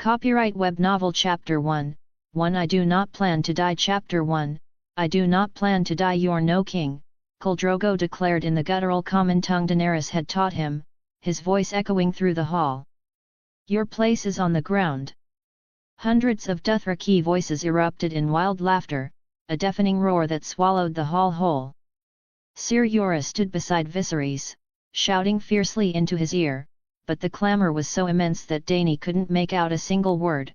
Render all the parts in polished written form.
Copyright Web Novel Chapter 1, 1 I do not plan to die. Chapter 1, I do not plan to die. You're no king, Khal Drogo declared in the guttural common tongue Daenerys had taught him, his voice echoing through the hall. Your place is on the ground. Hundreds of Dothraki voices erupted in wild laughter, a deafening roar that swallowed the hall whole. Ser Jorah stood beside Viserys, shouting fiercely into his ear, but the clamour was so immense that Dany couldn't make out a single word.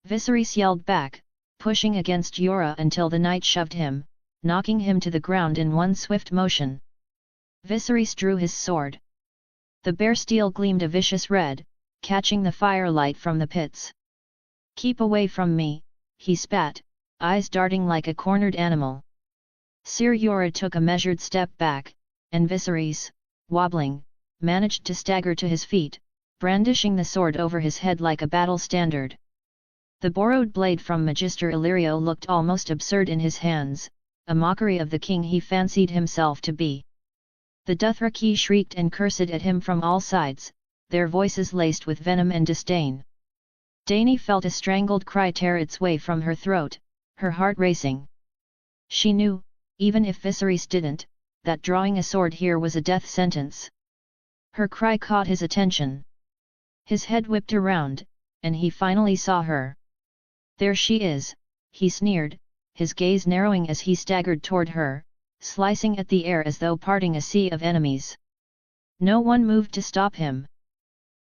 Viserys yelled back, pushing against Jorah until the knight shoved him, knocking him to the ground in one swift motion. Viserys drew his sword. The bare steel gleamed a vicious red, catching the firelight from the pits. Keep away from me, he spat, eyes darting like a cornered animal. Ser Jorah took a measured step back, and Viserys, wobbling, managed to stagger to his feet, brandishing the sword over his head like a battle standard. The borrowed blade from Magister Illyrio looked almost absurd in his hands, a mockery of the king he fancied himself to be. The Dothraki shrieked and cursed at him from all sides, their voices laced with venom and disdain. Dany felt a strangled cry tear its way from her throat, her heart racing. She knew, even if Viserys didn't, that drawing a sword here was a death sentence. Her cry caught his attention. His head whipped around, and he finally saw her. There she is, he sneered, his gaze narrowing as he staggered toward her, slicing at the air as though parting a sea of enemies. No one moved to stop him.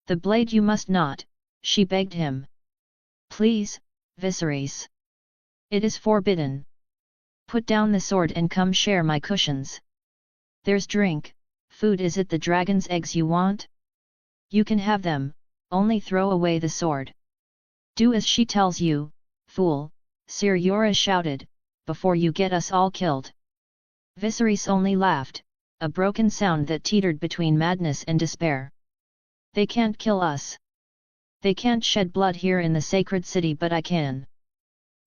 The blade you must not, she begged him. Please, Viserys. It is forbidden. Put down the sword and come share my cushions. There's drink, food. Is it the dragon's eggs you want? You can have them, only throw away the sword. Do as she tells you, fool, Ser Jorah shouted, before you get us all killed. Viserys only laughed, a broken sound that teetered between madness and despair. They can't kill us. They can't shed blood here in the sacred city, but I can.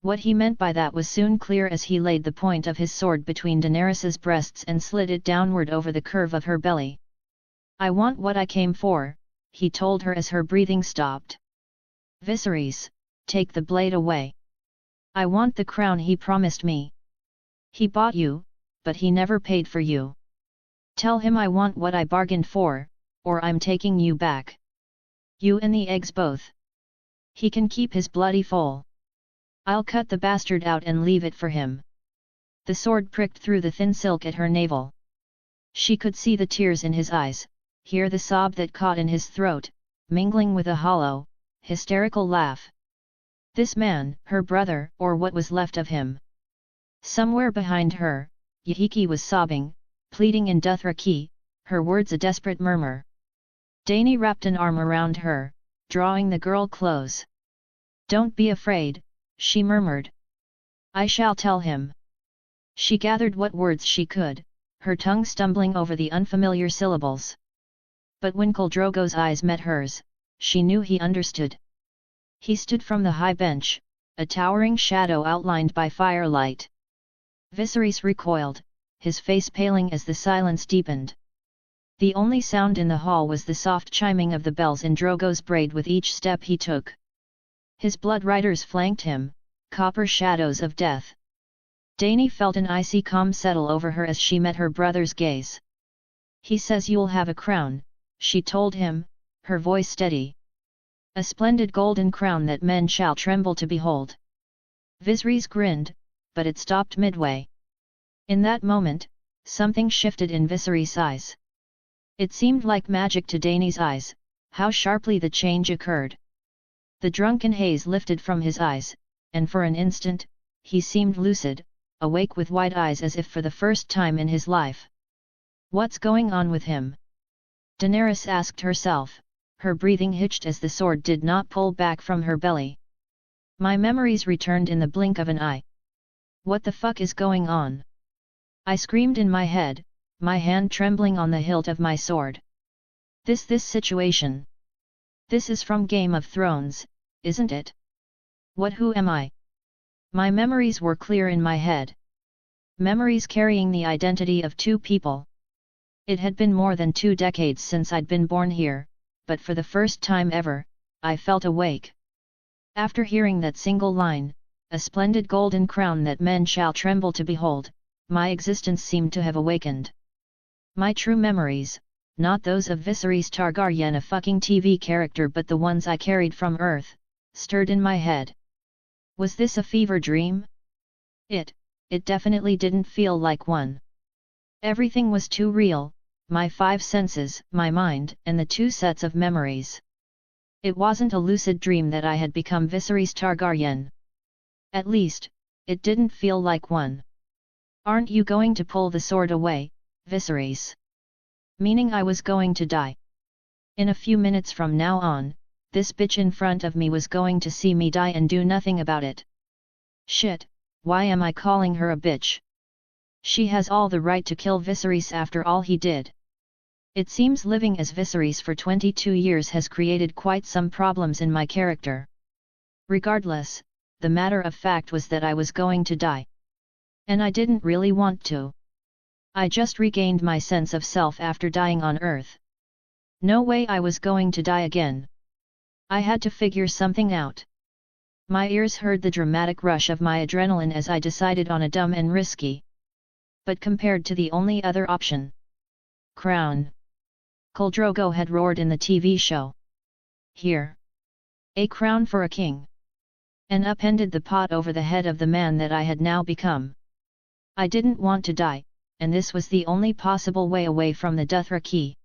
What he meant by that was soon clear as he laid the point of his sword between Daenerys's breasts and slid it downward over the curve of her belly. I want what I came for, he told her as her breathing stopped. Viserys, take the blade away. I want the crown he promised me. He bought you, but he never paid for you. Tell him I want what I bargained for, or I'm taking you back. You and the eggs both. He can keep his bloody foal. I'll cut the bastard out and leave it for him. The sword pricked through the thin silk at her navel. She could see the tears in his eyes, hear the sob that caught in his throat, mingling with a hollow, hysterical laugh. This man, her brother, or what was left of him. Somewhere behind her, Yahiki was sobbing, pleading in Dothraki, her words a desperate murmur. Dany wrapped an arm around her, drawing the girl close. Don't be afraid, she murmured. I shall tell him. She gathered what words she could, her tongue stumbling over the unfamiliar syllables. But when Khal Drogo's eyes met hers, she knew he understood. He stood from the high bench, a towering shadow outlined by firelight. Viserys recoiled, his face paling as the silence deepened. The only sound in the hall was the soft chiming of the bells in Drogo's braid with each step he took. His blood riders flanked him, copper shadows of death. Dany felt an icy calm settle over her as she met her brother's gaze. He says you'll have a crown, she told him, her voice steady. A splendid golden crown that men shall tremble to behold. Viserys grinned, but it stopped midway. In that moment, something shifted in Viserys' eyes. It seemed like magic to Dany's eyes, how sharply the change occurred. The drunken haze lifted from his eyes, and for an instant, he seemed lucid, awake with wide eyes as if for the first time in his life. What's going on with him? Daenerys asked herself, her breathing hitched as the sword did not pull back from her belly. My memories returned in the blink of an eye. What the fuck is going on? I screamed in my head, my hand trembling on the hilt of my sword. This situation. This is from Game of Thrones, isn't it? Who am I? My memories were clear in my head. Memories carrying the identity of two people. It had been more than 2 decades since I'd been born here, but for the first time ever, I felt awake. After hearing that single line, a splendid golden crown that men shall tremble to behold, my existence seemed to have awakened. My true memories, not those of Viserys Targaryen, a fucking TV character, but the ones I carried from Earth, stirred in my head. Was this a fever dream? It definitely didn't feel like one. Everything was too real, my 5 senses, my mind, and the 2 sets of memories. It wasn't a lucid dream that I had become Viserys Targaryen. At least, it didn't feel like one. Aren't you going to pull the sword away, Viserys? Meaning I was going to die. In a few minutes from now on, this bitch in front of me was going to see me die and do nothing about it. Shit, why am I calling her a bitch? She has all the right to kill Viserys after all he did. It seems living as Viserys for 22 years has created quite some problems in my character. Regardless, the matter of fact was that I was going to die. And I didn't really want to. I just regained my sense of self after dying on Earth. No way I was going to die again. I had to figure something out. My ears heard the dramatic rush of my adrenaline as I decided on a dumb and risky. But compared to the only other option. Crown. Khal Drogo had roared in the TV show. Here. A crown for a king. And upended the pot over the head of the man that I had now become. I didn't want to die, and this was the only possible way away from the Dothraki.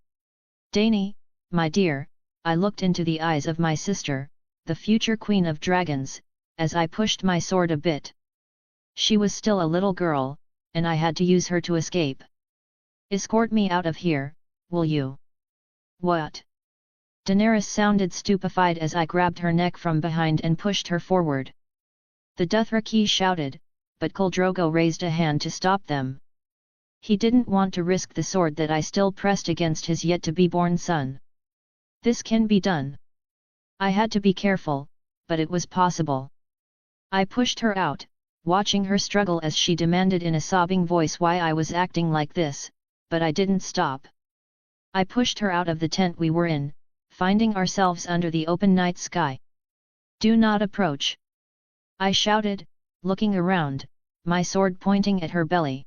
Dany, my dear, I looked into the eyes of my sister, the future queen of dragons, as I pushed my sword a bit. She was still a little girl, and I had to use her to escape. Escort me out of here, will you? What? Daenerys sounded stupefied as I grabbed her neck from behind and pushed her forward. The Dothraki shouted, but Khal Drogo raised a hand to stop them. He didn't want to risk the sword that I still pressed against his yet-to-be-born son. This can be done. I had to be careful, but it was possible. I pushed her out, watching her struggle as she demanded in a sobbing voice why I was acting like this, but I didn't stop. I pushed her out of the tent we were in, finding ourselves under the open night sky. Do not approach! I shouted, looking around, my sword pointing at her belly.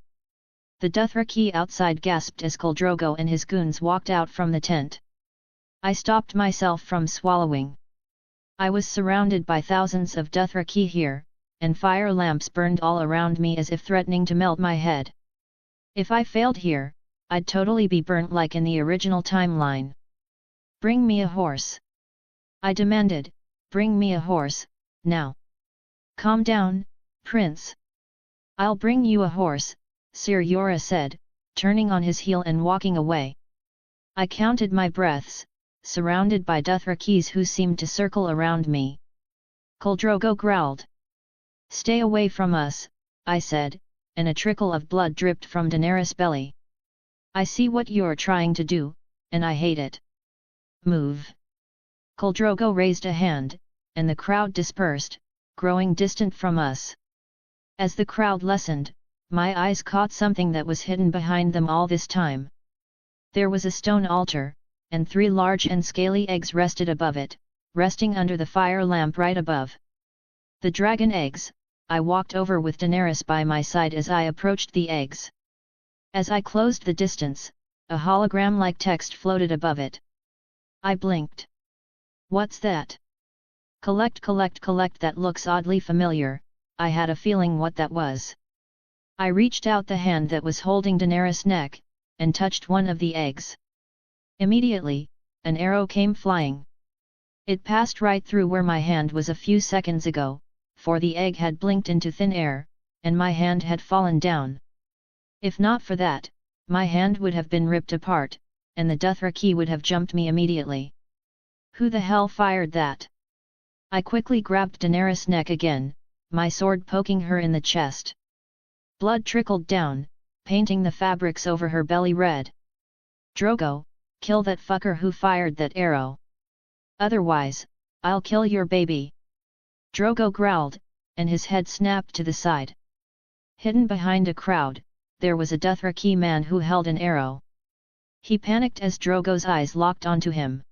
The Dothraki outside gasped as Khal Drogo and his goons walked out from the tent. I stopped myself from swallowing. I was surrounded by thousands of Dothraki here, and fire lamps burned all around me as if threatening to melt my head. If I failed here, I'd totally be burnt like in the original timeline. Bring me a horse. I demanded, bring me a horse, now. Calm down, Prince. I'll bring you a horse, Ser Jorah said, turning on his heel and walking away. I counted my breaths, surrounded by Dothrakis who seemed to circle around me. Khal Drogo growled. Stay away from us, I said, and a trickle of blood dripped from Daenerys' belly. I see what you're trying to do, and I hate it. Move. Khal Drogo raised a hand, and the crowd dispersed, growing distant from us. As the crowd lessened, my eyes caught something that was hidden behind them all this time. There was a stone altar, and 3 large and scaly eggs rested above it, resting under the fire lamp right above. The dragon eggs. I walked over with Daenerys by my side as I approached the eggs. As I closed the distance, a hologram-like text floated above it. I blinked. What's that? Collect, that looks oddly familiar. I had a feeling what that was. I reached out the hand that was holding Daenerys' neck, and touched one of the eggs. Immediately, an arrow came flying. It passed right through where my hand was a few seconds ago, for the egg had blinked into thin air, and my hand had fallen down. If not for that, my hand would have been ripped apart, and the Dothraki would have jumped me immediately. Who the hell fired that? I quickly grabbed Daenerys' neck again, my sword poking her in the chest. Blood trickled down, painting the fabrics over her belly red. Drogo, kill that fucker who fired that arrow. Otherwise, I'll kill your baby. Drogo growled, and his head snapped to the side. Hidden behind a crowd, there was a Dothraki man who held an arrow. He panicked as Drogo's eyes locked onto him.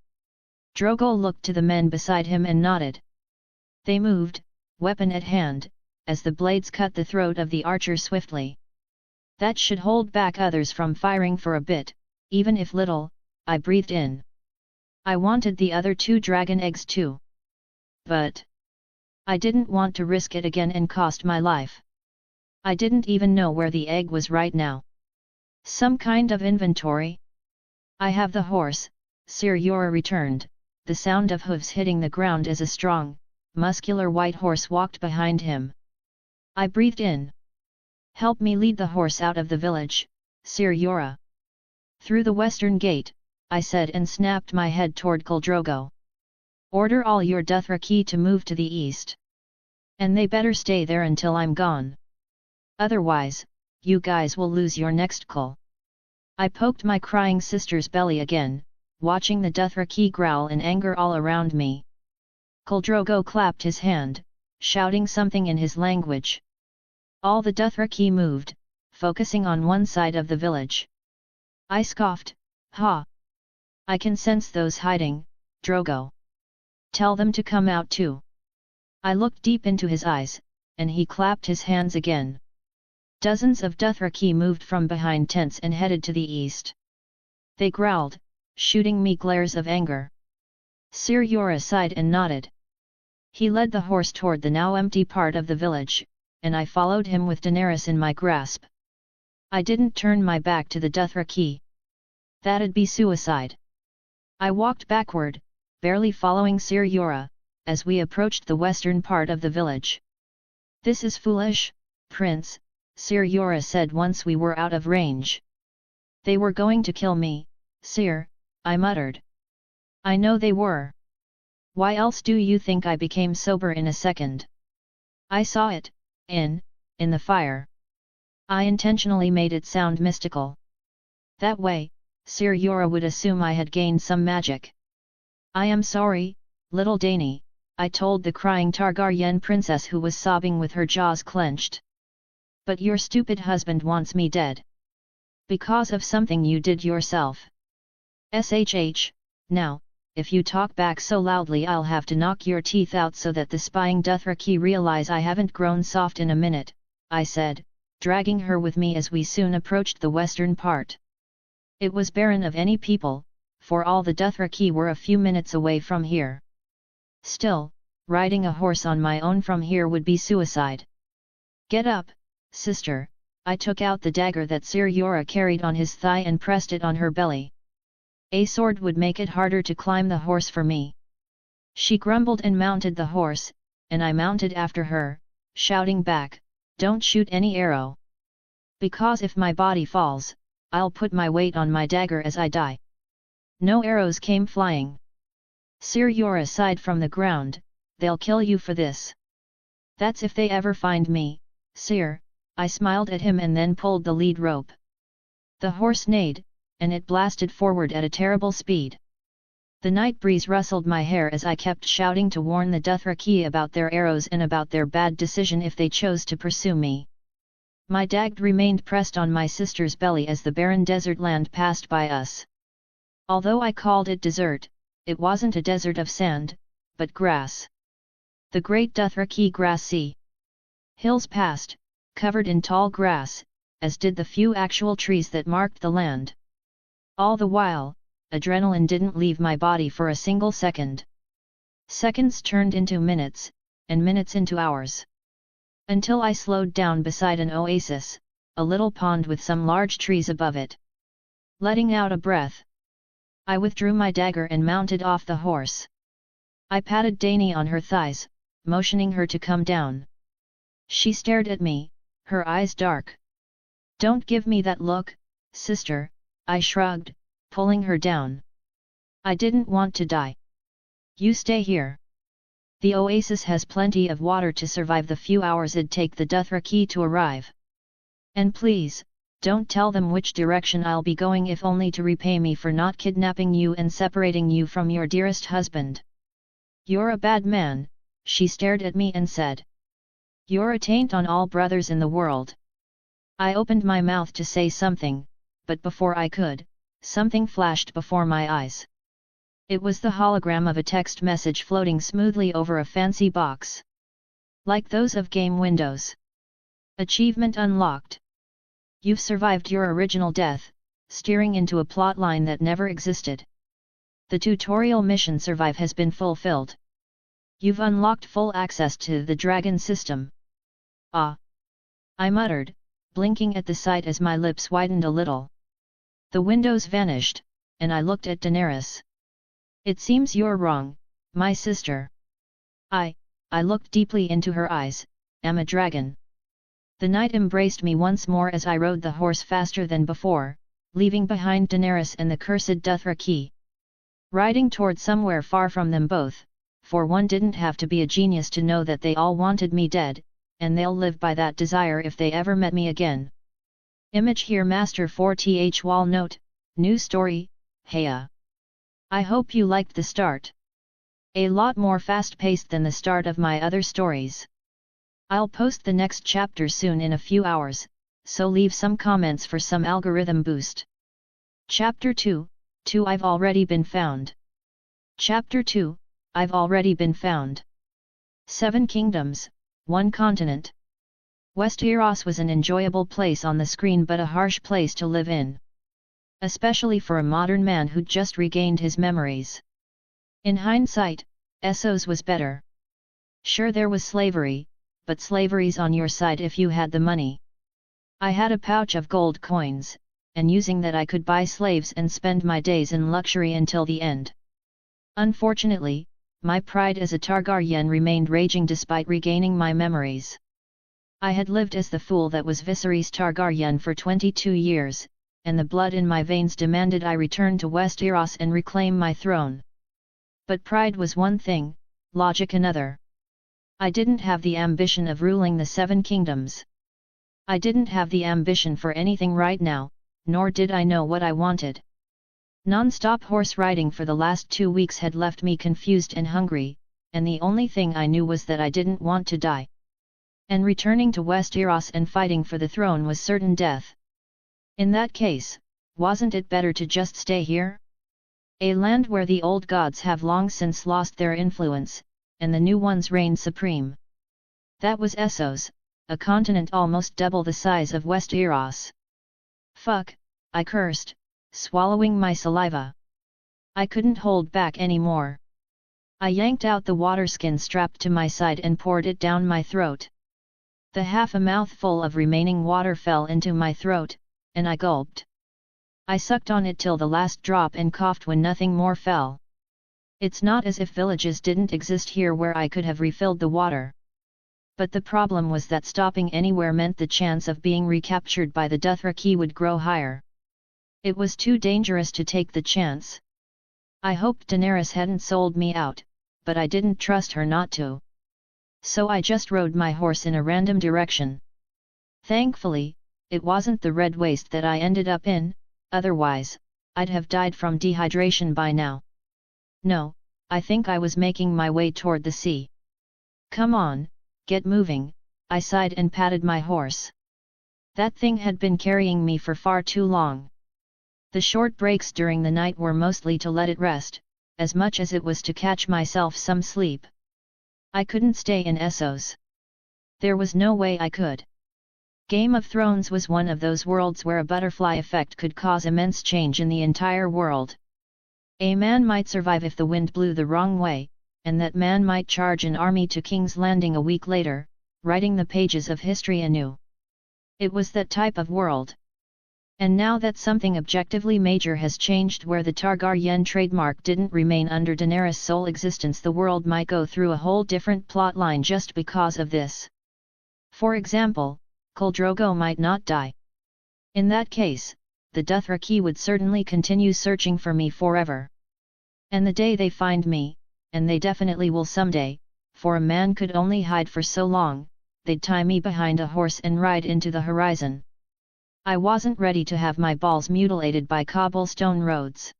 Drogo looked to the men beside him and nodded. They moved, weapon at hand, as the blades cut the throat of the archer swiftly. That should hold back others from firing for a bit, even if little, I breathed in. I wanted the other 2 dragon eggs too. But I didn't want to risk it again and cost my life. I didn't even know where the egg was right now. Some kind of inventory? I have the horse, Sir Yora returned, the sound of hooves hitting the ground as a strong, muscular white horse walked behind him. I breathed in. Help me lead the horse out of the village, Sir Yora. Through the western gate, I said and snapped my head toward Khal Drogo. Order all your Dothraki to move to the east. And they better stay there until I'm gone. Otherwise, you guys will lose your next call. I poked my crying sister's belly again, watching the Dothraki growl in anger all around me. Khal Drogo clapped his hand, shouting something in his language. All the Dothraki moved, focusing on one side of the village. I scoffed, "Ha! I can sense those hiding, Drogo. Tell them to come out too." I looked deep into his eyes, and he clapped his hands again. Dozens of Dothraki moved from behind tents and headed to the east. They growled, shooting me glares of anger. Sir Yora sighed and nodded. He led the horse toward the now empty part of the village, and I followed him with Daenerys in my grasp. I didn't turn my back to the Dothraki. That'd be suicide. I walked backward, barely following Sir Yora, as we approached the western part of the village. "This is foolish, Prince," Sir Yora said once we were out of range. "They were going to kill me, Sir," I muttered. "I know they were. Why else do you think I became sober in a second? I saw it, in the fire." I intentionally made it sound mystical. That way, Sir Yora would assume I had gained some magic. "I am sorry, little Dany," I told the crying Targaryen princess who was sobbing with her jaws clenched. "But your stupid husband wants me dead. Because of something you did yourself. SHH, now, if you talk back so loudly I'll have to knock your teeth out so that the spying Dothraki realize I haven't grown soft in a minute," I said, dragging her with me as we soon approached the western part. It was barren of any people, for all the Dothraki were a few minutes away from here. Still, riding a horse on my own from here would be suicide. "Get up, sister," I took out the dagger that Sir Yora carried on his thigh and pressed it on her belly. "A sword would make it harder to climb the horse for me." She grumbled and mounted the horse, and I mounted after her, shouting back, "Don't shoot any arrow. Because if my body falls, I'll put my weight on my dagger as I die." No arrows came flying. Sir Yora sighed from the ground, "They'll kill you for this." "That's if they ever find me, Sir," I smiled at him and then pulled the lead rope. The horse neighed, and it blasted forward at a terrible speed. The night breeze rustled my hair as I kept shouting to warn the Dothraki about their arrows and about their bad decision if they chose to pursue me. My dagger remained pressed on my sister's belly as the barren desert land passed by us. Although I called it desert, it wasn't a desert of sand, but grass. The great Dothraki grass sea. Hills passed, covered in tall grass, as did the few actual trees that marked the land. All the while, adrenaline didn't leave my body for a single second. Seconds turned into minutes, and minutes into hours. Until I slowed down beside an oasis, a little pond with some large trees above it. Letting out a breath, I withdrew my dagger and mounted off the horse. I patted Dany on her thighs, motioning her to come down. She stared at me, her eyes dark. "Don't give me that look, sister," I shrugged, pulling her down. "I didn't want to die. You stay here. The oasis has plenty of water to survive the few hours it'd take the Dothraki to arrive. And please, don't tell them which direction I'll be going if only to repay me for not kidnapping you and separating you from your dearest husband. You're a bad man," she stared at me and said. "You're a taint on all brothers in the world." I opened my mouth to say something, but before I could, something flashed before my eyes. It was the hologram of a text message floating smoothly over a fancy box. Like those of game windows. Achievement unlocked. You've survived your original death, steering into a plotline that never existed. The tutorial mission Survive has been fulfilled. You've unlocked full access to the dragon system. Ah! I muttered, blinking at the sight as my lips widened a little. The windows vanished, and I looked at Daenerys. It seems you're wrong, my sister. I looked deeply into her eyes, am a dragon. The knight embraced me once more as I rode the horse faster than before, leaving behind Daenerys and the cursed Dothraki. Riding toward somewhere far from them both, for one didn't have to be a genius to know that they all wanted me dead, and they'll live by that desire if they ever met me again. Image here Master 4th Wall Note, New Story, Heya. I hope you liked the start. A lot more fast-paced than the start of my other stories. I'll post the next chapter soon in a few hours, so leave some comments for some algorithm boost. Chapter 2, I've already been found. Chapter 2, I've already been found. 7 kingdoms, 1 continent. Westeros was an enjoyable place on the screen but a harsh place to live in. Especially for a modern man who'd just regained his memories. In hindsight, Essos was better. Sure there was slavery, but slavery's on your side if you had the money. I had a pouch of gold coins, and using that I could buy slaves and spend my days in luxury until the end. Unfortunately, my pride as a Targaryen remained raging despite regaining my memories. I had lived as the fool that was Viserys Targaryen for 22 years, and the blood in my veins demanded I return to Westeros and reclaim my throne. But pride was one thing, logic another. I didn't have the ambition of ruling the 7 kingdoms. I didn't have the ambition for anything right now, nor did I know what I wanted. Non-stop horse riding for the last 2 weeks had left me confused and hungry, and the only thing I knew was that I didn't want to die. And returning to Westeros and fighting for the throne was certain death. In that case, wasn't it better to just stay here? A land where the old gods have long since lost their influence, and the new ones reign supreme. That was Essos, a continent almost double the size of Westeros. Fuck, I cursed, swallowing my saliva. I couldn't hold back anymore. I yanked out the water skin strapped to my side and poured it down my throat. The half a mouthful of remaining water fell into my throat, and I gulped. I sucked on it till the last drop and coughed when nothing more fell. It's not as if villages didn't exist here where I could have refilled the water. But the problem was that stopping anywhere meant the chance of being recaptured by the Dothraki would grow higher. It was too dangerous to take the chance. I hoped Daenerys hadn't sold me out, but I didn't trust her not to. So I just rode my horse in a random direction. Thankfully, it wasn't the Red Waste that I ended up in, otherwise, I'd have died from dehydration by now. No, I think I was making my way toward the sea. Come on, get moving, I sighed and patted my horse. That thing had been carrying me for far too long. The short breaks during the night were mostly to let it rest, as much as it was to catch myself some sleep. I couldn't stay in Essos. There was no way I could. Game of Thrones was one of those worlds where a butterfly effect could cause immense change in the entire world. A man might survive if the wind blew the wrong way, and that man might charge an army to King's Landing a week later, writing the pages of history anew. It was that type of world. And now that something objectively major has changed where the Targaryen trademark didn't remain under Daenerys' sole existence, the world might go through a whole different plotline just because of this. For example, Khal Drogo might not die. In that case, the Dothraki would certainly continue searching for me forever. And the day they find me, and they definitely will someday, for a man could only hide for so long, they'd tie me behind a horse and ride into the horizon. I wasn't ready to have my balls mutilated by cobblestone roads.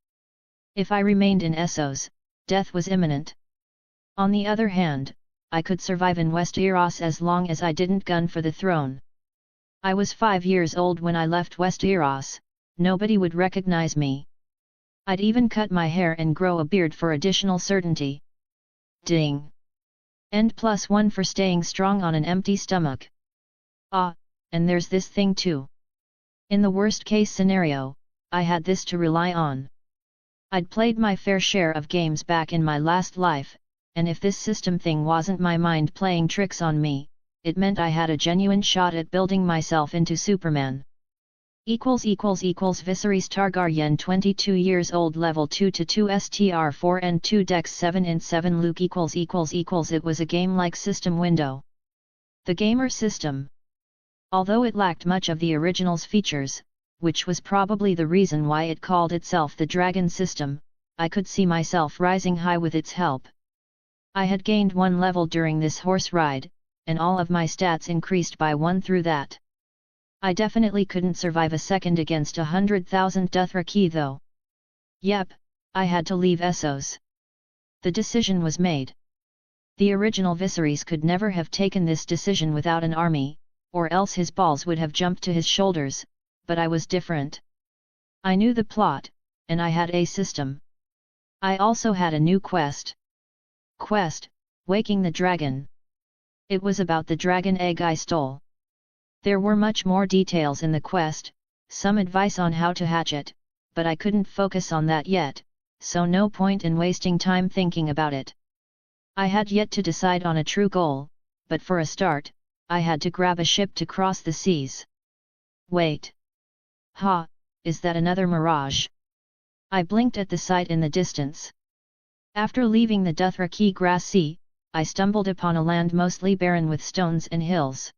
If I remained in Essos, death was imminent. On the other hand, I could survive in Westeros as long as I didn't gun for the throne. I was 5 years old when I left Westeros, nobody would recognize me. I'd even cut my hair and grow a beard for additional certainty. Ding! End +1 for staying strong on an empty stomach. Ah, and there's this thing too. In the worst case scenario, I had this to rely on. I'd played my fair share of games back in my last life, and if this system thing wasn't my mind playing tricks on me, it meant I had a genuine shot at building myself into Superman. Viserys Targaryen 22 years old level 2 to 2 STR 4 and 2 Dex 7 int 7 Luke It was a game-like system window. The gamer system. Although it lacked much of the original's features, which was probably the reason why it called itself the Dragon system, I could see myself rising high with its help. I had gained 1 level during this horse ride, and all of my stats increased by 1 through that. I definitely couldn't survive a second against 100,000 Dothraki though. Yep, I had to leave Essos. The decision was made. The original Viserys could never have taken this decision without an army, or else his balls would have jumped to his shoulders, but I was different. I knew the plot, and I had a system. I also had a new quest. Waking the Dragon. It was about the dragon egg I stole. There were much more details in the quest, some advice on how to hatch it, but I couldn't focus on that yet, so no point in wasting time thinking about it. I had yet to decide on a true goal, but for a start, I had to grab a ship to cross the seas. Wait. Ha, is that another mirage? I blinked at the sight in the distance. After leaving the Dothraki grass sea, I stumbled upon a land mostly barren with stones and hills.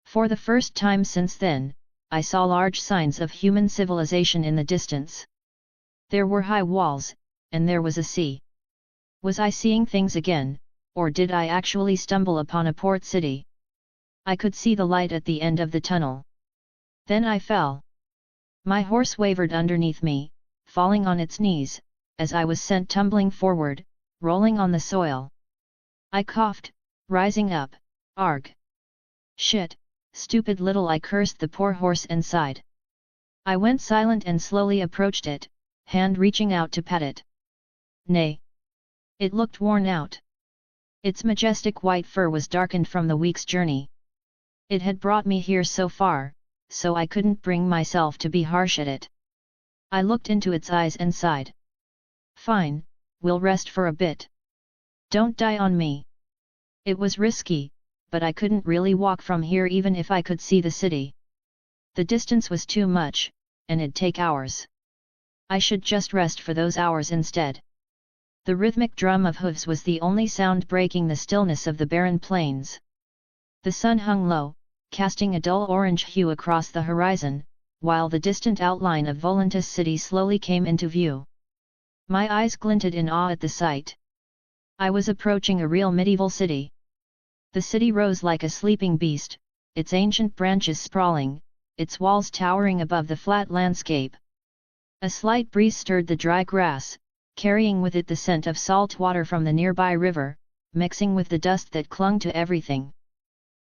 For the first time since then, I saw large signs of human civilization in the distance. There were high walls, and there was a sea. Was I seeing things again, or did I actually stumble upon a port city? I could see the light at the end of the tunnel. Then I fell. My horse wavered underneath me, falling on its knees, as I was sent tumbling forward, rolling on the soil. I coughed, rising up. Arg! Shit! Stupid little, I cursed the poor horse and sighed. I went silent and slowly approached it, hand reaching out to pet it. Nay! It looked worn out. Its majestic white fur was darkened from the week's journey. It had brought me here so far, so I couldn't bring myself to be harsh at it. I looked into its eyes and sighed. Fine, we'll rest for a bit. Don't die on me. It was risky, but I couldn't really walk from here even if I could see the city. The distance was too much, and it'd take hours. I should just rest for those hours instead. The rhythmic drum of hooves was the only sound breaking the stillness of the barren plains. The sun hung low, casting a dull orange hue across the horizon, while the distant outline of Volantis city slowly came into view. My eyes glinted in awe at the sight. I was approaching a real medieval city. The city rose like a sleeping beast, its ancient branches sprawling, its walls towering above the flat landscape. A slight breeze stirred the dry grass, carrying with it the scent of salt water from the nearby river, mixing with the dust that clung to everything.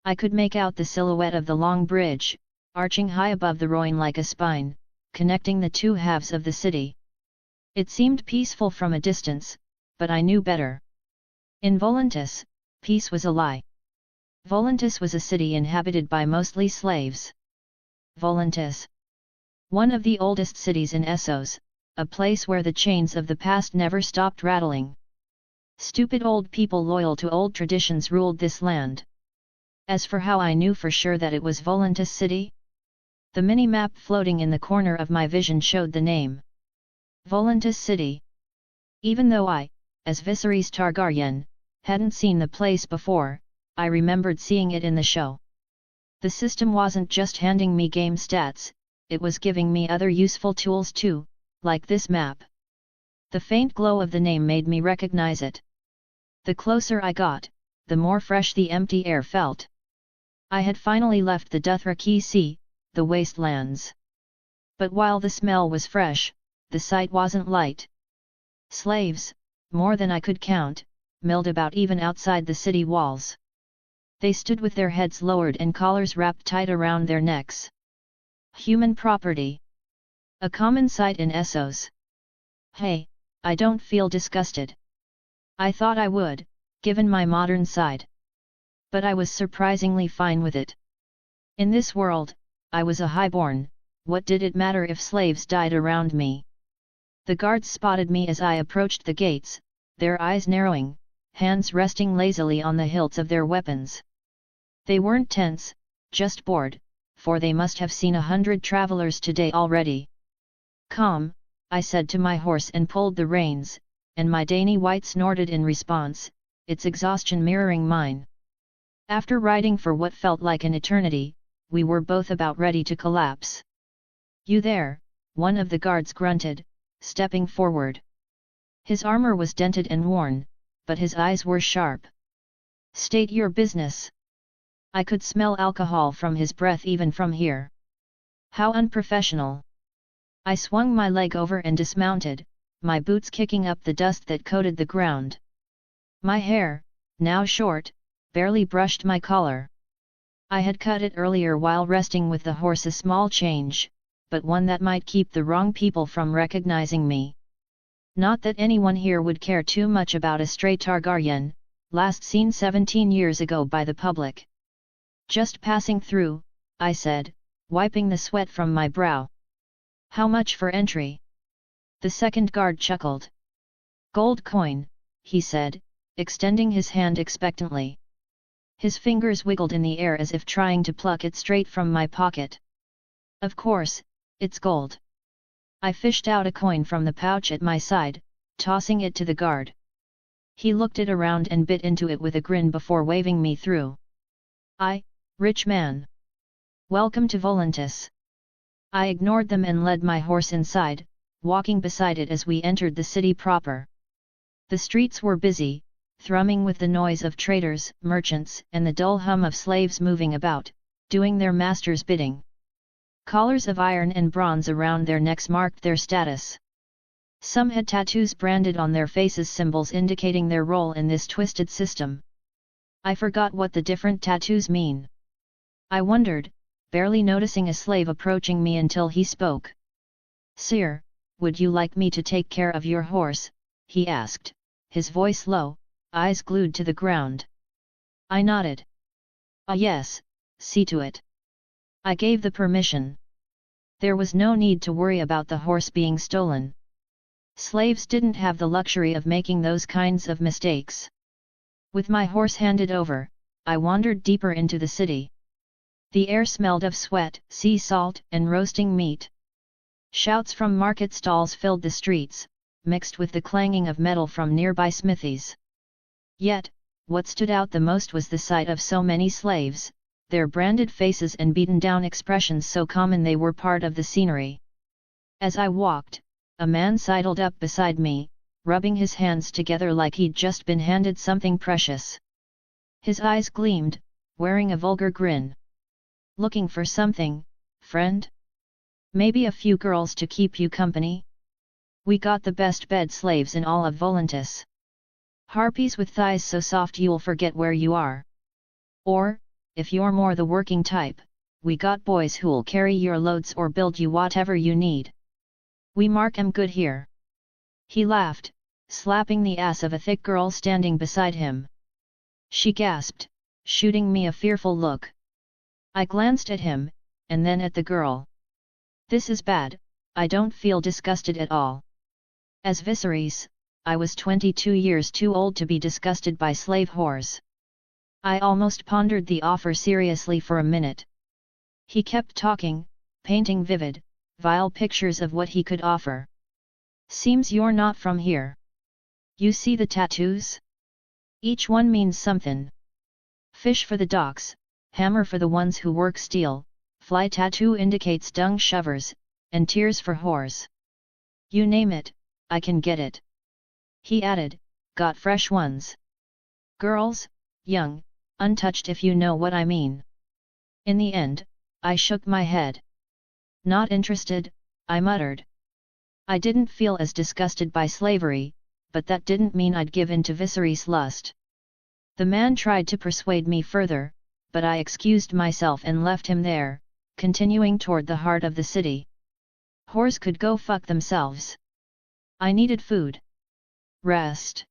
I could make out the silhouette of the long bridge, arching high above the Rhône like a spine, connecting the two halves of the city. It seemed peaceful from a distance, but I knew better. In Volantis, peace was a lie. Volantis was a city inhabited by mostly slaves. Volantis. One of the oldest cities in Essos, a place where the chains of the past never stopped rattling. Stupid old people loyal to old traditions ruled this land. As for how I knew for sure that it was Volantis city? The mini-map floating in the corner of my vision showed the name. Volantis city. Even though I, as Viserys Targaryen, hadn't seen the place before, I remembered seeing it in the show. The system wasn't just handing me game stats, it was giving me other useful tools too, like this map. The faint glow of the name made me recognize it. The closer I got, the more fresh the empty air felt. I had finally left the Dothraki Sea, the wastelands. But while the smell was fresh, the sight wasn't light. Slaves, more than I could count, milled about even outside the city walls. They stood with their heads lowered and collars wrapped tight around their necks. Human property. A common sight in Essos. Hey, I don't feel disgusted. I thought I would, given my modern side. But I was surprisingly fine with it. In this world, I was a highborn, what did it matter if slaves died around me? The guards spotted me as I approached the gates, their eyes narrowing, hands resting lazily on the hilts of their weapons. They weren't tense, just bored, for they must have seen 100 travelers today already. Calm, I said to my horse and pulled the reins, and my dainty white snorted in response, its exhaustion mirroring mine. After riding for what felt like an eternity, we were both about ready to collapse. You there, one of the guards grunted, stepping forward. His armor was dented and worn, but his eyes were sharp. State your business. I could smell alcohol from his breath even from here. How unprofessional. I swung my leg over and dismounted, my boots kicking up the dust that coated the ground. My hair, now short, barely brushed my collar. I had cut it earlier while resting with the horse, a small change, but one that might keep the wrong people from recognizing me. Not that anyone here would care too much about a stray Targaryen, last seen 17 years ago by the public. Just passing through, I said, wiping the sweat from my brow. How much for entry? The second guard chuckled. Gold coin, he said, extending his hand expectantly. His fingers wiggled in the air as if trying to pluck it straight from my pocket. Of course, it's gold. I fished out a coin from the pouch at my side, tossing it to the guard. He looked it around and bit into it with a grin before waving me through. Rich man. Welcome to Volantis. I ignored them and led my horse inside, walking beside it as we entered the city proper. The streets were busy, thrumming with the noise of traders, merchants, and the dull hum of slaves moving about, doing their master's bidding. Collars of iron and bronze around their necks marked their status. Some had tattoos branded on their faces, symbols indicating their role in this twisted system. I forgot what the different tattoos mean. I wondered, barely noticing a slave approaching me until he spoke. Sir, would you like me to take care of your horse? He asked, his voice low, eyes glued to the ground. I nodded. Ah yes, see to it. I gave the permission. There was no need to worry about the horse being stolen. Slaves didn't have the luxury of making those kinds of mistakes. With my horse handed over, I wandered deeper into the city. The air smelled of sweat, sea salt, and roasting meat. Shouts from market stalls filled the streets, mixed with the clanging of metal from nearby smithies. Yet, what stood out the most was the sight of so many slaves, their branded faces and beaten-down expressions so common they were part of the scenery. As I walked, a man sidled up beside me, rubbing his hands together like he'd just been handed something precious. His eyes gleamed, wearing a vulgar grin. Looking for something, friend? Maybe a few girls to keep you company? We got the best bed slaves in all of Volantis. Harpies with thighs so soft you'll forget where you are. Or, if you're more the working type, we got boys who'll carry your loads or build you whatever you need. We mark 'em good here. He laughed, slapping the ass of a thick girl standing beside him. She gasped, shooting me a fearful look. I glanced at him, and then at the girl. This is bad, I don't feel disgusted at all. As Viserys, I was 22 years too old to be disgusted by slave whores. I almost pondered the offer seriously for a minute. He kept talking, painting vivid, vile pictures of what he could offer. Seems you're not from here. You see the tattoos? Each one means something. Fish for the docks, hammer for the ones who work steel, fly tattoo indicates dung shovers, and tears for whores. You name it, I can get it. He added, got fresh ones. Girls, young, untouched if you know what I mean. In the end, I shook my head. Not interested, I muttered. I didn't feel as disgusted by slavery, but that didn't mean I'd give in to Viserys' lust. The man tried to persuade me further, but I excused myself and left him there, continuing toward the heart of the city. Whores could go fuck themselves. I needed food. Rest.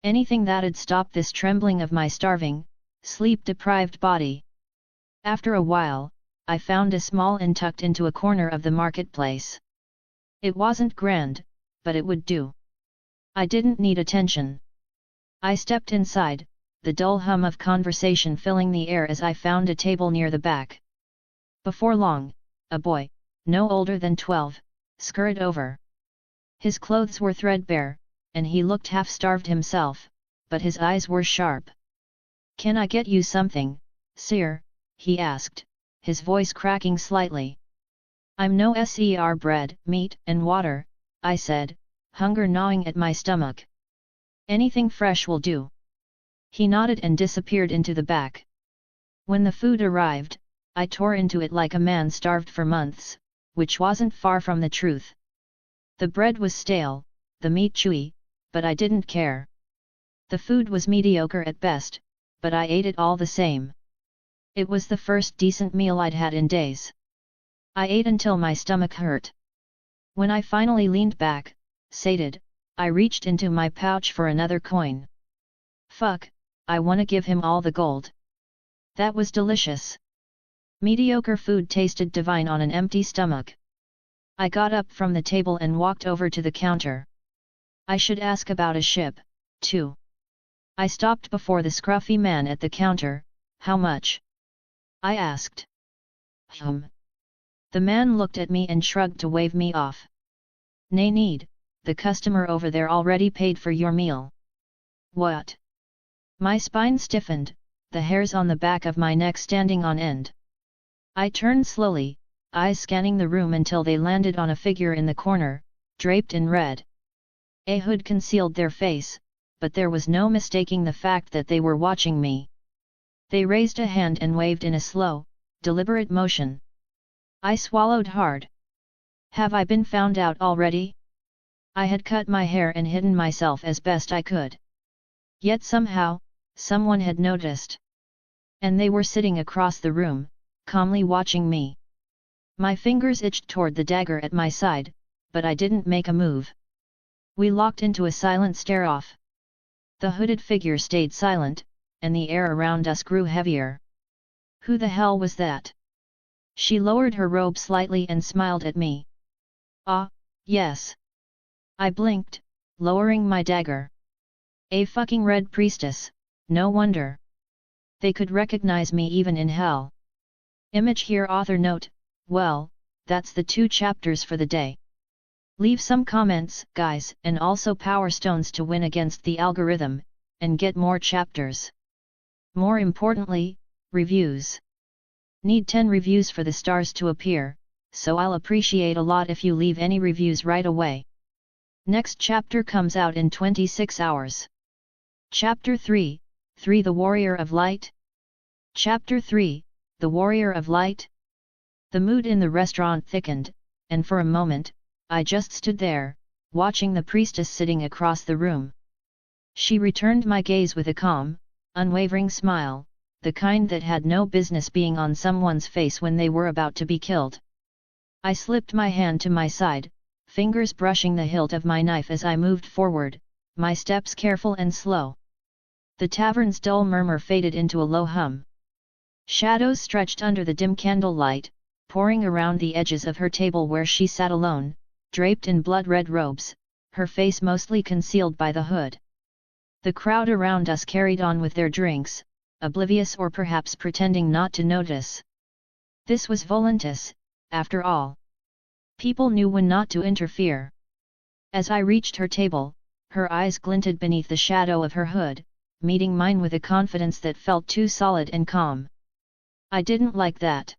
Anything that'd stop this trembling of my starving, sleep-deprived body. After a while, I found a small inn tucked into a corner of the marketplace. It wasn't grand, but it would do. I didn't need attention. I stepped inside, the dull hum of conversation filling the air as I found a table near the back. Before long, a boy, no older than 12, scurried over. His clothes were threadbare, and he looked half-starved himself, but his eyes were sharp. "Can I get you something, sir?" he asked, his voice cracking slightly. "I'm no ser bread, meat and water," I said, hunger gnawing at my stomach. "Anything fresh will do." He nodded and disappeared into the back. When the food arrived, I tore into it like a man starved for months, which wasn't far from the truth. The bread was stale, the meat chewy, but I didn't care. The food was mediocre at best, but I ate it all the same. It was the first decent meal I'd had in days. I ate until my stomach hurt. When I finally leaned back, sated, I reached into my pouch for another coin. Fuck, I wanna give him all the gold. That was delicious. Mediocre food tasted divine on an empty stomach. I got up from the table and walked over to the counter. I should ask about a ship, too. I stopped before the scruffy man at the counter. "How much?" I asked. The man looked at me and shrugged to wave me off. "Nay need, the customer over there already paid for your meal." "What?" My spine stiffened, the hairs on the back of my neck standing on end. I turned slowly, eyes scanning the room until they landed on a figure in the corner, draped in red. A hood concealed their face, but there was no mistaking the fact that they were watching me. They raised a hand and waved in a slow, deliberate motion. I swallowed hard. Have I been found out already? I had cut my hair and hidden myself as best I could. Yet somehow, someone had noticed. And they were sitting across the room, calmly watching me. My fingers itched toward the dagger at my side, but I didn't make a move. We locked into a silent stare-off. The hooded figure stayed silent, and the air around us grew heavier. Who the hell was that? She lowered her robe slightly and smiled at me. "Ah, yes." I blinked, lowering my dagger. A fucking red priestess, no wonder. They could recognize me even in hell. Image here. Author note: well, that's the 2 chapters for the day. Leave some comments, guys, and also power stones to win against the algorithm, and get more chapters. More importantly, reviews. Need 10 reviews for the stars to appear, so I'll appreciate a lot if you leave any reviews right away. Next chapter comes out in 26 hours. Chapter 3, The Warrior of Light? Chapter 3, The Warrior of Light? The mood in the restaurant thickened, and for a moment, I just stood there, watching the priestess sitting across the room. She returned my gaze with a calm, unwavering smile, the kind that had no business being on someone's face when they were about to be killed. I slipped my hand to my side, fingers brushing the hilt of my knife as I moved forward, my steps careful and slow. The tavern's dull murmur faded into a low hum. Shadows stretched under the dim candlelight, pouring around the edges of her table where she sat alone, draped in blood-red robes, her face mostly concealed by the hood. The crowd around us carried on with their drinks, oblivious or perhaps pretending not to notice. This was Volantis, after all. People knew when not to interfere. As I reached her table, her eyes glinted beneath the shadow of her hood, meeting mine with a confidence that felt too solid and calm. I didn't like that.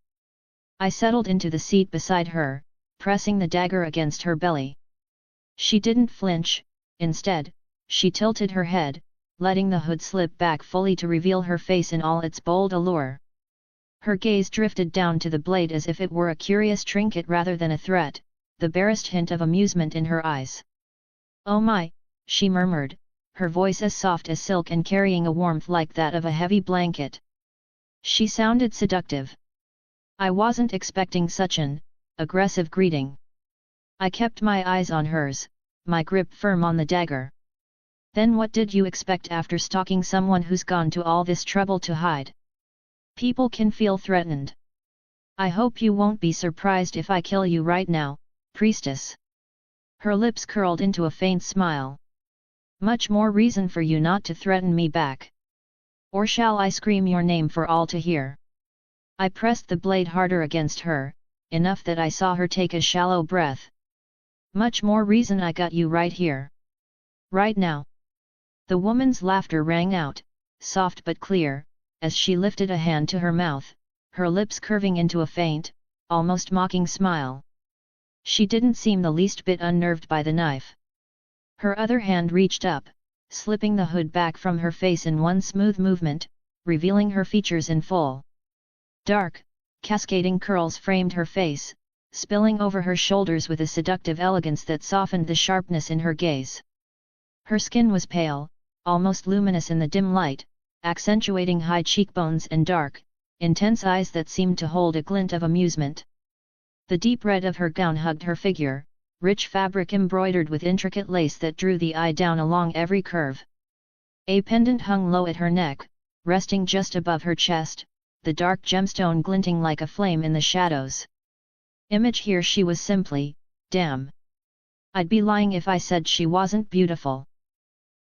I settled into the seat beside her, pressing the dagger against her belly. She didn't flinch, instead, she tilted her head, letting the hood slip back fully to reveal her face in all its bold allure. Her gaze drifted down to the blade as if it were a curious trinket rather than a threat, the barest hint of amusement in her eyes. "Oh my," she murmured, her voice as soft as silk and carrying a warmth like that of a heavy blanket. She sounded seductive. I wasn't expecting such an aggressive greeting. I kept my eyes on hers, my grip firm on the dagger. Then what did you expect after stalking someone who's gone to all this trouble to hide? People can feel threatened. I hope you won't be surprised if I kill you right now, priestess. Her lips curled into a faint smile. Much more reason for you not to threaten me back. Or shall I scream your name for all to hear? I pressed the blade harder against her, enough that I saw her take a shallow breath. Much more reason I got you right here. Right now. The woman's laughter rang out, soft but clear, as she lifted a hand to her mouth, her lips curving into a faint, almost mocking smile. She didn't seem the least bit unnerved by the knife. Her other hand reached up, slipping the hood back from her face in one smooth movement, revealing her features in full. Dark, cascading curls framed her face, spilling over her shoulders with a seductive elegance that softened the sharpness in her gaze. Her skin was pale, almost luminous in the dim light, accentuating high cheekbones and dark, intense eyes that seemed to hold a glint of amusement. The deep red of her gown hugged her figure, rich fabric embroidered with intricate lace that drew the eye down along every curve. A pendant hung low at her neck, resting just above her chest, the dark gemstone glinting like a flame in the shadows. Image here she was simply, damn. I'd be lying if I said she wasn't beautiful.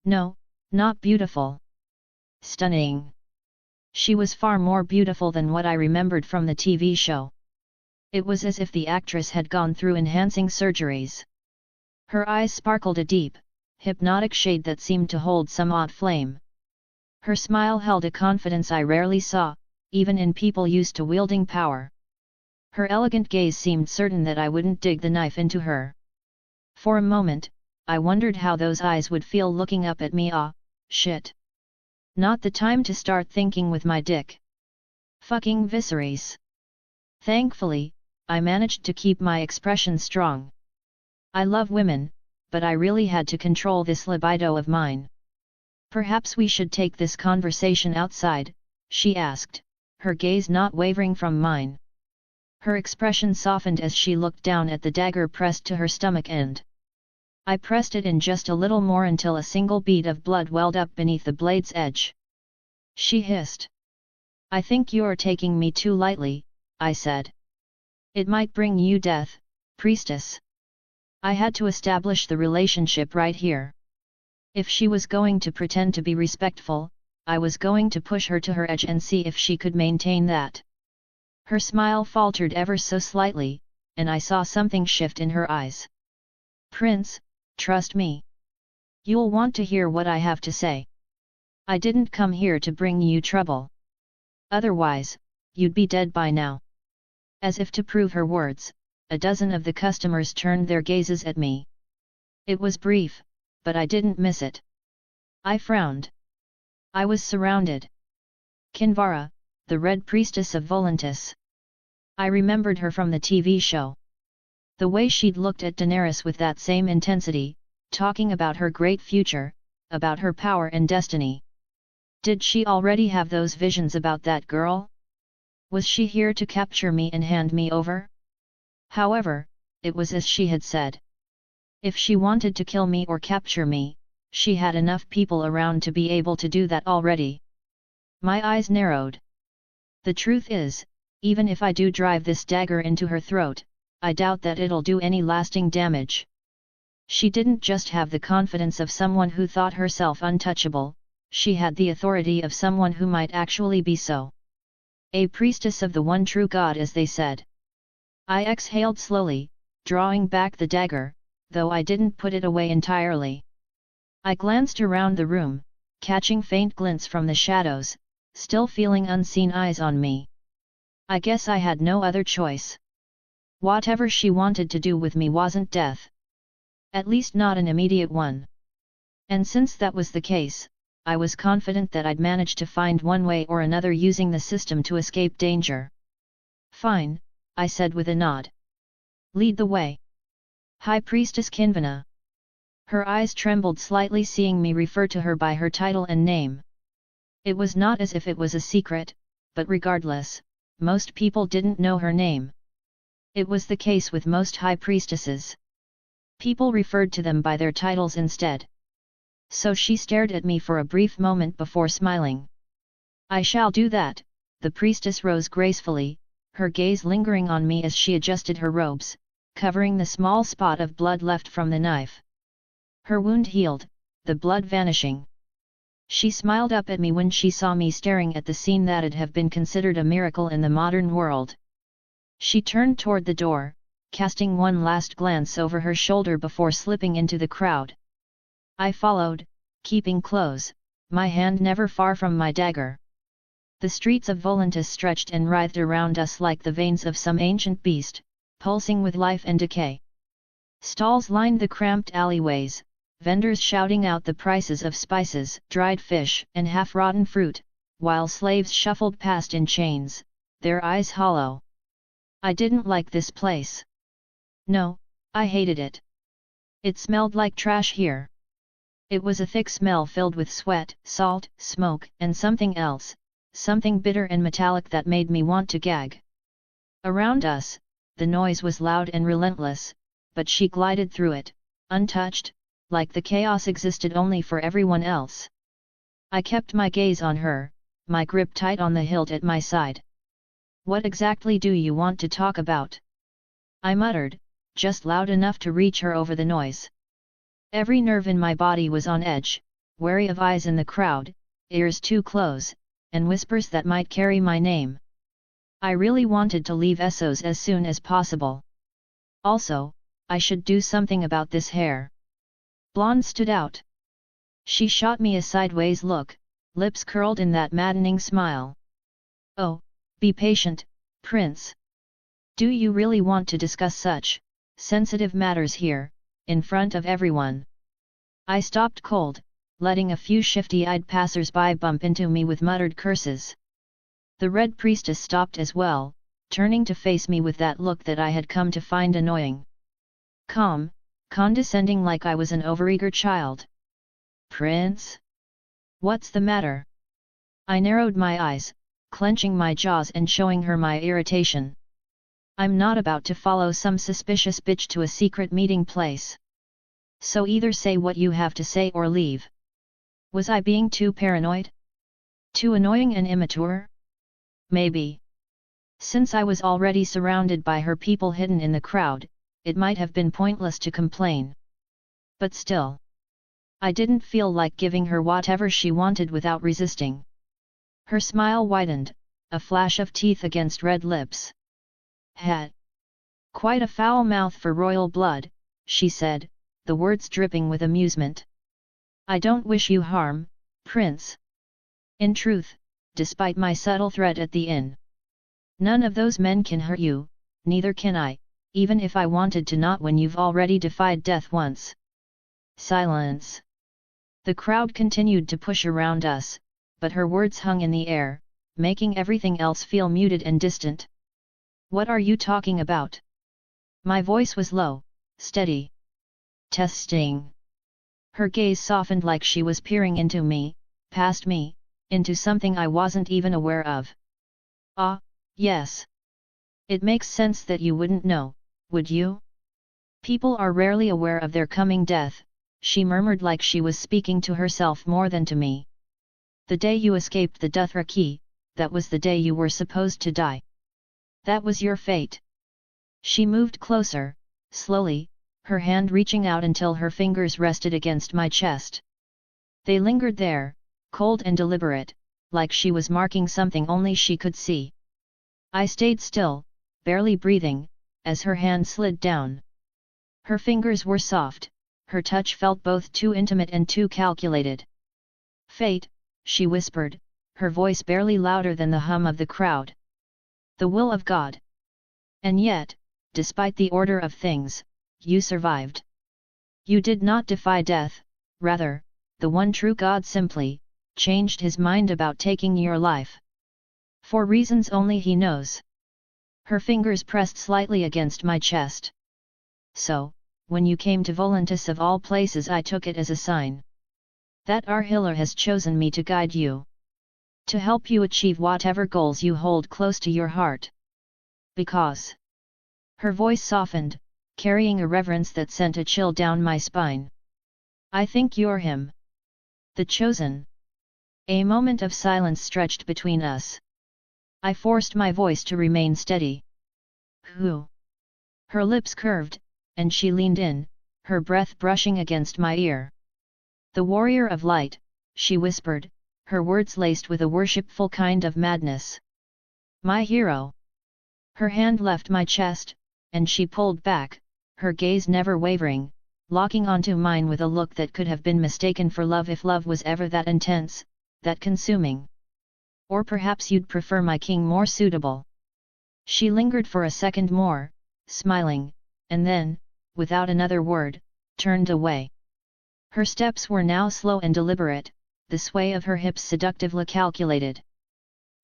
No, not beautiful. Stunning. She was far more beautiful than what I remembered from the TV show. It was as if the actress had gone through enhancing surgeries. Her eyes sparkled a deep, hypnotic shade that seemed to hold some odd flame. Her smile held a confidence I rarely saw, even in people used to wielding power. Her elegant gaze seemed certain that I wouldn't dig the knife into her. For a moment, I wondered how those eyes would feel looking up at me. Shit. Not the time to start thinking with my dick. Fucking Viserys. Thankfully, I managed to keep my expression strong. I love women, but I really had to control this libido of mine. Perhaps we should take this conversation outside, she asked, her gaze not wavering from mine. Her expression softened as she looked down at the dagger pressed to her stomach end. I pressed it in just a little more until a single bead of blood welled up beneath the blade's edge. She hissed. I think you're taking me too lightly, I said. It might bring you death, priestess. I had to establish the relationship right here. If she was going to pretend to be respectful, I was going to push her to her edge and see if she could maintain that. Her smile faltered ever so slightly, and I saw something shift in her eyes. Prince, trust me. You'll want to hear what I have to say. I didn't come here to bring you trouble. Otherwise, you'd be dead by now. As if to prove her words, a dozen of the customers turned their gazes at me. It was brief, but I didn't miss it. I frowned. I was surrounded. Kinvara, the Red Priestess of Volantis. I remembered her from the TV show. The way she'd looked at Daenerys with that same intensity, talking about her great future, about her power and destiny. Did she already have those visions about that girl? Was she here to capture me and hand me over? However, it was as she had said. If she wanted to kill me or capture me, she had enough people around to be able to do that already. My eyes narrowed. The truth is, even if I do drive this dagger into her throat, I doubt that it'll do any lasting damage. She didn't just have the confidence of someone who thought herself untouchable, she had the authority of someone who might actually be so. A priestess of the one true God, as they said. I exhaled slowly, drawing back the dagger, though I didn't put it away entirely. I glanced around the room, catching faint glints from the shadows, still feeling unseen eyes on me. I guess I had no other choice. Whatever she wanted to do with me wasn't death. At least not an immediate one. And since that was the case, I was confident that I'd manage to find one way or another using the system to escape danger. Fine, I said with a nod. Lead the way. High Priestess Kinvana. Her eyes trembled slightly seeing me refer to her by her title and name. It was not as if it was a secret, but regardless, most people didn't know her name. It was the case with most high priestesses. People referred to them by their titles instead. So she stared at me for a brief moment before smiling. I shall do that. The priestess rose gracefully, her gaze lingering on me as she adjusted her robes, covering the small spot of blood left from the knife. Her wound healed, the blood vanishing. She smiled up at me when she saw me staring at the scene that'd have been considered a miracle in the modern world. She turned toward the door, casting one last glance over her shoulder before slipping into the crowd. I followed, keeping close, my hand never far from my dagger. The streets of Volantis stretched and writhed around us like the veins of some ancient beast, pulsing with life and decay. Stalls lined the cramped alleyways, vendors shouting out the prices of spices, dried fish, and half-rotten fruit, while slaves shuffled past in chains, their eyes hollow. I didn't like this place. No, I hated it. It smelled like trash here. It was a thick smell filled with sweat, salt, smoke, and something else, something bitter and metallic that made me want to gag. Around us, the noise was loud and relentless, but she glided through it, untouched, like the chaos existed only for everyone else. I kept my gaze on her, my grip tight on the hilt at my side. What exactly do you want to talk about? I muttered, just loud enough to reach her over the noise. Every nerve in my body was on edge, wary of eyes in the crowd, ears too close, and whispers that might carry my name. I really wanted to leave Essos as soon as possible. Also, I should do something about this hair. Blonde stood out. She shot me a sideways look, lips curled in that maddening smile. Oh, be patient, Prince. Do you really want to discuss such sensitive matters here, in front of everyone? I stopped cold, letting a few shifty-eyed passers-by bump into me with muttered curses. The Red Priestess stopped as well, turning to face me with that look that I had come to find annoying. Calm, condescending like I was an overeager child. Prince? What's the matter? I narrowed my eyes, clenching my jaws and showing her my irritation. I'm not about to follow some suspicious bitch to a secret meeting place. So either say what you have to say or leave. Was I being too paranoid? Too annoying and immature? Maybe. Since I was already surrounded by her people hidden in the crowd, it might have been pointless to complain. But still. I didn't feel like giving her whatever she wanted without resisting. Her smile widened, a flash of teeth against red lips. Had quite a foul mouth for royal blood, she said, the words dripping with amusement. I don't wish you harm, Prince. In truth, despite my subtle threat at the inn. None of those men can hurt you, neither can I, even if I wanted to, not when you've already defied death once. Silence. The crowd continued to push around us, but her words hung in the air, making everything else feel muted and distant. What are you talking about? My voice was low, steady. Testing. Her gaze softened like she was peering into me, past me, into something I wasn't even aware of. Ah, yes. It makes sense that you wouldn't know, would you? People are rarely aware of their coming death, she murmured like she was speaking to herself more than to me. The day you escaped the Dothraki, that was the day you were supposed to die. That was your fate. She moved closer, slowly, her hand reaching out until her fingers rested against my chest. They lingered there, cold and deliberate, like she was marking something only she could see. I stayed still, barely breathing, as her hand slid down. Her fingers were soft, her touch felt both too intimate and too calculated. Fate, she whispered, her voice barely louder than the hum of the crowd. The will of God. And yet, despite the order of things, you survived. You did not defy death, rather, the one true God simply changed his mind about taking your life. For reasons only he knows. Her fingers pressed slightly against my chest. So, when you came to Volantis of all places, I took it as a sign that our healer has chosen me to guide you. To help you achieve whatever goals you hold close to your heart. Because. Her voice softened, carrying a reverence that sent a chill down my spine. I think you're him. The chosen. A moment of silence stretched between us. I forced my voice to remain steady. Who? Her lips curved, and she leaned in, her breath brushing against my ear. The warrior of light, she whispered, her words laced with a worshipful kind of madness. My hero. Her hand left my chest, and she pulled back, her gaze never wavering, locking onto mine with a look that could have been mistaken for love if love was ever that intense, that consuming. Or perhaps you'd prefer my king more suitable. She lingered for a second more, smiling, and then, without another word, turned away. Her steps were now slow and deliberate, the sway of her hips seductively calculated.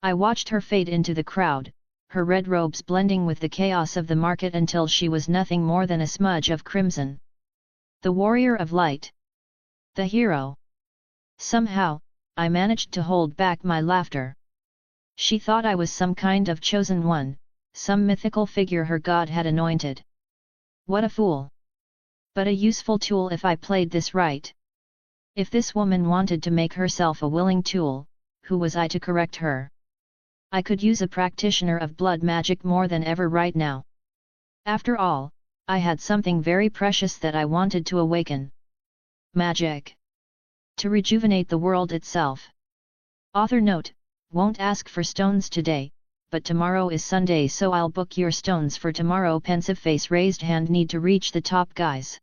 I watched her fade into the crowd, her red robes blending with the chaos of the market until she was nothing more than a smudge of crimson. The warrior of light. The hero. Somehow, I managed to hold back my laughter. She thought I was some kind of chosen one, some mythical figure her god had anointed. What a fool! But a useful tool if I played this right. If this woman wanted to make herself a willing tool, who was I to correct her? I could use a practitioner of blood magic more than ever right now. After all, I had something very precious that I wanted to awaken. Magic. To rejuvenate the world itself. Author note, won't ask for stones today, but tomorrow is Sunday, so I'll book your stones for tomorrow. Pensive face, raised hand. Need to reach the top, guys.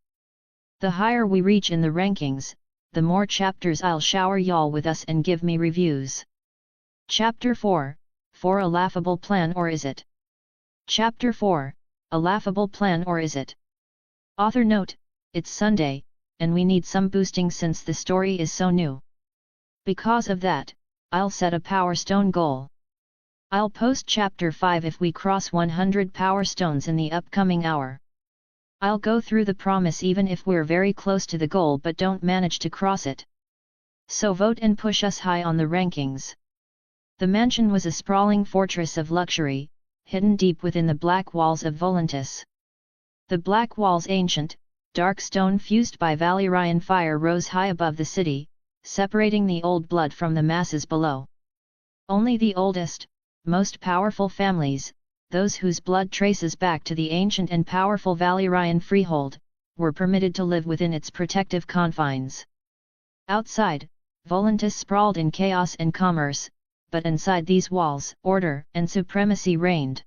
The higher we reach in the rankings, the more chapters I'll shower y'all with us and give me reviews. Chapter 4, For a laughable plan, or is it? Chapter 4, A laughable plan, or is it? Author note, it's Sunday, and we need some boosting since the story is so new. Because of that, I'll set a Power Stone goal. I'll post Chapter 5 if we cross 100 Power Stones in the upcoming hour. I'll go through the promise even if we're very close to the goal but don't manage to cross it. So vote and push us high on the rankings. The mansion was a sprawling fortress of luxury, hidden deep within the black walls of Volantis. The black walls, ancient, dark stone fused by Valyrian fire, rose high above the city, separating the old blood from the masses below. Only the oldest, most powerful families, those whose blood traces back to the ancient and powerful Valyrian freehold, were permitted to live within its protective confines. Outside, Volantis sprawled in chaos and commerce, but inside these walls, order and supremacy reigned.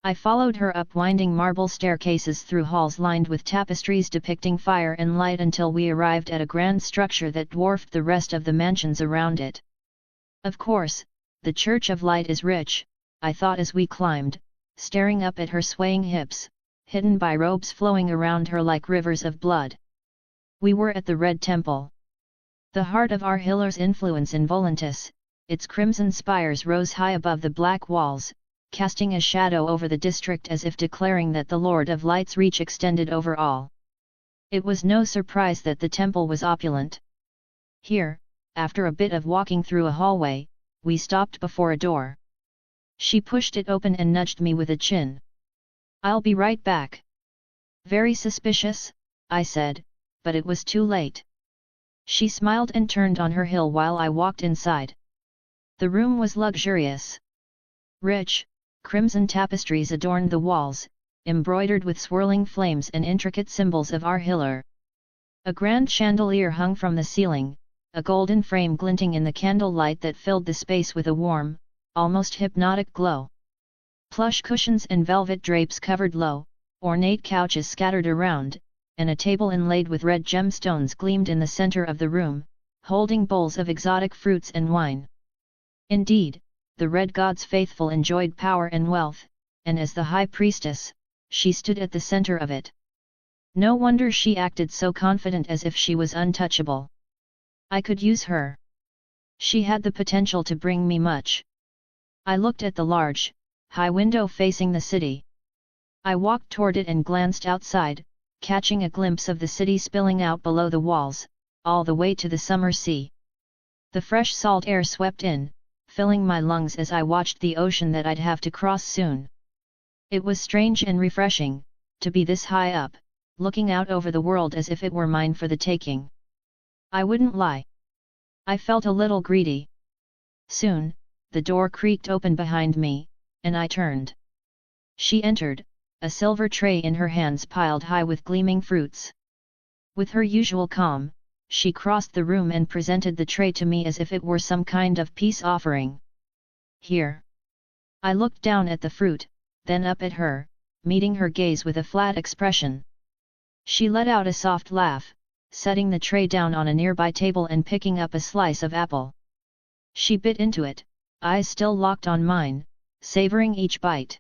I followed her up winding marble staircases through halls lined with tapestries depicting fire and light until we arrived at a grand structure that dwarfed the rest of the mansions around it. Of course, the Church of Light is rich, I thought as we climbed, staring up at her swaying hips, hidden by robes flowing around her like rivers of blood. We were at the Red Temple. The heart of our Hiller's influence in Volantis, its crimson spires rose high above the black walls, casting a shadow over the district as if declaring that the Lord of Light's reach extended over all. It was no surprise that the temple was opulent. Here, after a bit of walking through a hallway, we stopped before a door. She pushed it open and nudged me with a chin. "I'll be right back." "Very suspicious," I said, but it was too late. She smiled and turned on her heel while I walked inside. The room was luxurious. Rich, crimson tapestries adorned the walls, embroidered with swirling flames and intricate symbols of our Hiller. A grand chandelier hung from the ceiling, a golden frame glinting in the candlelight that filled the space with a warm, almost hypnotic glow. Plush cushions and velvet drapes covered low, ornate couches scattered around, and a table inlaid with red gemstones gleamed in the center of the room, holding bowls of exotic fruits and wine. Indeed, the Red God's faithful enjoyed power and wealth, and as the high priestess, she stood at the center of it. No wonder she acted so confident, as if she was untouchable. I could use her. She had the potential to bring me much. I looked at the large, high window facing the city. I walked toward it and glanced outside, catching a glimpse of the city spilling out below the walls, all the way to the summer sea. The fresh salt air swept in, filling my lungs as I watched the ocean that I'd have to cross soon. It was strange and refreshing, to be this high up, looking out over the world as if it were mine for the taking. I wouldn't lie. I felt a little greedy. Soon, the door creaked open behind me, and I turned. She entered, a silver tray in her hands piled high with gleaming fruits. With her usual calm, she crossed the room and presented the tray to me as if it were some kind of peace offering. Here. I looked down at the fruit, then up at her, meeting her gaze with a flat expression. She let out a soft laugh, setting the tray down on a nearby table and picking up a slice of apple. She bit into it, eyes still locked on mine, savoring each bite.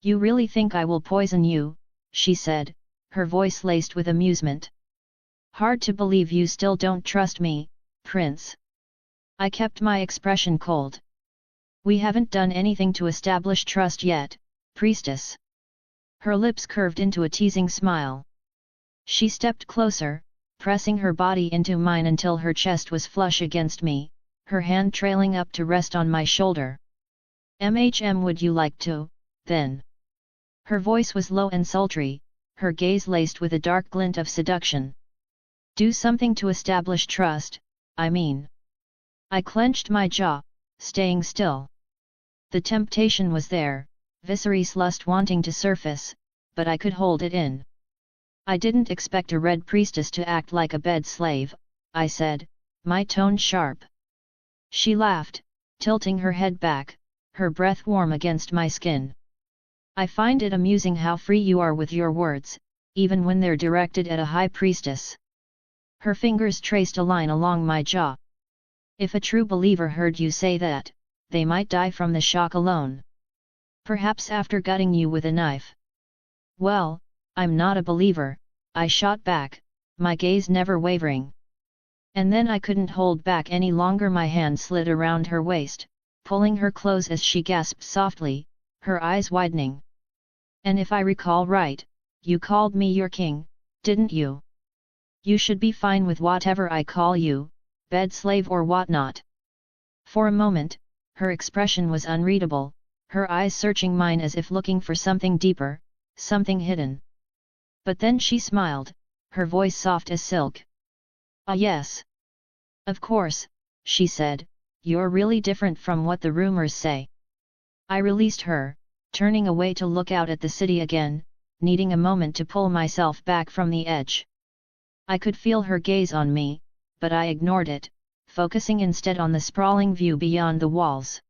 "You really think I will poison you?" she said, her voice laced with amusement. "Hard to believe you still don't trust me, Prince." I kept my expression cold. "We haven't done anything to establish trust yet, Priestess." Her lips curved into a teasing smile. She stepped closer, pressing her body into mine until her chest was flush against me, her hand trailing up to rest on my shoulder. Would you like to, then?" Her voice was low and sultry, her gaze laced with a dark glint of seduction. "Do something to establish trust, I mean." I clenched my jaw, staying still. The temptation was there, Viserys' lust wanting to surface, but I could hold it in. "I didn't expect a red priestess to act like a bed slave," I said, my tone sharp. She laughed, tilting her head back, her breath warm against my skin. "I find it amusing how free you are with your words, even when they're directed at a high priestess." Her fingers traced a line along my jaw. "If a true believer heard you say that, they might die from the shock alone. Perhaps after gutting you with a knife." "Well, I'm not a believer," I shot back, my gaze never wavering. And then I couldn't hold back any longer. My hand slid around her waist, pulling her close as she gasped softly, her eyes widening. "And if I recall right, you called me your king, didn't you? You should be fine with whatever I call you, bed slave or whatnot." For a moment, her expression was unreadable, her eyes searching mine as if looking for something deeper, something hidden. But then she smiled, her voice soft as silk. "Ah yes. Of course," she said, "you're really different from what the rumors say." I released her, turning away to look out at the city again, needing a moment to pull myself back from the edge. I could feel her gaze on me, but I ignored it, focusing instead on the sprawling view beyond the walls.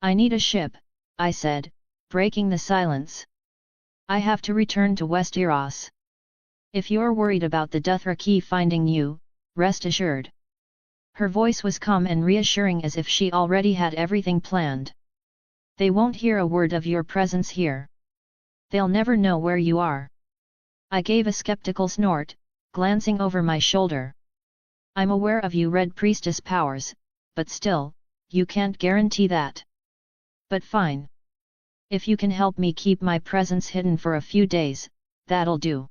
"I need a ship," I said, breaking the silence. "I have to return to Westeros. If you're worried about the Dothraki finding you, rest assured." Her voice was calm and reassuring as if she already had everything planned. "They won't hear a word of your presence here. They'll never know where you are." I gave a skeptical snort, glancing over my shoulder. "I'm aware of you Red Priestess powers, but still, you can't guarantee that." "But fine. If you can help me keep my presence hidden for a few days, that'll do."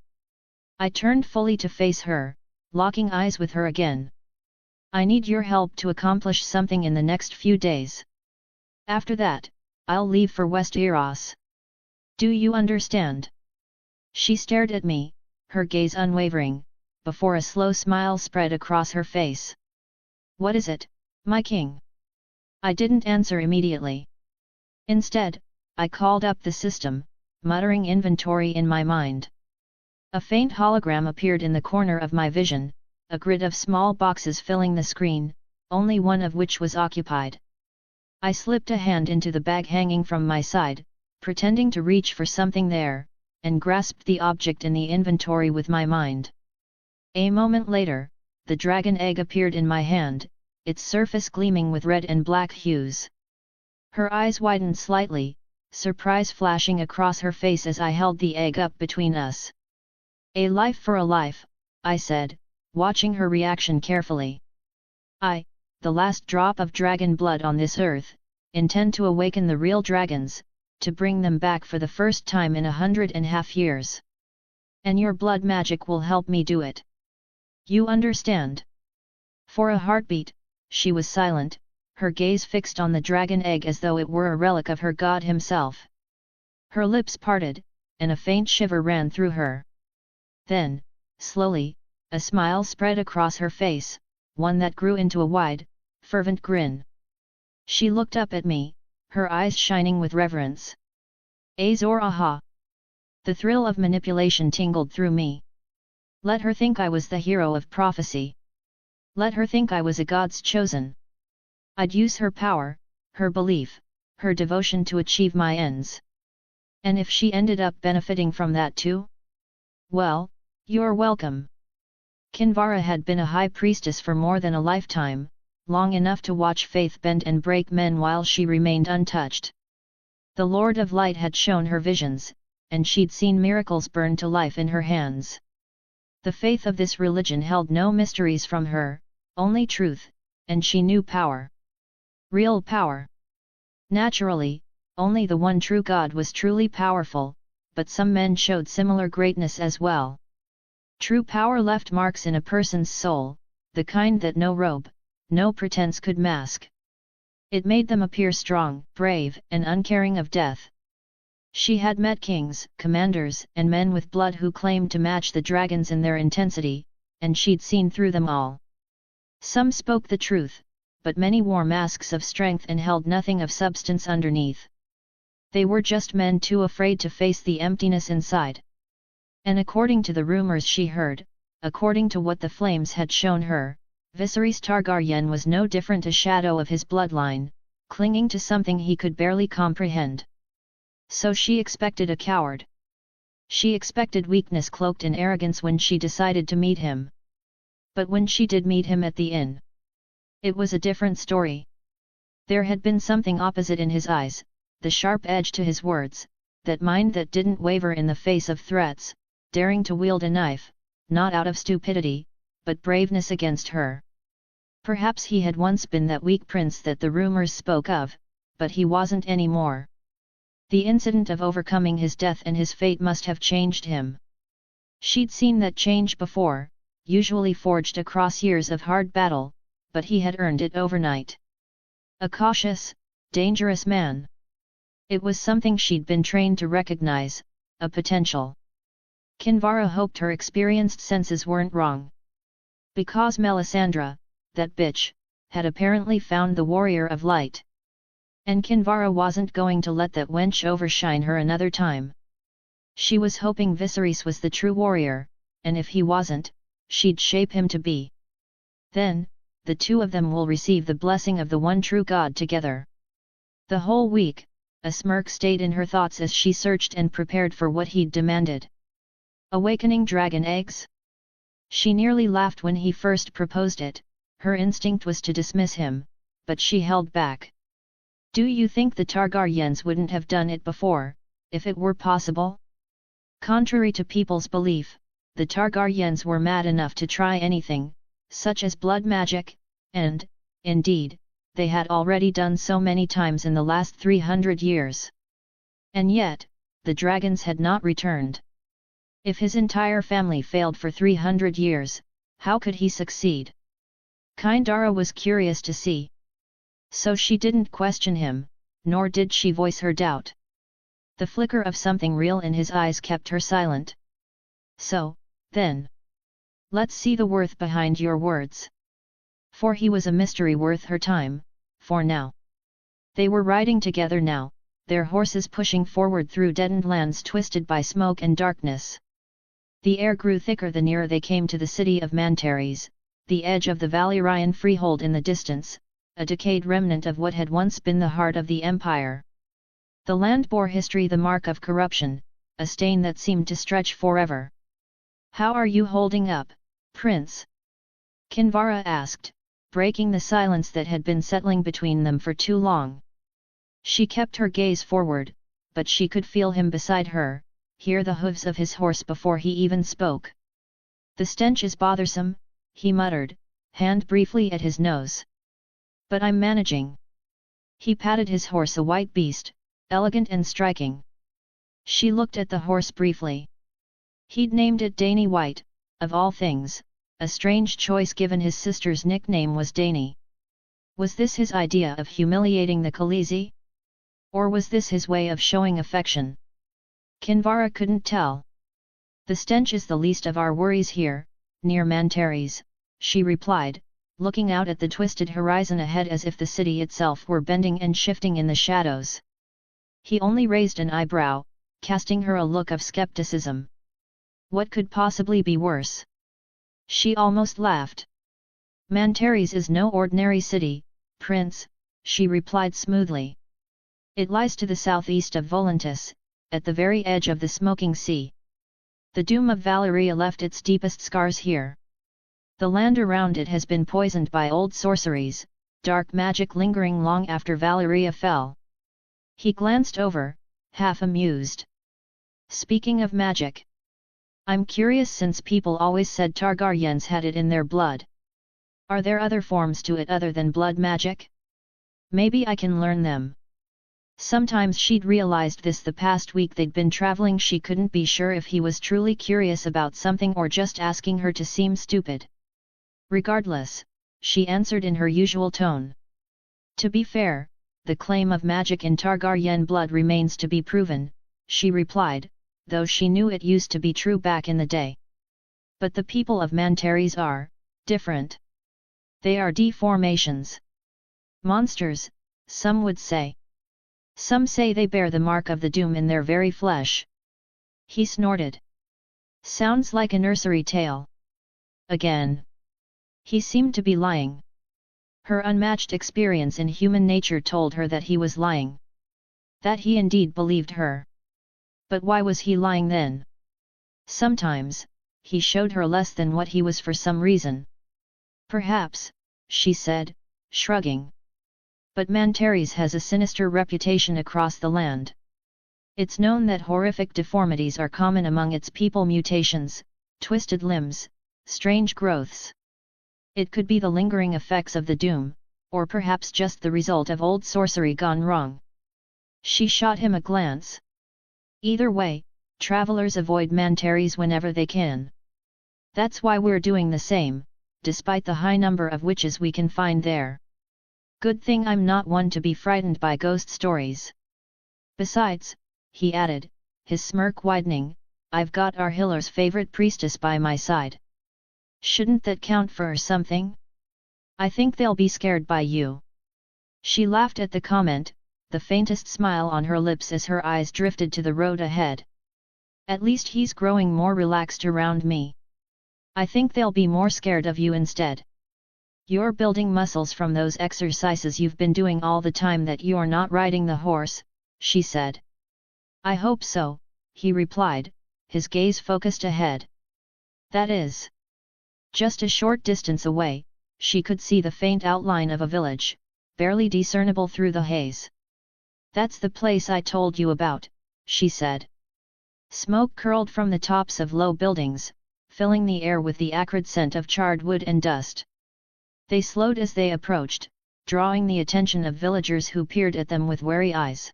I turned fully to face her, locking eyes with her again. "I need your help to accomplish something in the next few days. After that, I'll leave for Westeros. Do you understand?" She stared at me, her gaze unwavering, before a slow smile spread across her face. "What is it, my king?" I didn't answer immediately. Instead, I called up the system, muttering inventory in my mind. A faint hologram appeared in the corner of my vision, a grid of small boxes filling the screen, only one of which was occupied. I slipped a hand into the bag hanging from my side, pretending to reach for something there, and grasped the object in the inventory with my mind. A moment later, the dragon egg appeared in my hand, its surface gleaming with red and black hues. Her eyes widened slightly, surprise flashing across her face as I held the egg up between us. "A life for a life," I said, watching her reaction carefully. "I, the last drop of dragon blood on this earth, intend to awaken the real dragons, to bring them back for the first time in 150 years. And your blood magic will help me do it. You understand?" For a heartbeat, she was silent, her gaze fixed on the dragon egg as though it were a relic of her god himself. Her lips parted, and a faint shiver ran through her. Then, slowly, a smile spread across her face, one that grew into a wide, fervent grin. She looked up at me, her eyes shining with reverence. Azor aha! The thrill of manipulation tingled through me. Let her think I was the hero of prophecy. Let her think I was a god's chosen. I'd use her power, her belief, her devotion to achieve my ends. And if she ended up benefiting from that too? Well, you're welcome. Kinvara had been a high priestess for more than a lifetime, long enough to watch faith bend and break men while she remained untouched. The Lord of Light had shown her visions, and she'd seen miracles burn to life in her hands. The faith of this religion held no mysteries from her, only truth, and she knew power. Real power. Naturally, only the one true God was truly powerful, but some men showed similar greatness as well. True power left marks in a person's soul, the kind that no robe, no pretense could mask. It made them appear strong, brave, and uncaring of death. She had met kings, commanders, and men with blood who claimed to match the dragons in their intensity, and she'd seen through them all. Some spoke the truth, but many wore masks of strength and held nothing of substance underneath. They were just men too afraid to face the emptiness inside. And according to the rumors she heard, according to what the flames had shown her, Viserys Targaryen was no different a shadow of his bloodline, clinging to something he could barely comprehend. So she expected a coward. She expected weakness cloaked in arrogance when she decided to meet him. But when she did meet him at the inn, it was a different story. There had been something opposite in his eyes, the sharp edge to his words, that mind that didn't waver in the face of threats, daring to wield a knife, not out of stupidity, but braveness against her. Perhaps he had once been that weak prince that the rumors spoke of, but he wasn't anymore. The incident of overcoming his death and his fate must have changed him. She'd seen that change before, usually forged across years of hard battle, but he had earned it overnight. A cautious, dangerous man. It was something she'd been trained to recognize, a potential. Kinvara hoped her experienced senses weren't wrong. Because Melisandre, that bitch, had apparently found the warrior of light. And Kinvara wasn't going to let that wench overshine her another time. She was hoping Viserys was the true warrior, and if he wasn't, she'd shape him to be. Then, the two of them will receive the blessing of the one true God together. The whole week, a smirk stayed in her thoughts as she searched and prepared for what he'd demanded. Awakening dragon eggs? She nearly laughed when he first proposed it. Her instinct was to dismiss him, but she held back. Do you think the Targaryens wouldn't have done it before, if it were possible? Contrary to people's belief, the Targaryens were mad enough to try anything, such as blood magic, and, indeed, they had already done so many times in the last 300 years. And yet, the dragons had not returned. If his entire family failed for 300 years, how could he succeed? Kindara was curious to see. So she didn't question him, nor did she voice her doubt. The flicker of something real in his eyes kept her silent. So, then, let's see the worth behind your words. For he was a mystery worth her time, for now. They were riding together now, their horses pushing forward through deadened lands twisted by smoke and darkness. The air grew thicker the nearer they came to the city of Mantares, the edge of the Valyrian freehold in the distance, a decayed remnant of what had once been the heart of the empire. The land bore history, the mark of corruption, a stain that seemed to stretch forever. How are you holding up, Prince? Kinvara asked, breaking the silence that had been settling between them for too long. She kept her gaze forward, but she could feel him beside her, hear the hooves of his horse before he even spoke. The stench is bothersome, he muttered, hand briefly at his nose. But I'm managing. He patted his horse, a white beast, elegant and striking. She looked at the horse briefly. He'd named it Dany White, of all things, a strange choice given his sister's nickname was Dany. Was this his idea of humiliating the Khaleesi? Or was this his way of showing affection? Kinvara couldn't tell. The stench is the least of our worries here, near Mantares, she replied, looking out at the twisted horizon ahead as if the city itself were bending and shifting in the shadows. He only raised an eyebrow, casting her a look of skepticism. What could possibly be worse? She almost laughed. Mantares is no ordinary city, Prince, she replied smoothly. It lies to the southeast of Volantis, at the very edge of the smoking sea. The doom of Valyria left its deepest scars here. The land around it has been poisoned by old sorceries, dark magic lingering long after Valyria fell. He glanced over, half amused. Speaking of magic, I'm curious since people always said Targaryens had it in their blood. Are there other forms to it other than blood magic? Maybe I can learn them. Sometimes she'd realized this the past week they'd been traveling. She couldn't be sure if he was truly curious about something or just asking her to seem stupid. Regardless, she answered in her usual tone. To be fair, the claim of magic in Targaryen blood remains to be proven, she replied, though she knew it used to be true back in the day. But the people of Mantares are different. They are deformations. Monsters, some would say. Some say they bear the mark of the doom in their very flesh. He snorted. Sounds like a nursery tale. Again. He seemed to be lying. Her unmatched experience in human nature told her that he was lying. That he indeed believed her. But why was he lying then? Sometimes, he showed her less than what he was for some reason. Perhaps, she said, shrugging. But Mantares has a sinister reputation across the land. It's known that horrific deformities are common among its people: mutations, twisted limbs, strange growths. It could be the lingering effects of the doom, or perhaps just the result of old sorcery gone wrong. She shot him a glance. Either way, travelers avoid Mantares whenever they can. That's why we're doing the same, despite the high number of witches we can find there. Good thing I'm not one to be frightened by ghost stories. Besides, he added, his smirk widening, I've got Arhiller's favorite priestess by my side. Shouldn't that count for something? I think they'll be scared by you. She laughed at the comment, the faintest smile on her lips as her eyes drifted to the road ahead. At least he's growing more relaxed around me. I think they'll be more scared of you instead. You're building muscles from those exercises you've been doing all the time that you're not riding the horse, she said. I hope so, he replied, his gaze focused ahead. That is. Just a short distance away, she could see the faint outline of a village, barely discernible through the haze. That's the place I told you about, she said. Smoke curled from the tops of low buildings, filling the air with the acrid scent of charred wood and dust. They slowed as they approached, drawing the attention of villagers who peered at them with wary eyes.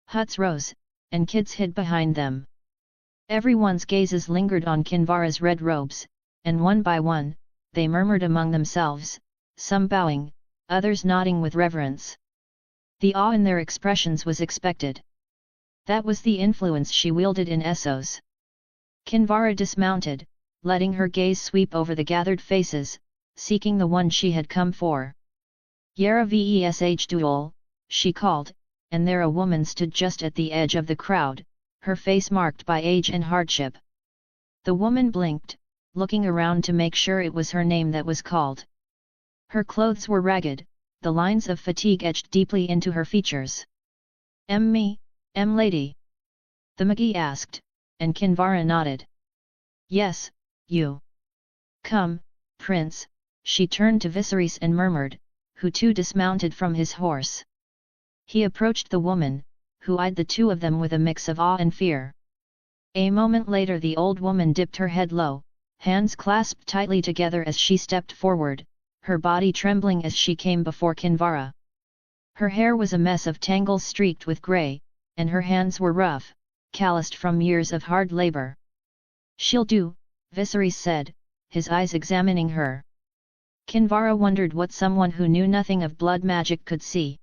Huts rose, and kids hid behind them. Everyone's gazes lingered on Kinvara's red robes, and one by one, they murmured among themselves, some bowing, others nodding with reverence. The awe in their expressions was expected. That was the influence she wielded in Essos. Kinvara dismounted, letting her gaze sweep over the gathered faces, seeking the one she had come for. Yara Vesh Duol, she called, and there a woman stood just at the edge of the crowd, her face marked by age and hardship. The woman blinked, looking around to make sure it was her name that was called. Her clothes were ragged, the lines of fatigue etched deeply into her features. Me, lady?" the Magi asked, and Kinvara nodded. "Yes, you. Come, Prince," she turned to Viserys and murmured, who too dismounted from his horse. He approached the woman, who eyed the two of them with a mix of awe and fear. A moment later the old woman dipped her head low, hands clasped tightly together as she stepped forward, her body trembling as she came before Kinvara. Her hair was a mess of tangles streaked with grey, and her hands were rough, calloused from years of hard labor. "She'll do," Viserys said, his eyes examining her. Kinvara wondered what someone who knew nothing of blood magic could see.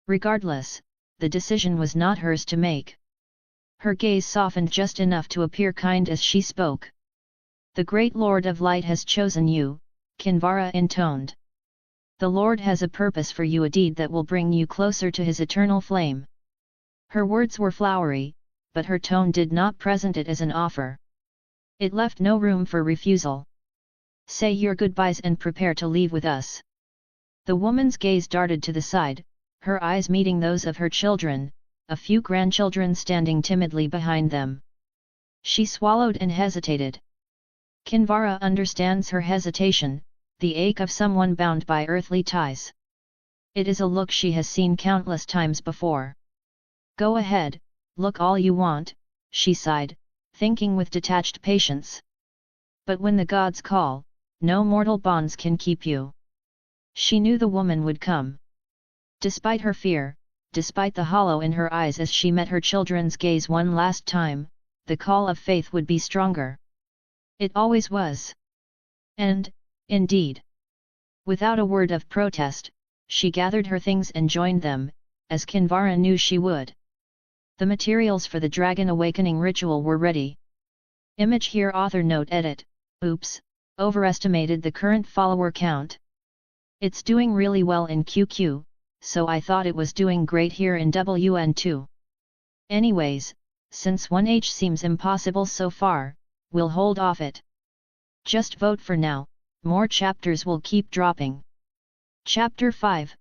Regardless, the decision was not hers to make. Her gaze softened just enough to appear kind as she spoke. "The great Lord of Light has chosen you," Kinvara intoned. "The Lord has a purpose for you, a deed that will bring you closer to his eternal flame." Her words were flowery, but her tone did not present it as an offer. It left no room for refusal. "Say your goodbyes and prepare to leave with us." The woman's gaze darted to the side, her eyes meeting those of her children, a few grandchildren standing timidly behind them. She swallowed and hesitated. Kinvara understands her hesitation, the ache of someone bound by earthly ties. It is a look she has seen countless times before. "Go ahead, look all you want," she sighed, thinking with detached patience. "But when the gods call, no mortal bonds can keep you." She knew the woman would come. Despite her fear, despite the hollow in her eyes as she met her children's gaze one last time, the call of faith would be stronger. It always was. And, indeed, without a word of protest, she gathered her things and joined them, as Kinvara knew she would. The materials for the dragon awakening ritual were ready. Image here. Author note edit. Oops, overestimated the current follower count. It's doing really well in QQ, so I thought it was doing great here in WN too. Anyways, since 1H seems impossible so far, we'll hold off it. Just vote for now, more chapters will keep dropping. Chapter 5,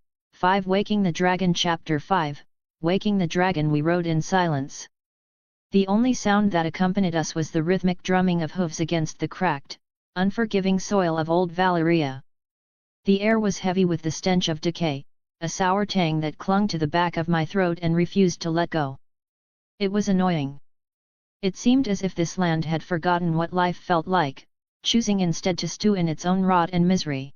Waking the Dragon. Chapter 5, Waking the Dragon. We rode in silence. The only sound that accompanied us was the rhythmic drumming of hooves against the cracked, unforgiving soil of old Valyria. The air was heavy with the stench of decay, a sour tang that clung to the back of my throat and refused to let go. It was annoying. It seemed as if this land had forgotten what life felt like, choosing instead to stew in its own rot and misery.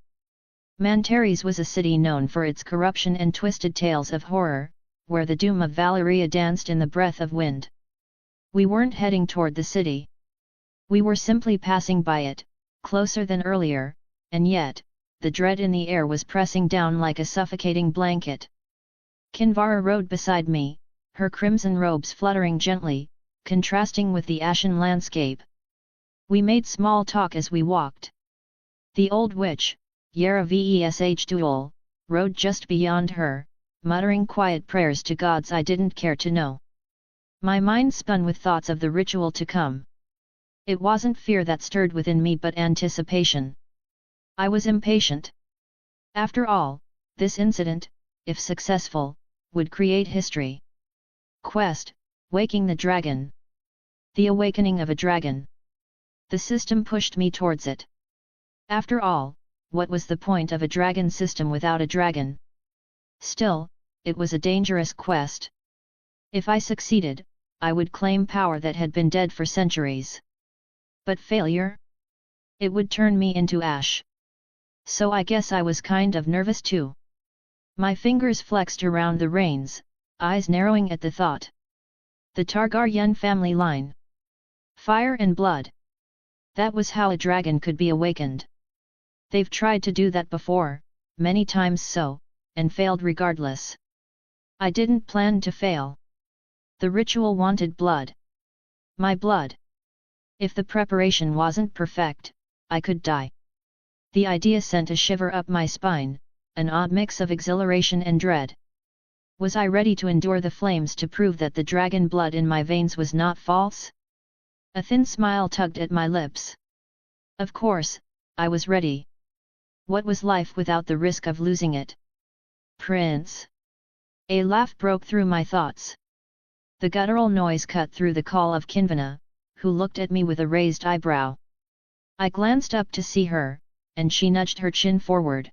Mantares was a city known for its corruption and twisted tales of horror, where the doom of Valyria danced in the breath of wind. We weren't heading toward the city. We were simply passing by it, closer than earlier, and yet, the dread in the air was pressing down like a suffocating blanket. Kinvara rode beside me, her crimson robes fluttering gently, contrasting with the ashen landscape. We made small talk as we walked. The old witch, Yara Vesh Duol, rode just beyond her, muttering quiet prayers to gods I didn't care to know. My mind spun with thoughts of the ritual to come. It wasn't fear that stirred within me but anticipation. I was impatient. After all, this incident, if successful, would create history. Quest, Waking the Dragon. The awakening of a dragon. The system pushed me towards it. After all, what was the point of a dragon system without a dragon? Still, it was a dangerous quest. If I succeeded, I would claim power that had been dead for centuries. But failure? It would turn me into ash. So I guess I was kind of nervous too. My fingers flexed around the reins, eyes narrowing at the thought. The Targaryen family line. Fire and blood. That was how a dragon could be awakened. They've tried to do that before, many times so, and failed regardless. I didn't plan to fail. The ritual wanted blood. My blood. If the preparation wasn't perfect, I could die. The idea sent a shiver up my spine, an odd mix of exhilaration and dread. Was I ready to endure the flames to prove that the dragon blood in my veins was not false? A thin smile tugged at my lips. Of course, I was ready. What was life without the risk of losing it? Prince. A laugh broke through my thoughts. The guttural noise cut through the call of Kinvara, who looked at me with a raised eyebrow. I glanced up to see her, and she nudged her chin forward.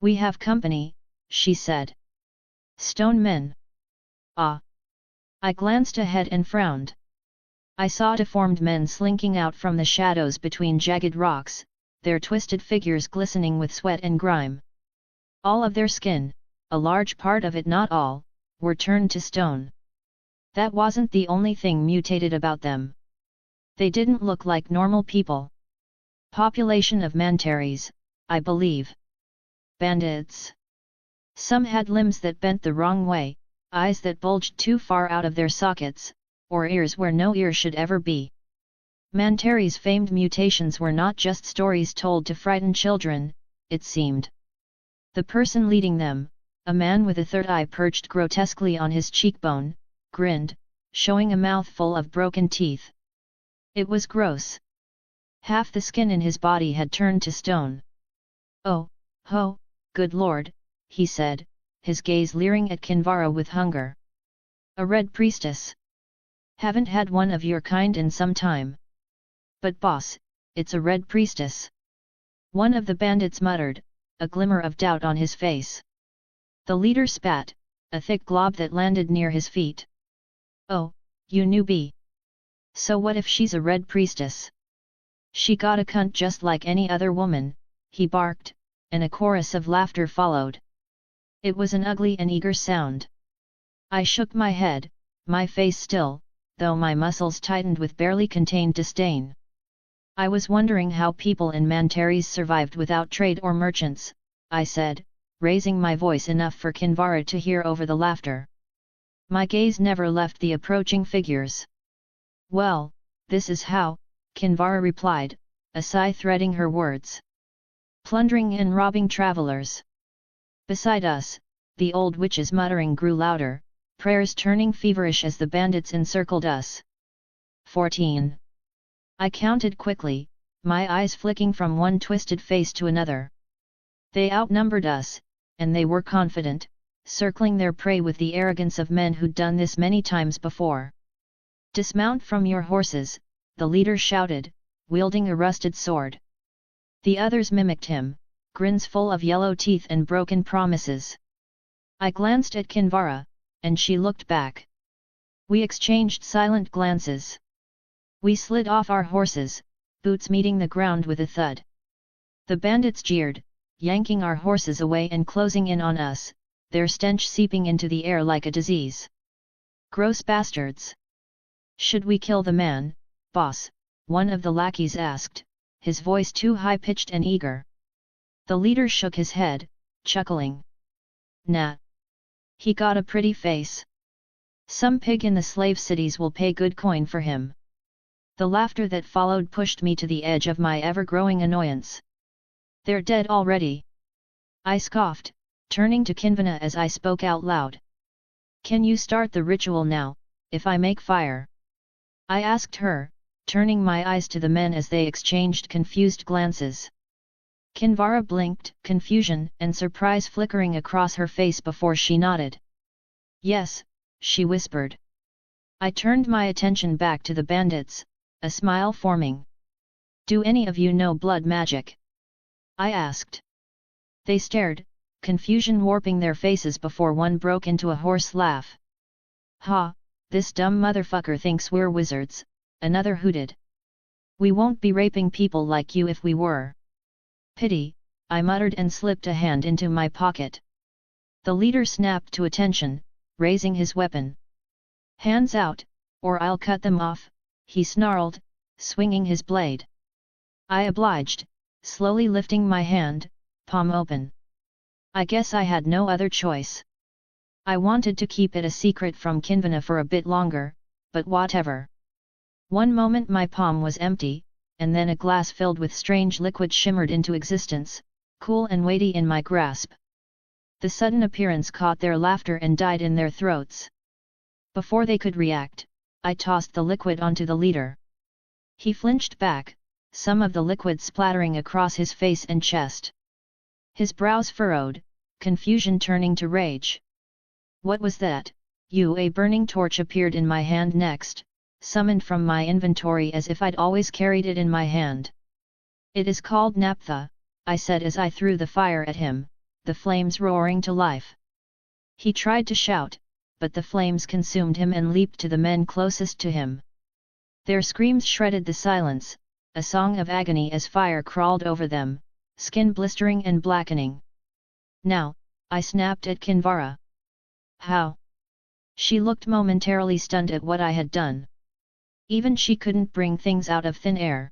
"We have company," she said. "Stone men." "Ah." I glanced ahead and frowned. I saw deformed men slinking out from the shadows between jagged rocks, their twisted figures glistening with sweat and grime. All of their skin, a large part of it not all, were turned to stone. That wasn't the only thing mutated about them. They didn't look like normal people. Population of Mantares, I believe. Bandits. Some had limbs that bent the wrong way, eyes that bulged too far out of their sockets, or ears where no ear should ever be. Mantary's famed mutations were not just stories told to frighten children, it seemed. The person leading them, a man with a third eye perched grotesquely on his cheekbone, grinned, showing a mouth full of broken teeth. It was gross. Half the skin in his body had turned to stone. "Oh, ho, good lord," he said, his gaze leering at Kinvara with hunger. "A red priestess. Haven't had one of your kind in some time." "But boss, it's a red priestess," one of the bandits muttered, a glimmer of doubt on his face. The leader spat, a thick glob that landed near his feet. "Oh, you newbie. So what if she's a red priestess? She got a cunt just like any other woman," he barked, and a chorus of laughter followed. It was an ugly and eager sound. I shook my head, my face still, though my muscles tightened with barely contained disdain. "I was wondering how people in Mantaries survived without trade or merchants," I said, raising my voice enough for Kinvara to hear over the laughter. My gaze never left the approaching figures. "Well, this is how," Kinvara replied, a sigh threading her words. "Plundering and robbing travelers." Beside us, the old witch's muttering grew louder, prayers turning feverish as the bandits encircled us. 14. I counted quickly, my eyes flicking from one twisted face to another. They outnumbered us, and they were confident, circling their prey with the arrogance of men who'd done this many times before. "Dismount from your horses," the leader shouted, wielding a rusted sword. The others mimicked him, grins full of yellow teeth and broken promises. I glanced at Kinvara, and she looked back. We exchanged silent glances. We slid off our horses, boots meeting the ground with a thud. The bandits jeered, yanking our horses away and closing in on us, their stench seeping into the air like a disease. "Gross bastards! Should we kill the man, boss?" one of the lackeys asked, his voice too high-pitched and eager. The leader shook his head, chuckling. "Nah. He got a pretty face. Some pig in the slave cities will pay good coin for him." The laughter that followed pushed me to the edge of my ever-growing annoyance. "They're dead already," I scoffed, turning to Kinvara as I spoke out loud. "Can you start the ritual now, if I make fire?" I asked her, turning my eyes to the men as they exchanged confused glances. Kinvara blinked, confusion and surprise flickering across her face before she nodded. "Yes," she whispered. I turned my attention back to the bandits, a smile forming. "Do any of you know blood magic?" I asked. They stared, confusion warping their faces before one broke into a hoarse laugh. "Ha, this dumb motherfucker thinks we're wizards," another hooted. "We won't be raping people like you if we were." "Pity," I muttered and slipped a hand into my pocket. The leader snapped to attention, raising his weapon. "Hands out, or I'll cut them off," he snarled, swinging his blade. I obliged, slowly lifting my hand, palm open. I guess I had no other choice. I wanted to keep it a secret from Kinvara for a bit longer, but whatever. One moment my palm was empty, and then a glass filled with strange liquid shimmered into existence, cool and weighty in my grasp. The sudden appearance caught their laughter and died in their throats. Before they could react, I tossed the liquid onto the leader. He flinched back, some of the liquid splattering across his face and chest. His brows furrowed, confusion turning to rage. "What was that?" A burning torch appeared in my hand next, summoned from my inventory as if I'd always carried it in my hand. "It is called naphtha," I said as I threw the fire at him, the flames roaring to life. He tried to shout, but the flames consumed him and leaped to the men closest to him. Their screams shredded the silence, a song of agony as fire crawled over them, skin blistering and blackening. "Now," I snapped at Kinvara. "How?" She looked momentarily stunned at what I had done. Even she couldn't bring things out of thin air.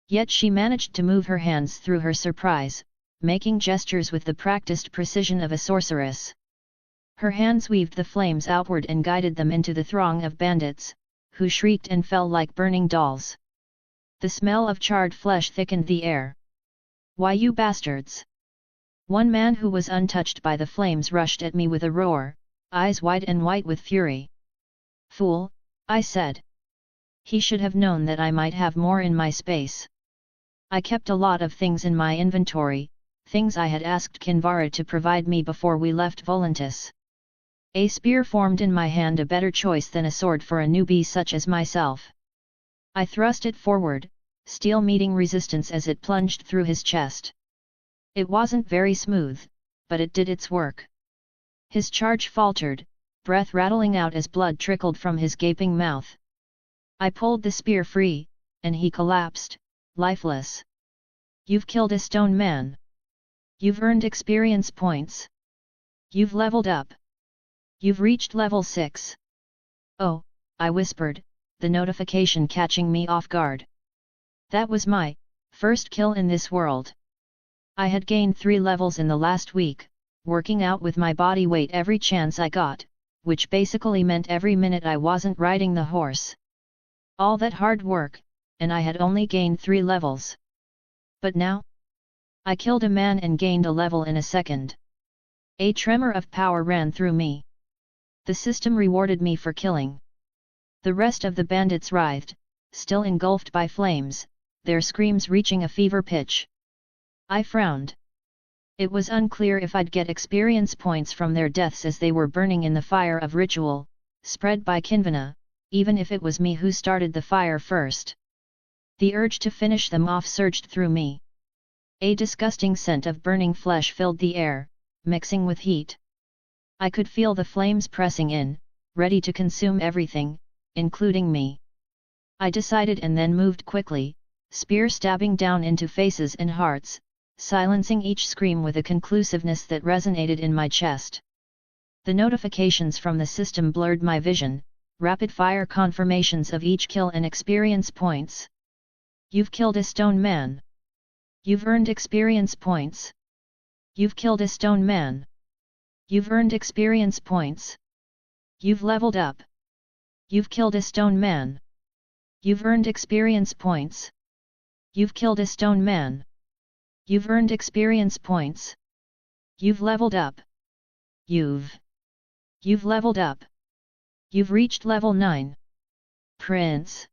Yet she managed to move her hands through her surprise, making gestures with the practiced precision of a sorceress. Her hands weaved the flames outward and guided them into the throng of bandits, who shrieked and fell like burning dolls. The smell of charred flesh thickened the air. "Why, you bastards!" One man who was untouched by the flames rushed at me with a roar, eyes wide and white with fury. "Fool," I said. He should have known that I might have more in my space. I kept a lot of things in my inventory, things I had asked Kinvara to provide me before we left Volantis. A spear formed in my hand, a better choice than a sword for a newbie such as myself. I thrust it forward, steel meeting resistance as it plunged through his chest. It wasn't very smooth, but it did its work. His charge faltered, breath rattling out as blood trickled from his gaping mouth. I pulled the spear free, and he collapsed, lifeless. "You've killed a stone man. You've earned experience points. You've leveled up. You've reached level 6. "Oh," I whispered, the notification catching me off guard. That was my first kill in this world. I had gained 3 levels in the last week, working out with my body weight every chance I got, which basically meant every minute I wasn't riding the horse. All that hard work, and I had only gained 3 levels. But now? I killed a man and gained a level in a second. A tremor of power ran through me. The system rewarded me for killing. The rest of the bandits writhed, still engulfed by flames, their screams reaching a fever pitch. I frowned. It was unclear if I'd get experience points from their deaths as they were burning in the fire of ritual, spread by Kinvana, even if it was me who started the fire first. The urge to finish them off surged through me. A disgusting scent of burning flesh filled the air, mixing with heat. I could feel the flames pressing in, ready to consume everything, including me. I decided and then moved quickly, spear stabbing down into faces and hearts, silencing each scream with a conclusiveness that resonated in my chest. The notifications from the system blurred my vision, rapid-fire confirmations of each kill and experience points. "You've killed a stone man. You've earned experience points. You've killed a stone man. You've earned experience points. You've leveled up. You've killed a stone man. You've earned experience points. You've killed a stone man. You've earned experience points. You've leveled up. You've leveled up. You've reached level 9. Prince.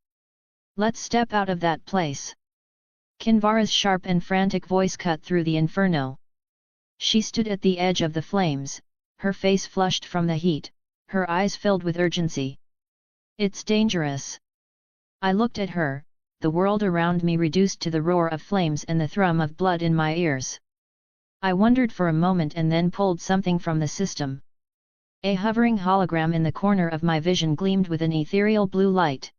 Let's step out of that place." Kinvara's sharp and frantic voice cut through the inferno. She stood at the edge of the flames, her face flushed from the heat, her eyes filled with urgency. "It's dangerous." I looked at her, the world around me reduced to the roar of flames and the thrum of blood in my ears. I wondered for a moment and then pulled something from the system. A hovering hologram in the corner of my vision gleamed with an ethereal blue light.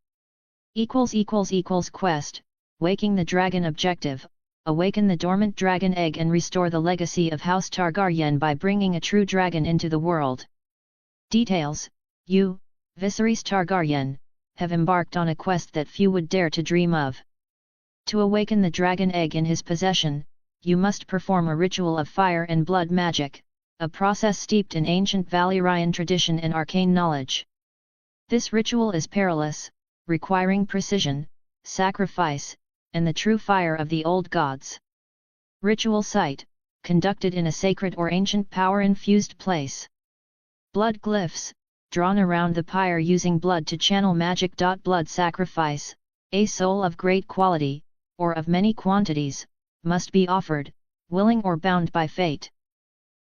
Quest, Waking the Dragon objective, awaken the dormant dragon egg and restore the legacy of House Targaryen by bringing a true dragon into the world. Details: you, Viserys Targaryen, have embarked on a quest that few would dare to dream of. To awaken the dragon egg in his possession, you must perform a ritual of fire and blood magic, a process steeped in ancient Valyrian tradition and arcane knowledge. This ritual is perilous, requiring precision, sacrifice, and the true fire of the old gods. Ritual site, conducted in a sacred or ancient power-infused place. Blood glyphs, drawn around the pyre using blood to channel magic. Blood sacrifice, a soul of great quality, or of many quantities, must be offered, willing or bound by fate.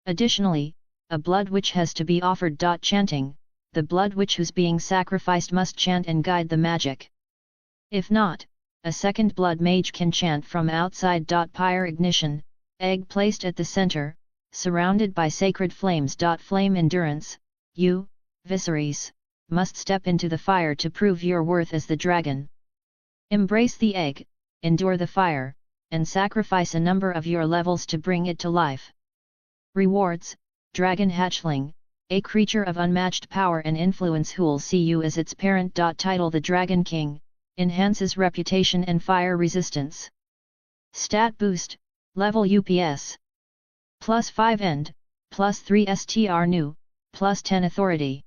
Additionally, a blood witch has to be offered. Chanting, the blood witch who's being sacrificed must chant and guide the magic. If not, a second blood mage can chant from outside. Pyre ignition, egg placed at the center, surrounded by sacred flames. Flame endurance, you, Viserys, must step into the fire to prove your worth as the dragon. Embrace the egg, endure the fire, and sacrifice a number of your levels to bring it to life. Rewards: Dragon Hatchling, a creature of unmatched power and influence who'll see you as its parent. Title: the Dragonking, enhances reputation and fire resistance. Stat boost, level UPS. +5 end, +3 STR new, +10 authority.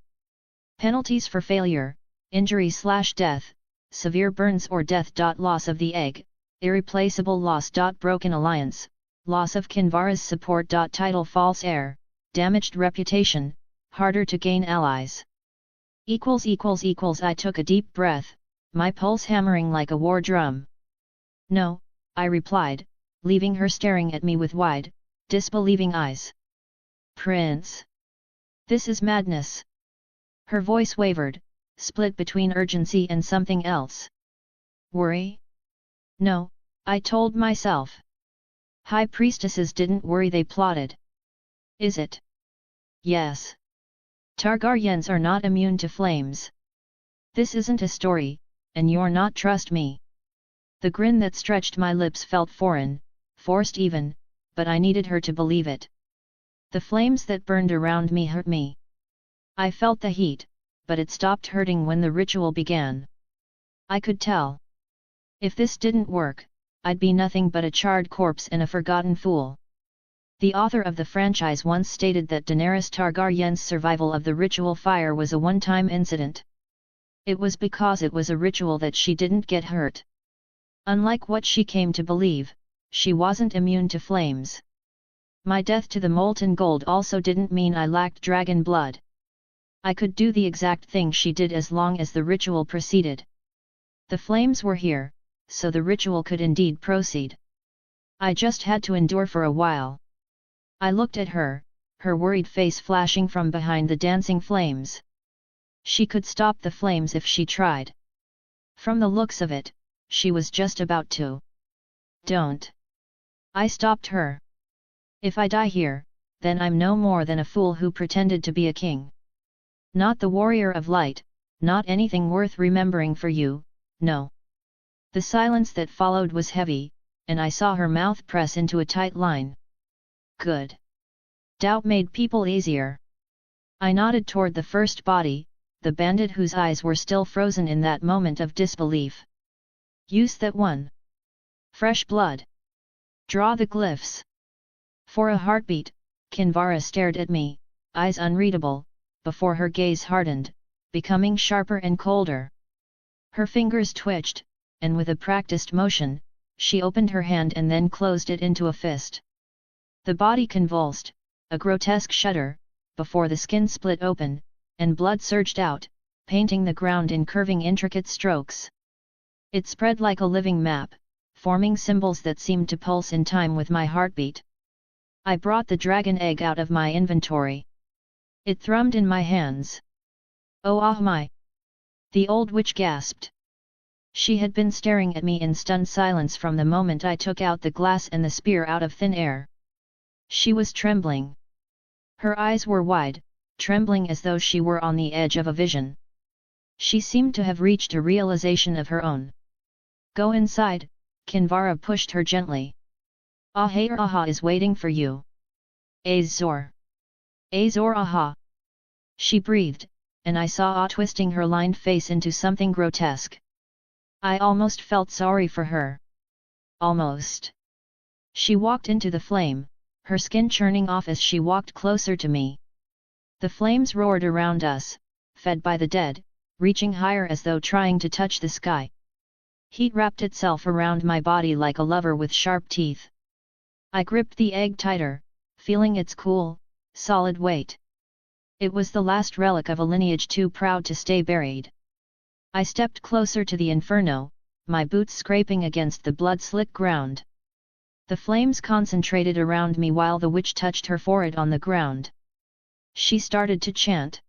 Penalties for failure: injury/death, severe burns or death. Loss of the egg, irreplaceable loss. Broken alliance, loss of Kinvara's support. Title false heir, damaged reputation, harder to gain allies. I took a deep breath, my pulse hammering like a war drum. No, I replied, leaving her staring at me with wide, disbelieving eyes. Prince! This is madness. Her voice wavered, split between urgency and something else. Worry? No, I told myself. High priestesses didn't worry, they plotted. Is it? Yes. Targaryens are not immune to flames. This isn't a story, and you're not. Trust me. The grin that stretched my lips felt foreign, forced even, but I needed her to believe it. The flames that burned around me hurt me. I felt the heat, but it stopped hurting when the ritual began. I could tell. If this didn't work, I'd be nothing but a charred corpse and a forgotten fool. The author of the franchise once stated that Daenerys Targaryen's survival of the ritual fire was a one-time incident. It was because it was a ritual that she didn't get hurt. Unlike what she came to believe, she wasn't immune to flames. My death to the molten gold also didn't mean I lacked dragon blood. I could do the exact thing she did as long as the ritual proceeded. The flames were here, so the ritual could indeed proceed. I just had to endure for a while. I looked at her, her worried face flashing from behind the dancing flames. She could stop the flames if she tried. From the looks of it, she was just about to. Don't. I stopped her. If I die here, then I'm no more than a fool who pretended to be a king. Not the warrior of light, not anything worth remembering for you, no. The silence that followed was heavy, and I saw her mouth press into a tight line. Good. Doubt made people easier. I nodded toward the first body, the bandit whose eyes were still frozen in that moment of disbelief. Use that one. Fresh blood. Draw the glyphs. For a heartbeat, Kinvara stared at me, eyes unreadable, before her gaze hardened, becoming sharper and colder. Her fingers twitched, and with a practiced motion, she opened her hand and then closed it into a fist. The body convulsed, a grotesque shudder, before the skin split open, and blood surged out, painting the ground in curving intricate strokes. It spread like a living map, forming symbols that seemed to pulse in time with my heartbeat. I brought the dragon egg out of my inventory. It thrummed in my hands. Oh ah my! The old witch gasped. She had been staring at me in stunned silence from the moment I took out the glass and the spear out of thin air. She was trembling. Her eyes were wide, trembling as though she were on the edge of a vision. She seemed to have reached a realization of her own. Go inside, Kinvara pushed her gently. Ahir Aha is waiting for you. Azor. Azor Aha. She breathed, and I saw Ah twisting her lined face into something grotesque. I almost felt sorry for her. Almost. She walked into the flame, her skin churning off as she walked closer to me. The flames roared around us, fed by the dead, reaching higher as though trying to touch the sky. Heat wrapped itself around my body like a lover with sharp teeth. I gripped the egg tighter, feeling its cool, solid weight. It was the last relic of a lineage too proud to stay buried. I stepped closer to the inferno, my boots scraping against the blood-slick ground. The flames concentrated around me while the witch touched her forehead on the ground. She started to chant.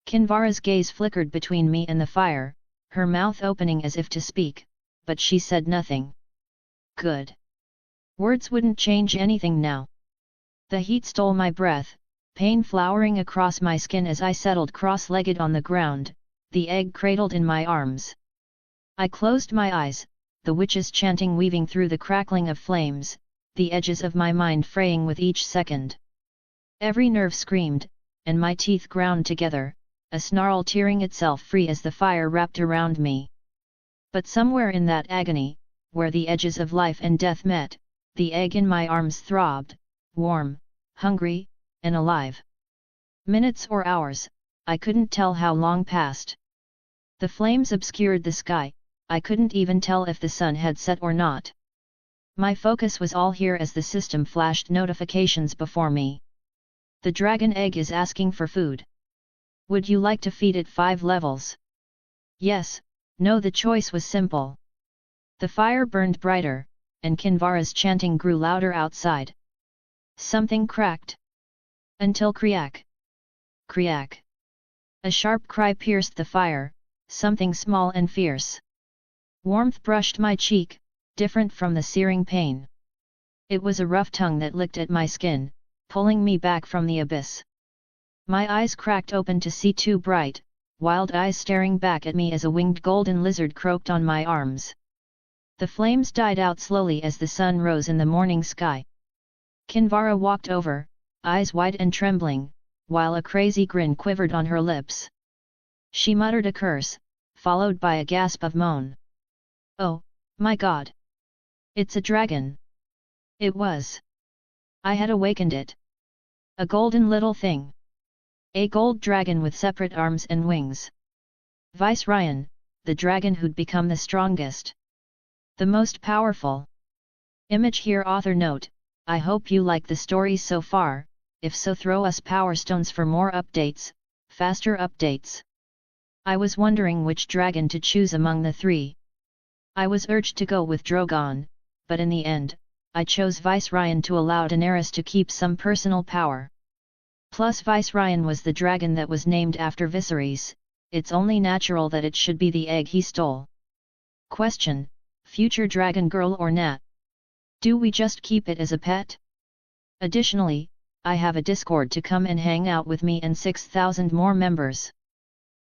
Kinvara's gaze flickered between me and the fire, her mouth opening as if to speak, but she said nothing. Good. Words wouldn't change anything now. The heat stole my breath, pain flowering across my skin as I settled cross-legged on the ground, the egg cradled in my arms. I closed my eyes, the witch's chanting weaving through the crackling of flames, the edges of my mind fraying with each second. Every nerve screamed, and my teeth ground together, a snarl tearing itself free as the fire wrapped around me. But somewhere in that agony, where the edges of life and death met, the egg in my arms throbbed, warm, hungry, and alive. Minutes or hours, I couldn't tell how long passed. The flames obscured the sky, I couldn't even tell if the sun had set or not. My focus was all here as the system flashed notifications before me. The dragon egg is asking for food. Would you like to feed it 5 levels? Yes, no, the choice was simple. The fire burned brighter, and Kinvara's chanting grew louder outside. Something cracked. Until kriak. Kriak. A sharp cry pierced the fire, something small and fierce. Warmth brushed my cheek, different from the searing pain. It was a rough tongue that licked at my skin, pulling me back from the abyss. My eyes cracked open to see 2 bright, wild eyes staring back at me as a winged golden lizard croaked on my arms. The flames died out slowly as the sun rose in the morning sky. Kinvara walked over, eyes wide and trembling, while a crazy grin quivered on her lips. She muttered a curse, followed by a gasp of moan. Oh, my God! It's a dragon! It was. I had awakened it. A golden little thing. A gold dragon with separate arms and wings. Viserys, the dragon who'd become the strongest. The most powerful. Image here. Author note, I hope you like the story so far, if so throw us power stones for more updates, faster updates. I was wondering which dragon to choose among the 3. I was urged to go with Drogon, but in the end, I chose Viserys to allow Daenerys to keep some personal power. Plus Viserys was the dragon that was named after Viserys, it's only natural that it should be the egg he stole. Question, future dragon girl or nat? Do we just keep it as a pet? Additionally, I have a Discord to come and hang out with me and 6,000 more members.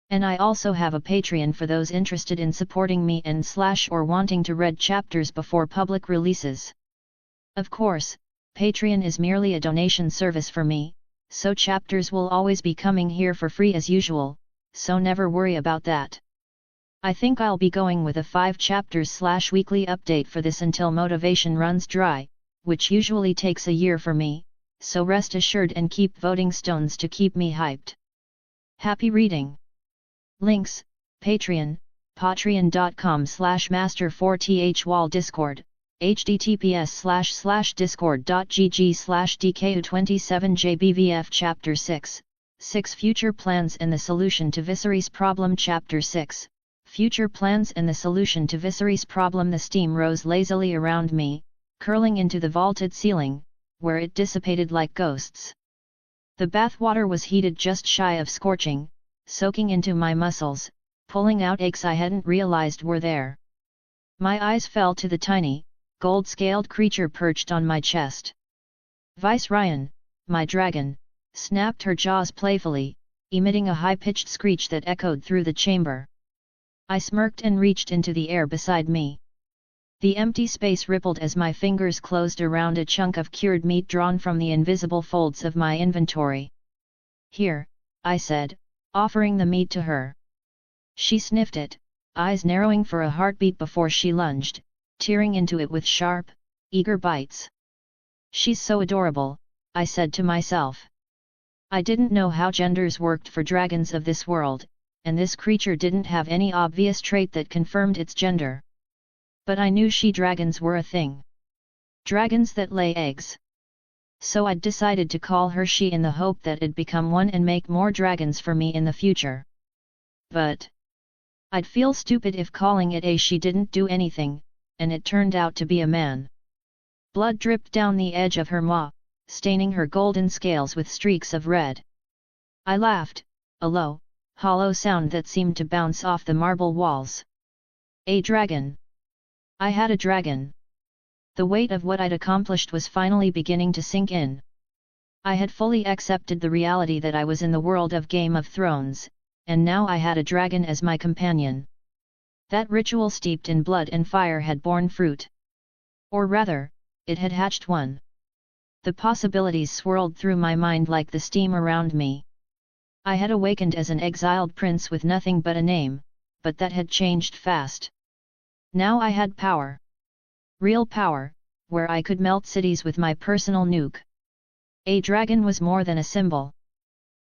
And I also have a Patreon for those interested in supporting me and / or wanting to read chapters before public releases. Of course, Patreon is merely a donation service for me, so chapters will always be coming here for free as usual, so never worry about that. I think I'll be going with a 5 chapters / weekly update for this until motivation runs dry, which usually takes a year for me, so rest assured and keep voting stones to keep me hyped. Happy reading! Links, Patreon, patreon.com/master4thwall Discord, https://discord.gg/dku27jbvf Chapter 6, 6 Future Plans and the Solution to Viserys Problem Chapter 6, Future Plans and the Solution to Viserys Problem. The steam rose lazily around me, curling into the vaulted ceiling, where it dissipated like ghosts. The bath water was heated just shy of scorching, soaking into my muscles, pulling out aches I hadn't realized were there. My eyes fell to the tiny, gold-scaled creature perched on my chest. Viserys, my dragon, snapped her jaws playfully, emitting a high-pitched screech that echoed through the chamber. I smirked and reached into the air beside me. The empty space rippled as my fingers closed around a chunk of cured meat drawn from the invisible folds of my inventory. Here, I said, offering the meat to her. She sniffed it, eyes narrowing for a heartbeat before she lunged, tearing into it with sharp, eager bites. She's so adorable, I said to myself. I didn't know how genders worked for dragons of this world, and this creature didn't have any obvious trait that confirmed its gender. But I knew she-dragons were a thing. Dragons that lay eggs. So I'd decided to call her she in the hope that it'd become one and make more dragons for me in the future. But I'd feel stupid if calling it a she didn't do anything, and it turned out to be a man. Blood dripped down the edge of her maw, staining her golden scales with streaks of red. I laughed, a low, hollow sound that seemed to bounce off the marble walls. A dragon. I had a dragon. The weight of what I'd accomplished was finally beginning to sink in. I had fully accepted the reality that I was in the world of Game of Thrones, and now I had a dragon as my companion. That ritual steeped in blood and fire had borne fruit. Or rather, it had hatched one. The possibilities swirled through my mind like the steam around me. I had awakened as an exiled prince with nothing but a name, but that had changed fast. Now I had power. Real power, where I could melt cities with my personal nuke. A dragon was more than a symbol.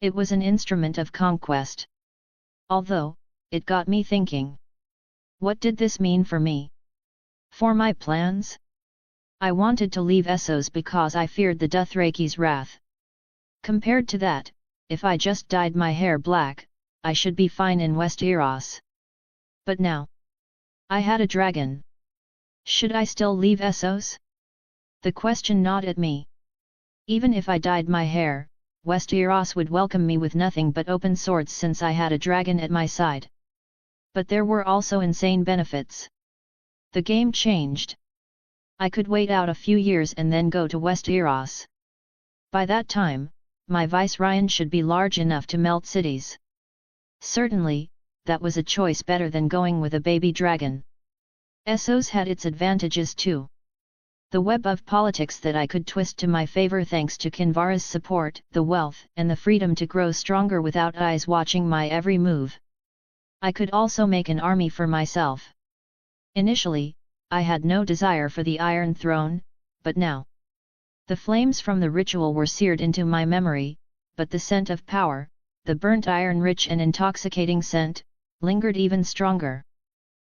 It was an instrument of conquest. Although, it got me thinking. What did this mean for me? For my plans? I wanted to leave Essos because I feared the Dothraki's wrath. Compared to that, if I just dyed my hair black, I should be fine in Westeros. But now, I had a dragon. Should I still leave Essos? The question gnawed at me. Even if I dyed my hair, Westeros would welcome me with nothing but open swords since I had a dragon at my side. But there were also insane benefits. The game changed. I could wait out a few years and then go to Westeros. By that time, my Viserys should be large enough to melt cities. Certainly, that was a choice better than going with a baby dragon. Essos had its advantages too. The web of politics that I could twist to my favor thanks to Kinvara's support, the wealth and the freedom to grow stronger without eyes watching my every move. I could also make an army for myself. Initially, I had no desire for the Iron Throne, but now. The flames from the ritual were seared into my memory, but the scent of power, the burnt iron rich and intoxicating scent, lingered even stronger.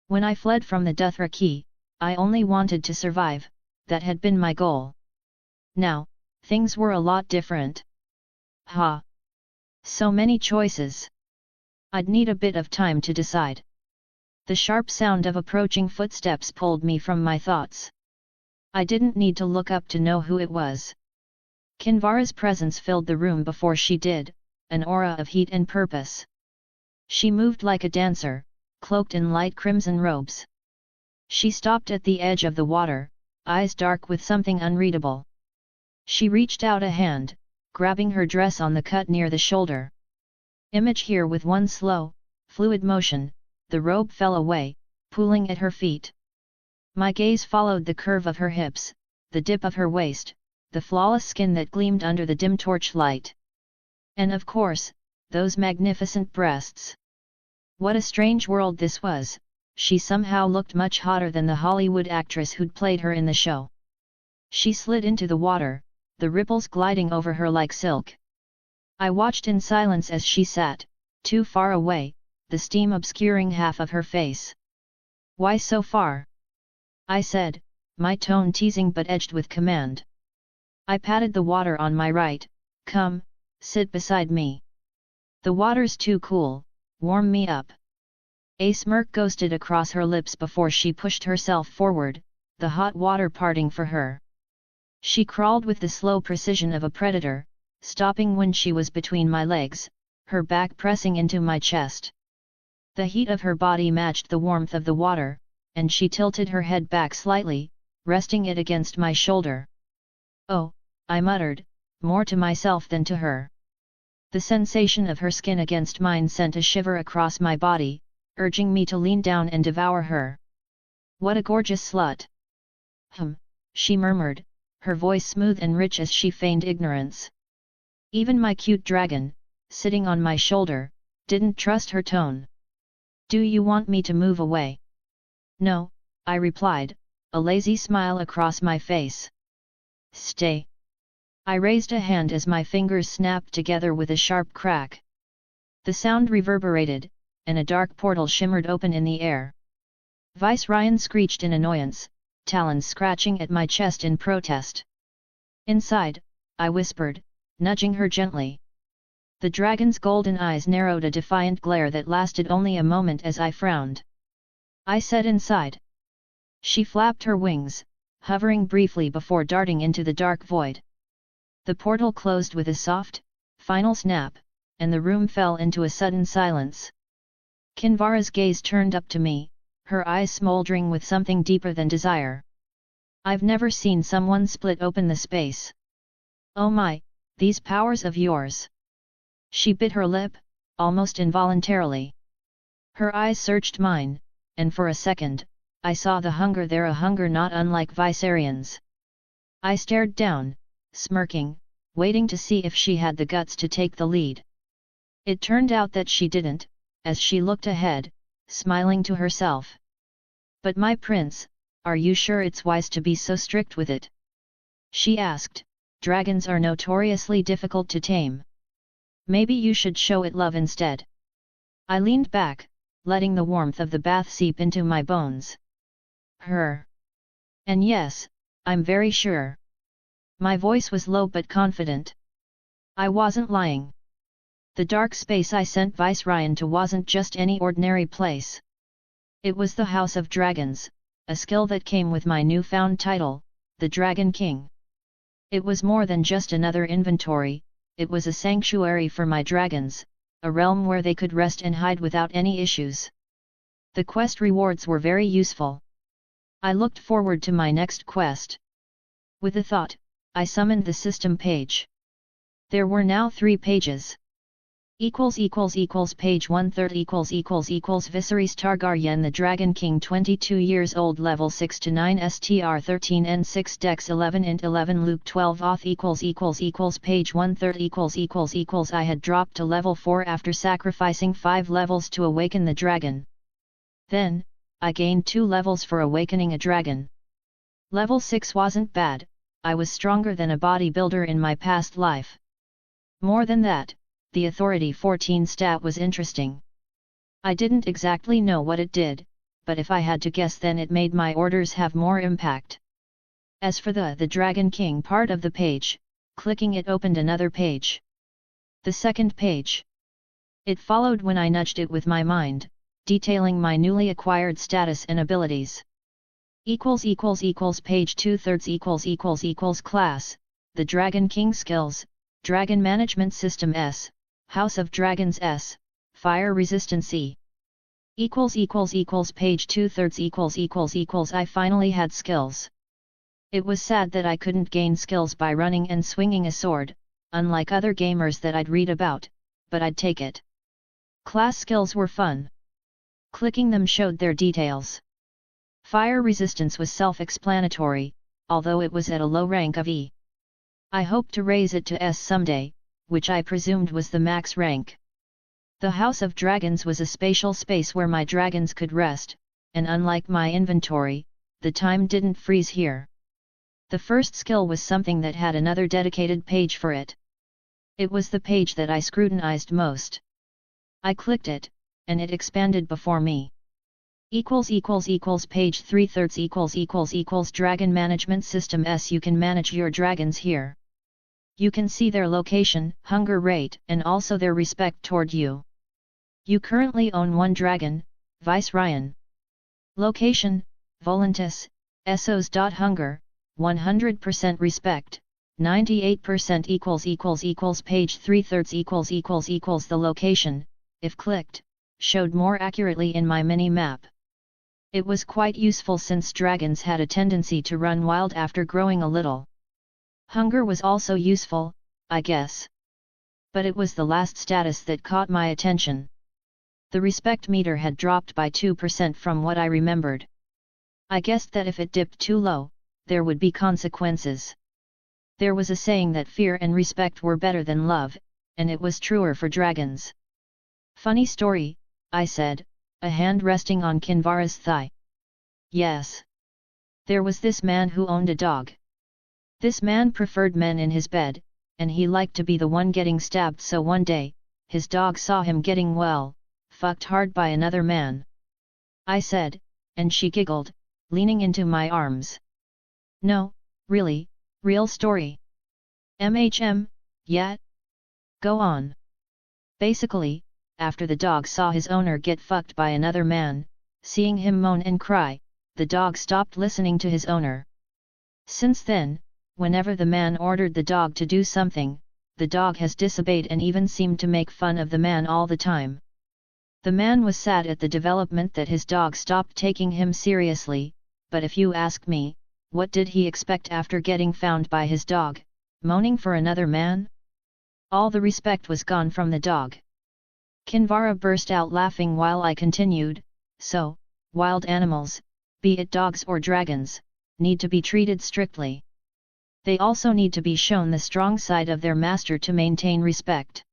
When I fled from the Dothraki, I only wanted to survive. That had been my goal. Now, things were a lot different. Ha! So many choices. I'd need a bit of time to decide. The sharp sound of approaching footsteps pulled me from my thoughts. I didn't need to look up to know who it was. Kinvara's presence filled the room before she did, an aura of heat and purpose. She moved like a dancer, cloaked in light crimson robes. She stopped at the edge of the water, eyes dark with something unreadable. She reached out a hand, grabbing her dress on the cut near the shoulder. Image here with one slow, fluid motion, the robe fell away, pooling at her feet. My gaze followed the curve of her hips, the dip of her waist, the flawless skin that gleamed under the dim torchlight. And of course, those magnificent breasts. What a strange world this was. She somehow looked much hotter than the Hollywood actress who'd played her in the show. She slid into the water, the ripples gliding over her like silk. I watched in silence as she sat, too far away, the steam obscuring half of her face. "Why so far?" I said, my tone teasing but edged with command. I patted the water on my right. "Come, sit beside me. The water's too cool, warm me up." A smirk ghosted across her lips before she pushed herself forward, the hot water parting for her. She crawled with the slow precision of a predator, stopping when she was between my legs, her back pressing into my chest. The heat of her body matched the warmth of the water, and she tilted her head back slightly, resting it against my shoulder. "Oh," I muttered, more to myself than to her. The sensation of her skin against mine sent a shiver across my body, urging me to lean down and devour her. "What a gorgeous slut!" She murmured, her voice smooth and rich as she feigned ignorance. Even my cute dragon, sitting on my shoulder, didn't trust her tone. "Do you want me to move away?" "No," I replied, a lazy smile across my face. "Stay." I raised a hand as my fingers snapped together with a sharp crack. The sound reverberated, and a dark portal shimmered open in the air. Viserys screeched in annoyance, talons scratching at my chest in protest. "Inside," I whispered, nudging her gently. The dragon's golden eyes narrowed a defiant glare that lasted only a moment as I frowned. I said inside. She flapped her wings, hovering briefly before darting into the dark void. The portal closed with a soft, final snap, and the room fell into a sudden silence. Kinvara's gaze turned up to me, her eyes smoldering with something deeper than desire. "I've never seen someone split open the space. Oh my, these powers of yours!" She bit her lip, almost involuntarily. Her eyes searched mine, and for a second, I saw the hunger there, a hunger not unlike Viserys. I stared down, smirking, waiting to see if she had the guts to take the lead. It turned out that she didn't, as she looked ahead, smiling to herself. "But my prince, are you sure it's wise to be so strict with it?" she asked. "Dragons are notoriously difficult to tame. Maybe you should show it love instead." I leaned back, letting the warmth of the bath seep into my bones. Her. And yes, I'm very sure. My voice was low but confident. I wasn't lying. The dark space I sent Viserys to wasn't just any ordinary place. It was the House of Dragons, a skill that came with my newfound title, the Dragon King. It was more than just another inventory, it was a sanctuary for my dragons, a realm where they could rest and hide without any issues. The quest rewards were very useful. I looked forward to my next quest. With a thought, I summoned the system page. There were now 3 pages. Page 1/3 Viserys Targaryen the Dragon King 22 years old level 6 to 9 STR 13 N6 Dex 11 int 11 Luke 12 Auth page 1/3 I had dropped to level 4 after sacrificing 5 levels to awaken the dragon. Then, I gained 2 levels for awakening a dragon. Level 6 wasn't bad, I was stronger than a bodybuilder in my past life. More than that, the Authority 14 stat was interesting. I didn't exactly know what it did, but if I had to guess then it made my orders have more impact. As for the Dragon King part of the page, clicking it opened another page. The second page. It followed when I nudged it with my mind, detailing my newly acquired status and abilities. Page 2/3 Class, the Dragon King Skills, Dragon Management System S, House of Dragons S, Fire Resistance E. Page 2/3 I finally had skills. It was sad that I couldn't gain skills by running and swinging a sword, unlike other gamers that I'd read about, but I'd take it. Class skills were fun. Clicking them showed their details. Fire Resistance was self-explanatory, although it was at a low rank of E. I hoped to raise it to S someday, which I presumed was the max rank. The House of Dragons was a spatial space where my dragons could rest, and unlike my inventory, the time didn't freeze here. The first skill was something that had another dedicated page for it. It was the page that I scrutinized most. I clicked it, and it expanded before me. Page 3/3 Dragon Management System S. You can manage your dragons here. You can see their location, hunger rate, and also their respect toward you. You currently own 1 dragon, Viserys. Location, Volantis, Essos.Hunger, 100% respect, 98% Page 3/3 The location, if clicked, showed more accurately in my mini-map. It was quite useful since dragons had a tendency to run wild after growing a little. Hunger was also useful, I guess. But it was the last status that caught my attention. The respect meter had dropped by 2% from what I remembered. I guessed that if it dipped too low, there would be consequences. There was a saying that fear and respect were better than love, and it was truer for dragons. Funny story, I said, a hand resting on Kinvara's thigh. Yes. There was this man who owned a dog. This man preferred men in his bed, and he liked to be the one getting stabbed, so one day, his dog saw him getting fucked hard by another man. I said, and she giggled, leaning into my arms. No, really, real story. Yeah? Go on. Basically, after the dog saw his owner get fucked by another man, seeing him moan and cry, the dog stopped listening to his owner. Since then, whenever the man ordered the dog to do something, the dog has disobeyed and even seemed to make fun of the man all the time. The man was sad at the development that his dog stopped taking him seriously, but if you ask me, what did he expect after getting found by his dog, moaning for another man? All the respect was gone from the dog. Kinvara burst out laughing while I continued, so, wild animals, be it dogs or dragons, need to be treated strictly. They also need to be shown the strong side of their master to maintain respect.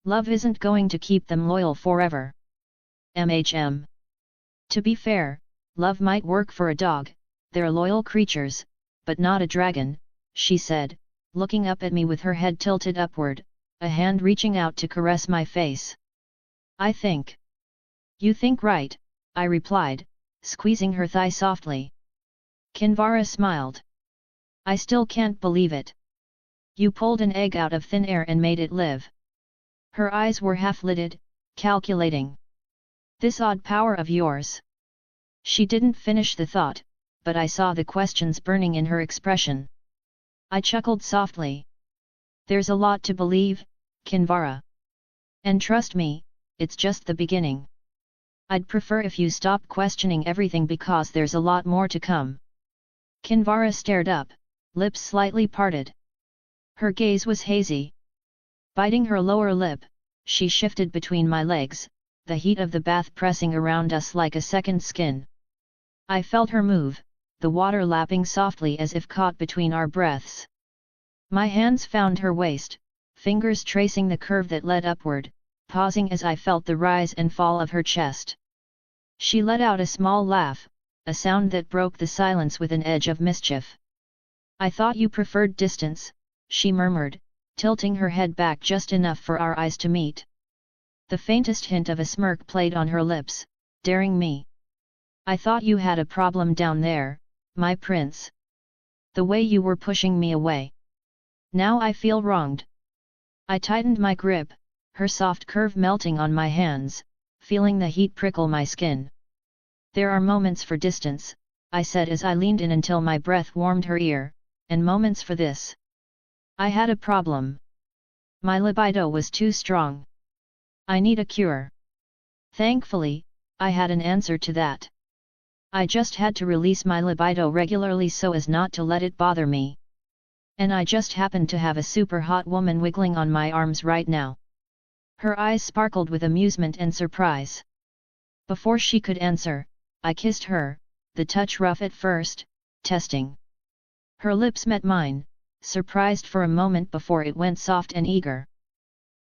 Love isn't going to keep them loyal forever. To be fair, love might work for a dog, they're loyal creatures, but not a dragon, she said, looking up at me with her head tilted upward, a hand reaching out to caress my face. I think You think right, I replied, squeezing her thigh softly. Kinvara smiled. I still can't believe it. You pulled an egg out of thin air and made it live. Her eyes were half-lidded, calculating. This odd power of yours. She didn't finish the thought, but I saw the questions burning in her expression. I chuckled softly. There's a lot to believe, Kinvara. And trust me, it's just the beginning. I'd prefer if you stopped questioning everything because there's a lot more to come. Kinvara stared up, lips slightly parted. Her gaze was hazy. Biting her lower lip, she shifted between my legs, the heat of the bath pressing around us like a second skin. I felt her move, the water lapping softly as if caught between our breaths. My hands found her waist, fingers tracing the curve that led upward, pausing as I felt the rise and fall of her chest. She let out a small laugh, a sound that broke the silence with an edge of mischief. I thought you preferred distance, she murmured, tilting her head back just enough for our eyes to meet. The faintest hint of a smirk played on her lips, daring me. I thought you had a problem down there, my prince. The way you were pushing me away. Now I feel wronged. I tightened my grip, her soft curve melting on my hands, feeling the heat prickle my skin. There are moments for distance, I said as I leaned in until my breath warmed her ear, and moments for this. I had a problem. My libido was too strong. I need a cure. Thankfully, I had an answer to that. I just had to release my libido regularly so as not to let it bother me. And I just happened to have a super hot woman wiggling on my arms right now. Her eyes sparkled with amusement and surprise. Before she could answer, I kissed her, the touch rough at first, testing. Her lips met mine, surprised for a moment before it went soft and eager.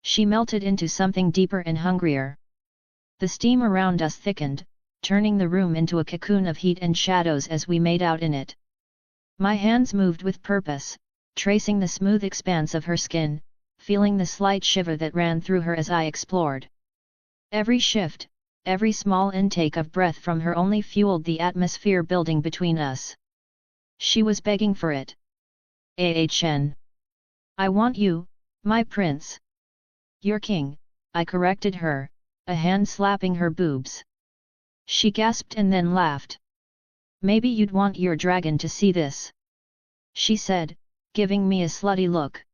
She melted into something deeper and hungrier. The steam around us thickened, turning the room into a cocoon of heat and shadows as we made out in it. My hands moved with purpose, tracing the smooth expanse of her skin, feeling the slight shiver that ran through her as I explored. Every shift, every small intake of breath from her only fueled the atmosphere building between us. She was begging for it. Ahn. I want you, my prince. Your king, I corrected her, a hand slapping her boobs. She gasped and then laughed. Maybe you'd want your dragon to see this, she said, giving me a slutty look.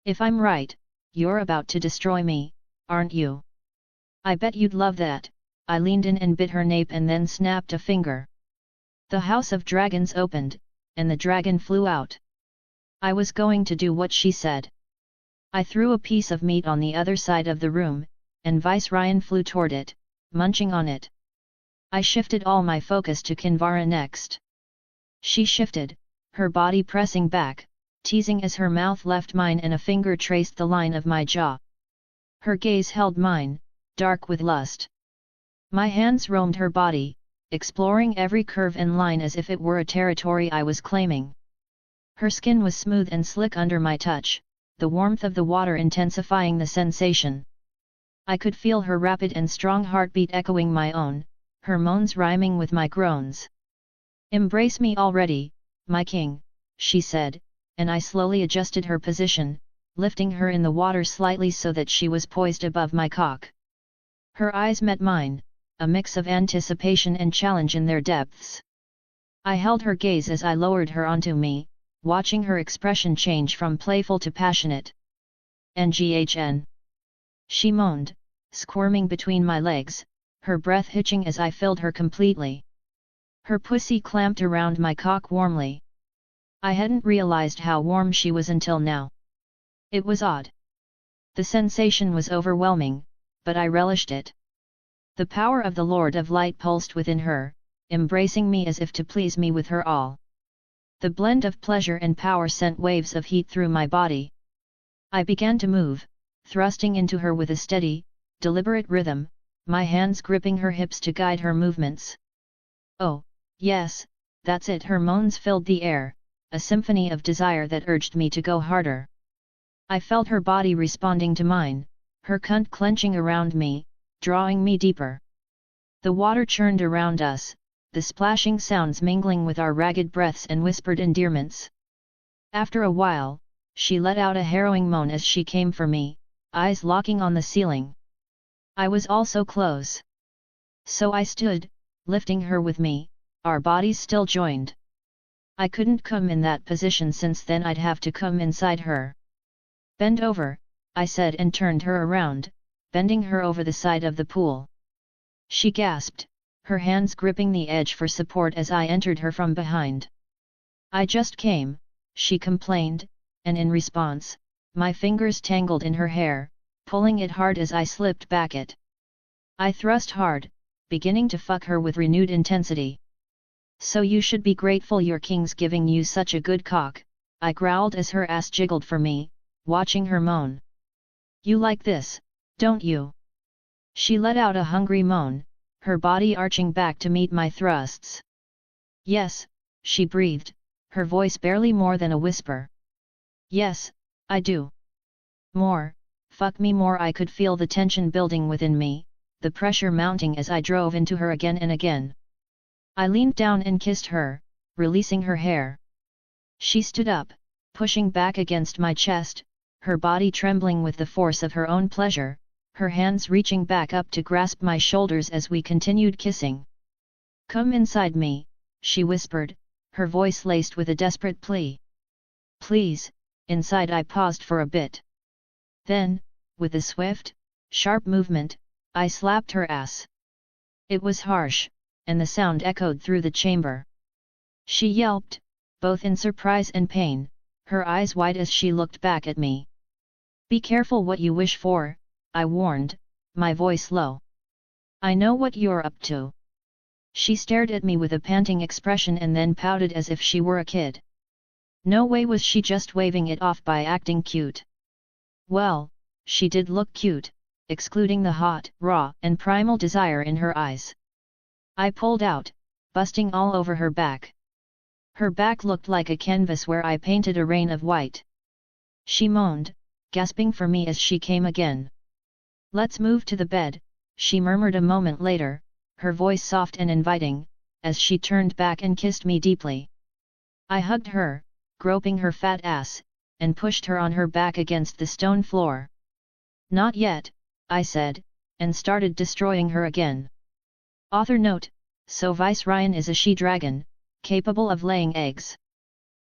If I'm right, you're about to destroy me, aren't you? I bet you'd love that. I leaned in and bit her nape and then snapped a finger. The House of Dragons opened, and the dragon flew out. I was going to do what she said. I threw a piece of meat on the other side of the room, and Viserys flew toward it, munching on it. I shifted all my focus to Kinvara next. She shifted, her body pressing back, teasing as her mouth left mine and a finger traced the line of my jaw. Her gaze held mine, dark with lust. My hands roamed her body, exploring every curve and line as if it were a territory I was claiming. Her skin was smooth and slick under my touch, the warmth of the water intensifying the sensation. I could feel her rapid and strong heartbeat echoing my own, her moans rhyming with my groans. Embrace me already, my king, she said, and I slowly adjusted her position, lifting her in the water slightly so that she was poised above my cock. Her eyes met mine, a mix of anticipation and challenge in their depths. I held her gaze as I lowered her onto me, watching her expression change from playful to passionate. Nghn. She moaned, squirming between my legs, her breath hitching as I filled her completely. Her pussy clamped around my cock warmly. I hadn't realized how warm she was until now. It was odd. The sensation was overwhelming, but I relished it. The power of the Lord of Light pulsed within her, embracing me as if to please me with her all. The blend of pleasure and power sent waves of heat through my body. I began to move, thrusting into her with a steady, deliberate rhythm, my hands gripping her hips to guide her movements. Oh, yes, that's it. Her moans filled the air, a symphony of desire that urged me to go harder. I felt her body responding to mine, her cunt clenching around me, drawing me deeper. The water churned around us, the splashing sounds mingling with our ragged breaths and whispered endearments. After a while, she let out a harrowing moan as she came for me, eyes locking on the ceiling. I was also close. So I stood, lifting her with me, our bodies still joined. I couldn't come in that position since then I'd have to come inside her. Bend over, I said and turned her around, bending her over the side of the pool. She gasped, her hands gripping the edge for support as I entered her from behind. I just came, she complained, and in response, my fingers tangled in her hair, pulling it hard as I slipped back it. I thrust hard, beginning to fuck her with renewed intensity. So you should be grateful your king's giving you such a good cock, I growled as her ass jiggled for me, watching her moan. You like this, don't you? She let out a hungry moan, her body arching back to meet my thrusts. Yes, she breathed, her voice barely more than a whisper. Yes, I do. More, fuck me more. I could feel the tension building within me, the pressure mounting as I drove into her again and again. I leaned down and kissed her, releasing her hair. She stood up, pushing back against my chest, her body trembling with the force of her own pleasure, her hands reaching back up to grasp my shoulders as we continued kissing. Come inside me, she whispered, her voice laced with a desperate plea. Please, inside. I paused for a bit. Then, with a swift, sharp movement, I slapped her ass. It was harsh, and the sound echoed through the chamber. She yelped, both in surprise and pain, her eyes wide as she looked back at me. Be careful what you wish for, I warned, my voice low. I know what you're up to. She stared at me with a panting expression and then pouted as if she were a kid. No way was she just waving it off by acting cute. Well, she did look cute, excluding the hot, raw, and primal desire in her eyes. I pulled out, busting all over her back. Her back looked like a canvas where I painted a rain of white. She moaned, gasping for me as she came again. Let's move to the bed, she murmured a moment later, her voice soft and inviting, as she turned back and kissed me deeply. I hugged her, groping her fat ass, and pushed her on her back against the stone floor. Not yet, I said, and started destroying her again. Author note, so Viserys is a she-dragon, capable of laying eggs.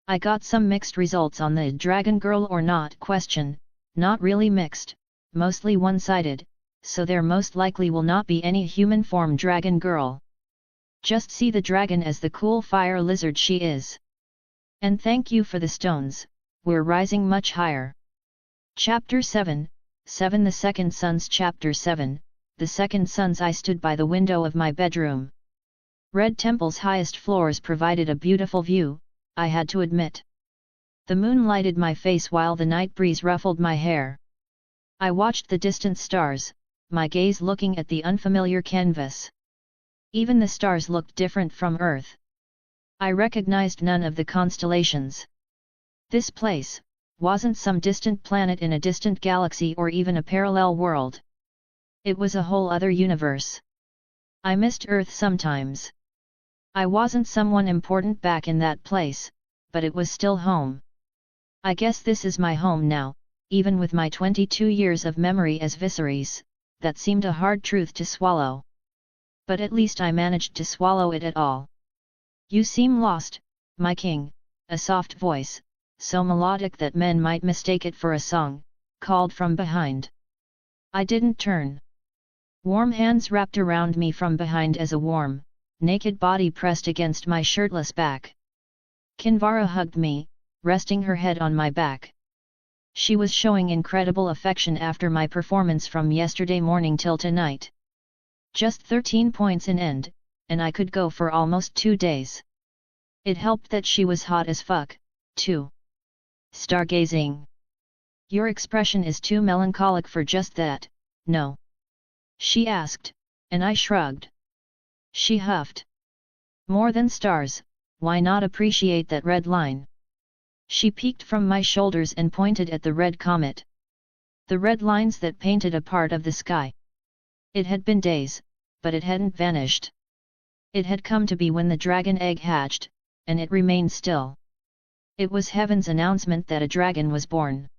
I got some mixed results on the dragon girl or not question, not really mixed, mostly one-sided, so there most likely will not be any human form dragon girl. Just see the dragon as the cool fire lizard she is. And thank you for the stones, we're rising much higher. Chapter 7, The Second Sons. Chapter 7, The Second Sons. I stood by the window of my bedroom. Red Temple's highest floors provided a beautiful view, I had to admit. The moon lighted my face while the night breeze ruffled my hair. I watched the distant stars, my gaze looking at the unfamiliar canvas. Even the stars looked different from Earth. I recognized none of the constellations. This place wasn't some distant planet in a distant galaxy or even a parallel world. It was a whole other universe. I missed Earth sometimes. I wasn't someone important back in that place, but it was still home. I guess this is my home now, even with my 22 years of memory as Viserys. That seemed a hard truth to swallow. But at least I managed to swallow it at all. You seem lost, my king, a soft voice, so melodic that men might mistake it for a song, called from behind. I didn't turn. Warm hands wrapped around me from behind as a warm, naked body pressed against my shirtless back. Kinvara hugged me, resting her head on my back. She was showing incredible affection after my performance from yesterday morning till tonight. Just 13 points in end, and I could go for almost 2 days. It helped that she was hot as fuck, too. Stargazing. Your expression is too melancholic for just that, no? She asked, and I shrugged. She huffed. More than stars, why not appreciate that red line? She peeked from my shoulders and pointed at the red comet. The red lines that painted a part of the sky. It had been days, but it hadn't vanished. It had come to be when the dragon egg hatched, and it remained still. It was heaven's announcement that a dragon was born.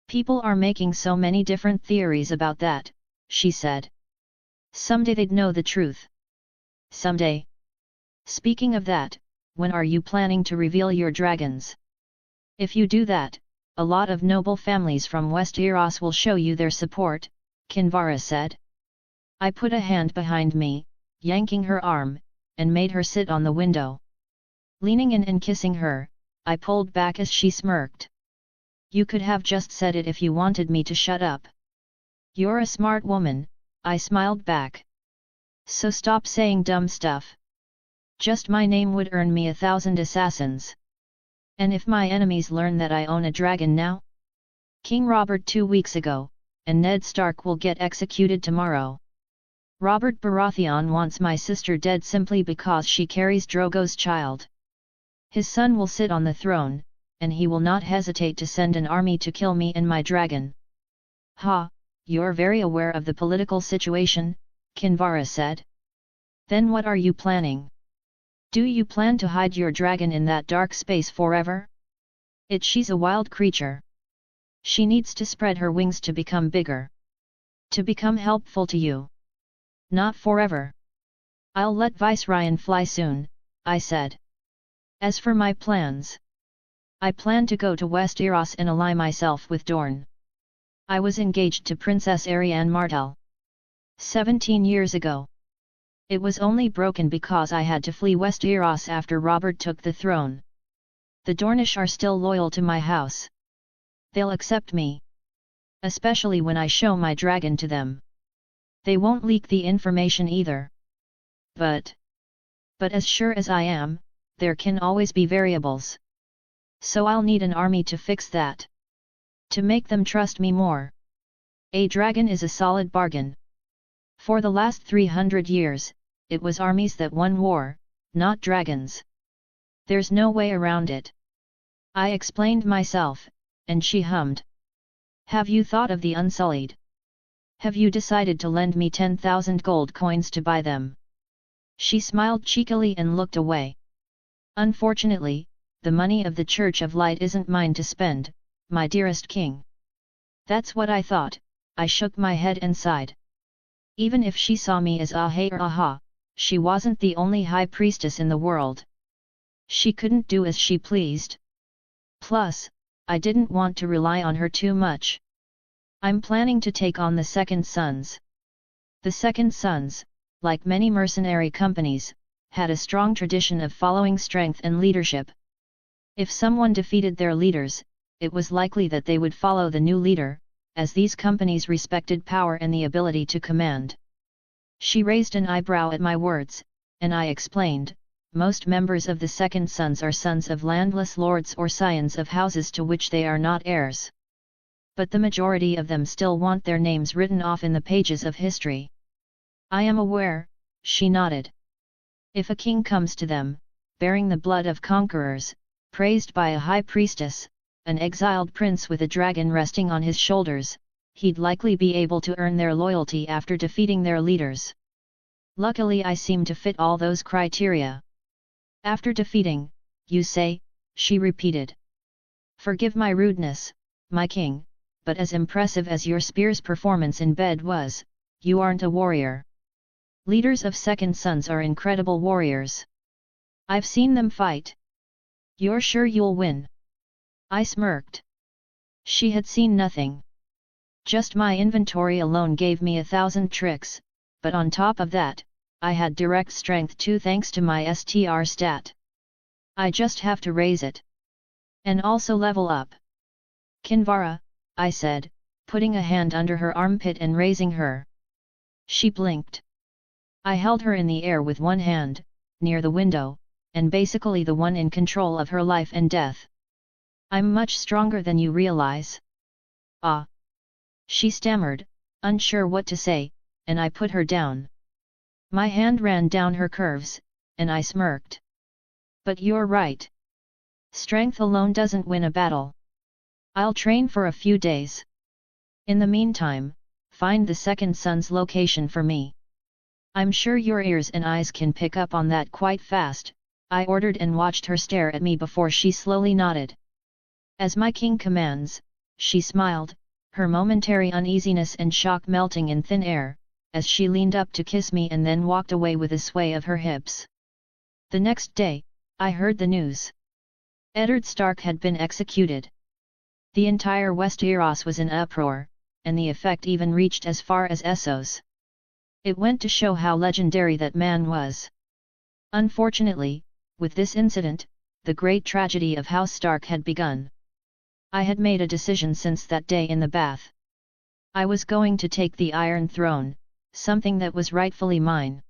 People are making so many different theories about that, she said. Someday they'd know the truth. Someday. Speaking of that, when are you planning to reveal your dragons? If you do that, a lot of noble families from Westeros will show you their support, Kinvara said. I put a hand behind me, yanking her arm, and made her sit on the window. Leaning in and kissing her, I pulled back as she smirked. You could have just said it if you wanted me to shut up. You're a smart woman, I smiled back. So stop saying dumb stuff. Just my name would earn me 1,000 assassins. And if my enemies learn that I own a dragon now? King Robert 2 weeks ago, and Ned Stark will get executed tomorrow. Robert Baratheon wants my sister dead simply because she carries Drogo's child. His son will sit on the throne, and he will not hesitate to send an army to kill me and my dragon. Ha, you're very aware of the political situation, Kinvara said. Then what are you planning? Do you plan to hide your dragon in that dark space forever? She's a wild creature. She needs to spread her wings to become bigger. To become helpful to you. Not forever. I'll let Viserys fly soon, I said. As for my plans, I plan to go to Westeros and ally myself with Dorne. I was engaged to Princess Arianne Martell 17 years ago. It was only broken because I had to flee Westeros after Robert took the throne. The Dornish are still loyal to my house. They'll accept me. Especially when I show my dragon to them. They won't leak the information either. But as sure as I am, there can always be variables. So I'll need an army to fix that. To make them trust me more. A dragon is a solid bargain. For the last 300 years, it was armies that won war, not dragons. There's no way around it. I explained myself, and she hummed. Have you thought of the Unsullied? Have you decided to lend me 10,000 gold coins to buy them? She smiled cheekily and looked away. Unfortunately, the money of the Church of Light isn't mine to spend, my dearest king. That's what I thought, I shook my head and sighed. Even if she saw me as Ahai or Aha, she wasn't the only high priestess in the world. She couldn't do as she pleased. Plus, I didn't want to rely on her too much. I'm planning to take on the Second Sons. The Second Sons, like many mercenary companies, had a strong tradition of following strength and leadership. If someone defeated their leaders, it was likely that they would follow the new leader, as these companies respected power and the ability to command. She raised an eyebrow at my words, and I explained, most members of the Second Sons are sons of landless lords or scions of houses to which they are not heirs. But the majority of them still want their names written off in the pages of history. I am aware, she nodded. If a king comes to them, bearing the blood of conquerors, praised by a high priestess, an exiled prince with a dragon resting on his shoulders, he'd likely be able to earn their loyalty after defeating their leaders. Luckily I seem to fit all those criteria. After defeating, you say, she repeated. Forgive my rudeness, my king, but as impressive as your spear's performance in bed was, you aren't a warrior. Leaders of Second Sons are incredible warriors. I've seen them fight. You're sure you'll win? I smirked. She had seen nothing. Just my inventory alone gave me 1,000 tricks, but on top of that, I had direct strength too thanks to my STR stat. I just have to raise it. And also level up. Kinvara, I said, putting a hand under her armpit and raising her. She blinked. I held her in the air with one hand, near the window, and basically the one in control of her life and death. I'm much stronger than you realize. Ah. She stammered, unsure what to say, and I put her down. My hand ran down her curves, and I smirked. But you're right. Strength alone doesn't win a battle. I'll train for a few days. In the meantime, find the Second Son's location for me. I'm sure your ears and eyes can pick up on that quite fast, I ordered and watched her stare at me before she slowly nodded. As my king commands, she smiled, her momentary uneasiness and shock melting in thin air, as she leaned up to kiss me and then walked away with a sway of her hips. The next day, I heard the news. Eddard Stark had been executed. The entire Westeros was in uproar, and the effect even reached as far as Essos. It went to show how legendary that man was. Unfortunately, with this incident, the great tragedy of House Stark had begun. I had made a decision since that day in the bath. I was going to take the Iron Throne, something that was rightfully mine.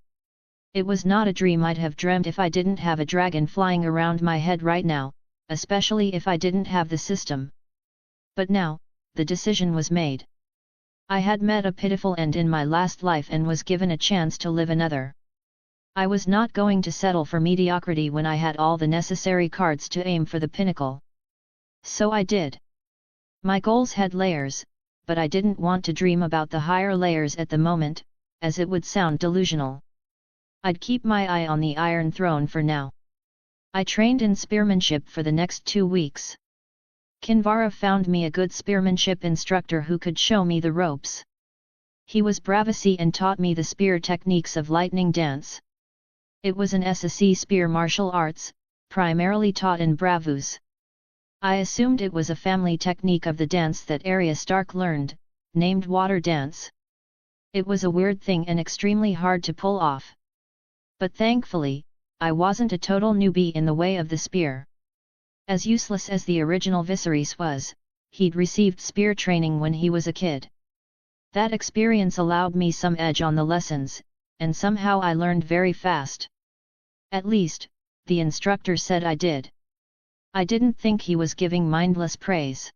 It was not a dream I'd have dreamt if I didn't have a dragon flying around my head right now, especially if I didn't have the system. But now, the decision was made. I had met a pitiful end in my last life and was given a chance to live another. I was not going to settle for mediocrity when I had all the necessary cards to aim for the pinnacle. So I did. My goals had layers, but I didn't want to dream about the higher layers at the moment, as it would sound delusional. I'd keep my eye on the Iron Throne for now. I trained in spearmanship for the next 2 weeks. Kinvara found me a good spearmanship instructor who could show me the ropes. He was Bravasi and taught me the spear techniques of lightning dance. It was an SSC spear martial arts, primarily taught in Bravus. I assumed it was a family technique of the dance that Arya Stark learned, named water dance. It was a weird thing and extremely hard to pull off. But thankfully, I wasn't a total newbie in the way of the spear. As useless as the original Viserys was, he'd received spear training when he was a kid. That experience allowed me some edge on the lessons, and somehow I learned very fast. At least, the instructor said I did. I didn't think he was giving mindless praise.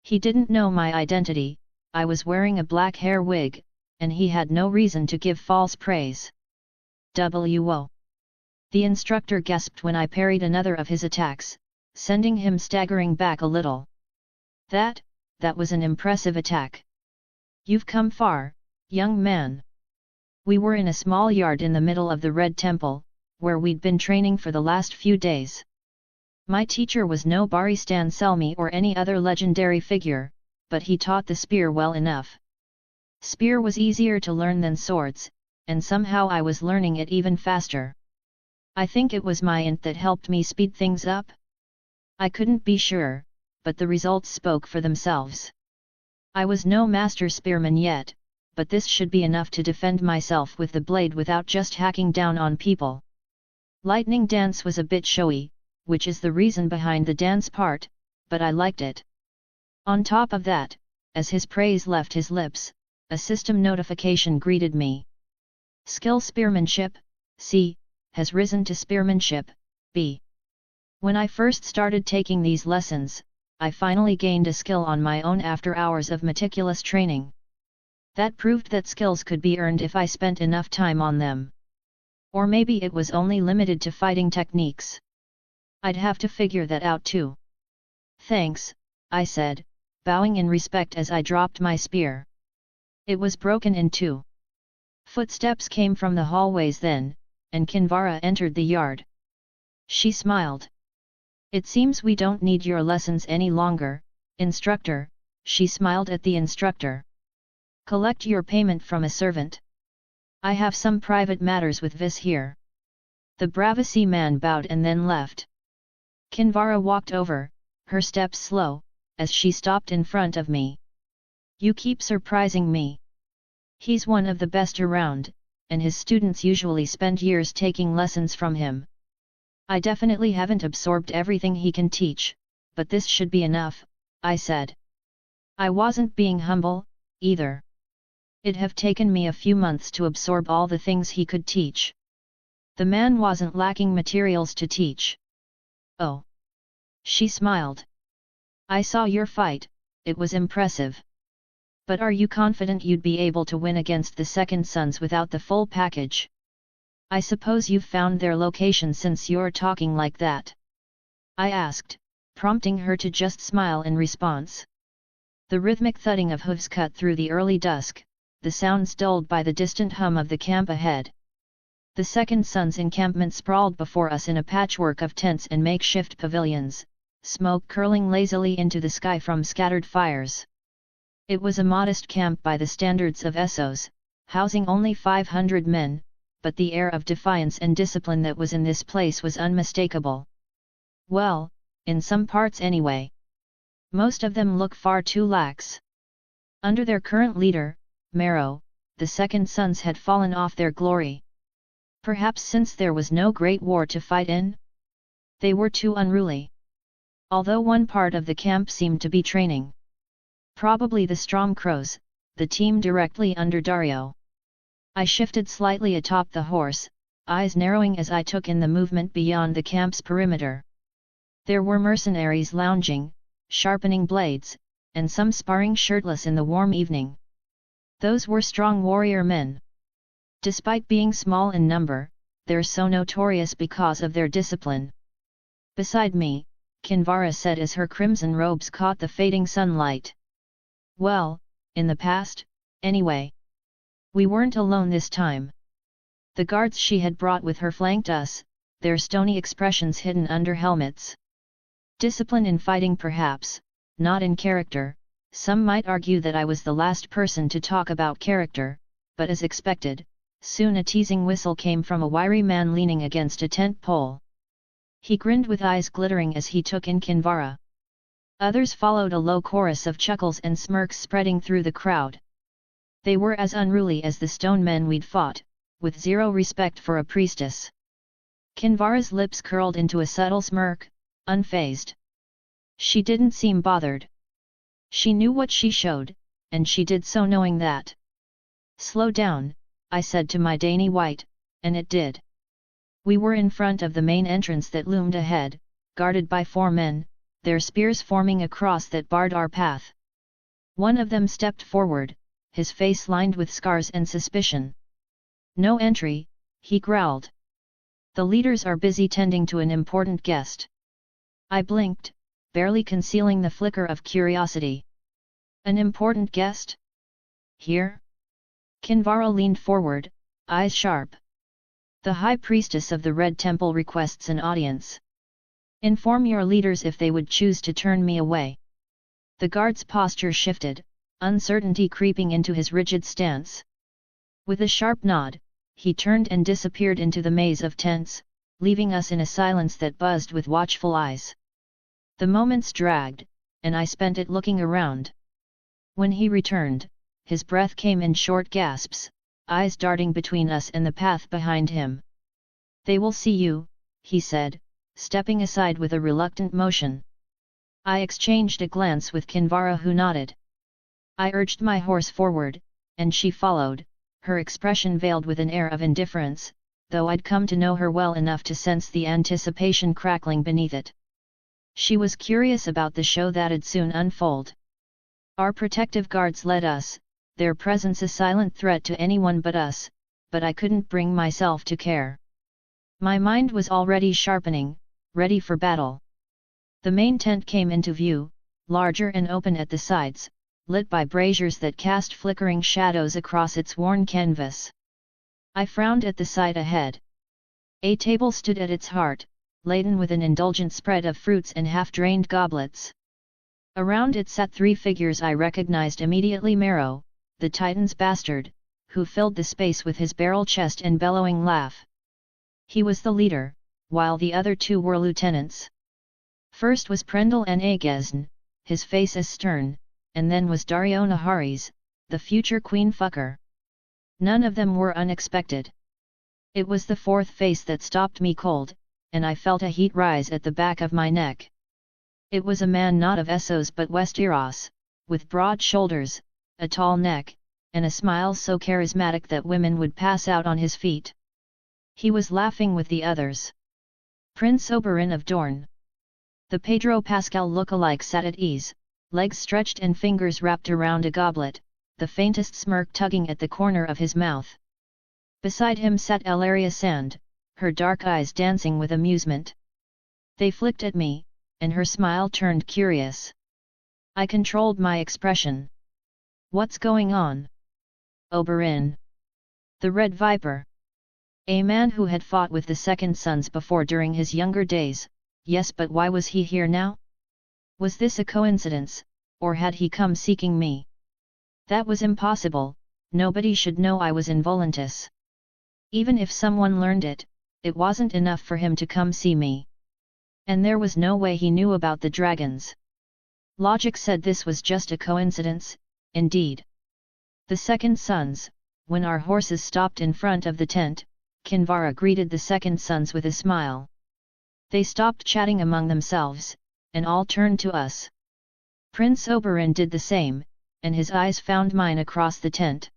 He didn't know my identity, I was wearing a black hair wig, and he had no reason to give false praise. "Wo!" The instructor gasped when I parried another of his attacks, sending him staggering back a little. That was an impressive attack. "You've come far, young man." We were in a small yard in the middle of the Red Temple, where we'd been training for the last few days. My teacher was no Baristan Selmy or any other legendary figure, but he taught the spear well enough. Spear was easier to learn than swords, and somehow I was learning it even faster. I think it was my int that helped me speed things up. I couldn't be sure, but the results spoke for themselves. I was no master spearman yet, but this should be enough to defend myself with the blade without just hacking down on people. Lightning dance was a bit showy, which is the reason behind the dance part, but I liked it. On top of that, as his praise left his lips, a system notification greeted me. Skill Spearmanship, C, has risen to Spearmanship, B. When I first started taking these lessons, I finally gained a skill on my own after hours of meticulous training. That proved that skills could be earned if I spent enough time on them. Or maybe it was only limited to fighting techniques. I'd have to figure that out too. "Thanks," I said, bowing in respect as I dropped my spear. It was broken in two. Footsteps came from the hallways then, and Kinvara entered the yard. She smiled. "It seems we don't need your lessons any longer, instructor," she smiled at the instructor. "Collect your payment from a servant. I have some private matters with Vis here." The Bravasi man bowed and then left. Kinvara walked over, her steps slow, as she stopped in front of me. "You keep surprising me. He's one of the best around, and his students usually spend years taking lessons from him. I definitely haven't absorbed everything he can teach, but this should be enough," I said. I wasn't being humble, either. It'd have taken me a few months to absorb all the things he could teach. The man wasn't lacking materials to teach. "Oh." She smiled. "I saw your fight, it was impressive. But are you confident you'd be able to win against the Second Sons without the full package? I suppose you've found their location since you're talking like that?" I asked, prompting her to just smile in response. The rhythmic thudding of hooves cut through the early dusk, the sounds dulled by the distant hum of the camp ahead. The second son's encampment sprawled before us in a patchwork of tents and makeshift pavilions, smoke curling lazily into the sky from scattered fires. It was a modest camp by the standards of Essos, housing only 500 men, but the air of defiance and discipline that was in this place was unmistakable. Well, in some parts anyway. Most of them look far too lax. Under their current leader, Marrow, the second sons had fallen off their glory. Perhaps since there was no great war to fight in? They were too unruly. Although one part of the camp seemed to be training. Probably the Strong Crows, the team directly under Dario. I shifted slightly atop the horse, eyes narrowing as I took in the movement beyond the camp's perimeter. There were mercenaries lounging, sharpening blades, and some sparring shirtless in the warm evening. Those were strong warrior men. Despite being small in number, they're so notorious because of their discipline. Beside me, Kinvara said as her crimson robes caught the fading sunlight. Well, in the past, anyway. We weren't alone this time. The guards she had brought with her flanked us, their stony expressions hidden under helmets. Discipline in fighting perhaps, not in character. Some might argue that I was the last person to talk about character, but as expected, soon a teasing whistle came from a wiry man leaning against a tent pole. He grinned with eyes glittering as he took in Kinvara. Others followed, a low chorus of chuckles and smirks spreading through the crowd. They were as unruly as the stone men we'd fought, with zero respect for a priestess. Kinvara's lips curled into a subtle smirk, unfazed. She didn't seem bothered. She knew what she showed, and she did so knowing that. Slow down, I said to my dainty white, and it did. We were in front of the main entrance that loomed ahead, guarded by 4 men, their spears forming a cross that barred our path. One of them stepped forward, his face lined with scars and suspicion. No entry, he growled. The leaders are busy tending to an important guest. I blinked, barely concealing the flicker of curiosity. An important guest? Here? Kinvara leaned forward, eyes sharp. The High Priestess of the Red Temple requests an audience. Inform your leaders if they would choose to turn me away. The guard's posture shifted, uncertainty creeping into his rigid stance. With a sharp nod, he turned and disappeared into the maze of tents, leaving us in a silence that buzzed with watchful eyes. The moments dragged, and I spent it looking around. When he returned, his breath came in short gasps, eyes darting between us and the path behind him. They will see you, he said, stepping aside with a reluctant motion. I exchanged a glance with Kinvara, who nodded. I urged my horse forward, and she followed, her expression veiled with an air of indifference, though I'd come to know her well enough to sense the anticipation crackling beneath it. She was curious about the show that'd soon unfold. Our protective guards led us, their presence a silent threat to anyone but us, but I couldn't bring myself to care. My mind was already sharpening, ready for battle. The main tent came into view, larger and open at the sides, lit by braziers that cast flickering shadows across its worn canvas. I frowned at the sight ahead. A table stood at its heart, laden with an indulgent spread of fruits and half-drained goblets. Around it sat 3 figures I recognized immediately: Marrow, the Titan's bastard, who filled the space with his barrel chest and bellowing laugh. He was the leader, while the other 2 were lieutenants. First was Prendel and Agesn, his face as stern, and then was Dario Naharis, the future queen fucker. None of them were unexpected. It was the 4th face that stopped me cold, and I felt a heat rise at the back of my neck. It was a man not of Essos but Westeros, with broad shoulders, a tall neck, and a smile so charismatic that women would pass out on his feet. He was laughing with the others. Prince Oberyn of Dorne. The Pedro Pascal look-alike sat at ease, legs stretched and fingers wrapped around a goblet, the faintest smirk tugging at the corner of his mouth. Beside him sat Elaria Sand, her dark eyes dancing with amusement. They flicked at me, and her smile turned curious. I controlled my expression. What's going on? Oberyn. The Red Viper. A man who had fought with the Second Sons before during his younger days, yes, but why was he here now? Was this a coincidence, or had he come seeking me? That was impossible, nobody should know I was in Volantis. Even if someone learned it, it wasn't enough for him to come see me. And there was no way he knew about the dragons. Logic said this was just a coincidence, indeed. The Second Sons, when our horses stopped in front of the tent, Kinvara greeted the Second Sons with a smile. They stopped chatting among themselves, and all turned to us. Prince Oberyn did the same, and his eyes found mine across the tent.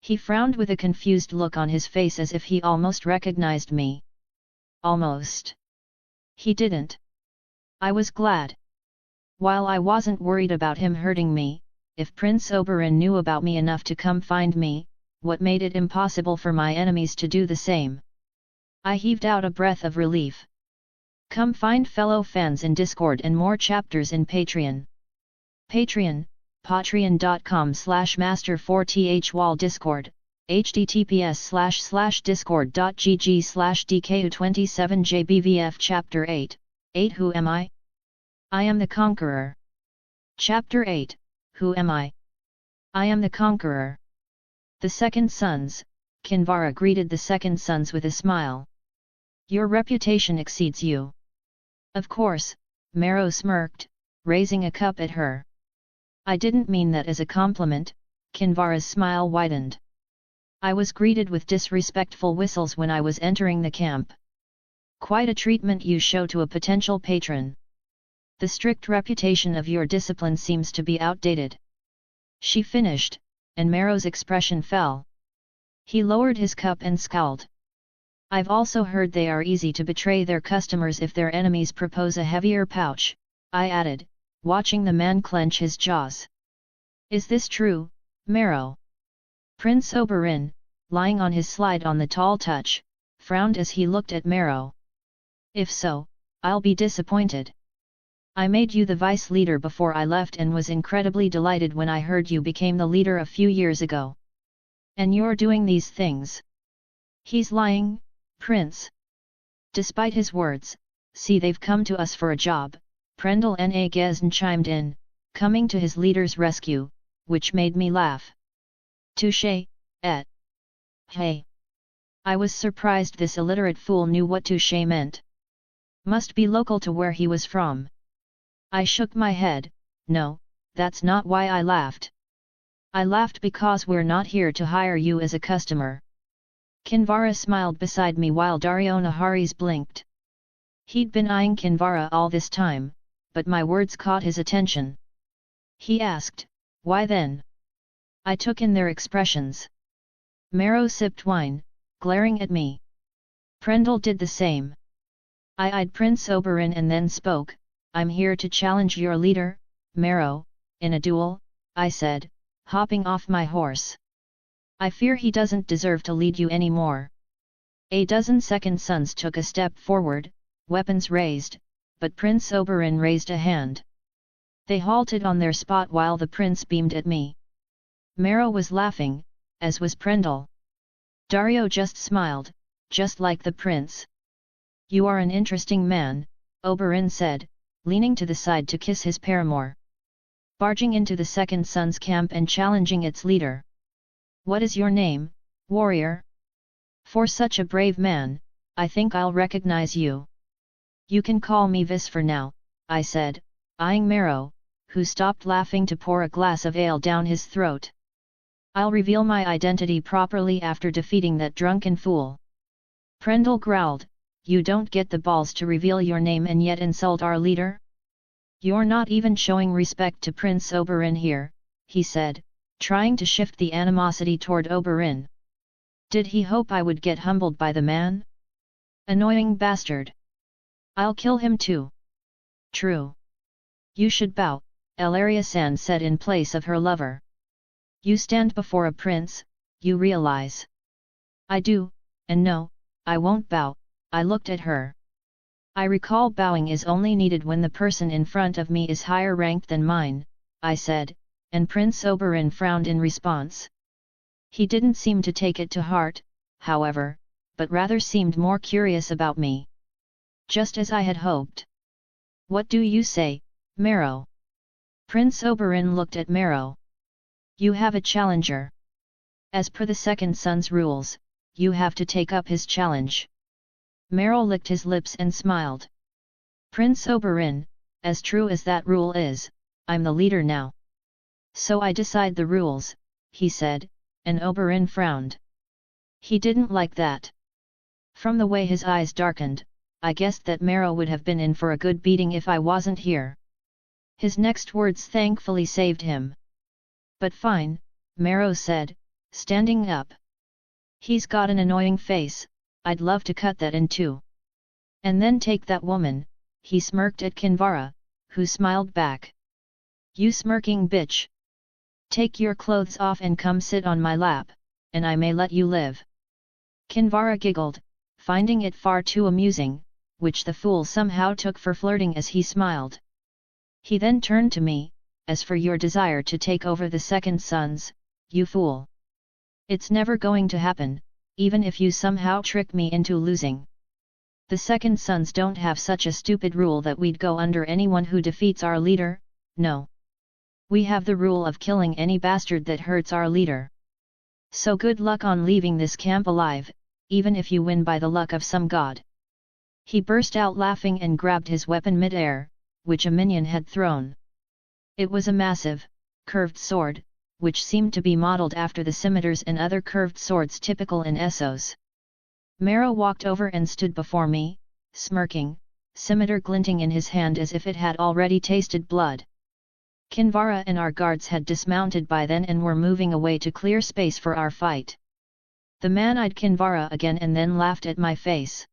He frowned with a confused look on his face as if he almost recognized me. Almost. He didn't. I was glad. While I wasn't worried about him hurting me, if Prince Oberyn knew about me enough to come find me, what made it impossible for my enemies to do the same? I heaved out a breath of relief. Come find fellow fans in Discord and more chapters in Patreon. Patreon, patreon.com/master4thwall Discord, https://discord.gg/dku27jbvf Chapter 8, Who Am I? I am the Conqueror. Chapter 8, Who Am I? I am the Conqueror. The Second Sons, Kinvara greeted the Second Sons with a smile. Your reputation exceeds you. Of course, Marrow smirked, raising a cup at her. I didn't mean that as a compliment, Kinvara's smile widened. I was greeted with disrespectful whistles when I was entering the camp. Quite a treatment you show to a potential patron. The strict reputation of your discipline seems to be outdated. She finished, and Marrow's expression fell. He lowered his cup and scowled. I've also heard they are easy to betray their customers if their enemies propose a heavier pouch, I added, watching the man clench his jaws. Is this true, Marrow? Prince Oberyn, lying on his slide on the tall touch, frowned as he looked at Marrow. If so, I'll be disappointed. I made you the vice leader before I left and was incredibly delighted when I heard you became the leader a few years ago. And you're doing these things. He's lying, Prince. Despite his words, see they've come to us for a job, Prendel na Gesn chimed in, coming to his leader's rescue, which made me laugh. Touché, et. Hey. I was surprised this illiterate fool knew what touché meant. Must be local to where he was from. I shook my head, no, that's not why I laughed. I laughed because we're not here to hire you as a customer. Kinvara smiled beside me while Dario Naharis blinked. He'd been eyeing Kinvara all this time, but my words caught his attention. He asked, why then? I took in their expressions. Marrow sipped wine, glaring at me. Prendel did the same. I eyed Prince Oberyn and then spoke. I'm here to challenge your leader, Marrow, in a duel, I said, hopping off my horse. I fear he doesn't deserve to lead you anymore. A dozen Second Sons took a step forward, weapons raised, but Prince Oberyn raised a hand. They halted on their spot while the prince beamed at me. Marrow was laughing, as was Prendel. Dario just smiled, just like the prince. You are an interesting man, Oberyn said, leaning to the side to kiss his paramour. Barging into the Second Son's camp and challenging its leader. What is your name, warrior? For such a brave man, I think I'll recognize you. You can call me Vis for now, I said, eyeing Marrow, who stopped laughing to pour a glass of ale down his throat. I'll reveal my identity properly after defeating that drunken fool. Prendel growled, you don't get the balls to reveal your name and yet insult our leader? You're not even showing respect to Prince Oberyn here, he said, trying to shift the animosity toward Oberyn. Did he hope I would get humbled by the man? Annoying bastard. I'll kill him too. True. You should bow, Elaria Sand said in place of her lover. You stand before a prince, you realize. I do, and no, I won't bow, I looked at her. I recall bowing is only needed when the person in front of me is higher ranked than mine, I said, and Prince Oberyn frowned in response. He didn't seem to take it to heart, however, but rather seemed more curious about me. Just as I had hoped. What do you say, Marrow? Prince Oberyn looked at Marrow. You have a challenger. As per the second son's rules, you have to take up his challenge. Marrow licked his lips and smiled. Prince Oberyn, as true as that rule is, I'm the leader now. So I decide the rules, he said, and Oberyn frowned. He didn't like that. From the way his eyes darkened, I guessed that Marrow would have been in for a good beating if I wasn't here. His next words thankfully saved him. But fine, Marrow said, standing up. He's got an annoying face, I'd love to cut that in two. And then take that woman, he smirked at Kinvara, who smiled back. You smirking bitch! Take your clothes off and come sit on my lap, and I may let you live. Kinvara giggled, finding it far too amusing, which the fool somehow took for flirting as he smiled. He then turned to me, as for your desire to take over the second sons, you fool. It's never going to happen, even if you somehow trick me into losing. The second sons don't have such a stupid rule that we'd go under anyone who defeats our leader, no. We have the rule of killing any bastard that hurts our leader. So good luck on leaving this camp alive, even if you win by the luck of some god. He burst out laughing and grabbed his weapon mid-air, which a minion had thrown. It was a massive, curved sword, which seemed to be modeled after the scimitars and other curved swords typical in Essos. Marrow walked over and stood before me, smirking, scimitar glinting in his hand as if it had already tasted blood. Kinvara and our guards had dismounted by then and were moving away to clear space for our fight. The man eyed Kinvara again and then laughed at my face.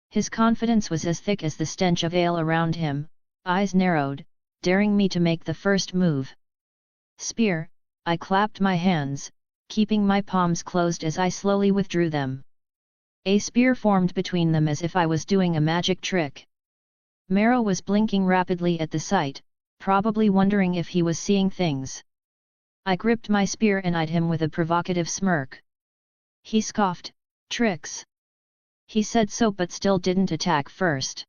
His confidence was as thick as the stench of ale around him, eyes narrowed, daring me to make the first move. Spear, I clapped my hands, keeping my palms closed as I slowly withdrew them. A spear formed between them as if I was doing a magic trick. Marrow was blinking rapidly at the sight, probably wondering if he was seeing things. I gripped my spear and eyed him with a provocative smirk. He scoffed, tricks. He said so but still didn't attack first.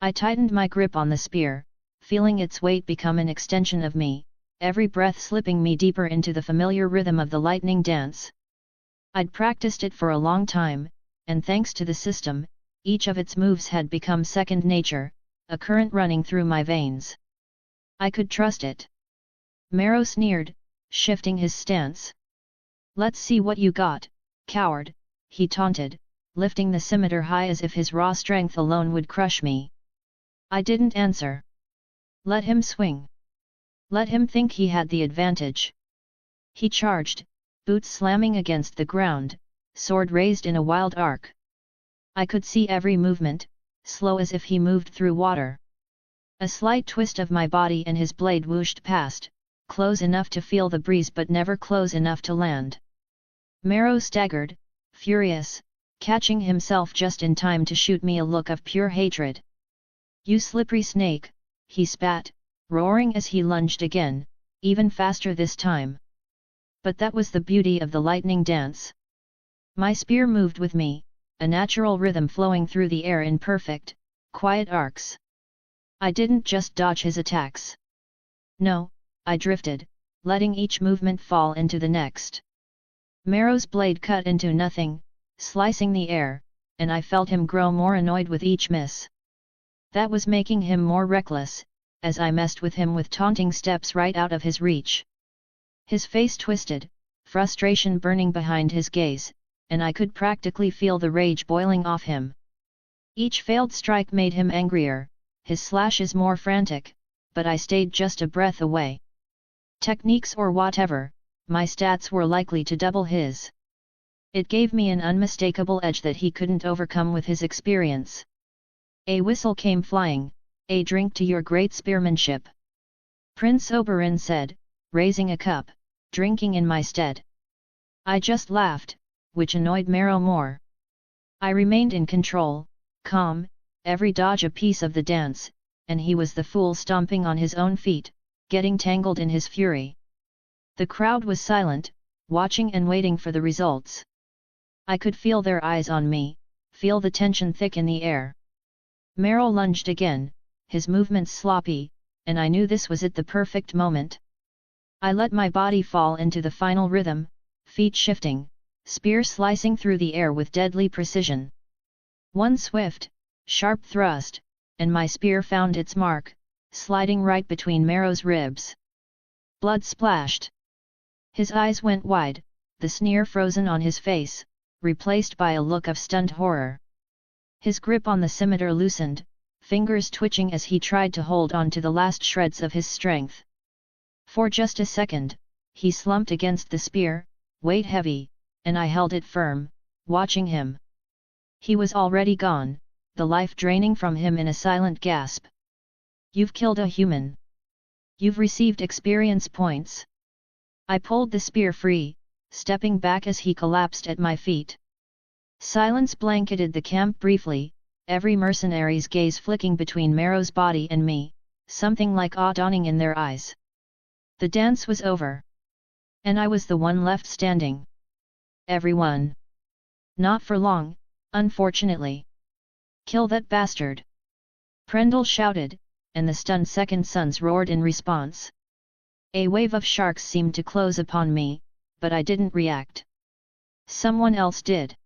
I tightened my grip on the spear, feeling its weight become an extension of me, every breath slipping me deeper into the familiar rhythm of the lightning dance. I'd practiced it for a long time, and thanks to the system, each of its moves had become second nature, a current running through my veins. I could trust it. Marrow sneered, shifting his stance. Let's see what you got, coward, he taunted, lifting the scimitar high as if his raw strength alone would crush me. I didn't answer. Let him swing. Let him think he had the advantage. He charged, boots slamming against the ground, sword raised in a wild arc. I could see every movement, slow as if he moved through water. A slight twist of my body and his blade whooshed past, close enough to feel the breeze but never close enough to land. Marrow staggered, furious, catching himself just in time to shoot me a look of pure hatred. You slippery snake, he spat, roaring as he lunged again, even faster this time. But that was the beauty of the lightning dance. My spear moved with me, a natural rhythm flowing through the air in perfect, quiet arcs. I didn't just dodge his attacks. No, I drifted, letting each movement fall into the next. Marrow's blade cut into nothing, slicing the air, and I felt him grow more annoyed with each miss. That was making him more reckless, as I messed with him with taunting steps right out of his reach. His face twisted, frustration burning behind his gaze, and I could practically feel the rage boiling off him. Each failed strike made him angrier, his slashes more frantic, but I stayed just a breath away. Techniques or whatever, my stats were likely to double his. It gave me an unmistakable edge that he couldn't overcome with his experience. A whistle came flying, a drink to your great spearmanship. Prince Oberyn said, raising a cup, drinking in my stead. I just laughed, which annoyed Marrow more. I remained in control, calm, every dodge a piece of the dance, and he was the fool stomping on his own feet, getting tangled in his fury. The crowd was silent, watching and waiting for the results. I could feel their eyes on me, feel the tension thick in the air. Merrill lunged again, his movements sloppy, and I knew this was it, the perfect moment. I let my body fall into the final rhythm, feet shifting, spear slicing through the air with deadly precision. One swift, sharp thrust, and my spear found its mark, sliding right between Merrow's ribs. Blood splashed. His eyes went wide, the sneer frozen on his face, replaced by a look of stunned horror. His grip on the scimitar loosened, fingers twitching as he tried to hold on to the last shreds of his strength. For just a second, he slumped against the spear, weight heavy, and I held it firm, watching him. He was already gone, the life draining from him in a silent gasp. "You've killed a human. You've received experience points." I pulled the spear free, stepping back as he collapsed at my feet. Silence blanketed the camp briefly, every mercenary's gaze flicking between Merrow's body and me, something like awe dawning in their eyes. The dance was over. And I was the one left standing. Everyone. Not for long, unfortunately. "Kill that bastard!" Prendel shouted, and the stunned second sons roared in response. A wave of sharks seemed to close upon me, but I didn't react. Someone else did.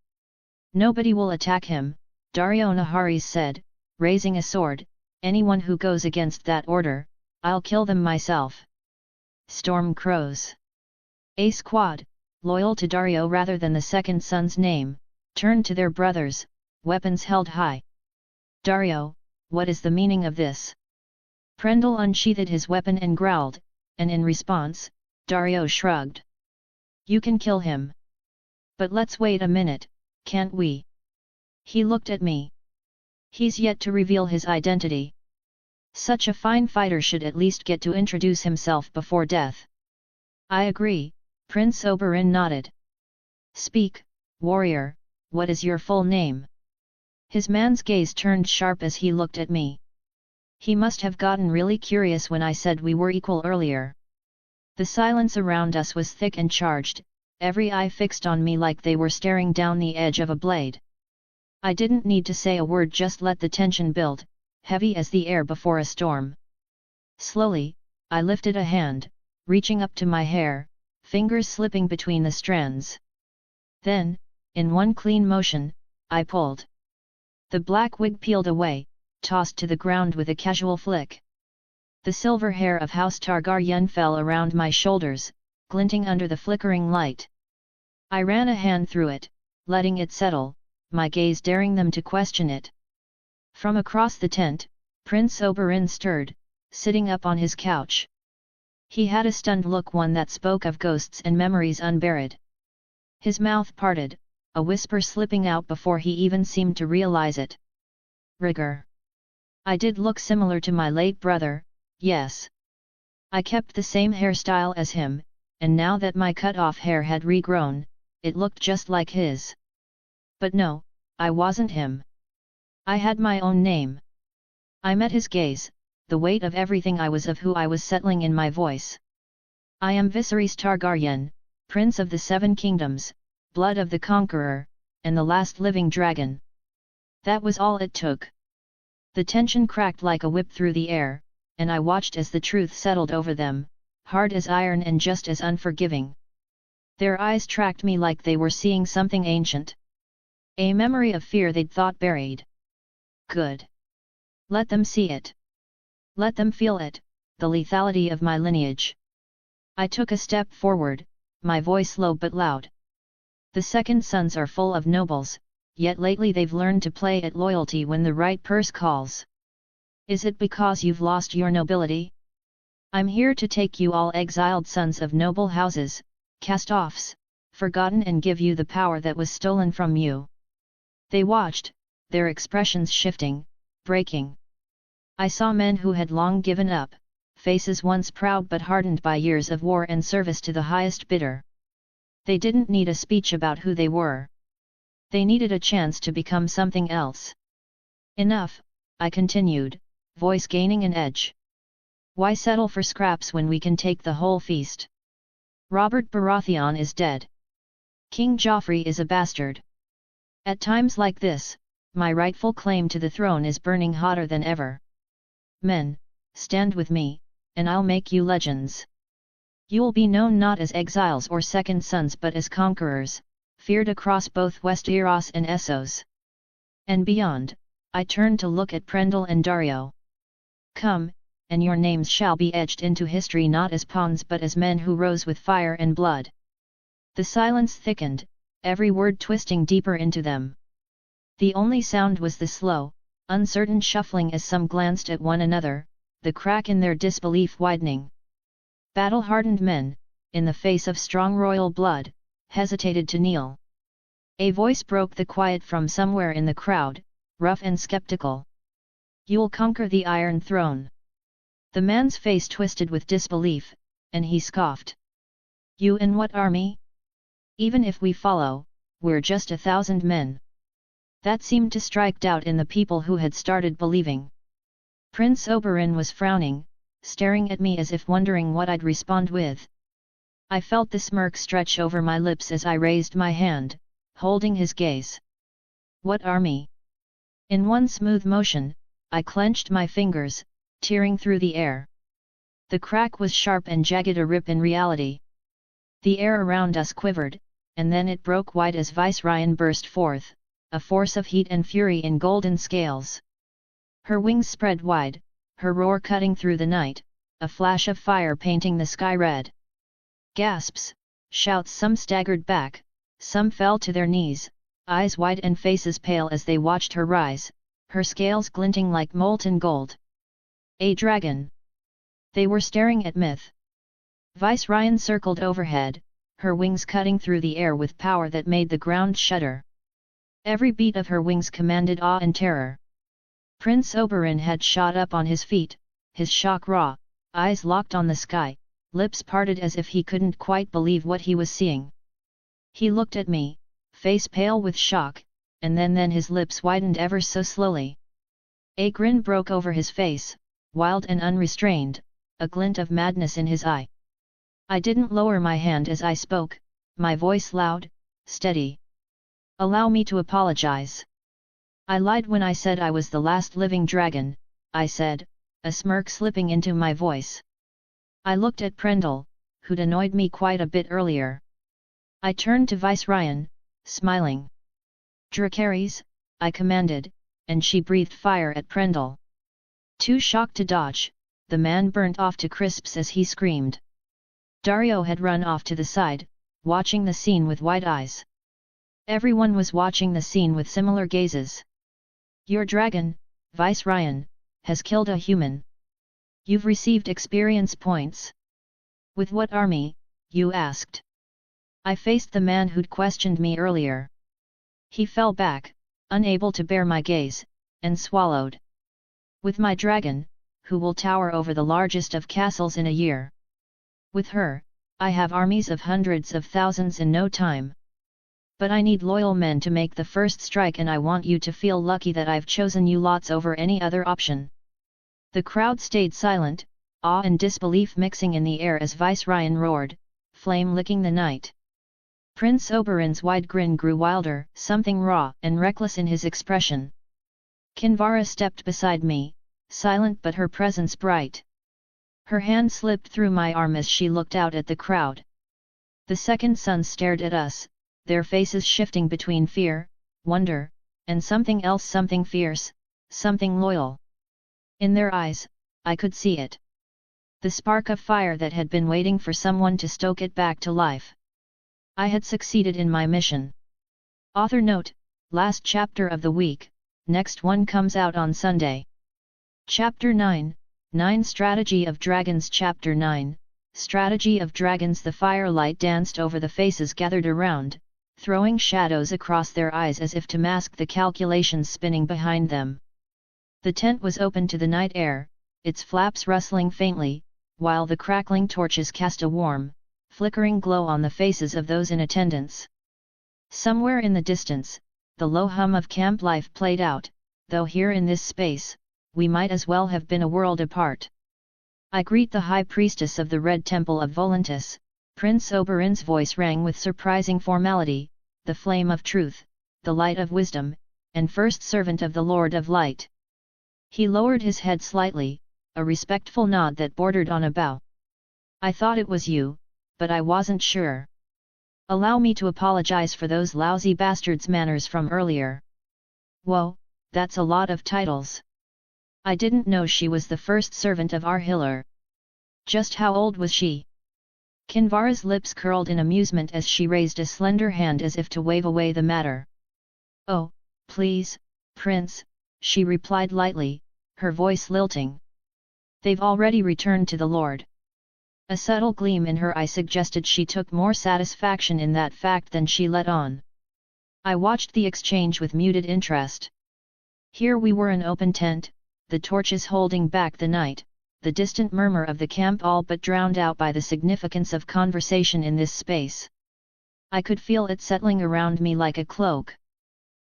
"Nobody will attack him," Dario Naharis said, raising a sword. "Anyone who goes against that order, I'll kill them myself." Storm Crows. A squad, loyal to Dario rather than the second son's name, turned to their brothers, weapons held high. "Dario, what is the meaning of this?" Prendel unsheathed his weapon and growled, and in response, Dario shrugged. "You can kill him. But let's wait a minute, can't we?" He looked at me. "He's yet to reveal his identity. Such a fine fighter should at least get to introduce himself before death." "I agree," Prince Oberyn nodded. "Speak, warrior, what is your full name?" His man's gaze turned sharp as he looked at me. He must have gotten really curious when I said we were equal earlier. The silence around us was thick and charged, every eye fixed on me like they were staring down the edge of a blade. I didn't need to say a word, just let the tension build, heavy as the air before a storm. Slowly, I lifted a hand, reaching up to my hair, fingers slipping between the strands. Then, in one clean motion, I pulled. The black wig peeled away, tossed to the ground with a casual flick. The silver hair of House Targaryen fell around my shoulders, glinting under the flickering light. I ran a hand through it, letting it settle, my gaze daring them to question it. From across the tent, Prince Oberyn stirred, sitting up on his couch. He had a stunned look, one that spoke of ghosts and memories unburied. His mouth parted, a whisper slipping out before he even seemed to realize it. "Rigor. I did look similar to my late brother, yes. I kept the same hairstyle as him, and now that my cut-off hair had regrown, it looked just like his. But no, I wasn't him. I had my own name." I met his gaze, the weight of everything I was, of who I was, settling in my voice. "I am Viserys Targaryen, Prince of the Seven Kingdoms, blood of the Conqueror, and the last living dragon." That was all it took. The tension cracked like a whip through the air, and I watched as the truth settled over them, hard as iron and just as unforgiving. Their eyes tracked me like they were seeing something ancient. A memory of fear they'd thought buried. Good. Let them see it. Let them feel it, the lethality of my lineage. I took a step forward, my voice low but loud. "The second sons are full of nobles, yet lately they've learned to play at loyalty when the right purse calls. Is it because you've lost your nobility? I'm here to take you all, exiled sons of noble houses, cast-offs, forgotten, and give you the power that was stolen from you." They watched, their expressions shifting, breaking. I saw men who had long given up, faces once proud but hardened by years of war and service to the highest bidder. They didn't need a speech about who they were. They needed a chance to become something else. "Enough," I continued, voice gaining an edge. "Why settle for scraps when we can take the whole feast? Robert Baratheon is dead. King Joffrey is a bastard. At times like this, my rightful claim to the throne is burning hotter than ever. Men, stand with me, and I'll make you legends. You'll be known not as exiles or second sons but as conquerors, feared across both Westeros and Essos. And beyond, I turn to look at Prendel and Dario. Come, and your names shall be etched into history not as pawns but as men who rose with fire and blood. The silence thickened, every word twisting deeper into them. The only sound was the slow, uncertain shuffling as some glanced at one another, the crack in their disbelief widening. Battle-hardened men, in the face of strong royal blood, hesitated to kneel. A voice broke the quiet from somewhere in the crowd, rough and skeptical. You'll conquer the Iron Throne. The man's face twisted with disbelief, and he scoffed. You and what army? Even if we follow, we're just 1,000 men. That seemed to strike doubt in the people who had started believing. Prince Oberyn was frowning, staring at me as if wondering what I'd respond with. I felt the smirk stretch over my lips as I raised my hand, holding his gaze. What army? In one smooth motion, I clenched my fingers, tearing through the air. The crack was sharp and jagged, a rip in reality. The air around us quivered, and then it broke wide as Viserys burst forth, a force of heat and fury in golden scales. Her wings spread wide, her roar cutting through the night, a flash of fire painting the sky red. Gasps, shouts, some staggered back, some fell to their knees, eyes wide and faces pale as they watched her rise, her scales glinting like molten gold. A dragon! They were staring at Myth. Viserys circled overhead, her wings cutting through the air with power that made the ground shudder. Every beat of her wings commanded awe and terror. Prince Oberyn had shot up on his feet, his shock raw, eyes locked on the sky, lips parted as if he couldn't quite believe what he was seeing. He looked at me, face pale with shock, and then his lips widened ever so slowly. A grin broke over his face, wild and unrestrained, a glint of madness in his eye. I didn't lower my hand as I spoke, my voice loud, steady. Allow me to apologize. I lied when I said I was the last living dragon, I said, a smirk slipping into my voice. I looked at Prendel, who'd annoyed me quite a bit earlier. I turned to Viserys, smiling. Dracarys, I commanded, and she breathed fire at Prendel. Too shocked to dodge, the man burnt off to crisps as he screamed. Dario had run off to the side, watching the scene with wide eyes. Everyone was watching the scene with similar gazes. Your dragon, Viserys, has killed a human. You've received experience points. With what army, you asked? I faced the man who'd questioned me earlier. He fell back, unable to bear my gaze, and swallowed. With my dragon, who will tower over the largest of castles in a year. With her, I have armies of hundreds of thousands in no time. But I need loyal men to make the first strike, and I want you to feel lucky that I've chosen you lots over any other option. The crowd stayed silent, awe and disbelief mixing in the air as Viserys roared, flame licking the night. Prince Oberyn's wide grin grew wilder, something raw and reckless in his expression. Kinvara stepped beside me, silent but her presence bright. Her hand slipped through my arm as she looked out at the crowd. The second sons stared at us, their faces shifting between fear, wonder, and something else, something fierce, something loyal. In their eyes, I could see it. The spark of fire that had been waiting for someone to stoke it back to life. I had succeeded in my mission. Author note: last chapter of the week, next one comes out on Sunday. Chapter 9, 9 Strategy of Dragons. Chapter 9, Strategy of Dragons. The firelight danced over the faces gathered around, throwing shadows across their eyes as if to mask the calculations spinning behind them. The tent was open to the night air, its flaps rustling faintly, while the crackling torches cast a warm, flickering glow on the faces of those in attendance. Somewhere in the distance, the low hum of camp life played out, though here in this space, we might as well have been a world apart. I greet the High Priestess of the Red Temple of Volantis, Prince Oberyn's voice rang with surprising formality, the flame of truth, the light of wisdom, and first servant of the Lord of Light. He lowered his head slightly, a respectful nod that bordered on a bow. I thought it was you, but I wasn't sure. Allow me to apologize for those lousy bastards' manners from earlier. Whoa, that's a lot of titles. I didn't know she was the first servant of our healer. Just how old was she? Kinvara's lips curled in amusement as she raised a slender hand as if to wave away the matter. Oh, please, Prince, she replied lightly, her voice lilting. They've already returned to the Lord. A subtle gleam in her eye suggested she took more satisfaction in that fact than she let on. I watched the exchange with muted interest. Here we were, an open tent, the torches holding back the night, the distant murmur of the camp all but drowned out by the significance of conversation in this space. I could feel it settling around me like a cloak.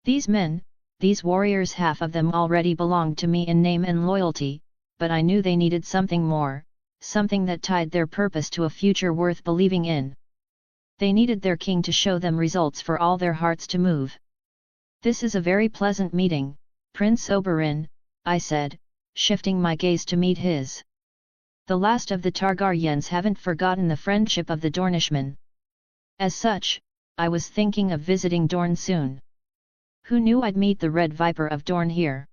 These men, these warriors, half of them already belonged to me in name and loyalty, but I knew they needed something more, something that tied their purpose to a future worth believing in. They needed their king to show them results for all their hearts to move. This is a very pleasant meeting, Prince Oberyn, I said, shifting my gaze to meet his. The last of the Targaryens haven't forgotten the friendship of the Dornishmen. As such, I was thinking of visiting Dorne soon. Who knew I'd meet the Red Viper of Dorne here?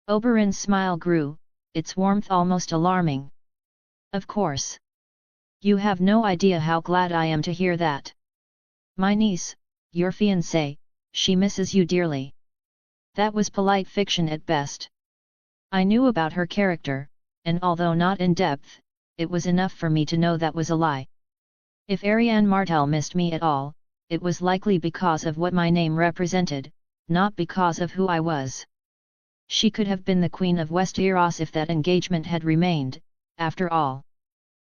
Oberyn's smile grew, its warmth almost alarming. Of course. You have no idea how glad I am to hear that. My niece, your fiancée, she misses you dearly. That was polite fiction at best. I knew about her character, and although not in depth, it was enough for me to know that was a lie. If Arianne Martell missed me at all, it was likely because of what my name represented, not because of who I was. She could have been the Queen of Westeros if that engagement had remained, after all.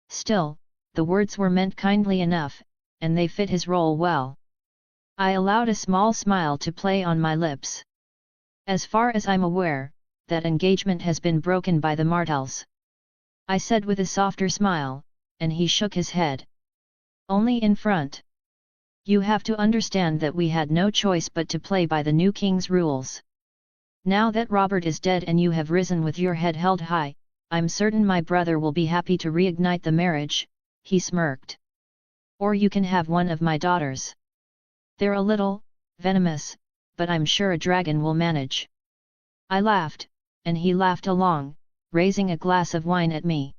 Still, the words were meant kindly enough, and they fit his role well. I allowed a small smile to play on my lips. As far as I'm aware, that engagement has been broken by the Martells. I said with a softer smile, and he shook his head. Only in front. You have to understand that we had no choice but to play by the new king's rules. Now that Robert is dead and you have risen with your head held high, I'm certain my brother will be happy to reignite the marriage, he smirked. Or you can have one of my daughters. They're a little venomous, but I'm sure a dragon will manage. I laughed, and he laughed along, raising a glass of wine at me.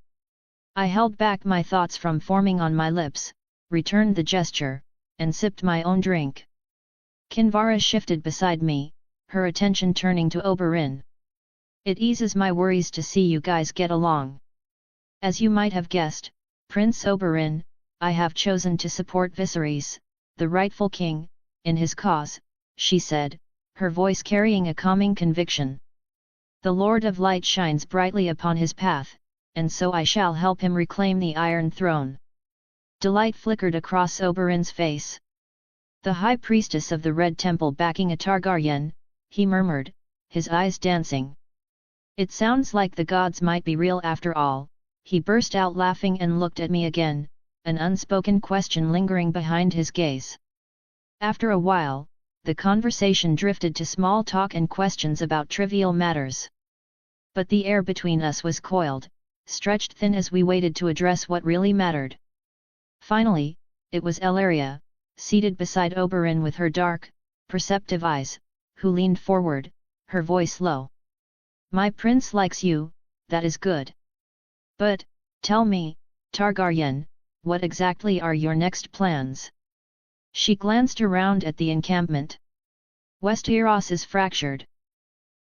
I held back my thoughts from forming on my lips, returned the gesture, and sipped my own drink. Kinvara shifted beside me, her attention turning to Oberyn. It eases my worries to see you guys get along. As you might have guessed, Prince Oberyn, I have chosen to support Viserys, the rightful king, in his cause, she said, her voice carrying a calming conviction. The Lord of Light shines brightly upon his path, and so I shall help him reclaim the Iron Throne. Delight flickered across Oberyn's face. The High Priestess of the Red Temple backing a Targaryen, he murmured, his eyes dancing. It sounds like the gods might be real after all, he burst out laughing and looked at me again, an unspoken question lingering behind his gaze. After a while, the conversation drifted to small talk and questions about trivial matters. But the air between us was coiled, stretched thin as we waited to address what really mattered. Finally, it was Elaria, seated beside Oberyn with her dark, perceptive eyes, who leaned forward, her voice low. My prince likes you, that is good. But, tell me, Targaryen, what exactly are your next plans? She glanced around at the encampment. Westeros is fractured.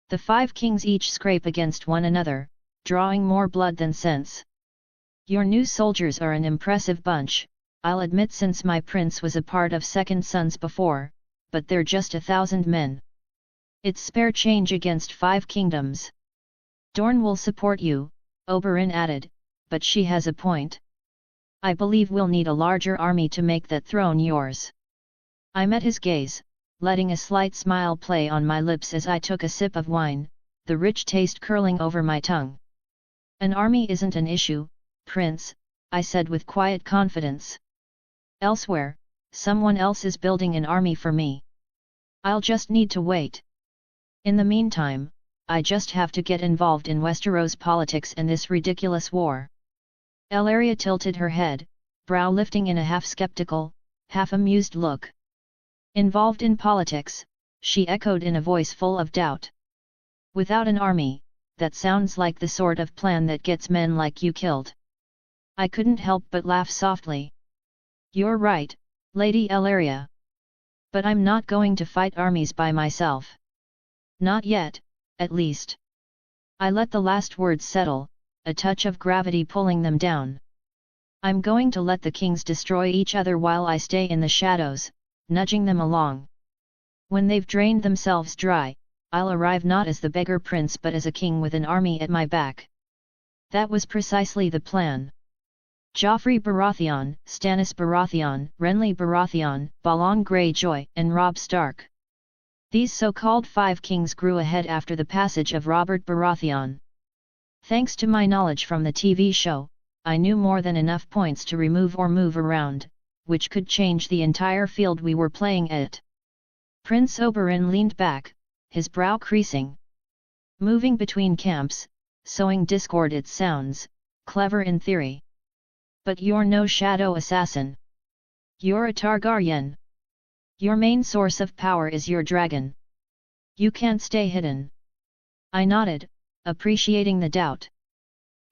The 5 kings each scrape against one another, drawing more blood than sense. Your new soldiers are an impressive bunch, I'll admit, since my prince was a part of Second Sons before, but they're just 1,000 men. It's spare change against 5 kingdoms. Dorne will support you, Oberyn added, but she has a point. I believe we'll need a larger army to make that throne yours. I met his gaze, letting a slight smile play on my lips as I took a sip of wine, the rich taste curling over my tongue. An army isn't an issue, Prince, I said with quiet confidence. Elsewhere, someone else is building an army for me. I'll just need to wait. In the meantime, I just have to get involved in Westeros politics and this ridiculous war. Ellaria tilted her head, brow lifting in a half-skeptical, half-amused look. Involved in politics, she echoed in a voice full of doubt. Without an army, that sounds like the sort of plan that gets men like you killed. I couldn't help but laugh softly. You're right, Lady Ellaria. But I'm not going to fight armies by myself. Not yet, at least. I let the last words settle, a touch of gravity pulling them down. I'm going to let the kings destroy each other while I stay in the shadows, nudging them along. When they've drained themselves dry, I'll arrive not as the beggar prince but as a king with an army at my back. That was precisely the plan. Joffrey Baratheon, Stannis Baratheon, Renly Baratheon, Balon Greyjoy, and Robb Stark. These so-called 5 kings grew ahead after the passage of Robert Baratheon. Thanks to my knowledge from the TV show, I knew more than enough points to remove or move around, which could change the entire field we were playing at. Prince Oberyn leaned back, his brow creasing. Moving between camps, sowing discord it sounds, clever in theory. But you're no shadow assassin. You're a Targaryen. Your main source of power is your dragon. You can't stay hidden. I nodded, appreciating the doubt.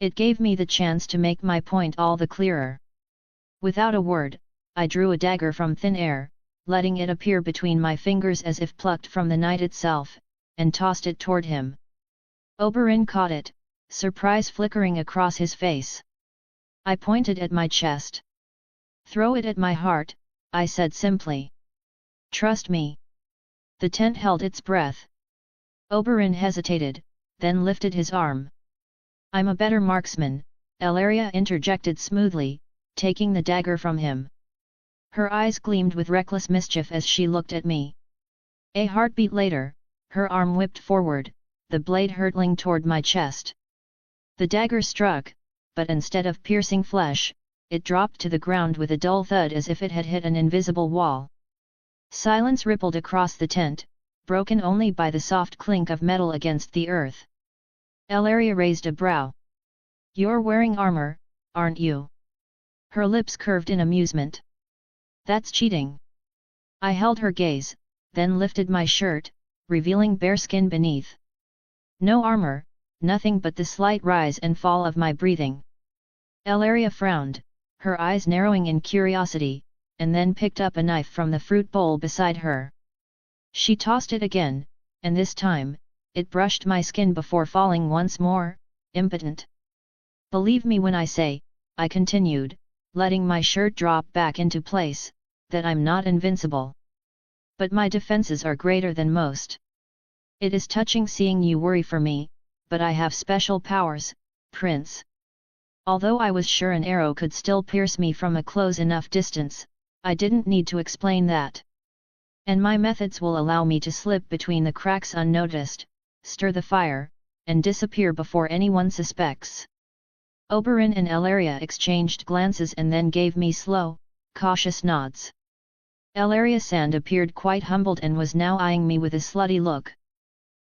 It gave me the chance to make my point all the clearer. Without a word, I drew a dagger from thin air, letting it appear between my fingers as if plucked from the night itself, and tossed it toward him. Oberyn caught it, surprise flickering across his face. I pointed at my chest. Throw it at my heart, I said simply. Trust me. The tent held its breath. Oberyn hesitated, then lifted his arm. I'm a better marksman, Ellaria interjected smoothly, taking the dagger from him. Her eyes gleamed with reckless mischief as she looked at me. A heartbeat later, her arm whipped forward, the blade hurtling toward my chest. The dagger struck, but instead of piercing flesh, it dropped to the ground with a dull thud as if it had hit an invisible wall. Silence rippled across the tent, broken only by the soft clink of metal against the earth. Ellaria raised a brow. You're wearing armor, aren't you? Her lips curved in amusement. That's cheating. I held her gaze, then lifted my shirt, revealing bare skin beneath. No armor, nothing but the slight rise and fall of my breathing. Ellaria frowned, her eyes narrowing in curiosity, and then picked up a knife from the fruit bowl beside her. She tossed it again, and this time, it brushed my skin before falling once more, impotent. Believe me when I say, I continued, letting my shirt drop back into place, that I'm not invincible. But my defenses are greater than most. It is touching seeing you worry for me, but I have special powers, Prince. Although I was sure an arrow could still pierce me from a close enough distance, I didn't need to explain that. And my methods will allow me to slip between the cracks unnoticed, stir the fire, and disappear before anyone suspects. Oberyn and Ellaria exchanged glances and then gave me slow, cautious nods. Ellaria Sand appeared quite humbled and was now eyeing me with a slutty look.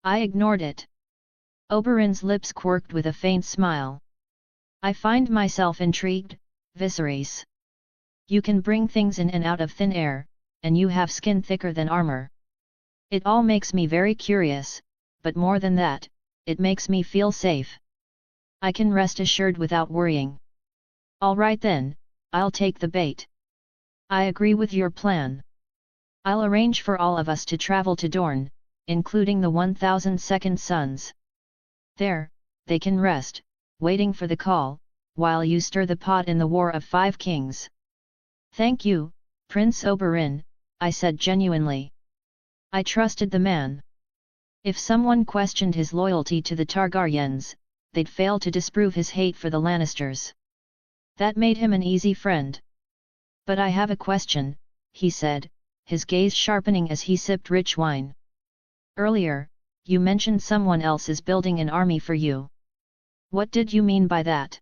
I ignored it. Oberyn's lips quirked with a faint smile. I find myself intrigued, Viserys. You can bring things in and out of thin air, and you have skin thicker than armor. It all makes me very curious, but more than that, it makes me feel safe. I can rest assured without worrying. All right then, I'll take the bait. I agree with your plan. I'll arrange for all of us to travel to Dorne, including the 1,000 Second Sons. There, they can rest, waiting for the call, while you stir the pot in the War of 5 Kings. Thank you, Prince Oberyn, I said genuinely. I trusted the man. If someone questioned his loyalty to the Targaryens, they'd fail to disprove his hate for the Lannisters. That made him an easy friend. But I have a question, he said, his gaze sharpening as he sipped rich wine. Earlier, you mentioned someone else is building an army for you. What did you mean by that?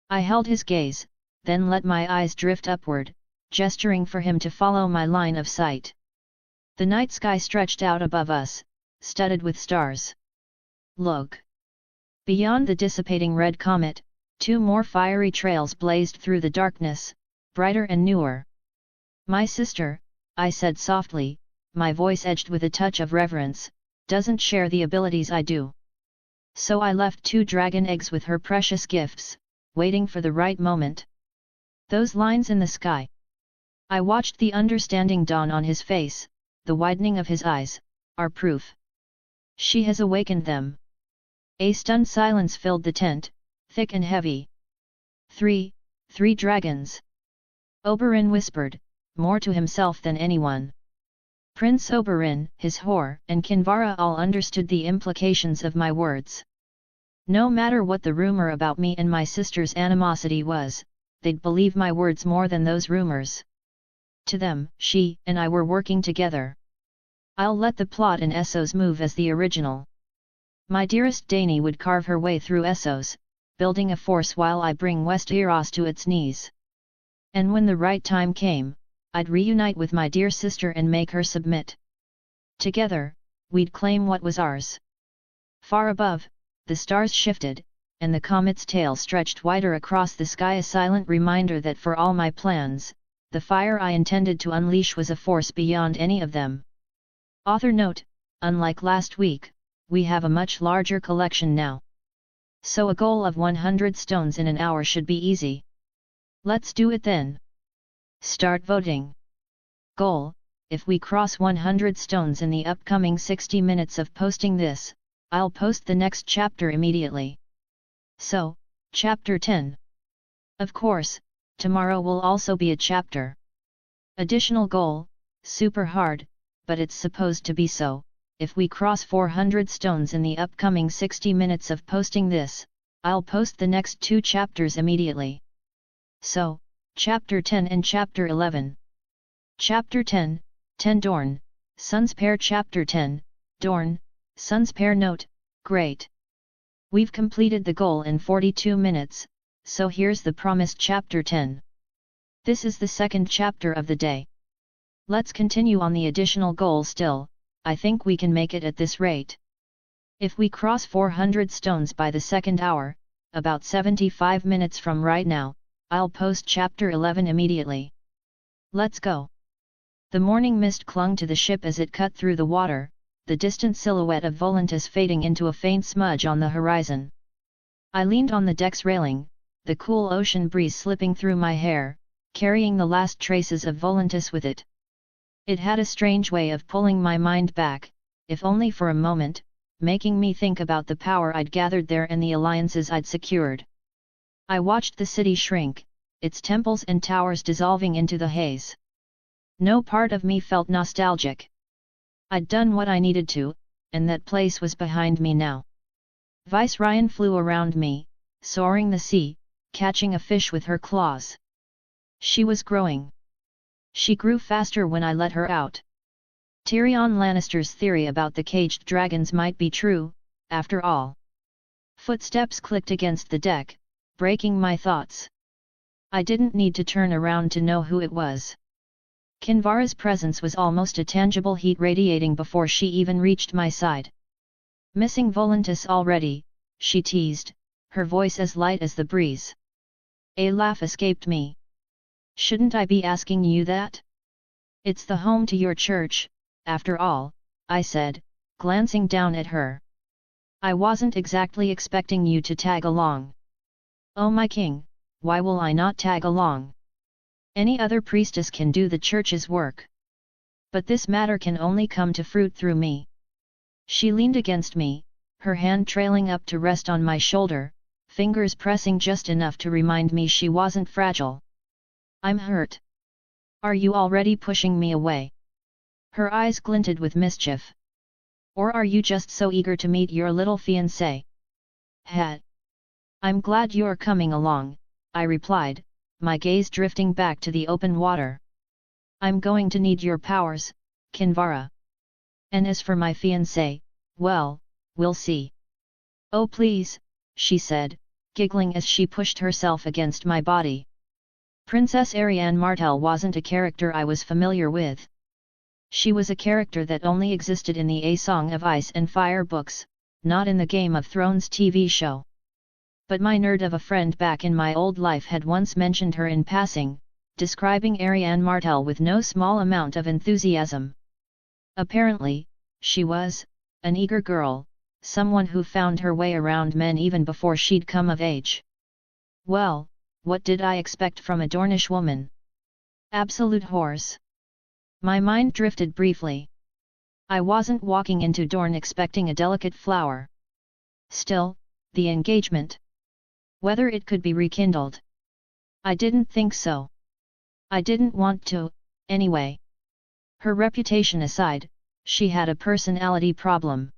I held his gaze, then let my eyes drift upward, gesturing for him to follow my line of sight. The night sky stretched out above us, studded with stars. Look! Beyond the dissipating red comet, 2 more fiery trails blazed through the darkness, brighter and newer. My sister, I said softly, my voice edged with a touch of reverence, doesn't share the abilities I do. So I left 2 dragon eggs with her precious gifts, waiting for the right moment. Those lines in the sky. I watched the understanding dawn on his face, the widening of his eyes, are proof. She has awakened them. A stunned silence filled the tent, thick and heavy. 3 dragons. Oberyn whispered, more to himself than anyone. Prince Oberyn, his whore, and Kinvara all understood the implications of my words. No matter what the rumor about me and my sister's animosity was, they'd believe my words more than those rumors. To them, she and I were working together. I'll let the plot in Essos move as the original. My dearest Dany would carve her way through Essos, building a force while I bring Westeros to its knees. And when the right time came, I'd reunite with my dear sister and make her submit. Together, we'd claim what was ours. Far above, the stars shifted, and the comet's tail stretched wider across the sky, a silent reminder that for all my plans, the fire I intended to unleash was a force beyond any of them. Author note: unlike last week, we have a much larger collection now. So a goal of 100 stones in an hour should be easy. Let's do it then. Start voting. Goal: if we cross 100 stones in the upcoming 60 minutes of posting this, I'll post the next chapter immediately. So, Chapter 10. Of course, tomorrow will also be a chapter. Additional goal: super hard, but it's supposed to be so. If we cross 400 stones in the upcoming 60 minutes of posting this, I'll post the next 2 chapters immediately. So, Chapter 10 and Chapter 11. Chapter 10, 10 Dorne, Sons Pair. Chapter 10, Dorne, Sons Pair. Note: great. We've completed the goal in 42 minutes, so here's the promised Chapter 10. This is the second chapter of the day. Let's continue on the additional goal still. I think we can make it at this rate. If we cross 400 stones by the second hour, about 75 minutes from right now, I'll post Chapter 11 immediately. Let's go. The morning mist clung to the ship as it cut through the water, the distant silhouette of Volantis fading into a faint smudge on the horizon. I leaned on the deck's railing, the cool ocean breeze slipping through my hair, carrying the last traces of Volantis with it. It had a strange way of pulling my mind back, if only for a moment, making me think about the power I'd gathered there and the alliances I'd secured. I watched the city shrink, its temples and towers dissolving into the haze. No part of me felt nostalgic. I'd done what I needed to, and that place was behind me now. Viserys flew around me, soaring the sea, catching a fish with her claws. She was growing. She grew faster when I let her out. Tyrion Lannister's theory about the caged dragons might be true, after all. Footsteps clicked against the deck, breaking my thoughts. I didn't need to turn around to know who it was. Kinvara's presence was almost a tangible heat radiating before she even reached my side. Missing Volantis already, she teased, her voice as light as the breeze. A laugh escaped me. Shouldn't I be asking you that? It's the home to your church, after all, I said, glancing down at her. I wasn't exactly expecting you to tag along. Oh my king, why will I not tag along? Any other priestess can do the church's work. But this matter can only come to fruit through me. She leaned against me, her hand trailing up to rest on my shoulder, fingers pressing just enough to remind me she wasn't fragile. I'm hurt. Are you already pushing me away? Her eyes glinted with mischief. Or are you just so eager to meet your little fiancé? Had. I'm glad you're coming along, I replied, my gaze drifting back to the open water. I'm going to need your powers, Kinvara. And as for my fiancé, well, we'll see. Oh please, she said, giggling as she pushed herself against my body. Princess Ariane Martell wasn't a character I was familiar with. She was a character that only existed in the A Song of Ice and Fire books, not in the Game of Thrones TV show. But my nerd of a friend back in my old life had once mentioned her in passing, describing Ariane Martell with no small amount of enthusiasm. Apparently, she was an eager girl, someone who found her way around men even before she'd come of age. Well, what did I expect from a Dornish woman? Absolute horse. My mind drifted briefly. I wasn't walking into Dorne expecting a delicate flower. Still, the engagement. Whether it could be rekindled. I didn't think so. I didn't want to, anyway. Her reputation aside, she had a personality problem.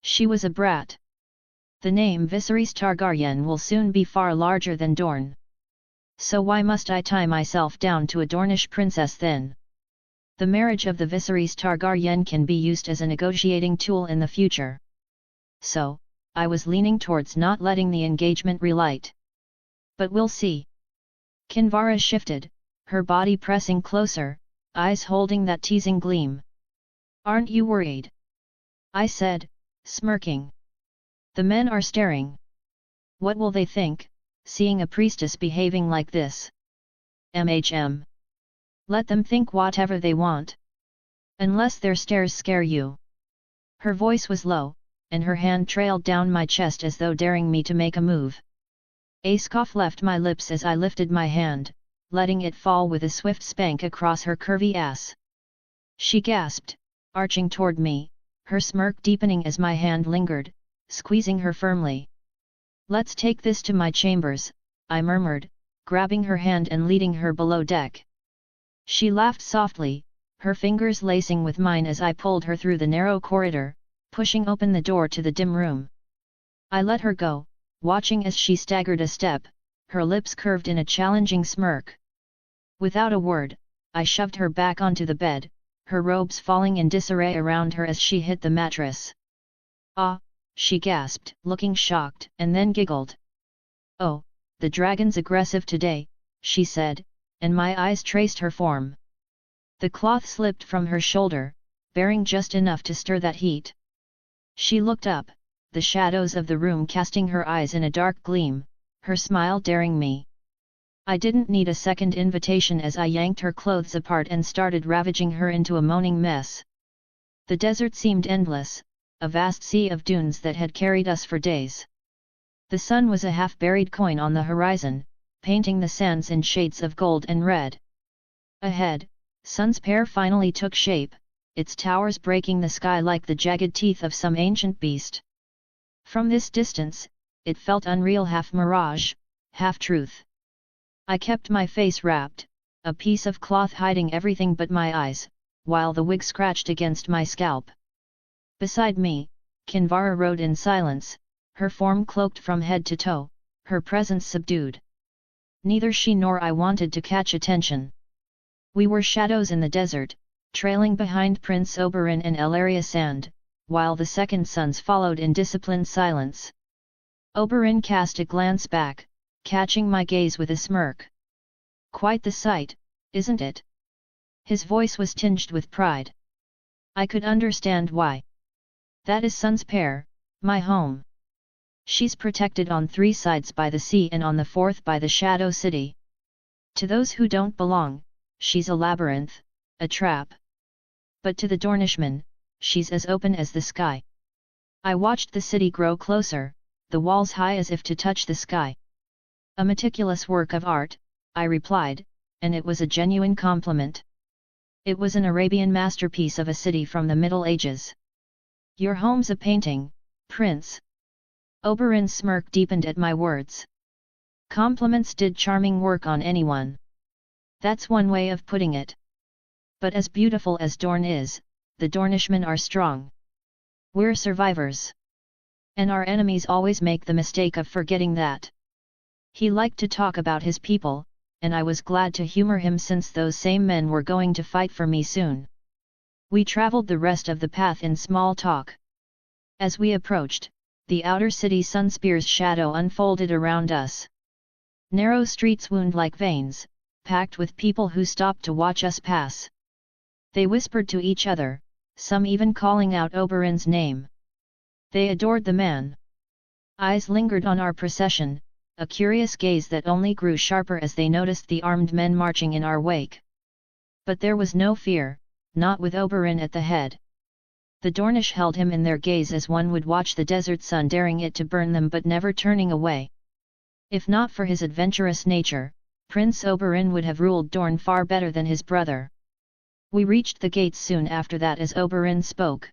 She was a brat. The name Viserys Targaryen will soon be far larger than Dorne. So why must I tie myself down to a Dornish princess then? The marriage of the Viserys Targaryen can be used as a negotiating tool in the future. So, I was leaning towards not letting the engagement relight. But we'll see. Kinvara shifted, her body pressing closer, eyes holding that teasing gleam. Aren't you worried? I said, smirking. The men are staring. What will they think, seeing a priestess behaving like this? MHM. Let them think whatever they want. Unless their stares scare you. Her voice was low, and her hand trailed down my chest as though daring me to make a move. A scoff left my lips as I lifted my hand, letting it fall with a swift spank across her curvy ass. She gasped, arching toward me, her smirk deepening as my hand lingered, squeezing her firmly. Let's take this to my chambers, I murmured, grabbing her hand and leading her below deck. She laughed softly, her fingers lacing with mine as I pulled her through the narrow corridor, pushing open the door to the dim room. I let her go, watching as she staggered a step, her lips curved in a challenging smirk. Without a word, I shoved her back onto the bed, her robes falling in disarray around her as she hit the mattress. Ah, she gasped, looking shocked, and then giggled. Oh, the dragon's aggressive today, she said, and my eyes traced her form. The cloth slipped from her shoulder, bearing just enough to stir that heat. She looked up, the shadows of the room casting her eyes in a dark gleam, her smile daring me. I didn't need a second invitation as I yanked her clothes apart and started ravaging her into a moaning mess. The desert seemed endless, a vast sea of dunes that had carried us for days. The sun was a half-buried coin on the horizon, painting the sands in shades of gold and red. Ahead, Sun's Pair finally took shape, its towers breaking the sky like the jagged teeth of some ancient beast. From this distance, it felt unreal, half mirage, half truth. I kept my face wrapped, a piece of cloth hiding everything but my eyes, while the wig scratched against my scalp. Beside me, Kinvara rode in silence, her form cloaked from head to toe, her presence subdued. Neither she nor I wanted to catch attention. We were shadows in the desert, trailing behind Prince Oberyn and Elaria Sand, while the second sons followed in disciplined silence. Oberyn cast a glance back, catching my gaze with a smirk. Quite the sight, isn't it? His voice was tinged with pride. I could understand why. That is Sun's Pair, my home. She's protected on 3 sides by the sea and on the 4th by the Shadow City. To those who don't belong, she's a labyrinth, a trap. But to the Dornishmen, she's as open as the sky. I watched the city grow closer, the walls high as if to touch the sky. A meticulous work of art, I replied, and it was a genuine compliment. It was an Arabian masterpiece of a city from the Middle Ages. Your home's a painting, Prince. Oberyn's smirk deepened at my words. Compliments did charming work on anyone. That's one way of putting it. But as beautiful as Dorne is, the Dornishmen are strong. We're survivors. And our enemies always make the mistake of forgetting that. He liked to talk about his people, and I was glad to humor him since those same men were going to fight for me soon. We traveled the rest of the path in small talk. As we approached, the outer city Sunspear's shadow unfolded around us. Narrow streets wound like veins, packed with people who stopped to watch us pass. They whispered to each other, some even calling out Oberyn's name. They adored the man. Eyes lingered on our procession, a curious gaze that only grew sharper as they noticed the armed men marching in our wake. But there was no fear, not with Oberyn at the head. The Dornish held him in their gaze as one would watch the desert sun daring it to burn them but never turning away. If not for his adventurous nature, Prince Oberyn would have ruled Dorne far better than his brother. We reached the gates soon after that as Oberyn spoke.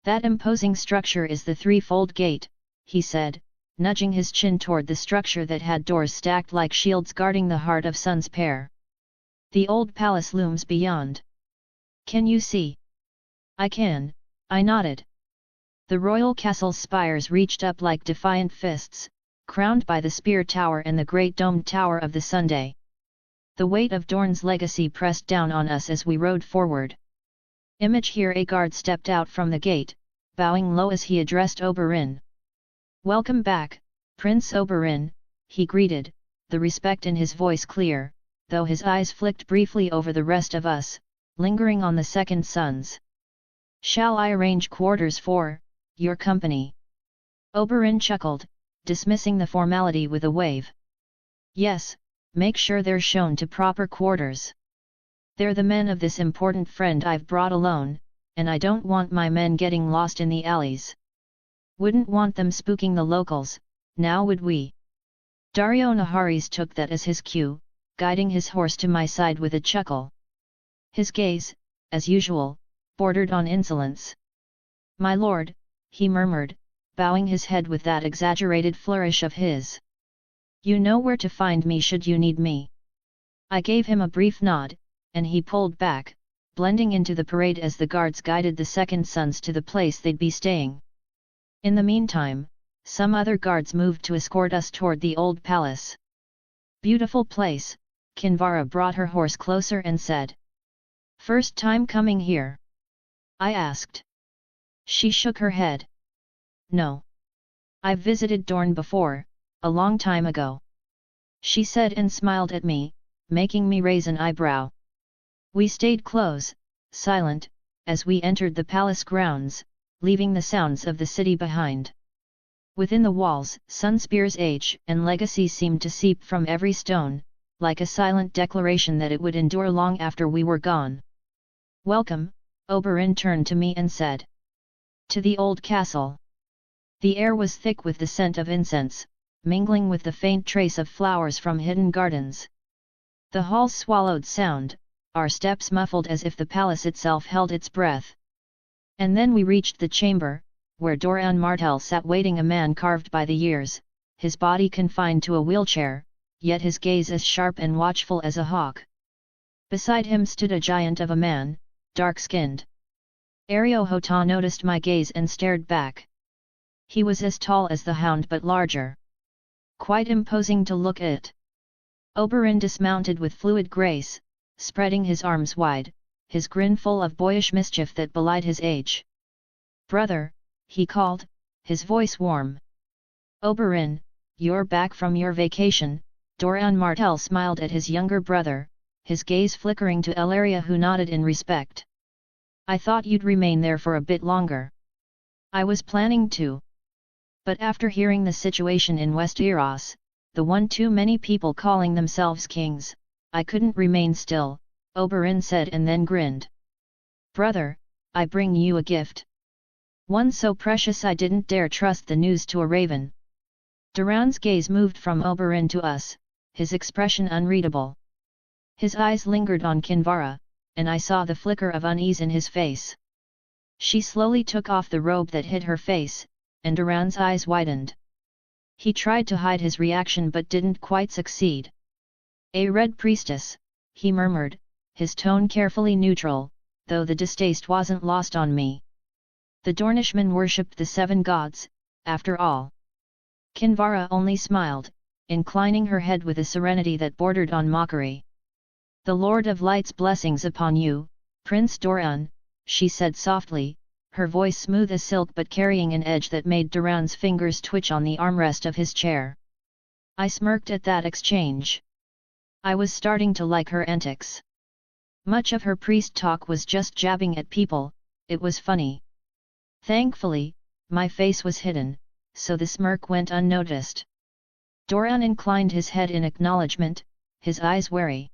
That imposing structure is the threefold gate, he said, nudging his chin toward the structure that had doors stacked like shields guarding the heart of Sun's pair. The old palace looms beyond. Can you see? I can, I nodded. The royal castle's spires reached up like defiant fists, crowned by the spear tower and the great domed tower of the Sunday. The weight of Dorne's legacy pressed down on us as we rode forward. Immature, a guard stepped out from the gate, bowing low as he addressed Oberyn. Welcome back, Prince Oberyn, he greeted, the respect in his voice clear, though his eyes flicked briefly over the rest of us, lingering on the second sons. Shall I arrange quarters for your company? Oberyn chuckled, dismissing the formality with a wave. Yes, make sure they're shown to proper quarters. They're the men of this important friend I've brought alone, and I don't want my men getting lost in the alleys. Wouldn't want them spooking the locals, now would we? Dario Naharis took that as his cue, guiding his horse to my side with a chuckle. His gaze, as usual, bordered on insolence. My lord, he murmured, bowing his head with that exaggerated flourish of his. You know where to find me should you need me. I gave him a brief nod, and he pulled back, blending into the parade as the guards guided the second sons to the place they'd be staying. In the meantime, some other guards moved to escort us toward the old palace. Beautiful place, Kinvara brought her horse closer and said. First time coming here? I asked. She shook her head. No. I've visited Dorne before, a long time ago. She said and smiled at me, making me raise an eyebrow. We stayed close, silent, as we entered the palace grounds, leaving the sounds of the city behind. Within the walls, Sunspear's age and legacy seemed to seep from every stone, like a silent declaration that it would endure long after we were gone. Welcome, Oberyn turned to me and said. To the old castle. The air was thick with the scent of incense, mingling with the faint trace of flowers from hidden gardens. The halls swallowed sound, our steps muffled as if the palace itself held its breath. And then we reached the chamber, where Doran Martell sat waiting, a man carved by the years, his body confined to a wheelchair, yet his gaze as sharp and watchful as a hawk. Beside him stood a giant of a man, dark-skinned. Ario Hota noticed my gaze and stared back. He was as tall as the hound but larger. Quite imposing to look at. Oberyn dismounted with fluid grace, spreading his arms wide, his grin full of boyish mischief that belied his age. Brother, he called, his voice warm. Oberyn, you're back from your vacation, Doran Martell smiled at his younger brother, his gaze flickering to Elaria, who nodded in respect. I thought you'd remain there for a bit longer. I was planning to. But after hearing the situation in Westeros, the one too many people calling themselves kings, I couldn't remain still, Oberyn said and then grinned. Brother, I bring you a gift. One so precious I didn't dare trust the news to a raven. Doran's gaze moved from Oberyn to us, his expression unreadable. His eyes lingered on Kinvara, and I saw the flicker of unease in his face. She slowly took off the robe that hid her face, and Doran's eyes widened. He tried to hide his reaction but didn't quite succeed. A red priestess, he murmured, his tone carefully neutral, though the distaste wasn't lost on me. The Dornishmen worshipped the seven gods, after all. Kinvara only smiled, inclining her head with a serenity that bordered on mockery. The Lord of Light's blessings upon you, Prince Doran, she said softly, her voice smooth as silk but carrying an edge that made Doran's fingers twitch on the armrest of his chair. I smirked at that exchange. I was starting to like her antics. Much of her priest talk was just jabbing at people, it was funny. Thankfully, my face was hidden, so the smirk went unnoticed. Doran inclined his head in acknowledgement, his eyes wary.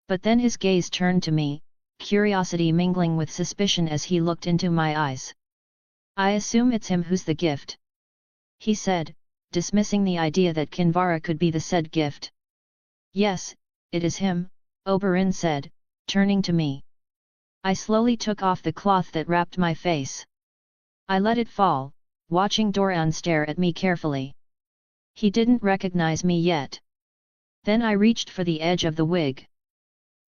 But then his gaze turned to me, curiosity mingling with suspicion as he looked into my eyes. "I assume it's him who's the gift," he said, dismissing the idea that Kinvara could be the said gift. "Yes, it is him," Oberyn said, turning to me. I slowly took off the cloth that wrapped my face. I let it fall, watching Doran stare at me carefully. He didn't recognize me yet. Then I reached for the edge of the wig.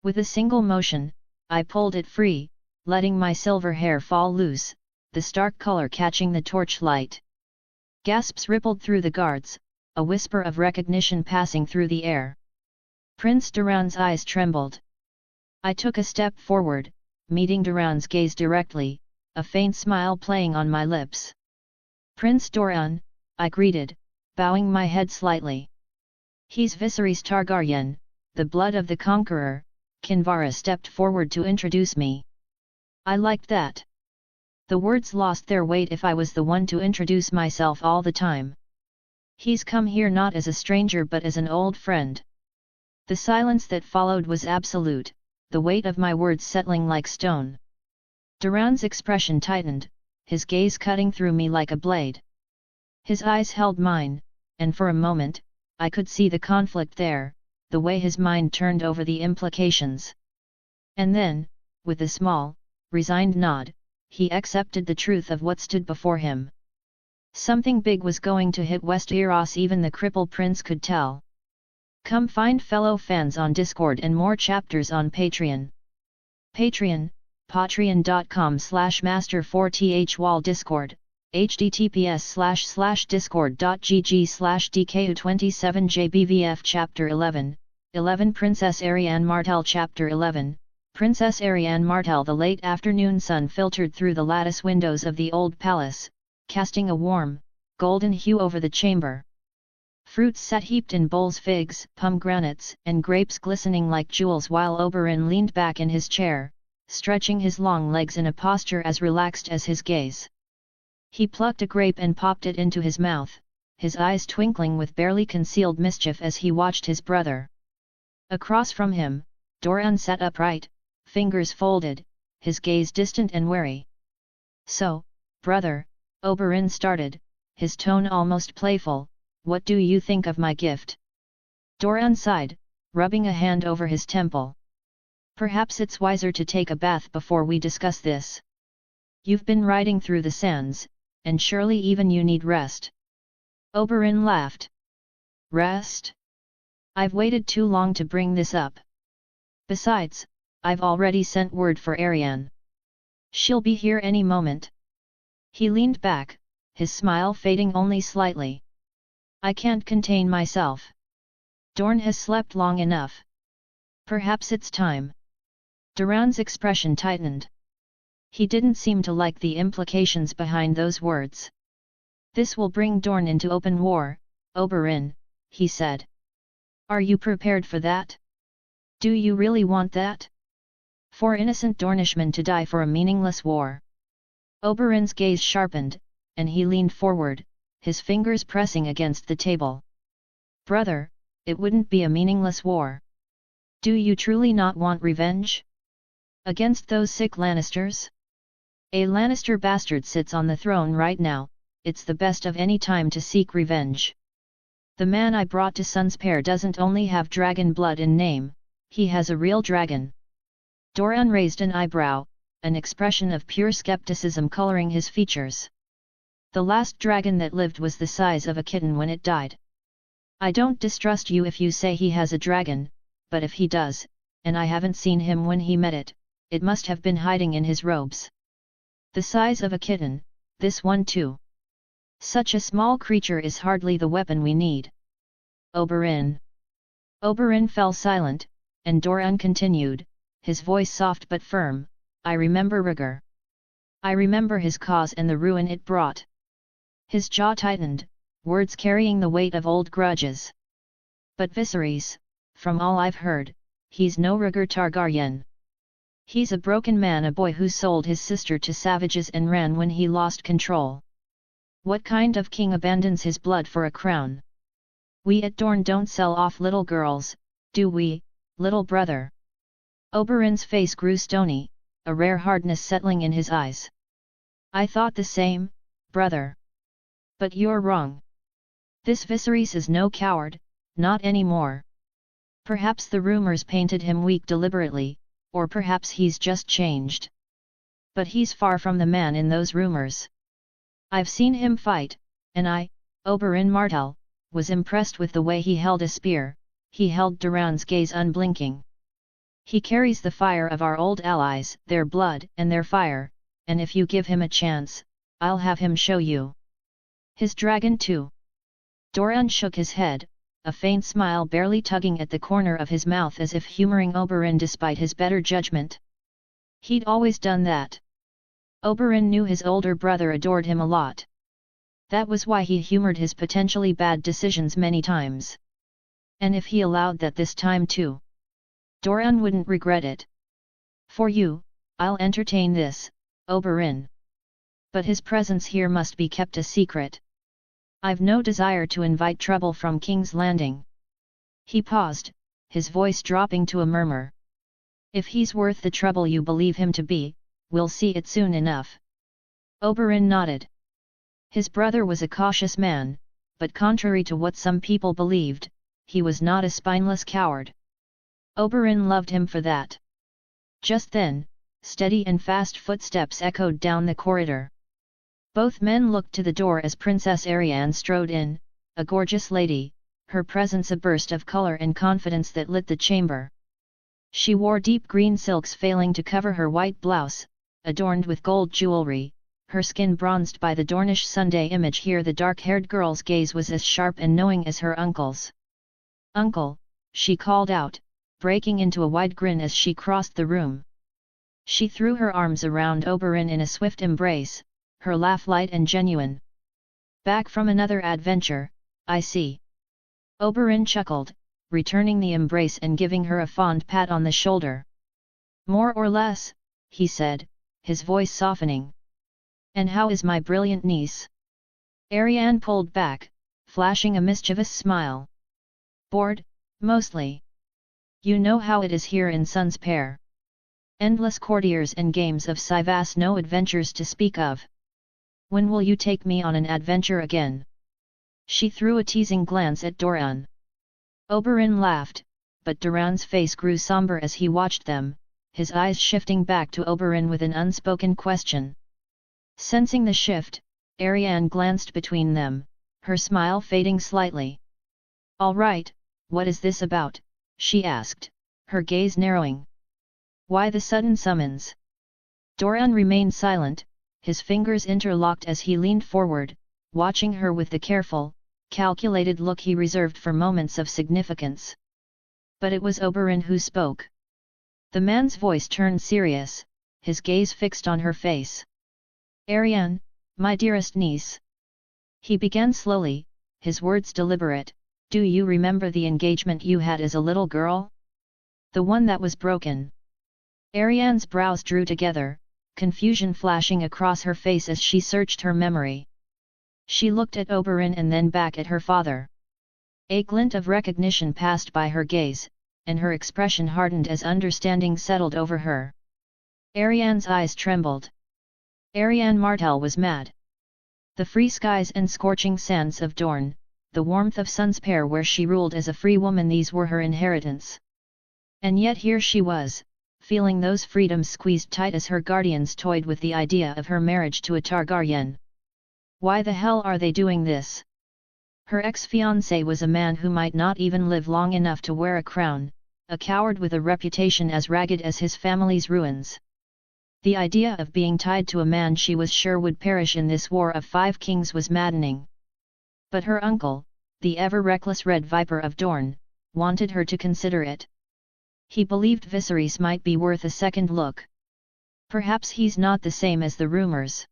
With a single motion, I pulled it free, letting my silver hair fall loose, the stark color catching the torchlight. Gasps rippled through the guards, a whisper of recognition passing through the air. Prince Doran's eyes trembled. I took a step forward, meeting Doran's gaze directly, a faint smile playing on my lips. "Prince Doran," I greeted, bowing my head slightly. "He's Viserys Targaryen, the blood of the conqueror," Kinvara stepped forward to introduce me. I liked that. The words lost their weight if I was the one to introduce myself all the time. "He's come here not as a stranger but as an old friend." The silence that followed was absolute, the weight of my words settling like stone. Doran's expression tightened, his gaze cutting through me like a blade. His eyes held mine, and for a moment, I could see the conflict there, the way his mind turned over the implications. And then, with a small, resigned nod, he accepted the truth of what stood before him. Something big was going to hit Westeros, even the cripple prince could tell. Come find fellow fans on Discord and more chapters on Patreon. Patreon, patreon.com/master4thwall Discord, https://discord.gg/dku27jbvf Chapter 11, Princess Arianne Martell Chapter 11, Princess Arianne Martell. The late afternoon sun filtered through the lattice windows of the old palace, casting a warm, golden hue over the chamber. Fruits sat heaped in bowls, figs, pomegranates, and grapes glistening like jewels, while Oberyn leaned back in his chair, stretching his long legs in a posture as relaxed as his gaze. He plucked a grape and popped it into his mouth, his eyes twinkling with barely concealed mischief as he watched his brother. Across from him, Doran sat upright, fingers folded, his gaze distant and wary. "So, brother," Oberyn started, his tone almost playful, "what do you think of my gift?" Doran sighed, rubbing a hand over his temple. "Perhaps it's wiser to take a bath before we discuss this. You've been riding through the sands, and surely even you need rest." Oberyn laughed. "Rest? I've waited too long to bring this up. Besides, I've already sent word for Arianne. She'll be here any moment." He leaned back, his smile fading only slightly. "I can't contain myself. Dorne has slept long enough. Perhaps it's time." Doran's expression tightened. He didn't seem to like the implications behind those words. "This will bring Dorne into open war, Oberyn," he said. "Are you prepared for that? Do you really want that? For innocent Dornishmen to die for a meaningless war?" Oberyn's gaze sharpened, and he leaned forward, his fingers pressing against the table. "Brother, it wouldn't be a meaningless war. Do you truly not want revenge? Against those sick Lannisters? A Lannister bastard sits on the throne right now, it's the best of any time to seek revenge. The man I brought to Sunspear doesn't only have dragon blood in name, he has a real dragon." Doran raised an eyebrow, an expression of pure skepticism coloring his features. "The last dragon that lived was the size of a kitten when it died. I don't distrust you if you say he has a dragon, but if he does, and I haven't seen him when he met it, it must have been hiding in his robes. The size of a kitten, this one too. Such a small creature is hardly the weapon we need." "Oberyn." Oberyn fell silent, and Doran continued, his voice soft but firm, "I remember Rhaegar. I remember his cause and the ruin it brought." His jaw tightened, words carrying the weight of old grudges. "But Viserys, from all I've heard, he's no Rhaegar Targaryen. He's a broken man, a boy who sold his sister to savages and ran when he lost control. What kind of king abandons his blood for a crown? We at Dorne don't sell off little girls, do we, little brother? Oberyn's face grew stony, a rare hardness settling in his eyes. I thought the same, brother. But you're wrong. This Viserys is no coward, not anymore. Perhaps the rumors painted him weak deliberately, or perhaps he's just changed. But he's far from the man in those rumors. I've seen him fight, and I, Oberyn Martell, was impressed with the way he held a spear. He held Doran's gaze unblinking. He carries the fire of our old allies, their blood and their fire, and if you give him a chance, I'll have him show you. His dragon too. Doran shook his head, a faint smile barely tugging at the corner of his mouth as if humoring Oberyn despite his better judgment. He'd always done that. Oberyn knew his older brother adored him a lot. That was why he humored his potentially bad decisions many times. And if he allowed that this time too, Doran wouldn't regret it. For you, I'll entertain this, Oberyn. But his presence here must be kept a secret. I've no desire to invite trouble from King's Landing. He paused, his voice dropping to a murmur. If he's worth the trouble you believe him to be, we'll see it soon enough. Oberyn nodded. His brother was a cautious man, but contrary to what some people believed, he was not a spineless coward. Oberyn loved him for that. Just then, steady and fast footsteps echoed down the corridor. Both men looked to the door as Princess Arianne strode in, a gorgeous lady, her presence a burst of color and confidence that lit the chamber. She wore deep green silks failing to cover her white blouse, adorned with gold jewelry, her skin bronzed by the Dornish Sunday image. Here the dark-haired girl's gaze was as sharp and knowing as her uncle's. "Uncle," she called out, breaking into a wide grin as she crossed the room. She threw her arms around Oberyn in a swift embrace, her laugh light and genuine. "Back from another adventure, I see." Oberyn chuckled, returning the embrace and giving her a fond pat on the shoulder. "More or less," he said, his voice softening. "And how is my brilliant niece?" Arianne pulled back, flashing a mischievous smile. "Bored, mostly. You know how it is here in Sun's Pair. Endless courtiers and games of Sivas, no adventures to speak of. When will you take me on an adventure again?" She threw a teasing glance at Doran. Oberyn laughed, but Doran's face grew somber as he watched them, his eyes shifting back to Oberyn with an unspoken question. Sensing the shift, Arianne glanced between them, her smile fading slightly. "All right, what is this about?" she asked, her gaze narrowing. "Why the sudden summons?" Doran remained silent, his fingers interlocked as he leaned forward, watching her with the careful, calculated look he reserved for moments of significance. But it was Oberyn who spoke. The man's voice turned serious, his gaze fixed on her face. "Arianne, my dearest niece." He began slowly, his words deliberate. "Do you remember the engagement you had as a little girl? The one that was broken?" Arianne's brows drew together, confusion flashing across her face as she searched her memory. She looked at Oberyn and then back at her father. A glint of recognition passed by her gaze, and her expression hardened as understanding settled over her. Arianne's eyes trembled. Arianne Martell was mad. The free skies and scorching sands of Dorne, the warmth of Sun's Pair where she ruled as a free woman, these were her inheritance. And yet here she was, feeling those freedoms squeezed tight as her guardians toyed with the idea of her marriage to a Targaryen. Why the hell are they doing this? Her ex-fiancé was a man who might not even live long enough to wear a crown, a coward with a reputation as ragged as his family's ruins. The idea of being tied to a man she was sure would perish in this war of 5 kings was maddening. But her uncle, the ever-reckless Red Viper of Dorne, wanted her to consider it. He believed Viserys might be worth a second look. "Perhaps he's not the same as the rumors.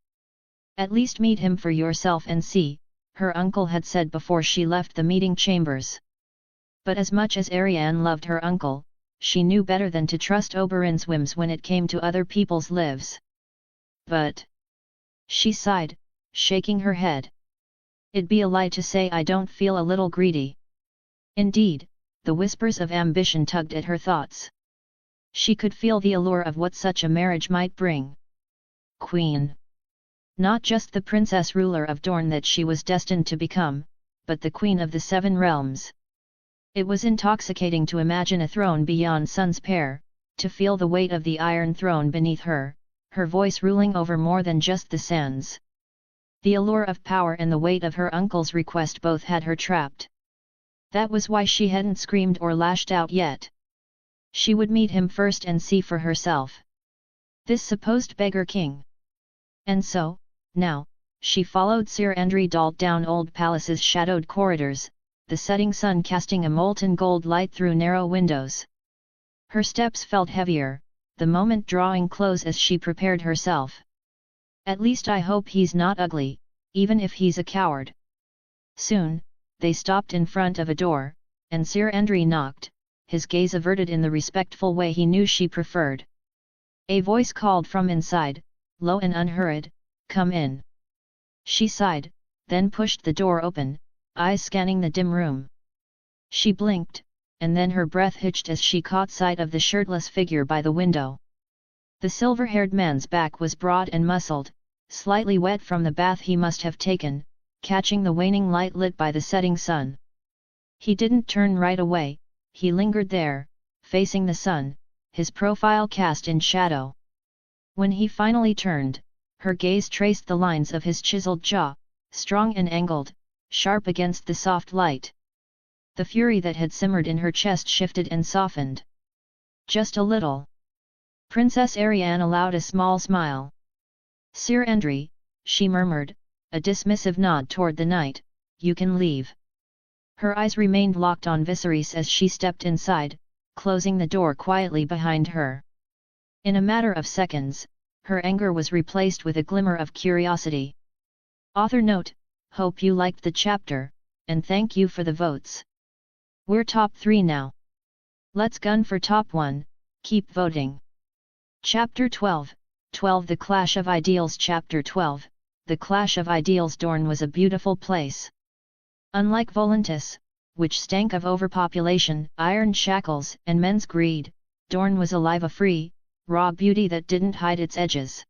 At least meet him for yourself and see," her uncle had said before she left the meeting chambers. But as much as Ariane loved her uncle, she knew better than to trust Oberyn's whims when it came to other people's lives. But she sighed, shaking her head. It'd be a lie to say I don't feel a little greedy. Indeed, the whispers of ambition tugged at her thoughts. She could feel the allure of what such a marriage might bring. Queen. Not just the princess ruler of Dorne that she was destined to become, but the queen of the Seven Realms. It was intoxicating to imagine a throne beyond sun's pair, to feel the weight of the Iron Throne beneath her, her voice ruling over more than just the sands. The allure of power and the weight of her uncle's request both had her trapped. That was why she hadn't screamed or lashed out yet. She would meet him first and see for herself. This supposed beggar king. And so, now, she followed Sir Andry Dalt down Old Palace's shadowed corridors, the setting sun casting a molten gold light through narrow windows. Her steps felt heavier, the moment drawing close as she prepared herself. At least I hope he's not ugly, even if he's a coward. Soon, they stopped in front of a door, and Sir Andry knocked, his gaze averted in the respectful way he knew she preferred. A voice called from inside, low and unhurried, "Come in." She sighed, then pushed the door open, eyes scanning the dim room. She blinked, and then her breath hitched as she caught sight of the shirtless figure by the window. The silver-haired man's back was broad and muscled, slightly wet from the bath he must have taken, catching the waning light lit by the setting sun. He didn't turn right away, he lingered there, facing the sun, his profile cast in shadow. When he finally turned, her gaze traced the lines of his chiseled jaw, strong and angled, sharp against the soft light. The fury that had simmered in her chest shifted and softened. Just a little. Princess Ariane allowed a small smile. "Sir Andry," she murmured, a dismissive nod toward the knight, "you can leave." Her eyes remained locked on Viserys as she stepped inside, closing the door quietly behind her. In a matter of seconds, her anger was replaced with a glimmer of curiosity. Author note: hope you liked the chapter, and thank you for the votes. We're top 3 now. Let's gun for top 1, keep voting. Chapter 12, The Clash of Ideals. Chapter 12, The Clash of Ideals. Dorne was a beautiful place. Unlike Volantis, which stank of overpopulation, iron shackles, and men's greed, Dorne was alive, a free, raw beauty that didn't hide its edges.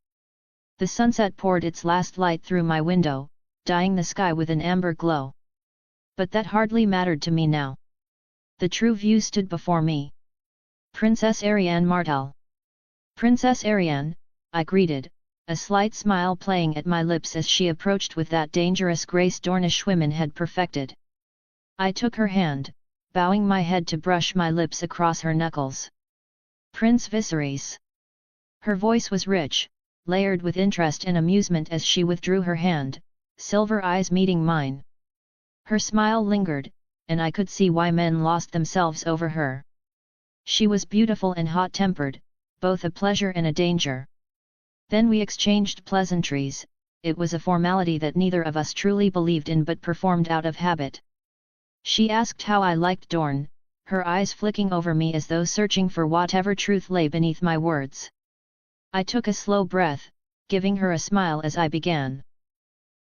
The sunset poured its last light through my window, dyeing the sky with an amber glow. But that hardly mattered to me now. The true view stood before me. Princess Ariane Martell. "Princess Ariane," I greeted, a slight smile playing at my lips as she approached with that dangerous grace Dornish women had perfected. I took her hand, bowing my head to brush my lips across her knuckles. "Prince Viserys." Her voice was rich, layered with interest and amusement as she withdrew her hand, silver eyes meeting mine. Her smile lingered, and I could see why men lost themselves over her. She was beautiful and hot-tempered, both a pleasure and a danger. Then we exchanged pleasantries. It was a formality that neither of us truly believed in but performed out of habit. She asked how I liked Dorne, her eyes flicking over me as though searching for whatever truth lay beneath my words. I took a slow breath, giving her a smile as I began.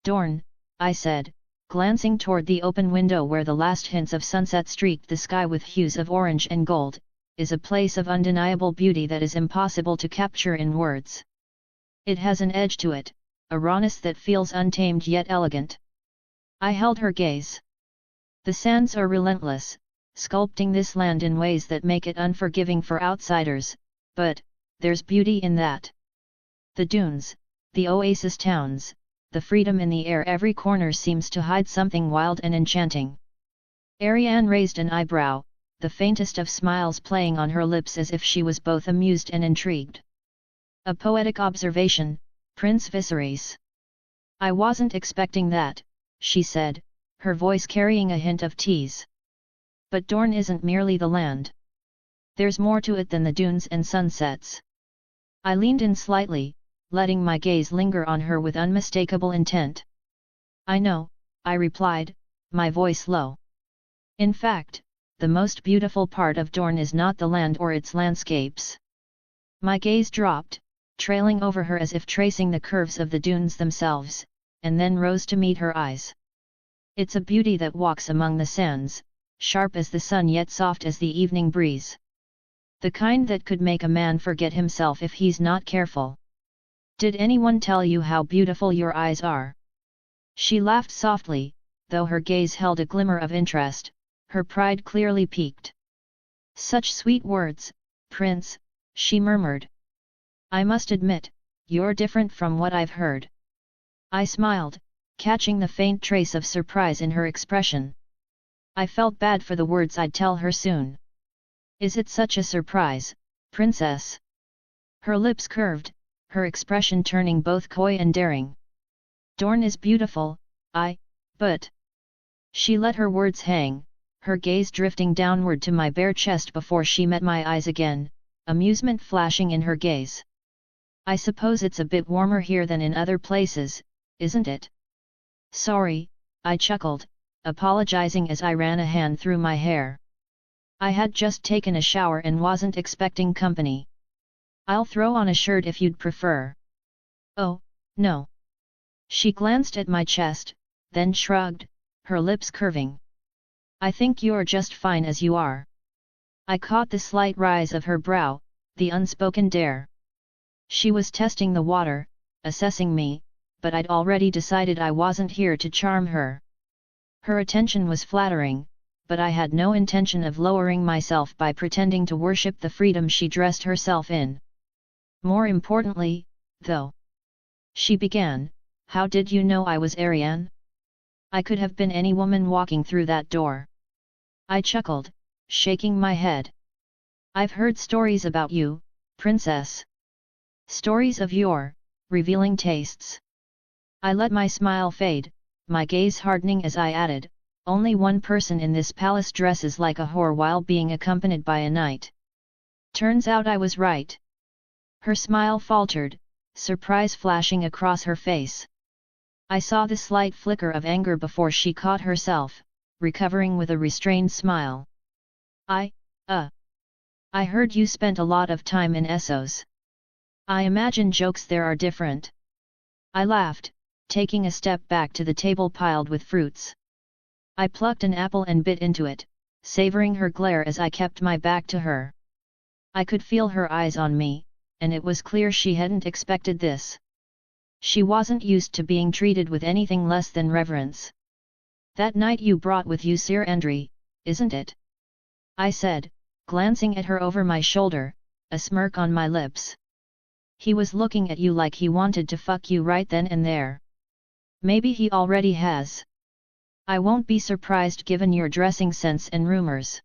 "Dorne," I said, glancing toward the open window where the last hints of sunset streaked the sky with hues of orange and gold, "is a place of undeniable beauty that is impossible to capture in words. It has an edge to it, a rawness that feels untamed yet elegant." I held her gaze. "The sands are relentless, sculpting this land in ways that make it unforgiving for outsiders, but there's beauty in that. The dunes, the oasis towns, the freedom in the air, every corner seems to hide something wild and enchanting." Ariane raised an eyebrow, the faintest of smiles playing on her lips as if she was both amused and intrigued. "A poetic observation, Prince Viserys." "I wasn't expecting that," she said, her voice carrying a hint of tease. "But Dorne isn't merely the land. There's more to it than the dunes and sunsets." I leaned in slightly, letting my gaze linger on her with unmistakable intent. "I know," I replied, my voice low. "In fact, the most beautiful part of Dorne is not the land or its landscapes. My gaze dropped, trailing over her as if tracing the curves of the dunes themselves, and then rose to meet her eyes. It's a beauty that walks among the sands, sharp as the sun yet soft as the evening breeze. The kind that could make a man forget himself if he's not careful. Did anyone tell you how beautiful your eyes are? She laughed softly, though her gaze held a glimmer of interest, her pride clearly piqued. Such sweet words, Prince, she murmured. I must admit, you're different from what I've heard. I smiled, catching the faint trace of surprise in her expression. I felt bad for the words I'd tell her soon. Is it such a surprise, Princess? Her lips curved, her expression turning both coy and daring. Dorne is beautiful, but... She let her words hang, her gaze drifting downward to my bare chest before she met my eyes again, amusement flashing in her gaze. I suppose it's a bit warmer here than in other places, isn't it? Sorry, I chuckled, apologizing as I ran a hand through my hair. I had just taken a shower and wasn't expecting company. I'll throw on a shirt if you'd prefer. Oh, no. She glanced at my chest, then shrugged, her lips curving. I think you're just fine as you are. I caught the slight rise of her brow, the unspoken dare. She was testing the water, assessing me, but I'd already decided I wasn't here to charm her. Her attention was flattering, but I had no intention of lowering myself by pretending to worship the freedom she dressed herself in. More importantly, though, she began, how did you know I was Ariane? I could have been any woman walking through that door. I chuckled, shaking my head. I've heard stories about you, Princess. Stories of your revealing tastes. I let my smile fade, my gaze hardening as I added, only one person in this palace dresses like a whore while being accompanied by a knight. Turns out I was right. Her smile faltered, surprise flashing across her face. I saw the slight flicker of anger before she caught herself, recovering with a restrained smile. I heard you spent a lot of time in Essos. I imagine jokes there are different. I laughed, taking a step back to the table piled with fruits. I plucked an apple and bit into it, savoring her glare as I kept my back to her. I could feel her eyes on me, and it was clear she hadn't expected this. She wasn't used to being treated with anything less than reverence. That knight you brought with you, Sir Andrew, isn't it? I said, glancing at her over my shoulder, a smirk on my lips. He was looking at you like he wanted to fuck you right then and there. Maybe he already has. I won't be surprised given your dressing sense and rumors.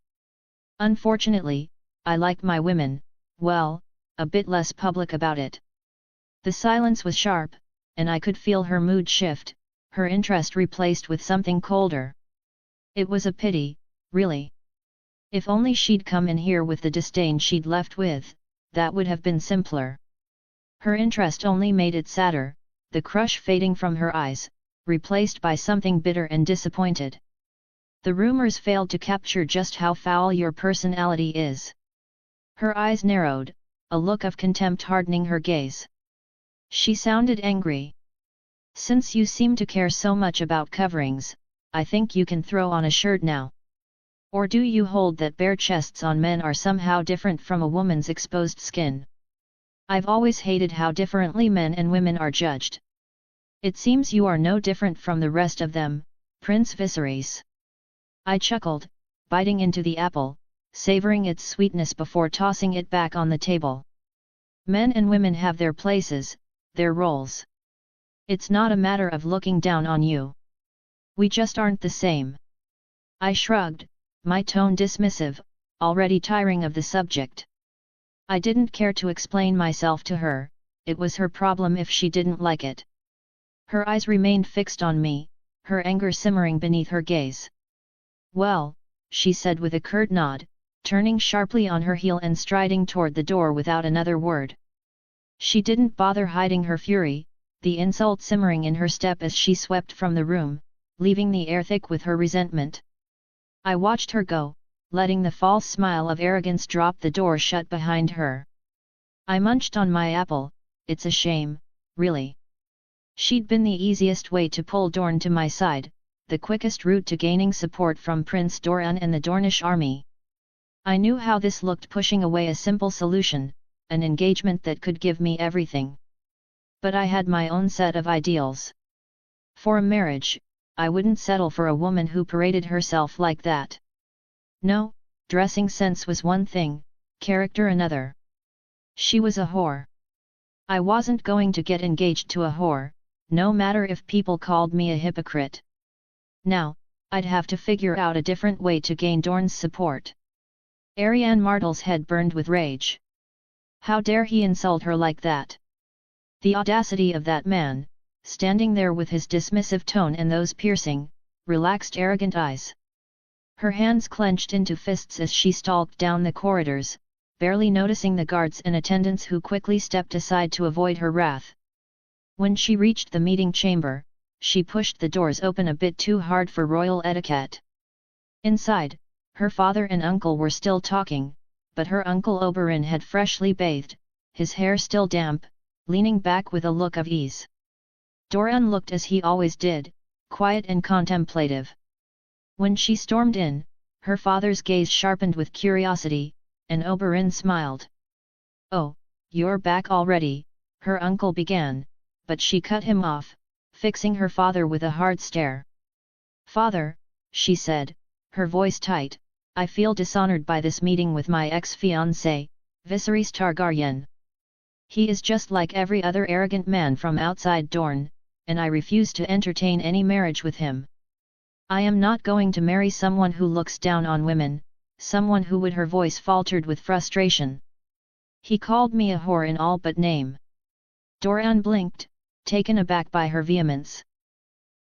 Unfortunately, I like my women, well, a bit less public about it. The silence was sharp, and I could feel her mood shift, her interest replaced with something colder. It was a pity, really. If only she'd come in here with the disdain she'd left with, that would have been simpler. Her interest only made it sadder, the crush fading from her eyes, replaced by something bitter and disappointed. The rumors failed to capture just how foul your personality is. Her eyes narrowed, a look of contempt hardening her gaze. She sounded angry. Since you seem to care so much about coverings, I think you can throw on a shirt now. Or do you hold that bare chests on men are somehow different from a woman's exposed skin? I've always hated how differently men and women are judged. It seems you are no different from the rest of them, Prince Viserys. I chuckled, biting into the apple, savoring its sweetness before tossing it back on the table. Men and women have their places, their roles. It's not a matter of looking down on you. We just aren't the same. I shrugged, my tone dismissive, already tiring of the subject. I didn't care to explain myself to her, it was her problem if she didn't like it. Her eyes remained fixed on me, her anger simmering beneath her gaze. Well, she said with a curt nod, turning sharply on her heel and striding toward the door without another word. She didn't bother hiding her fury, the insult simmering in her step as she swept from the room, leaving the air thick with her resentment. I watched her go, letting the false smile of arrogance drop the door shut behind her. I munched on my apple, it's a shame, really. She'd been the easiest way to pull Dorne to my side, the quickest route to gaining support from Prince Doran and the Dornish army. I knew how this looked, pushing away a simple solution, an engagement that could give me everything. But I had my own set of ideals. For a marriage, I wouldn't settle for a woman who paraded herself like that. No, dressing sense was one thing, character another. She was a whore. I wasn't going to get engaged to a whore, no matter if people called me a hypocrite. Now, I'd have to figure out a different way to gain Dorne's support. Arianne Martell's head burned with rage. How dare he insult her like that? The audacity of that man, standing there with his dismissive tone and those piercing, relaxed arrogant eyes. Her hands clenched into fists as she stalked down the corridors, barely noticing the guards and attendants who quickly stepped aside to avoid her wrath. When she reached the meeting chamber, she pushed the doors open a bit too hard for royal etiquette. Inside, her father and uncle were still talking, but her uncle Oberyn had freshly bathed, his hair still damp, leaning back with a look of ease. Doran looked as he always did, quiet and contemplative. When she stormed in, her father's gaze sharpened with curiosity, and Oberyn smiled. "Oh, you're back already," her uncle began, but she cut him off, fixing her father with a hard stare. "Father," she said, her voice tight, "I feel dishonored by this meeting with my ex-fiancé, Viserys Targaryen. He is just like every other arrogant man from outside Dorne, and I refuse to entertain any marriage with him. I am not going to marry someone who looks down on women, someone who would..." Her voice faltered with frustration. "He called me a whore in all but name." Doran blinked, taken aback by her vehemence.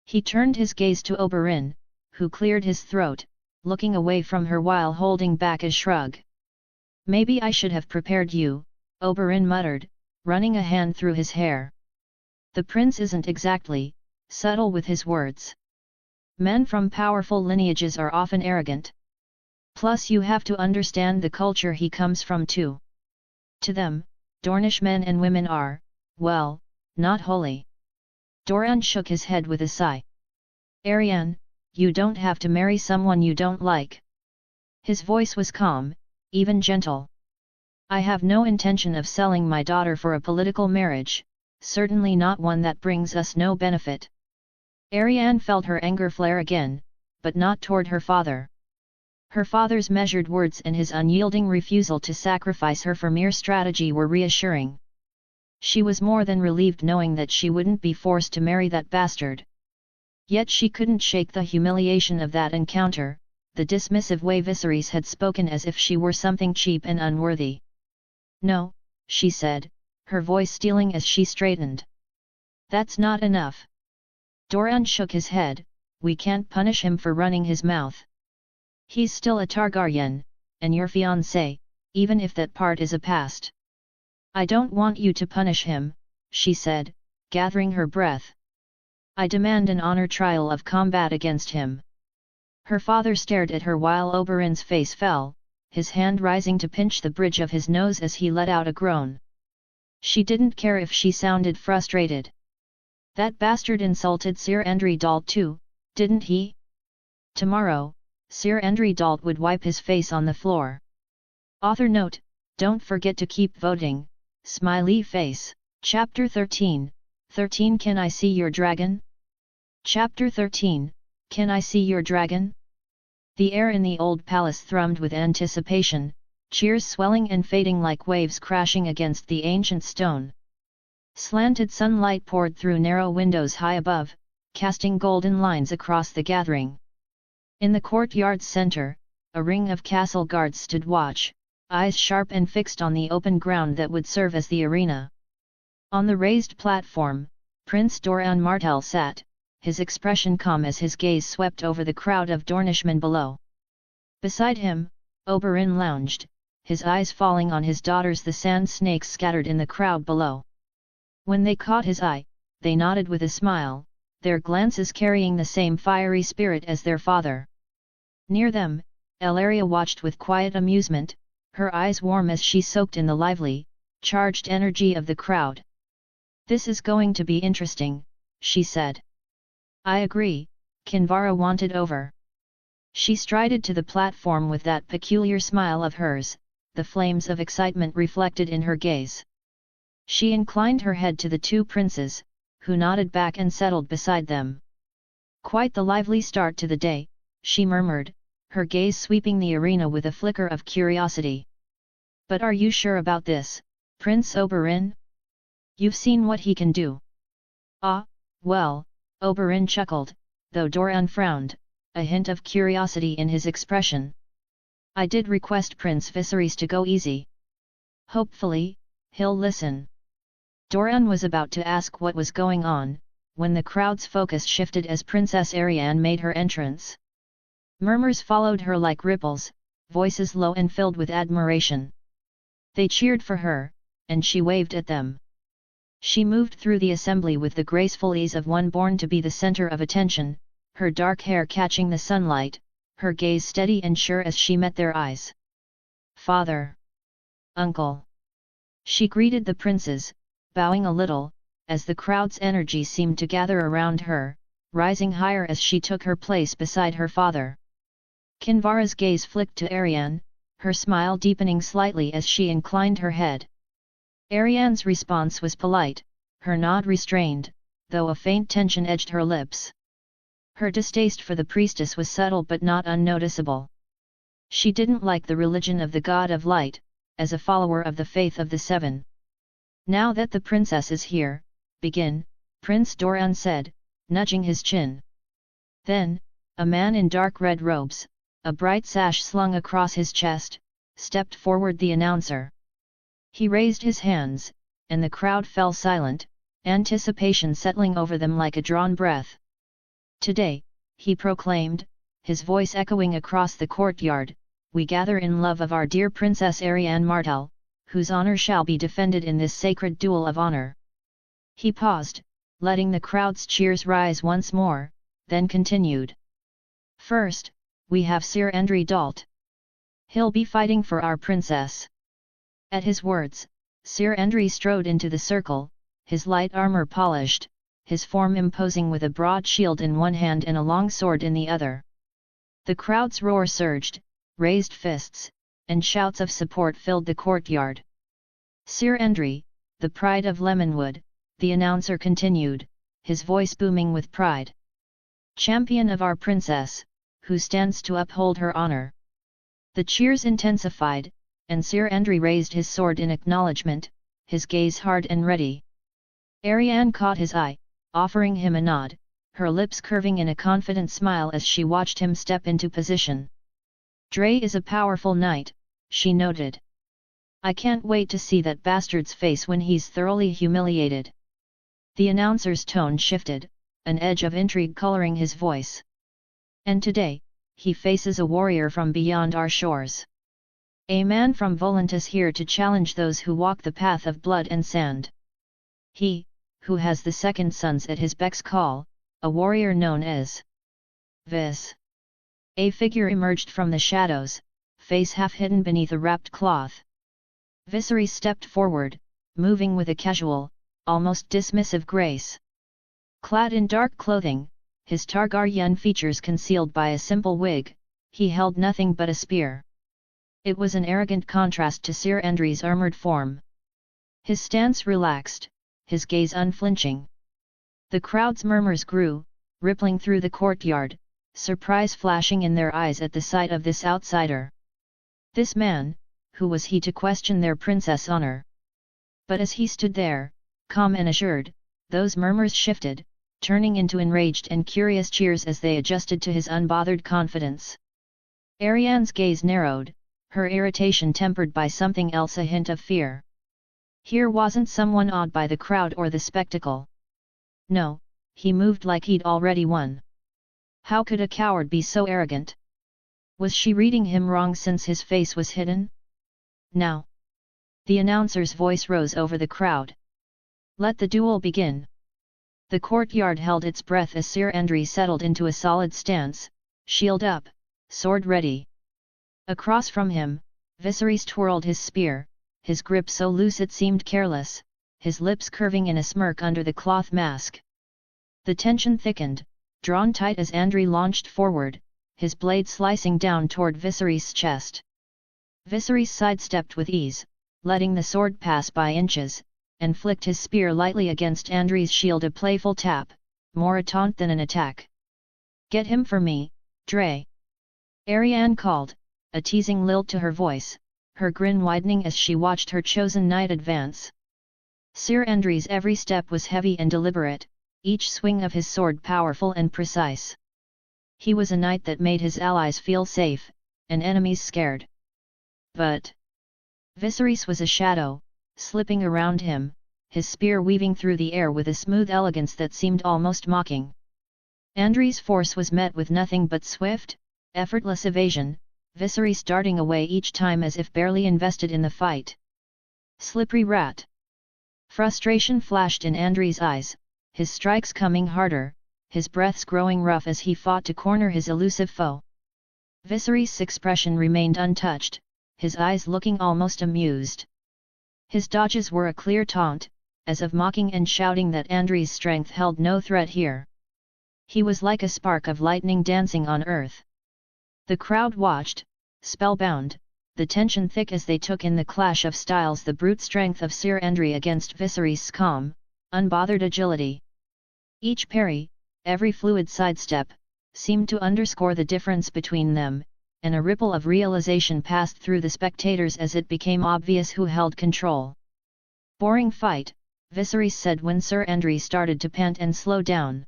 He turned his gaze to Oberyn, who cleared his throat, looking away from her while holding back a shrug. "Maybe I should have prepared you," Oberyn muttered, running a hand through his hair. The prince isn't exactly subtle with his words. Men from powerful lineages are often arrogant. Plus you have to understand the culture he comes from too. To them, Dornish men and women are, well, not holy." Doran shook his head with a sigh. "Arianne, you don't have to marry someone you don't like." His voice was calm, even gentle. "I have no intention of selling my daughter for a political marriage, certainly not one that brings us no benefit." Arianne felt her anger flare again, but not toward her father. Her father's measured words and his unyielding refusal to sacrifice her for mere strategy were reassuring. She was more than relieved knowing that she wouldn't be forced to marry that bastard. Yet she couldn't shake the humiliation of that encounter, the dismissive way Viserys had spoken as if she were something cheap and unworthy. "No," she said, her voice steeling as she straightened. "That's not enough." Doran shook his head. "We can't punish him for running his mouth. He's still a Targaryen, and your fiancé, even if that part is a past." "I don't want you to punish him," she said, gathering her breath. "I demand an honor trial of combat against him." Her father stared at her while Oberyn's face fell, his hand rising to pinch the bridge of his nose as he let out a groan. She didn't care if she sounded frustrated. That bastard insulted Sir Andry Dalt too, didn't he? Tomorrow, Sir Andry Dalt would wipe his face on the floor. Author note: don't forget to keep voting, smiley face. Chapter 13, 13 Can I see your dragon? Chapter 13, Can I see your dragon? The air in the old palace thrummed with anticipation, cheers swelling and fading like waves crashing against the ancient stone. Slanted sunlight poured through narrow windows high above, casting golden lines across the gathering. In the courtyard's center, a ring of castle guards stood watch, eyes sharp and fixed on the open ground that would serve as the arena. On the raised platform, Prince Doran Martell sat, his expression calm as his gaze swept over the crowd of Dornishmen below. Beside him, Oberyn lounged, his eyes falling on his daughters, the sand snakes scattered in the crowd below. When they caught his eye, they nodded with a smile, their glances carrying the same fiery spirit as their father. Near them, Elaria watched with quiet amusement, her eyes warm as she soaked in the lively, charged energy of the crowd. "This is going to be interesting," she said. "I agree," Kinvara wanted over. She strided to the platform with that peculiar smile of hers, the flames of excitement reflected in her gaze. She inclined her head to the two princes, who nodded back and settled beside them. "Quite the lively start to the day," she murmured, her gaze sweeping the arena with a flicker of curiosity. "But are you sure about this, Prince Oberyn? You've seen what he can do." "Ah, well," Oberyn chuckled, though Doran frowned, a hint of curiosity in his expression. "I did request Prince Viserys to go easy. Hopefully, he'll listen." Doran was about to ask what was going on, when the crowd's focus shifted as Princess Arianne made her entrance. Murmurs followed her like ripples, voices low and filled with admiration. They cheered for her, and she waved at them. She moved through the assembly with the graceful ease of one born to be the center of attention, her dark hair catching the sunlight, her gaze steady and sure as she met their eyes. "Father! Uncle!" She greeted the princes, bowing a little, as the crowd's energy seemed to gather around her, rising higher as she took her place beside her father. Kinvara's gaze flicked to Arianne, her smile deepening slightly as she inclined her head. Arianne's response was polite, her nod restrained, though a faint tension edged her lips. Her distaste for the priestess was subtle but not unnoticeable. She didn't like the religion of the God of Light, as a follower of the faith of the Seven. "Now that the princess is here, begin," Prince Doran said, nudging his chin. Then, a man in dark red robes, a bright sash slung across his chest, stepped forward, the announcer. He raised his hands, and the crowd fell silent, anticipation settling over them like a drawn breath. "Today," he proclaimed, his voice echoing across the courtyard, "we gather in love of our dear Princess Arianne Martell, whose honor shall be defended in this sacred duel of honor." He paused, letting the crowd's cheers rise once more, then continued. "First, we have Sir Andry Dalt. He'll be fighting for our princess." At his words, Sir Andry strode into the circle, his light armor polished, his form imposing with a broad shield in one hand and a long sword in the other. The crowd's roar surged, raised fists, and shouts of support filled the courtyard. "Sir Andry, the pride of Lemonwood," the announcer continued, his voice booming with pride. "Champion of our princess, who stands to uphold her honor." The cheers intensified, and Sir Andry raised his sword in acknowledgement, his gaze hard and ready. Arianne caught his eye, offering him a nod, her lips curving in a confident smile as she watched him step into position. "Dre is a powerful knight," she noted. "I can't wait to see that bastard's face when he's thoroughly humiliated." The announcer's tone shifted, an edge of intrigue coloring his voice. "And today, he faces a warrior from beyond our shores. A man from Volantis here to challenge those who walk the path of blood and sand. He, who has the second sons at his beck's call, a warrior known as Vis." A figure emerged from the shadows, face half hidden beneath a wrapped cloth. Viserys stepped forward, moving with a casual, almost dismissive grace. Clad in dark clothing, his Targaryen features concealed by a simple wig, he held nothing but a spear. It was an arrogant contrast to Sir Andry's armored form. His stance relaxed, his gaze unflinching. The crowd's murmurs grew, rippling through the courtyard, surprise flashing in their eyes at the sight of this outsider. This man, who was he to question their princess' honor? But as he stood there, calm and assured, those murmurs shifted, turning into enraged and curious cheers as they adjusted to his unbothered confidence. Arianne's gaze narrowed, her irritation tempered by something else, a hint of fear. Here wasn't someone awed by the crowd or the spectacle. No, he moved like he'd already won. How could a coward be so arrogant? Was she reading him wrong since his face was hidden? "Now!" The announcer's voice rose over the crowd. "Let the duel begin." The courtyard held its breath as Sir Andry settled into a solid stance, shield up, sword ready. Across from him, Viserys twirled his spear, his grip so loose it seemed careless, his lips curving in a smirk under the cloth mask. The tension thickened, drawn tight as Andry launched forward, his blade slicing down toward Viserys' chest. Viserys sidestepped with ease, letting the sword pass by inches, and flicked his spear lightly against Andry's shield, a playful tap, more a taunt than an attack. "Get him for me, Dre!" Arianne called, a teasing lilt to her voice, her grin widening as she watched her chosen knight advance. Sir Andry's every step was heavy and deliberate, each swing of his sword powerful and precise. He was a knight that made his allies feel safe, and enemies scared. But Viserys was a shadow, slipping around him, his spear weaving through the air with a smooth elegance that seemed almost mocking. Andry's force was met with nothing but swift, effortless evasion, Viserys darting away each time as if barely invested in the fight. Slippery rat! Frustration flashed in Andry's eyes, his strikes coming harder, his breaths growing rough as he fought to corner his elusive foe. Viserys' expression remained untouched, his eyes looking almost amused. His dodges were a clear taunt, as of mocking and shouting that Andry's strength held no threat here. He was like a spark of lightning dancing on earth. The crowd watched, spellbound, the tension thick as they took in the clash of styles, the brute strength of Sir Andry against Viserys' calm, unbothered agility. Each parry, every fluid sidestep, seemed to underscore the difference between them, and a ripple of realization passed through the spectators as it became obvious who held control. "Boring fight," Viserys said when Sir Andry started to pant and slow down.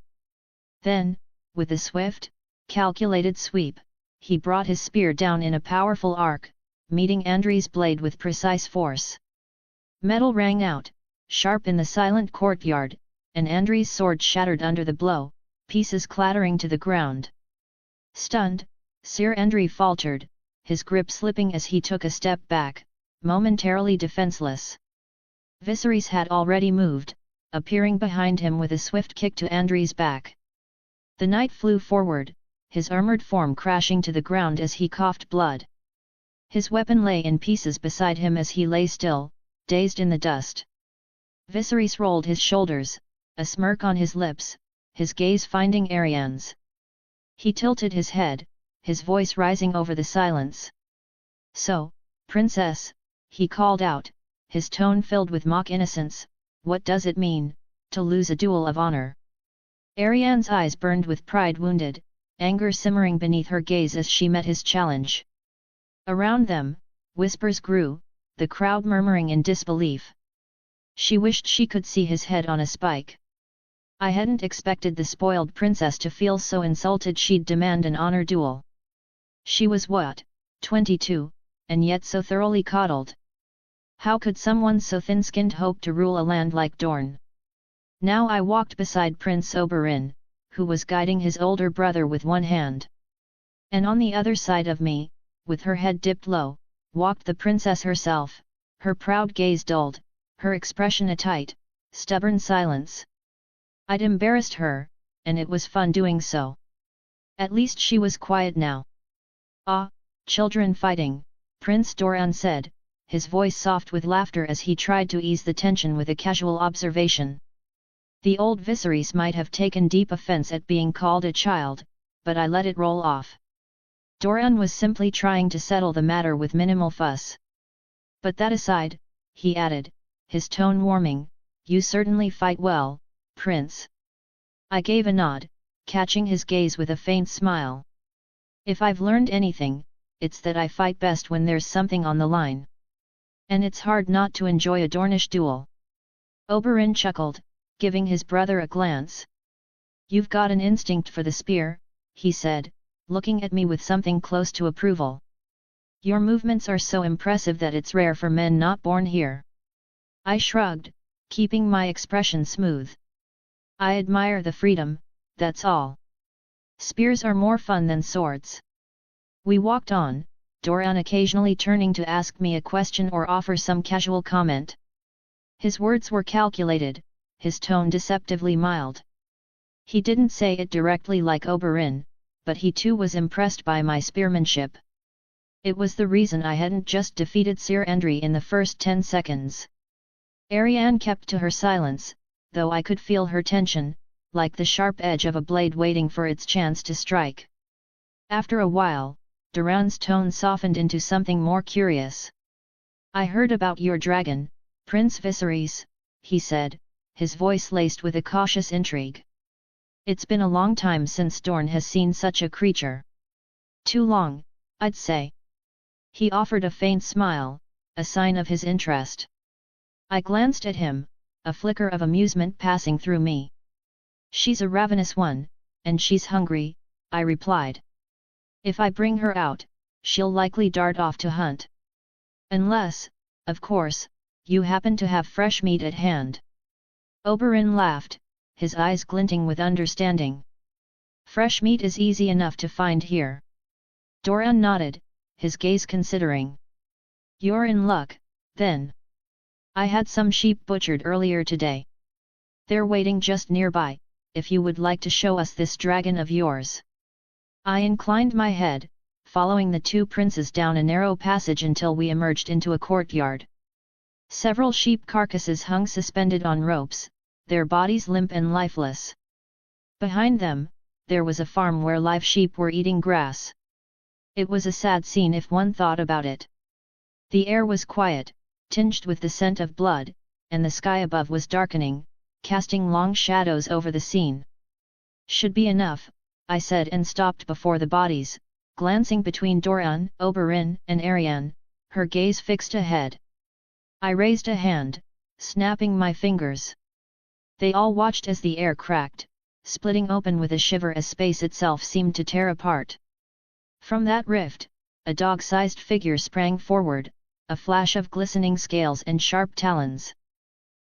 Then, with a swift, calculated sweep, he brought his spear down in a powerful arc, meeting Andry's blade with precise force. Metal rang out, sharp in the silent courtyard, and Andry's sword shattered under the blow, pieces clattering to the ground. Stunned, Sir Andry faltered, his grip slipping as he took a step back, momentarily defenseless. Viserys had already moved, appearing behind him with a swift kick to Andry's back. The knight flew forward, his armored form crashing to the ground as he coughed blood. His weapon lay in pieces beside him as he lay still, dazed in the dust. Viserys rolled his shoulders, a smirk on his lips, his gaze finding Arianne's. He tilted his head, his voice rising over the silence. "So, Princess," he called out, his tone filled with mock innocence, "what does it mean, to lose a duel of honor?" Arianne's eyes burned with pride wounded, anger simmering beneath her gaze as she met his challenge. Around them, whispers grew, the crowd murmuring in disbelief. She wished she could see his head on a spike. "I hadn't expected the spoiled princess to feel so insulted she'd demand an honor duel. She was what, 22, and yet so thoroughly coddled. How could someone so thin-skinned hope to rule a land like Dorne?" Now I walked beside Prince Oberyn, who was guiding his older brother with one hand. And on the other side of me, with her head dipped low, walked the princess herself, her proud gaze dulled, her expression a tight, stubborn silence. I'd embarrassed her, and it was fun doing so. At least she was quiet now. "Ah, children fighting," Prince Doran said, his voice soft with laughter as he tried to ease the tension with a casual observation. The old Viserys might have taken deep offense at being called a child, but I let it roll off. Doran was simply trying to settle the matter with minimal fuss. "But that aside," he added, his tone warming, "you certainly fight well, Prince." I gave a nod, catching his gaze with a faint smile. "If I've learned anything, it's that I fight best when there's something on the line. And it's hard not to enjoy a Dornish duel." Oberyn chuckled, giving his brother a glance. "You've got an instinct for the spear," he said, looking at me with something close to approval. "Your movements are so impressive that it's rare for men not born here." I shrugged, keeping my expression smooth. "I admire the freedom, that's all. Spears are more fun than swords." We walked on, Doran occasionally turning to ask me a question or offer some casual comment. His words were calculated, his tone deceptively mild. He didn't say it directly like Oberyn, but he too was impressed by my spearmanship. It was the reason I hadn't just defeated Sir Andri in the first 10 seconds. Ariane kept to her silence, though I could feel her tension, like the sharp edge of a blade waiting for its chance to strike. After a while, Duran's tone softened into something more curious. I heard about your dragon, Prince Viserys, he said, his voice laced with a cautious intrigue. It's been a long time since Dorne has seen such a creature. Too long, I'd say. He offered a faint smile, a sign of his interest. I glanced at him, a flicker of amusement passing through me. She's a ravenous one, and she's hungry, I replied. If I bring her out, she'll likely dart off to hunt. Unless, of course, you happen to have fresh meat at hand. Oberyn laughed, his eyes glinting with understanding. Fresh meat is easy enough to find here. Doran nodded, his gaze considering. You're in luck, then. I had some sheep butchered earlier today. They're waiting just nearby, if you would like to show us this dragon of yours. I inclined my head, following the two princes down a narrow passage until we emerged into a courtyard. Several sheep carcasses hung suspended on ropes, their bodies limp and lifeless. Behind them, there was a farm where live sheep were eating grass. It was a sad scene if one thought about it. The air was quiet, tinged with the scent of blood, and the sky above was darkening, casting long shadows over the scene. Should be enough, I said and stopped before the bodies, glancing between Doran, Oberyn, and Ariane, her gaze fixed ahead. I raised a hand, snapping my fingers. They all watched as the air cracked, splitting open with a shiver as space itself seemed to tear apart. From that rift, a dog-sized figure sprang forward, a flash of glistening scales and sharp talons.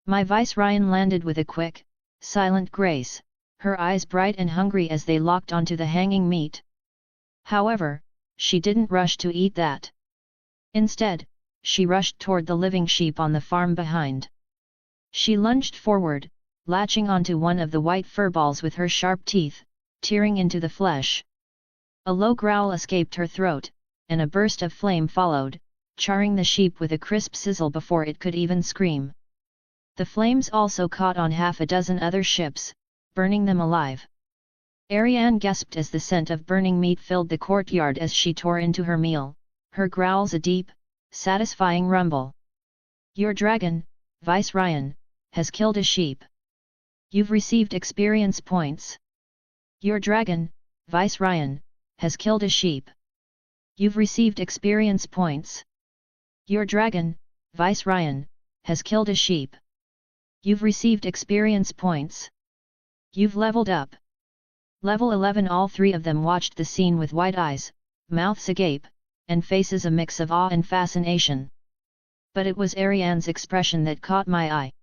My Viserys landed with a quick, silent grace, her eyes bright and hungry as they locked onto the hanging meat. However, she didn't rush to eat that. Instead, she rushed toward the living sheep on the farm behind. She lunged forward, latching onto one of the white furballs with her sharp teeth, tearing into the flesh. A low growl escaped her throat, and a burst of flame followed, charring the sheep with a crisp sizzle before it could even scream. The flames also caught on half a dozen other ships, burning them alive. Ariane gasped as the scent of burning meat filled the courtyard as she tore into her meal, her growls a deep, satisfying rumble. Your dragon, Viserys, has killed a sheep. You've received experience points. Your dragon, Viserys, has killed a sheep. You've received experience points. Your dragon, Viserys, has killed a sheep. You've received experience points. You've leveled up. Level 11. All three of them watched the scene with wide eyes, mouths agape, and faces a mix of awe and fascination. But it was Ariane's expression that caught my eye.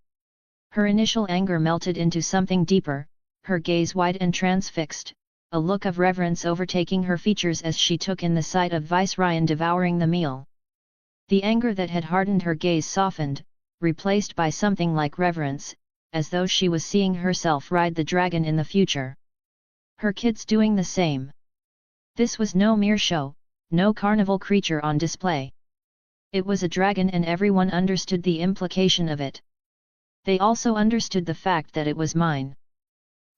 Her initial anger melted into something deeper, her gaze wide and transfixed, a look of reverence overtaking her features as she took in the sight of Viserys devouring the meal. The anger that had hardened her gaze softened, replaced by something like reverence, as though she was seeing herself ride the dragon in the future. Her kids doing the same. This was no mere show, no carnival creature on display. It was a dragon and everyone understood the implication of it. They also understood the fact that it was mine.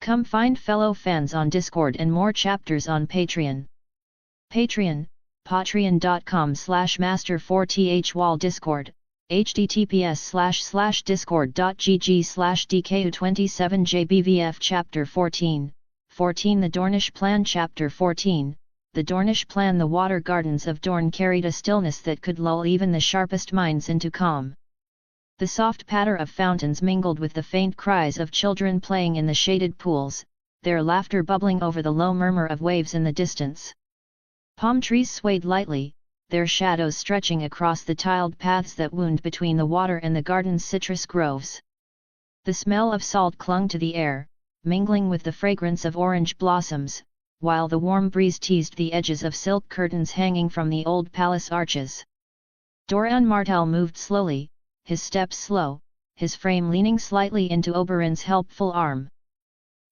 Come find fellow fans on Discord and more chapters on Patreon. Patreon, patreon.com/master4thwall Discord, https://discord.gg/dku27jbvf Chapter 14, The Dornish Plan. Chapter 14, The Dornish Plan. The water gardens of Dorne carried a stillness that could lull even the sharpest minds into calm. The soft patter of fountains mingled with the faint cries of children playing in the shaded pools, their laughter bubbling over the low murmur of waves in the distance. Palm trees swayed lightly, their shadows stretching across the tiled paths that wound between the water and the garden's citrus groves. The smell of salt clung to the air, mingling with the fragrance of orange blossoms, while the warm breeze teased the edges of silk curtains hanging from the old palace arches. Doran Martell moved slowly, his steps slow, his frame leaning slightly into Oberyn's helpful arm.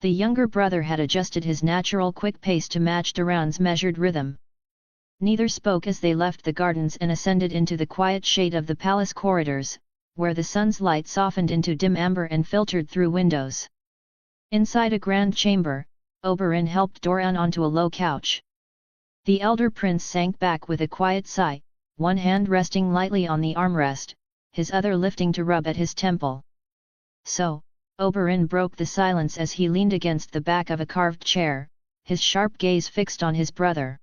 The younger brother had adjusted his natural quick pace to match Doran's measured rhythm. Neither spoke as they left the gardens and ascended into the quiet shade of the palace corridors, where the sun's light softened into dim amber and filtered through windows. Inside a grand chamber, Oberyn helped Doran onto a low couch. The elder prince sank back with a quiet sigh, one hand resting lightly on the armrest, his other lifting to rub at his temple. So, Oberyn broke the silence as he leaned against the back of a carved chair, his sharp gaze fixed on his brother.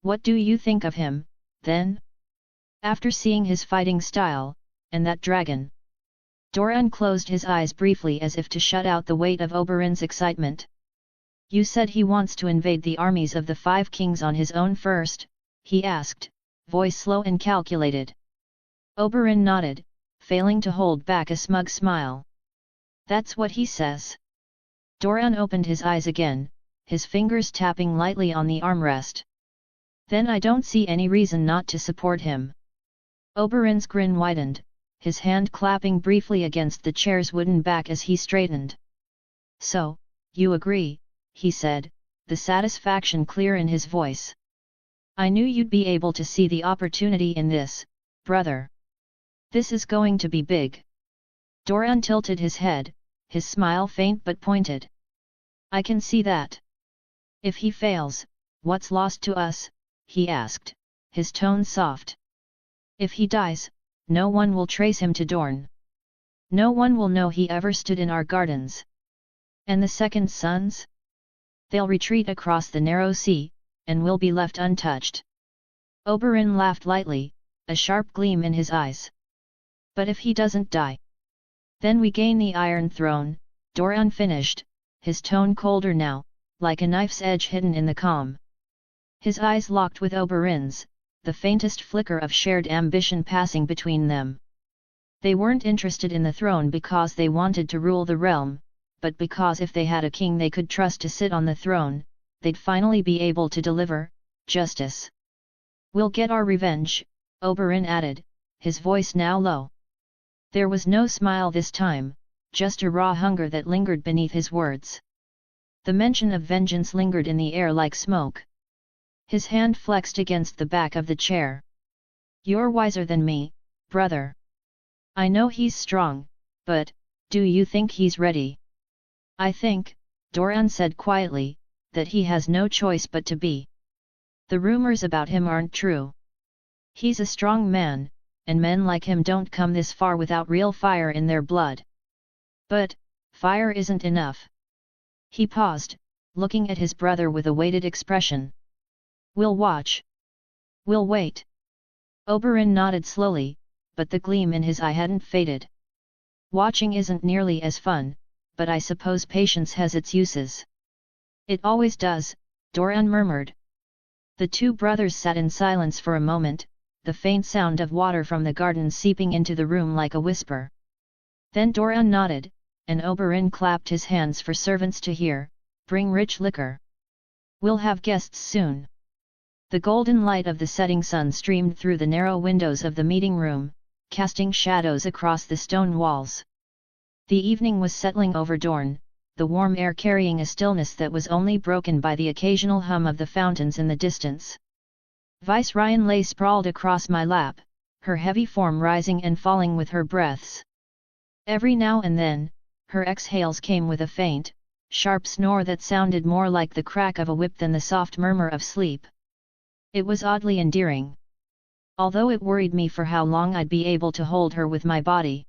"What do you think of him, then? After seeing his fighting style, and that dragon?" Doran closed his eyes briefly as if to shut out the weight of Oberyn's excitement. "You said he wants to invade the armies of the 5 kings on his own first?" he asked, voice slow and calculated. Oberyn nodded, failing to hold back a smug smile. "That's what he says." Doran opened his eyes again, his fingers tapping lightly on the armrest. "Then I don't see any reason not to support him." Oberyn's grin widened, his hand clapping briefly against the chair's wooden back as he straightened. "So, you agree," he said, the satisfaction clear in his voice. "I knew you'd be able to see the opportunity in this, brother. This is going to be big." Doran tilted his head, his smile faint but pointed. "I can see that. If he fails, what's lost to us?" he asked, his tone soft. "If he dies, no one will trace him to Dorne. No one will know he ever stood in our gardens. And the second sons? They'll retreat across the narrow sea, and will be left untouched." Oberyn laughed lightly, a sharp gleam in his eyes. "But if he doesn't die? Then we gain the Iron Throne," Doran finished, his tone colder now, like a knife's edge hidden in the calm. His eyes locked with Oberyn's, the faintest flicker of shared ambition passing between them. They weren't interested in the throne because they wanted to rule the realm, but because if they had a king they could trust to sit on the throne, they'd finally be able to deliver justice. "We'll get our revenge," Oberyn added, his voice now low. There was no smile this time, just a raw hunger that lingered beneath his words. The mention of vengeance lingered in the air like smoke. His hand flexed against the back of the chair. "You're wiser than me, brother. I know he's strong, but, do you think he's ready?" "I think," Doran said quietly, "that he has no choice but to be. The rumors about him aren't true. He's a strong man, and men like him don't come this far without real fire in their blood. But, fire isn't enough." He paused, looking at his brother with a weighted expression. "We'll watch. We'll wait." Oberyn nodded slowly, but the gleam in his eye hadn't faded. "Watching isn't nearly as fun, but I suppose patience has its uses." "It always does," Doran murmured. The two brothers sat in silence for a moment, the faint sound of water from the garden seeping into the room like a whisper. Then Doran nodded, and Oberyn clapped his hands for servants to hear, "Bring rich liquor. We'll have guests soon." The golden light of the setting sun streamed through the narrow windows of the meeting room, casting shadows across the stone walls. The evening was settling over Dorne, the warm air carrying a stillness that was only broken by the occasional hum of the fountains in the distance. Viserys lay sprawled across my lap, her heavy form rising and falling with her breaths. Every now and then, her exhales came with a faint, sharp snore that sounded more like the crack of a whip than the soft murmur of sleep. It was oddly endearing. Although it worried me for how long I'd be able to hold her with my body.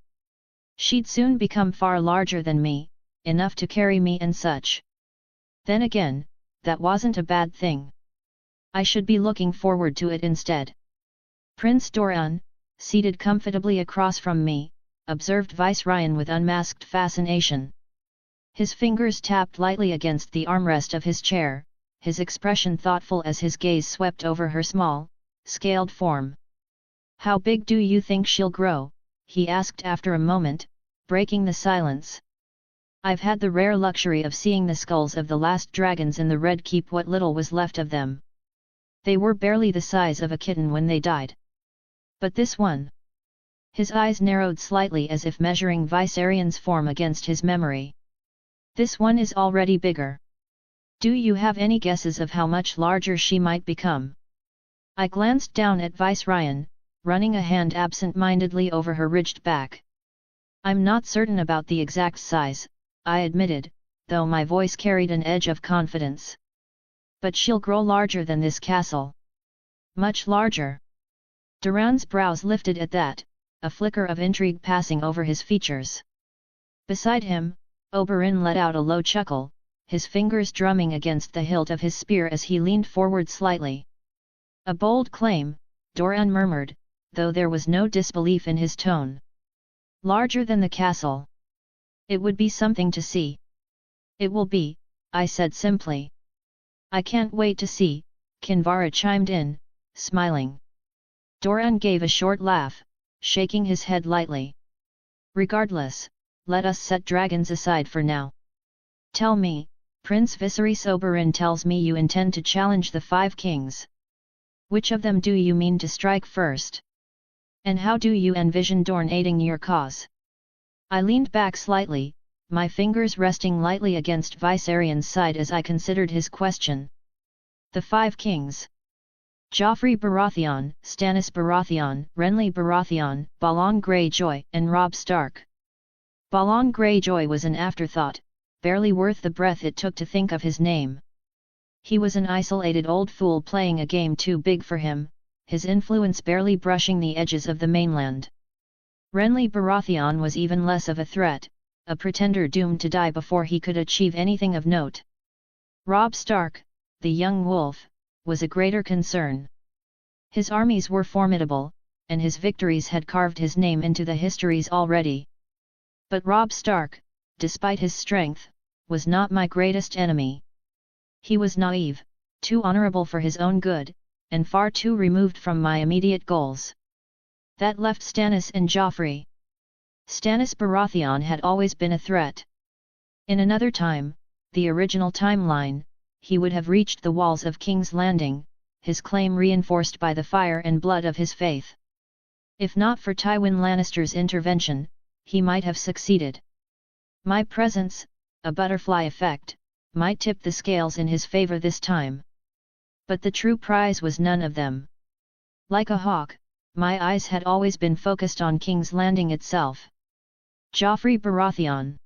She'd soon become far larger than me, enough to carry me and such. Then again, that wasn't a bad thing. I should be looking forward to it instead. Prince Doran, seated comfortably across from me, observed Viserys with unmasked fascination. His fingers tapped lightly against the armrest of his chair, his expression thoughtful as his gaze swept over her small, scaled form. "How big do you think she'll grow?" he asked after a moment, breaking the silence. "I've had the rare luxury of seeing the skulls of the last dragons in the Red Keep, what little was left of them. They were barely the size of a kitten when they died. But this one..." His eyes narrowed slightly as if measuring Viserys' form against his memory. "This one is already bigger. Do you have any guesses of how much larger she might become?" I glanced down at Viserys, running a hand absent-mindedly over her ridged back. I'm not certain about the exact size, I admitted, though my voice carried an edge of confidence. But she'll grow larger than this castle. Much larger. Duran's brows lifted at that, a flicker of intrigue passing over his features. Beside him, Oberyn let out a low chuckle, his fingers drumming against the hilt of his spear as he leaned forward slightly. A bold claim, Doran murmured, though there was no disbelief in his tone. Larger than the castle. It would be something to see. It will be, I said simply. I can't wait to see, Kinvara chimed in, smiling. Doran gave a short laugh, shaking his head lightly. Regardless, let us set dragons aside for now. Tell me, Prince Viserys Oberyn tells me you intend to challenge the 5 kings. Which of them do you mean to strike first? And how do you envision Dorne aiding your cause? I leaned back slightly, my fingers resting lightly against Viserys's side as I considered his question. The 5 kings. Joffrey Baratheon, Stannis Baratheon, Renly Baratheon, Balon Greyjoy, and Robb Stark. Balon Greyjoy was an afterthought, barely worth the breath it took to think of his name. He was an isolated old fool playing a game too big for him, his influence barely brushing the edges of the mainland. Renly Baratheon was even less of a threat, a pretender doomed to die before he could achieve anything of note. Robb Stark, the young wolf, was a greater concern. His armies were formidable, and his victories had carved his name into the histories already. But Robb Stark, despite his strength, was not my greatest enemy. He was naive, too honorable for his own good, and far too removed from my immediate goals. That left Stannis and Joffrey. Stannis Baratheon had always been a threat. In another time, the original timeline, he would have reached the walls of King's Landing, his claim reinforced by the fire and blood of his faith. If not for Tywin Lannister's intervention, he might have succeeded. My presence, a butterfly effect, might tip the scales in his favor this time. But the true prize was none of them. Like a hawk, my eyes had always been focused on King's Landing itself. Joffrey Baratheon.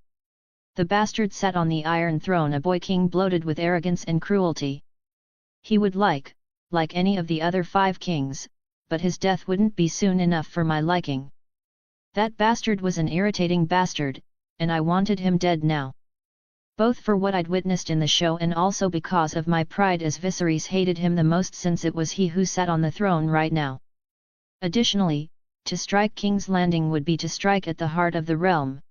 The bastard sat on the Iron Throne, a boy king bloated with arrogance and cruelty. He would like any of the other 5 kings, but his death wouldn't be soon enough for my liking. That bastard was an irritating bastard, and I wanted him dead now. Both for what I'd witnessed in the show and also because of my pride, as Viserys hated him the most since it was he who sat on the throne right now. Additionally, to strike King's Landing would be to strike at the heart of the realm.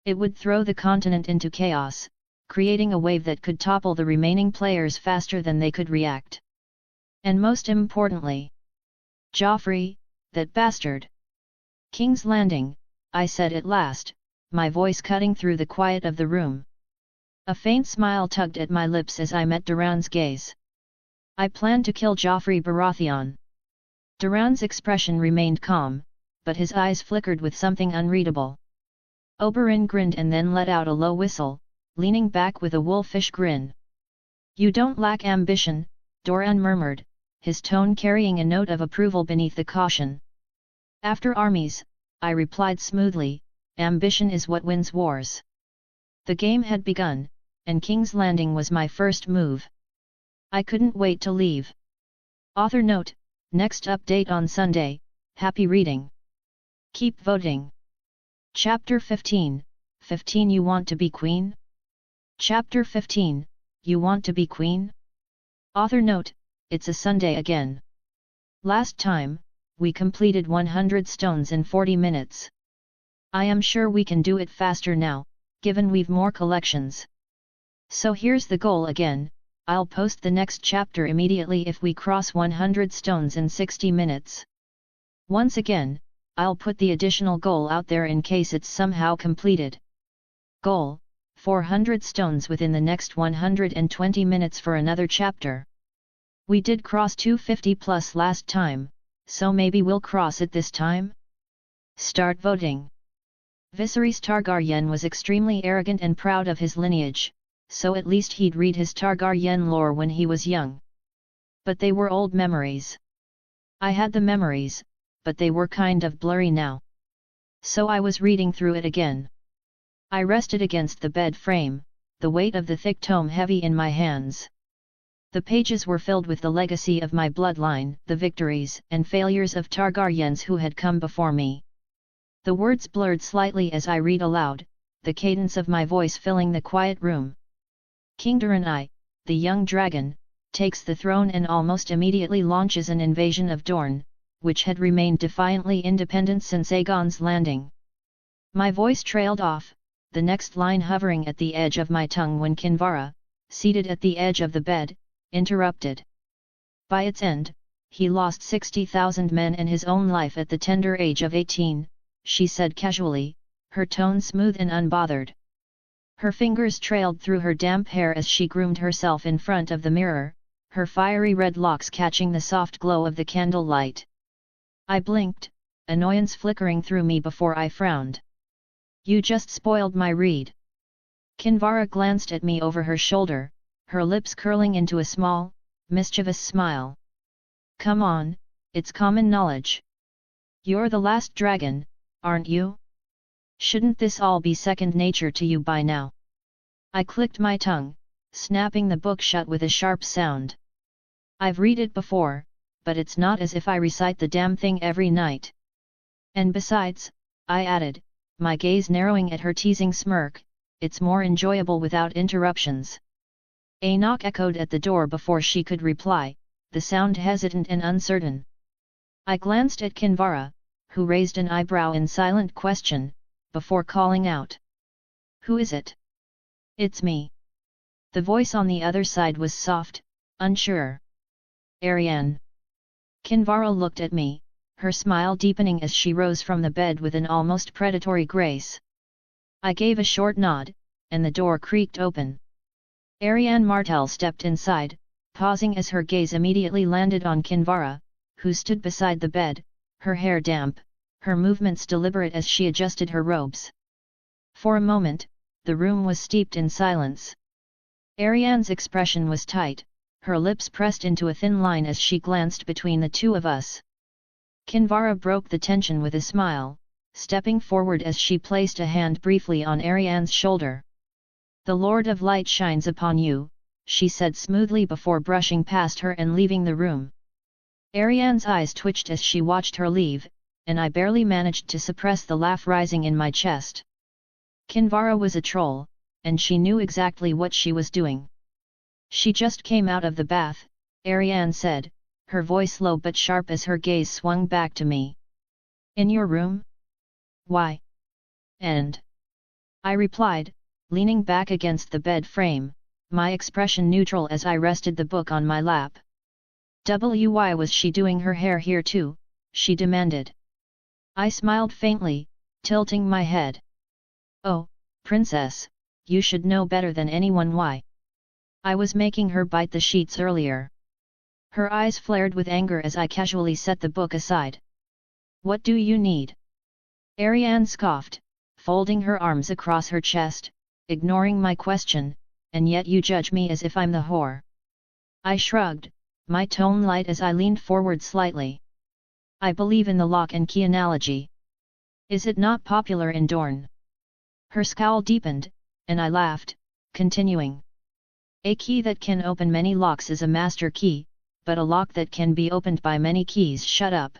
It would throw the continent into chaos, creating a wave that could topple the remaining players faster than they could react. And most importantly, Joffrey, that bastard. King's Landing, I said at last, my voice cutting through the quiet of the room. A faint smile tugged at my lips as I met Doran's gaze. I planned to kill Joffrey Baratheon. Doran's expression remained calm, but his eyes flickered with something unreadable. Oberyn grinned and then let out a low whistle, leaning back with a wolfish grin. You don't lack ambition, Doran murmured, his tone carrying a note of approval beneath the caution. After armies, I replied smoothly, ambition is what wins wars. The game had begun, and King's Landing was my first move. I couldn't wait to leave. Author note, next update on Sunday, happy reading. Keep voting. Chapter 15, 15 You Want to be Queen? Chapter 15, You Want to be Queen? Author note, it's a Sunday again. Last time, we completed 100 stones in 40 minutes. I am sure we can do it faster now, given we've more collections. So here's the goal again, I'll post the next chapter immediately if we cross 100 stones in 60 minutes. Once again, I'll put the additional goal out there in case it's somehow completed. Goal, 400 stones within the next 120 minutes for another chapter. We did cross 250 plus last time, so maybe we'll cross it this time? Start voting. Viserys Targaryen was extremely arrogant and proud of his lineage, so at least he'd read his Targaryen lore when he was young. But they were old memories. I had the memories, but they were kind of blurry now. So I was reading through it again. I rested against the bed frame, the weight of the thick tome heavy in my hands. The pages were filled with the legacy of my bloodline, the victories and failures of Targaryens who had come before me. The words blurred slightly as I read aloud, the cadence of my voice filling the quiet room. King Dragonking, the young dragon, takes the throne and almost immediately launches an invasion of Dorne, which had remained defiantly independent since Aegon's landing. My voice trailed off, the next line hovering at the edge of my tongue when Kinvara, seated at the edge of the bed, interrupted. By its end, he lost 60,000 men and his own life at the tender age of 18, she said casually, her tone smooth and unbothered. Her fingers trailed through her damp hair as she groomed herself in front of the mirror, her fiery red locks catching the soft glow of the candle light. I blinked, annoyance flickering through me before I frowned. You just spoiled my read. Kinvara glanced at me over her shoulder, her lips curling into a small, mischievous smile. Come on, it's common knowledge. You're the last dragon, aren't you? Shouldn't this all be second nature to you by now? I clicked my tongue, snapping the book shut with a sharp sound. I've read it before, but it's not as if I recite the damn thing every night. And besides, I added, my gaze narrowing at her teasing smirk, it's more enjoyable without interruptions. A knock echoed at the door before she could reply, the sound hesitant and uncertain. I glanced at Kinvara, who raised an eyebrow in silent question, before calling out. Who is it? It's me. The voice on the other side was soft, unsure. Ariane. Kinvara looked at me, her smile deepening as she rose from the bed with an almost predatory grace. I gave a short nod, and the door creaked open. Ariane Martell stepped inside, pausing as her gaze immediately landed on Kinvara, who stood beside the bed, her hair damp, her movements deliberate as she adjusted her robes. For a moment, the room was steeped in silence. Ariane's expression was tight, her lips pressed into a thin line as she glanced between the two of us. Kinvara broke the tension with a smile, stepping forward as she placed a hand briefly on Ariane's shoulder. The Lord of Light shines upon you, she said smoothly before brushing past her and leaving the room. Ariane's eyes twitched as she watched her leave, and I barely managed to suppress the laugh rising in my chest. Kinvara was a troll, and she knew exactly what she was doing. She just came out of the bath, Ariane said, her voice low but sharp as her gaze swung back to me. In your room? Why? And? I replied, leaning back against the bed frame, my expression neutral as I rested the book on my lap. Why was she doing her hair here too? She demanded. I smiled faintly, tilting my head. Oh, princess, you should know better than anyone why. I was making her bite the sheets earlier. Her eyes flared with anger as I casually set the book aside. What do you need? Ariane scoffed, folding her arms across her chest, ignoring my question, and yet you judge me as if I'm the whore. I shrugged, my tone light as I leaned forward slightly. I believe in the lock and key analogy. Is it not popular in Dorne? Her scowl deepened, and I laughed, continuing. A key that can open many locks is a master key, but a lock that can be opened by many keys shut up.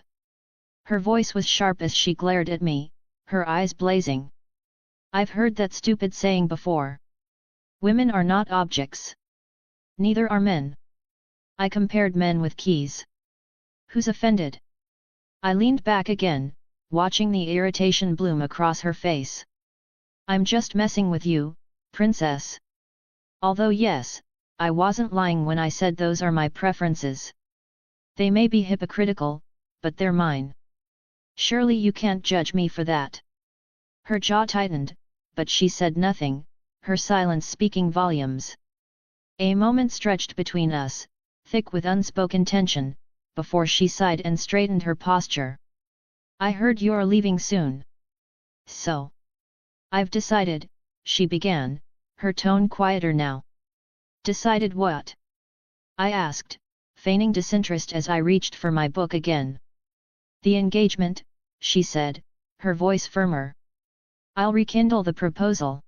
Her voice was sharp as she glared at me, her eyes blazing. I've heard that stupid saying before. Women are not objects. Neither are men. I compared men with keys. Who's offended? I leaned back again, watching the irritation bloom across her face. I'm just messing with you, princess. Although yes, I wasn't lying when I said those are my preferences. They may be hypocritical, but they're mine. Surely you can't judge me for that. Her jaw tightened, but she said nothing, her silence speaking volumes. A moment stretched between us, thick with unspoken tension, before she sighed and straightened her posture. I heard you're leaving soon. So? I've decided, she began, her tone quieter now. Decided what? I asked, feigning disinterest as I reached for my book again. "The engagement," she said, her voice firmer. "I'll rekindle the proposal."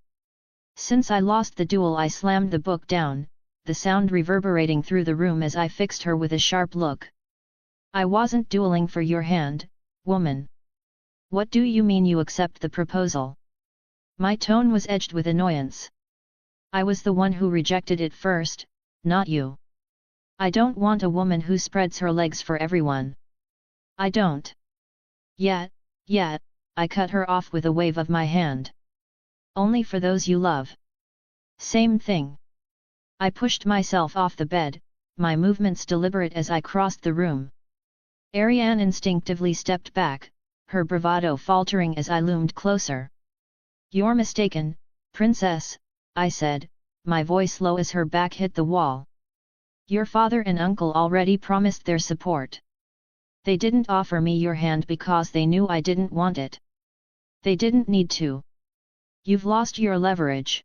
Since I lost the duel, I slammed the book down, the sound reverberating through the room as I fixed her with a sharp look. "I wasn't dueling for your hand, woman. What do you mean you accept the proposal?" My tone was edged with annoyance. "I was the one who rejected it first, not you. I don't want a woman who spreads her legs for everyone. I don't." Yet, I cut her off with a wave of my hand. "Only for those you love." "Same thing." I pushed myself off the bed, my movements deliberate as I crossed the room. Ariane instinctively stepped back, her bravado faltering as I loomed closer. "You're mistaken, princess," I said, my voice low as her back hit the wall. "Your father and uncle already promised their support. They didn't offer me your hand because they knew I didn't want it. They didn't need to. You've lost your leverage."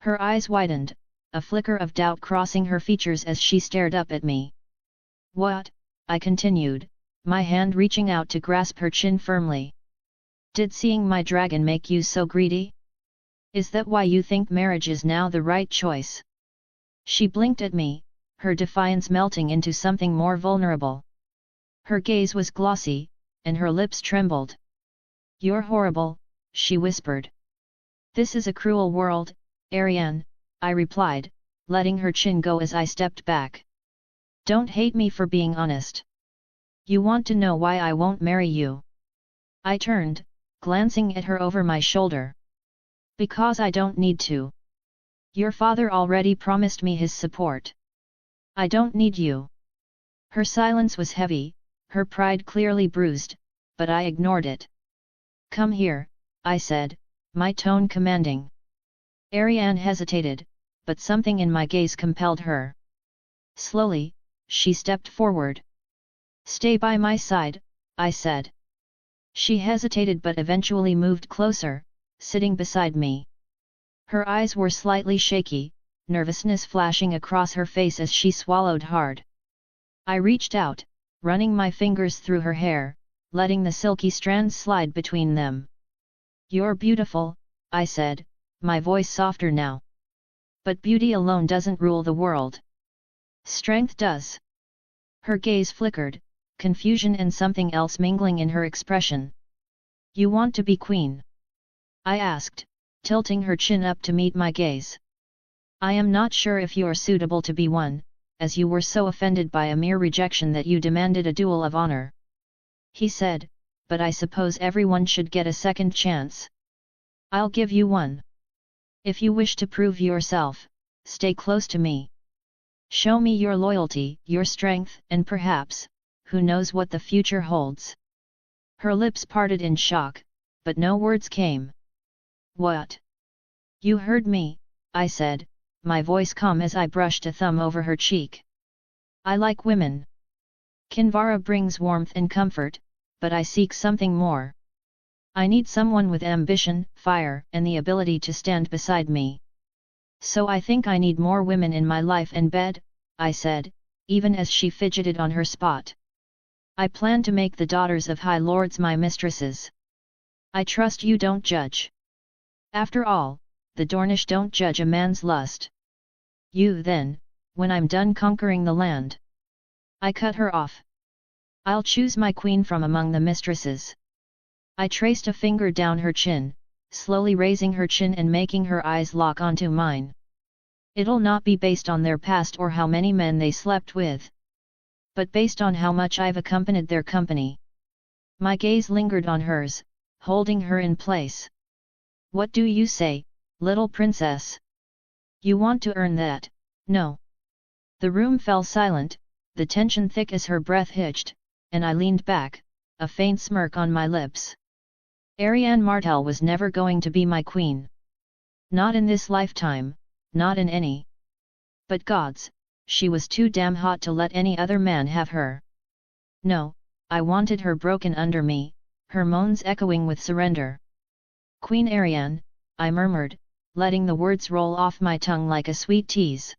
Her eyes widened, a flicker of doubt crossing her features as she stared up at me. "What?" I continued, my hand reaching out to grasp her chin firmly. "Did seeing my dragon make you so greedy? Is that why you think marriage is now the right choice?" She blinked at me, her defiance melting into something more vulnerable. Her gaze was glossy, and her lips trembled. "You're horrible," she whispered. "This is a cruel world, Ariane," I replied, letting her chin go as I stepped back. "Don't hate me for being honest. You want to know why I won't marry you?" I turned, glancing at her over my shoulder. "Because I don't need to. Your father already promised me his support. I don't need you." Her silence was heavy, her pride clearly bruised, but I ignored it. "Come here," I said, my tone commanding. Ariane hesitated, but something in my gaze compelled her. Slowly, she stepped forward. "Stay by my side," I said. She hesitated but eventually moved closer, sitting beside me. Her eyes were slightly shaky, nervousness flashing across her face as she swallowed hard. I reached out, running my fingers through her hair, letting the silky strands slide between them. "You're beautiful," I said, my voice softer now. "But beauty alone doesn't rule the world. Strength does." Her gaze flickered, confusion and something else mingling in her expression. "You want to be queen?" I asked, tilting her chin up to meet my gaze. "I am not sure if you're suitable to be one, as you were so offended by a mere rejection that you demanded a duel of honor," he said, "but I suppose everyone should get a second chance. I'll give you one. If you wish to prove yourself, stay close to me. Show me your loyalty, your strength, and perhaps, who knows what the future holds." Her lips parted in shock, but no words came. "What? You heard me," I said, my voice calm as I brushed a thumb over her cheek. "I like women. Kinvara brings warmth and comfort, but I seek something more. I need someone with ambition, fire, and the ability to stand beside me. So I think I need more women in my life and bed," I said, even as she fidgeted on her spot. "I plan to make the daughters of High Lords my mistresses. I trust you don't judge. After all, the Dornish don't judge a man's lust. You then, when I'm done conquering the land." I cut her off. "I'll choose my queen from among the mistresses." I traced a finger down her chin, slowly raising her chin and making her eyes lock onto mine. "It'll not be based on their past or how many men they slept with, but based on how much I've accompanied their company." My gaze lingered on hers, holding her in place. "What do you say, little princess? You want to earn that, no?" The room fell silent, the tension thick as her breath hitched, and I leaned back, a faint smirk on my lips. Ariane Martell was never going to be my queen. Not in this lifetime, not in any. But gods, she was too damn hot to let any other man have her. No, I wanted her broken under me, her moans echoing with surrender. "Queen Ariane," I murmured, letting the words roll off my tongue like a sweet tease.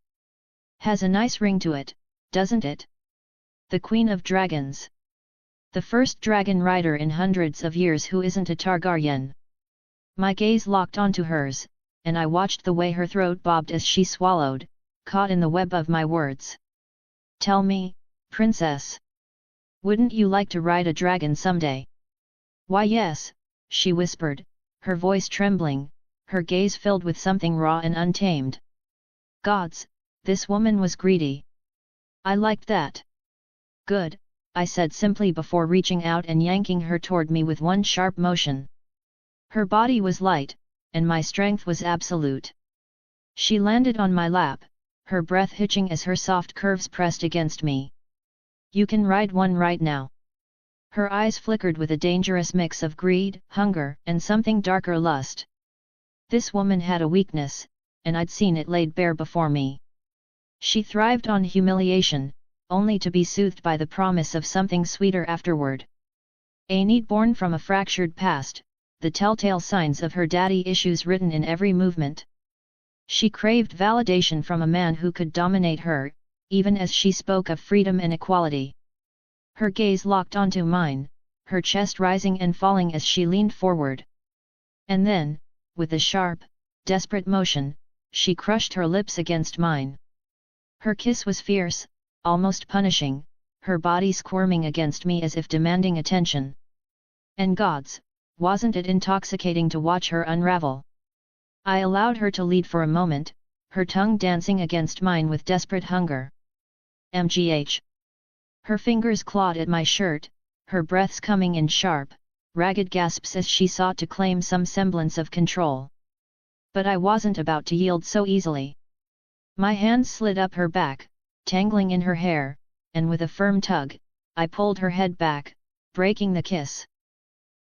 "Has a nice ring to it, doesn't it?" The Queen of Dragons. The first dragon rider in hundreds of years who isn't a Targaryen. My gaze locked onto hers, and I watched the way her throat bobbed as she swallowed, caught in the web of my words. Tell me, princess. Wouldn't you like to ride a dragon someday? Why yes, she whispered, her voice trembling, her gaze filled with something raw and untamed. Gods, this woman was greedy. I liked that. Good, I said simply before reaching out and yanking her toward me with one sharp motion. Her body was light, and my strength was absolute. She landed on my lap, her breath hitching as her soft curves pressed against me. You can ride one right now. Her eyes flickered with a dangerous mix of greed, hunger, and something darker lust. This woman had a weakness, and I'd seen it laid bare before me. She thrived on humiliation, only to be soothed by the promise of something sweeter afterward. A need born from a fractured past, the telltale signs of her daddy issues written in every movement. She craved validation from a man who could dominate her, even as she spoke of freedom and equality. Her gaze locked onto mine, her chest rising and falling as she leaned forward. And then, with a sharp, desperate motion, she crushed her lips against mine. Her kiss was fierce, almost punishing, her body squirming against me as if demanding attention. And gods, wasn't it intoxicating to watch her unravel? I allowed her to lead for a moment, her tongue dancing against mine with desperate hunger. MGH. Her fingers clawed at my shirt, her breaths coming in sharp, ragged gasps as she sought to claim some semblance of control. But I wasn't about to yield so easily. My hands slid up her back, tangling in her hair, and with a firm tug, I pulled her head back, breaking the kiss.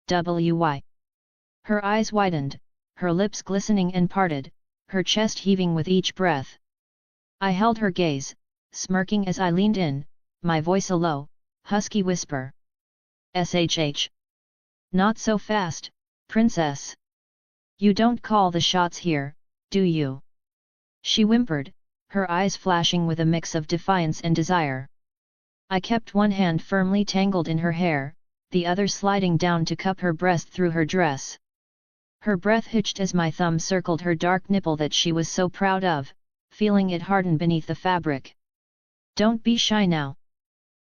Why? Her eyes widened, her lips glistening and parted, her chest heaving with each breath. I held her gaze, smirking as I leaned in, my voice a low, husky whisper. SHH. Not so fast, princess. You don't call the shots here, do you? She whimpered, her eyes flashing with a mix of defiance and desire. I kept one hand firmly tangled in her hair, the other sliding down to cup her breast through her dress. Her breath hitched as my thumb circled her dark nipple that she was so proud of, feeling it harden beneath the fabric. Don't be shy now.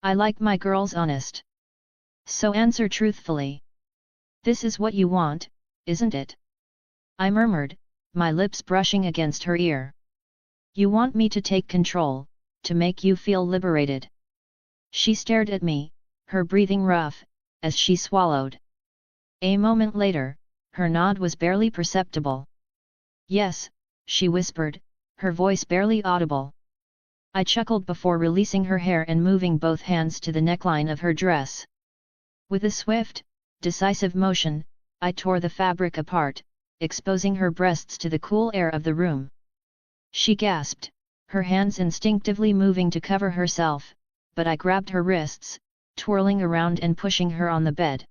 I like my girls honest. So answer truthfully. This is what you want, isn't it? I murmured, my lips brushing against her ear. You want me to take control, to make you feel liberated. She stared at me, her breathing rough, as she swallowed. A moment later, her nod was barely perceptible. Yes, she whispered, her voice barely audible. I chuckled before releasing her hair and moving both hands to the neckline of her dress. With a swift, decisive motion, I tore the fabric apart, exposing her breasts to the cool air of the room. She gasped, her hands instinctively moving to cover herself, but I grabbed her wrists, twirling around and pushing her on the bed.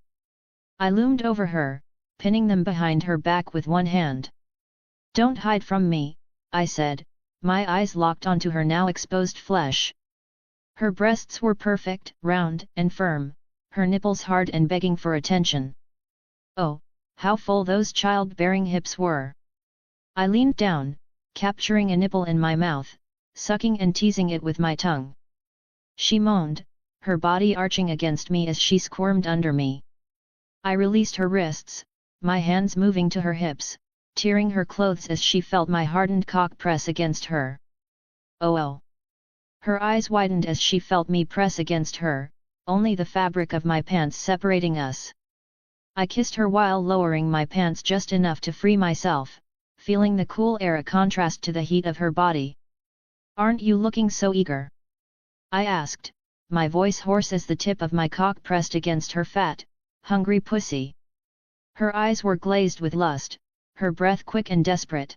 I loomed over her, pinning them behind her back with one hand. Don't hide from me, I said, my eyes locked onto her now exposed flesh. Her breasts were perfect, round and firm, her nipples hard and begging for attention. Oh, how full those childbearing hips were! I leaned down, capturing a nipple in my mouth, sucking and teasing it with my tongue. She moaned, her body arching against me as she squirmed under me. I released her wrists, my hands moving to her hips, tearing her clothes as she felt my hardened cock press against her. Oh! Her eyes widened as she felt me press against her, only the fabric of my pants separating us. I kissed her while lowering my pants just enough to free myself, feeling the cool air a contrast to the heat of her body. Aren't you looking so eager? I asked, my voice hoarse as the tip of my cock pressed against her fat, hungry pussy. Her eyes were glazed with lust, her breath quick and desperate.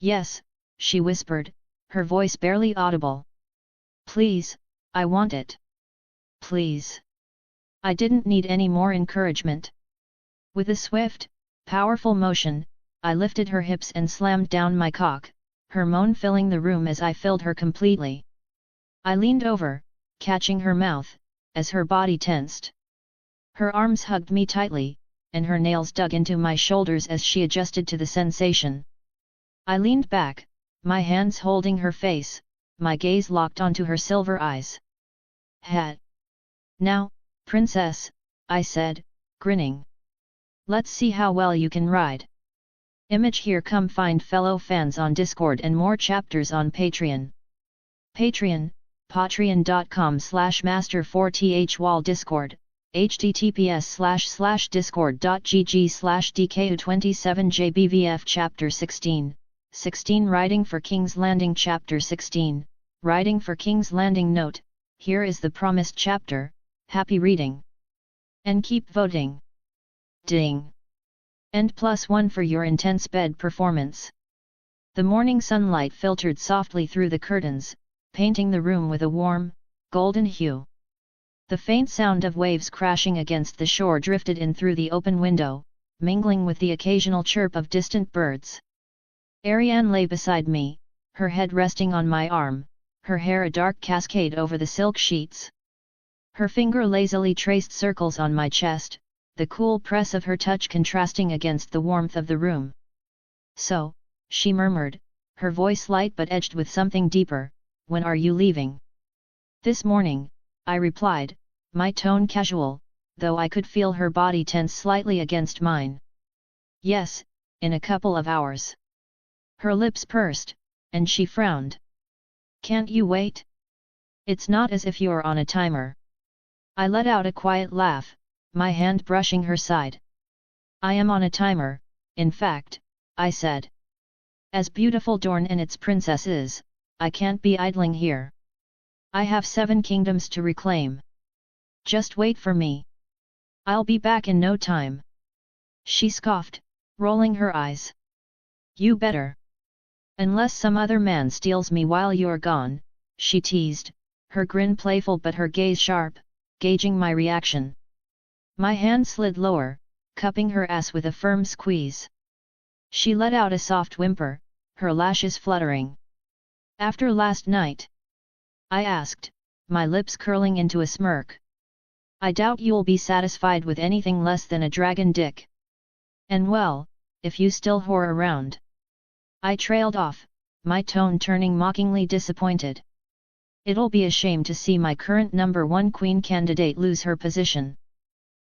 Yes, she whispered, her voice barely audible. Please, I want it. Please. I didn't need any more encouragement. With a swift, powerful motion, I lifted her hips and slammed down my cock, her moan filling the room as I filled her completely. I leaned over, catching her mouth, as her body tensed. Her arms hugged me tightly, and her nails dug into my shoulders as she adjusted to the sensation. I leaned back, my hands holding her face, my gaze locked onto her silver eyes. Now, princess, I said, grinning. Let's see how well you can ride. Image here. Come find fellow fans on Discord and more chapters on Patreon. Patreon, patreon.com/master4thwall Discord, https://discord.gg/dku27jbvf Chapter 16, 16 Riding for King's Landing Chapter 16, Riding for King's Landing. Note, here is the promised chapter. Happy reading! And keep voting! Ding! And +1 for your intense bed performance. The morning sunlight filtered softly through the curtains, painting the room with a warm, golden hue. The faint sound of waves crashing against the shore drifted in through the open window, mingling with the occasional chirp of distant birds. Ariane lay beside me, her head resting on my arm, her hair a dark cascade over the silk sheets. Her finger lazily traced circles on my chest, the cool press of her touch contrasting against the warmth of the room. So, she murmured, her voice light but edged with something deeper, when are you leaving? This morning, I replied, my tone casual, though I could feel her body tense slightly against mine. Yes, in a couple of hours. Her lips pursed, and she frowned. Can't you wait? It's not as if you're on a timer. I let out a quiet laugh, my hand brushing her side. I am on a timer, in fact, I said. As beautiful Dorne and its princess is, I can't be idling here. I have 7 kingdoms to reclaim. Just wait for me. I'll be back in no time. She scoffed, rolling her eyes. You better. Unless some other man steals me while you're gone, she teased, her grin playful but her gaze sharp, gauging my reaction. My hand slid lower, cupping her ass with a firm squeeze. She let out a soft whimper, her lashes fluttering. After last night? I asked, my lips curling into a smirk. I doubt you'll be satisfied with anything less than a dragon dick. And well, if you still whore around. I trailed off, my tone turning mockingly disappointed. It'll be a shame to see my current #1 queen candidate lose her position.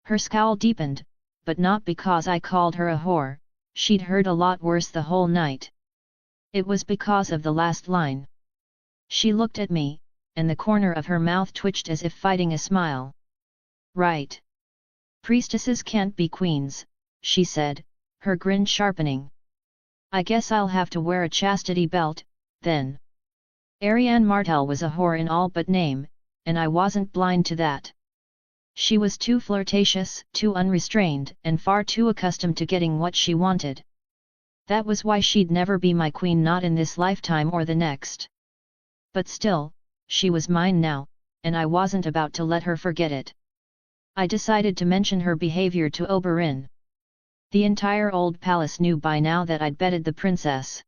Her scowl deepened, but not because I called her a whore, she'd heard a lot worse the whole night. It was because of the last line. She looked at me, and the corner of her mouth twitched as if fighting a smile. Right. Priestesses can't be queens, she said, her grin sharpening. I guess I'll have to wear a chastity belt, then. Ariane Martell was a whore in all but name, and I wasn't blind to that. She was too flirtatious, too unrestrained, and far too accustomed to getting what she wanted. That was why she'd never be my queen, not in this lifetime or the next. But still, she was mine now, and I wasn't about to let her forget it. I decided to mention her behavior to Oberyn. The entire old palace knew by now that I'd bedded the princess.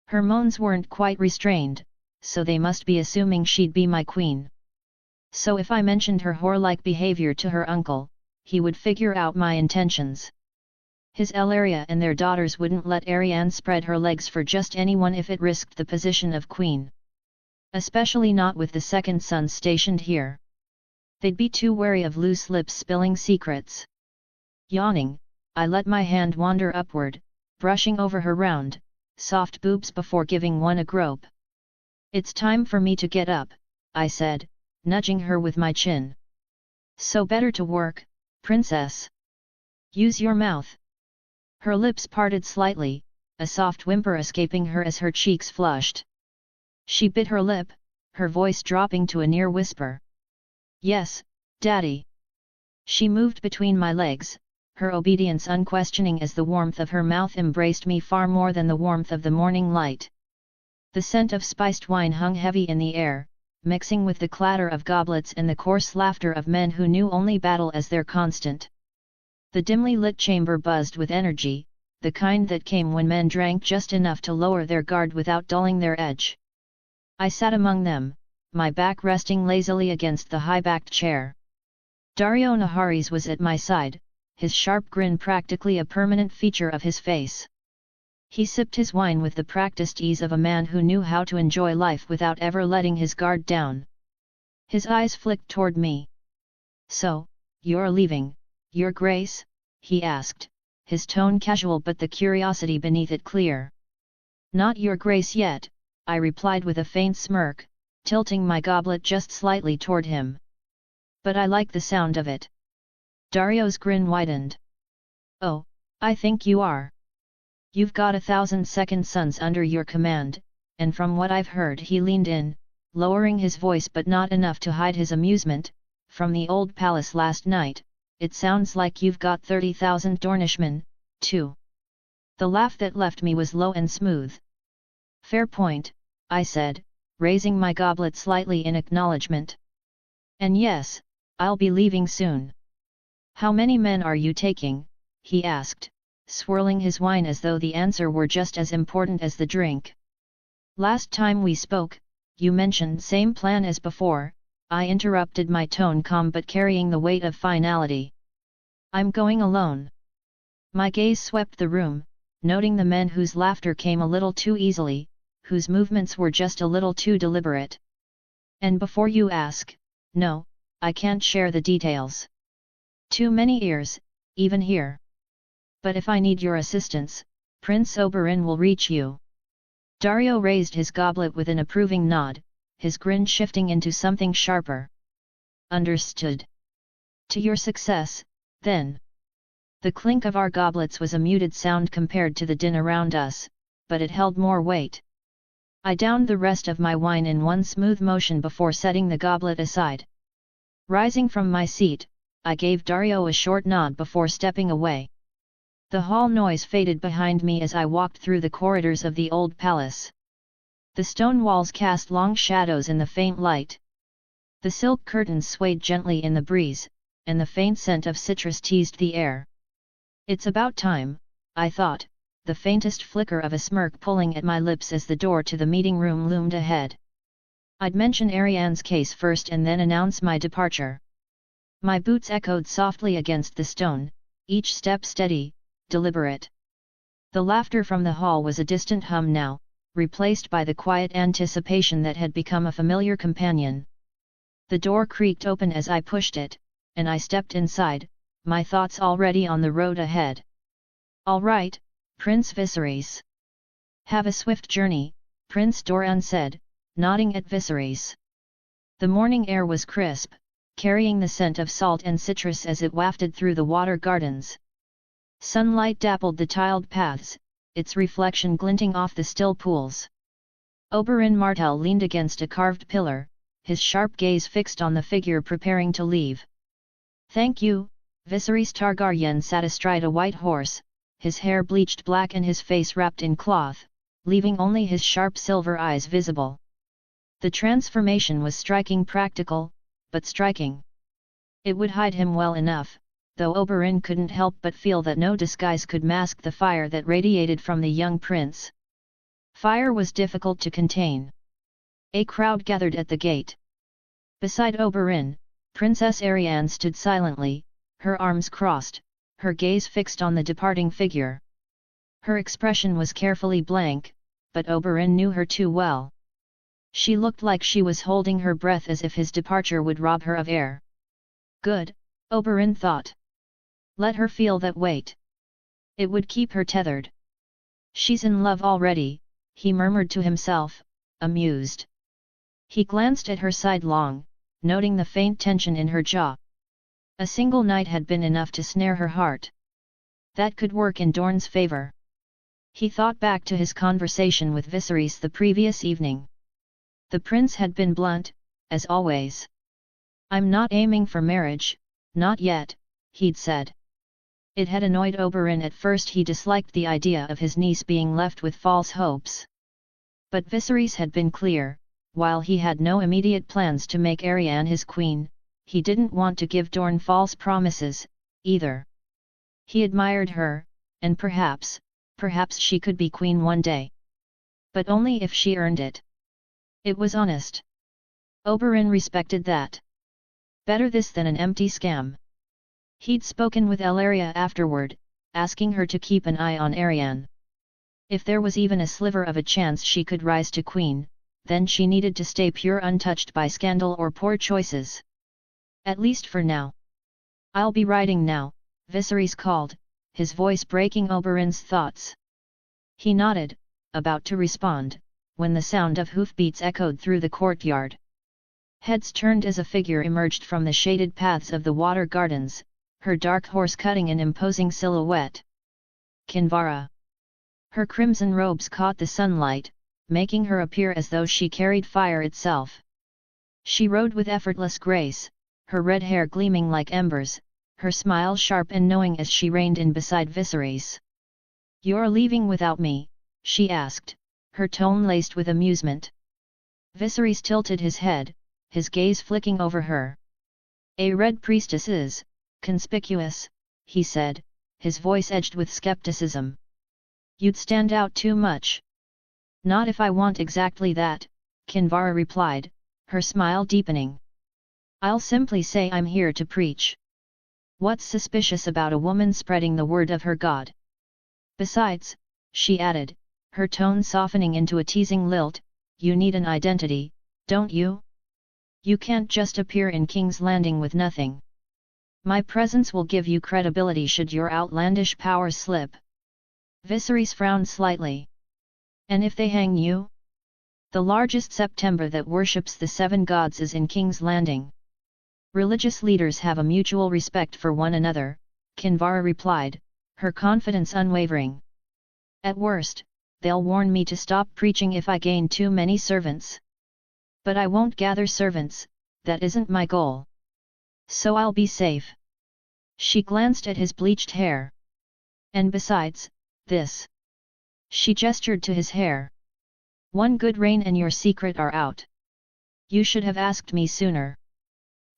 Her moans weren't quite restrained, so they must be assuming she'd be my queen. So if I mentioned her whore-like behavior to her uncle, he would figure out my intentions. His Elaria and their daughters wouldn't let Ariane spread her legs for just anyone if it risked the position of queen. Especially not with the second son stationed here. They'd be too wary of loose lips spilling secrets. Yawning, I let my hand wander upward, brushing over her round, soft boobs before giving one a grope. It's time for me to get up, I said, nudging her with my chin. So better to work, princess. Use your mouth. Her lips parted slightly, a soft whimper escaping her as her cheeks flushed. She bit her lip, her voice dropping to a near whisper. Yes, Daddy. She moved between my legs, her obedience unquestioning as the warmth of her mouth embraced me far more than the warmth of the morning light. The scent of spiced wine hung heavy in the air, mixing with the clatter of goblets and the coarse laughter of men who knew only battle as their constant. The dimly lit chamber buzzed with energy, the kind that came when men drank just enough to lower their guard without dulling their edge. I sat among them, my back resting lazily against the high-backed chair. Dario Naharis was at my side, his sharp grin practically a permanent feature of his face. He sipped his wine with the practiced ease of a man who knew how to enjoy life without ever letting his guard down. His eyes flicked toward me. "So, you're leaving, Your Grace?" he asked, his tone casual but the curiosity beneath it clear. "Not Your Grace yet," I replied with a faint smirk, tilting my goblet just slightly toward him. "But I like the sound of it." Dario's grin widened. "Oh, I think you are. You've got 1,000 second sons under your command," and from what I've heard, he leaned in, lowering his voice but not enough to hide his amusement, "from the old palace last night, it sounds like you've got 30,000 Dornishmen, too." The laugh that left me was low and smooth. "Fair point," I said, raising my goblet slightly in acknowledgement. "And yes, I'll be leaving soon." "How many men are you taking?" he asked, swirling his wine as though the answer were just as important as the drink. "Last time we spoke, you mentioned same plan as before," I interrupted, my tone calm but carrying the weight of finality. "I'm going alone." My gaze swept the room, noting the men whose laughter came a little too easily, whose movements were just a little too deliberate. "And before you ask, no, I can't share the details. Too many ears, even here. But if I need your assistance, Prince Oberyn will reach you." Dario raised his goblet with an approving nod, his grin shifting into something sharper. "Understood. To your success, then." The clink of our goblets was a muted sound compared to the din around us, but it held more weight. I downed the rest of my wine in one smooth motion before setting the goblet aside. Rising from my seat, I gave Dario a short nod before stepping away. The hall noise faded behind me as I walked through the corridors of the old palace. The stone walls cast long shadows in the faint light. The silk curtains swayed gently in the breeze, and the faint scent of citrus teased the air. "It's about time," I thought, the faintest flicker of a smirk pulling at my lips as the door to the meeting room loomed ahead. I'd mention Ariane's case first and then announce my departure. My boots echoed softly against the stone, each step steady, deliberate. The laughter from the hall was a distant hum now, replaced by the quiet anticipation that had become a familiar companion. The door creaked open as I pushed it, and I stepped inside, my thoughts already on the road ahead. "All right, Prince Viserys. Have a swift journey," Prince Doran said, nodding at Viserys. The morning air was crisp, carrying the scent of salt and citrus as it wafted through the water gardens. Sunlight dappled the tiled paths, its reflection glinting off the still pools. Oberyn Martell leaned against a carved pillar, his sharp gaze fixed on the figure preparing to leave. "Thank you." Viserys Targaryen sat astride a white horse, his hair bleached black and his face wrapped in cloth, leaving only his sharp silver eyes visible. The transformation was striking, practical, but striking. It would hide him well enough, though Oberyn couldn't help but feel that no disguise could mask the fire that radiated from the young prince. Fire was difficult to contain. A crowd gathered at the gate. Beside Oberyn, Princess Ariane stood silently, her arms crossed, her gaze fixed on the departing figure. Her expression was carefully blank, but Oberyn knew her too well. She looked like she was holding her breath as if his departure would rob her of air. Good, Oberyn thought. Let her feel that weight. It would keep her tethered. She's in love already, he murmured to himself, amused. He glanced at her sidelong, noting the faint tension in her jaw. A single night had been enough to snare her heart. That could work in Dorne's favor. He thought back to his conversation with Viserys the previous evening. The prince had been blunt, as always. "I'm not aiming for marriage, not yet," he'd said. It had annoyed Oberyn at first. He disliked the idea of his niece being left with false hopes. But Viserys had been clear, while he had no immediate plans to make Ariane his queen, he didn't want to give Dorne false promises, either. He admired her, and perhaps she could be queen one day. But only if she earned it. It was honest. Oberyn respected that. Better this than an empty scam. He'd spoken with Ellaria afterward, asking her to keep an eye on Arianne. If there was even a sliver of a chance she could rise to queen, then she needed to stay pure, untouched by scandal or poor choices. At least for now. "I'll be riding now," Viserys called, his voice breaking Oberyn's thoughts. He nodded, about to respond, when the sound of hoofbeats echoed through the courtyard. Heads turned as a figure emerged from the shaded paths of the water gardens, her dark horse cutting an imposing silhouette. Kinvara. Her crimson robes caught the sunlight, making her appear as though she carried fire itself. She rode with effortless grace, her red hair gleaming like embers, her smile sharp and knowing as she reined in beside Viserys. "You're leaving without me?" she asked, her tone laced with amusement. Viserys tilted his head, his gaze flicking over her. "A red priestess is conspicuous," he said, his voice edged with skepticism. "You'd stand out too much." "Not if I want exactly that," Kinvara replied, her smile deepening. "I'll simply say I'm here to preach. What's suspicious about a woman spreading the word of her god? Besides," she added, her tone softening into a teasing lilt, "you need an identity, don't you? You can't just appear in King's Landing with nothing. My presence will give you credibility should your outlandish powers slip." Viserys frowned slightly. "And if they hang you? The largest September that worships the 7 gods is in King's Landing. Religious leaders have a mutual respect for one another," Kinvara replied, her confidence unwavering. "At worst, they'll warn me to stop preaching if I gain too many servants. But I won't gather servants, that isn't my goal. So I'll be safe." She glanced at his bleached hair. "And besides, this." She gestured to his hair. "One good rain and your secret are out. You should have asked me sooner."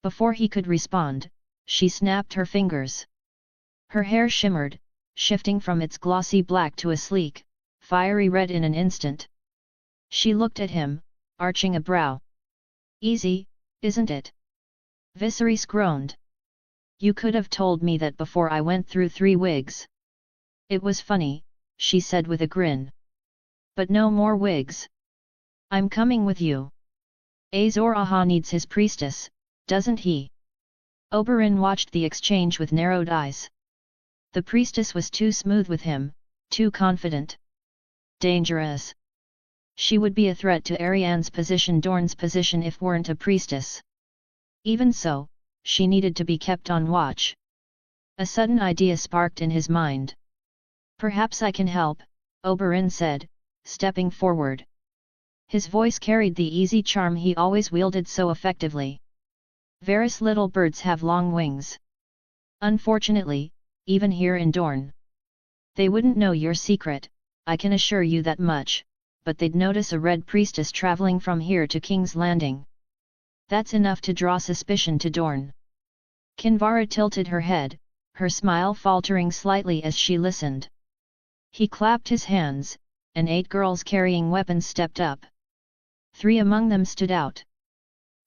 Before he could respond, she snapped her fingers. Her hair shimmered, shifting from its glossy black to a sleek, fiery red in an instant. She looked at him, arching a brow. "Easy, isn't it?" Viserys groaned. "You could have told me that before I went through 3 wigs." "It was funny," she said with a grin. "But no more wigs. I'm coming with you. Azor Ahai needs his priestess, doesn't he?" Oberyn watched the exchange with narrowed eyes. The priestess was too smooth with him, too confident. Dangerous. She would be a threat to Arianne's position, Dorne's position, if weren't a priestess. Even so, she needed to be kept on watch. A sudden idea sparked in his mind. "Perhaps I can help," Oberyn said, stepping forward. His voice carried the easy charm he always wielded so effectively. "Varys little birds have long wings. Unfortunately, even here in Dorne. They wouldn't know your secret, I can assure you that much, but they'd notice a red priestess traveling from here to King's Landing. That's enough to draw suspicion to Dorne." Kinvara tilted her head, her smile faltering slightly as she listened. He clapped his hands, and 8 girls carrying weapons stepped up. 3 among them stood out.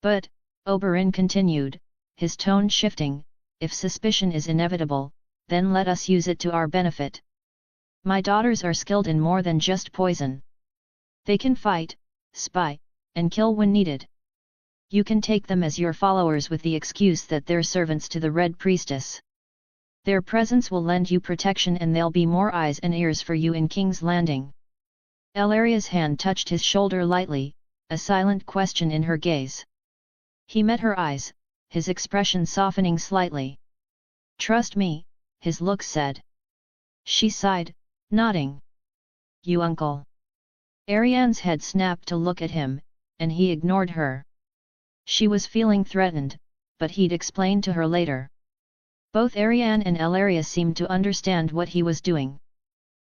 "But," Oberyn continued, his tone shifting, "if suspicion is inevitable, then let us use it to our benefit. My daughters are skilled in more than just poison. They can fight, spy, and kill when needed. You can take them as your followers with the excuse that they're servants to the Red Priestess. Their presence will lend you protection and there'll be more eyes and ears for you in King's Landing." Ellaria's hand touched his shoulder lightly, a silent question in her gaze. He met her eyes, his expression softening slightly. "Trust me," his look said. She sighed, nodding. "You uncle." Arianne's head snapped to look at him, and he ignored her. She was feeling threatened, but he'd explain to her later. Both Arianne and Ellaria seemed to understand what he was doing.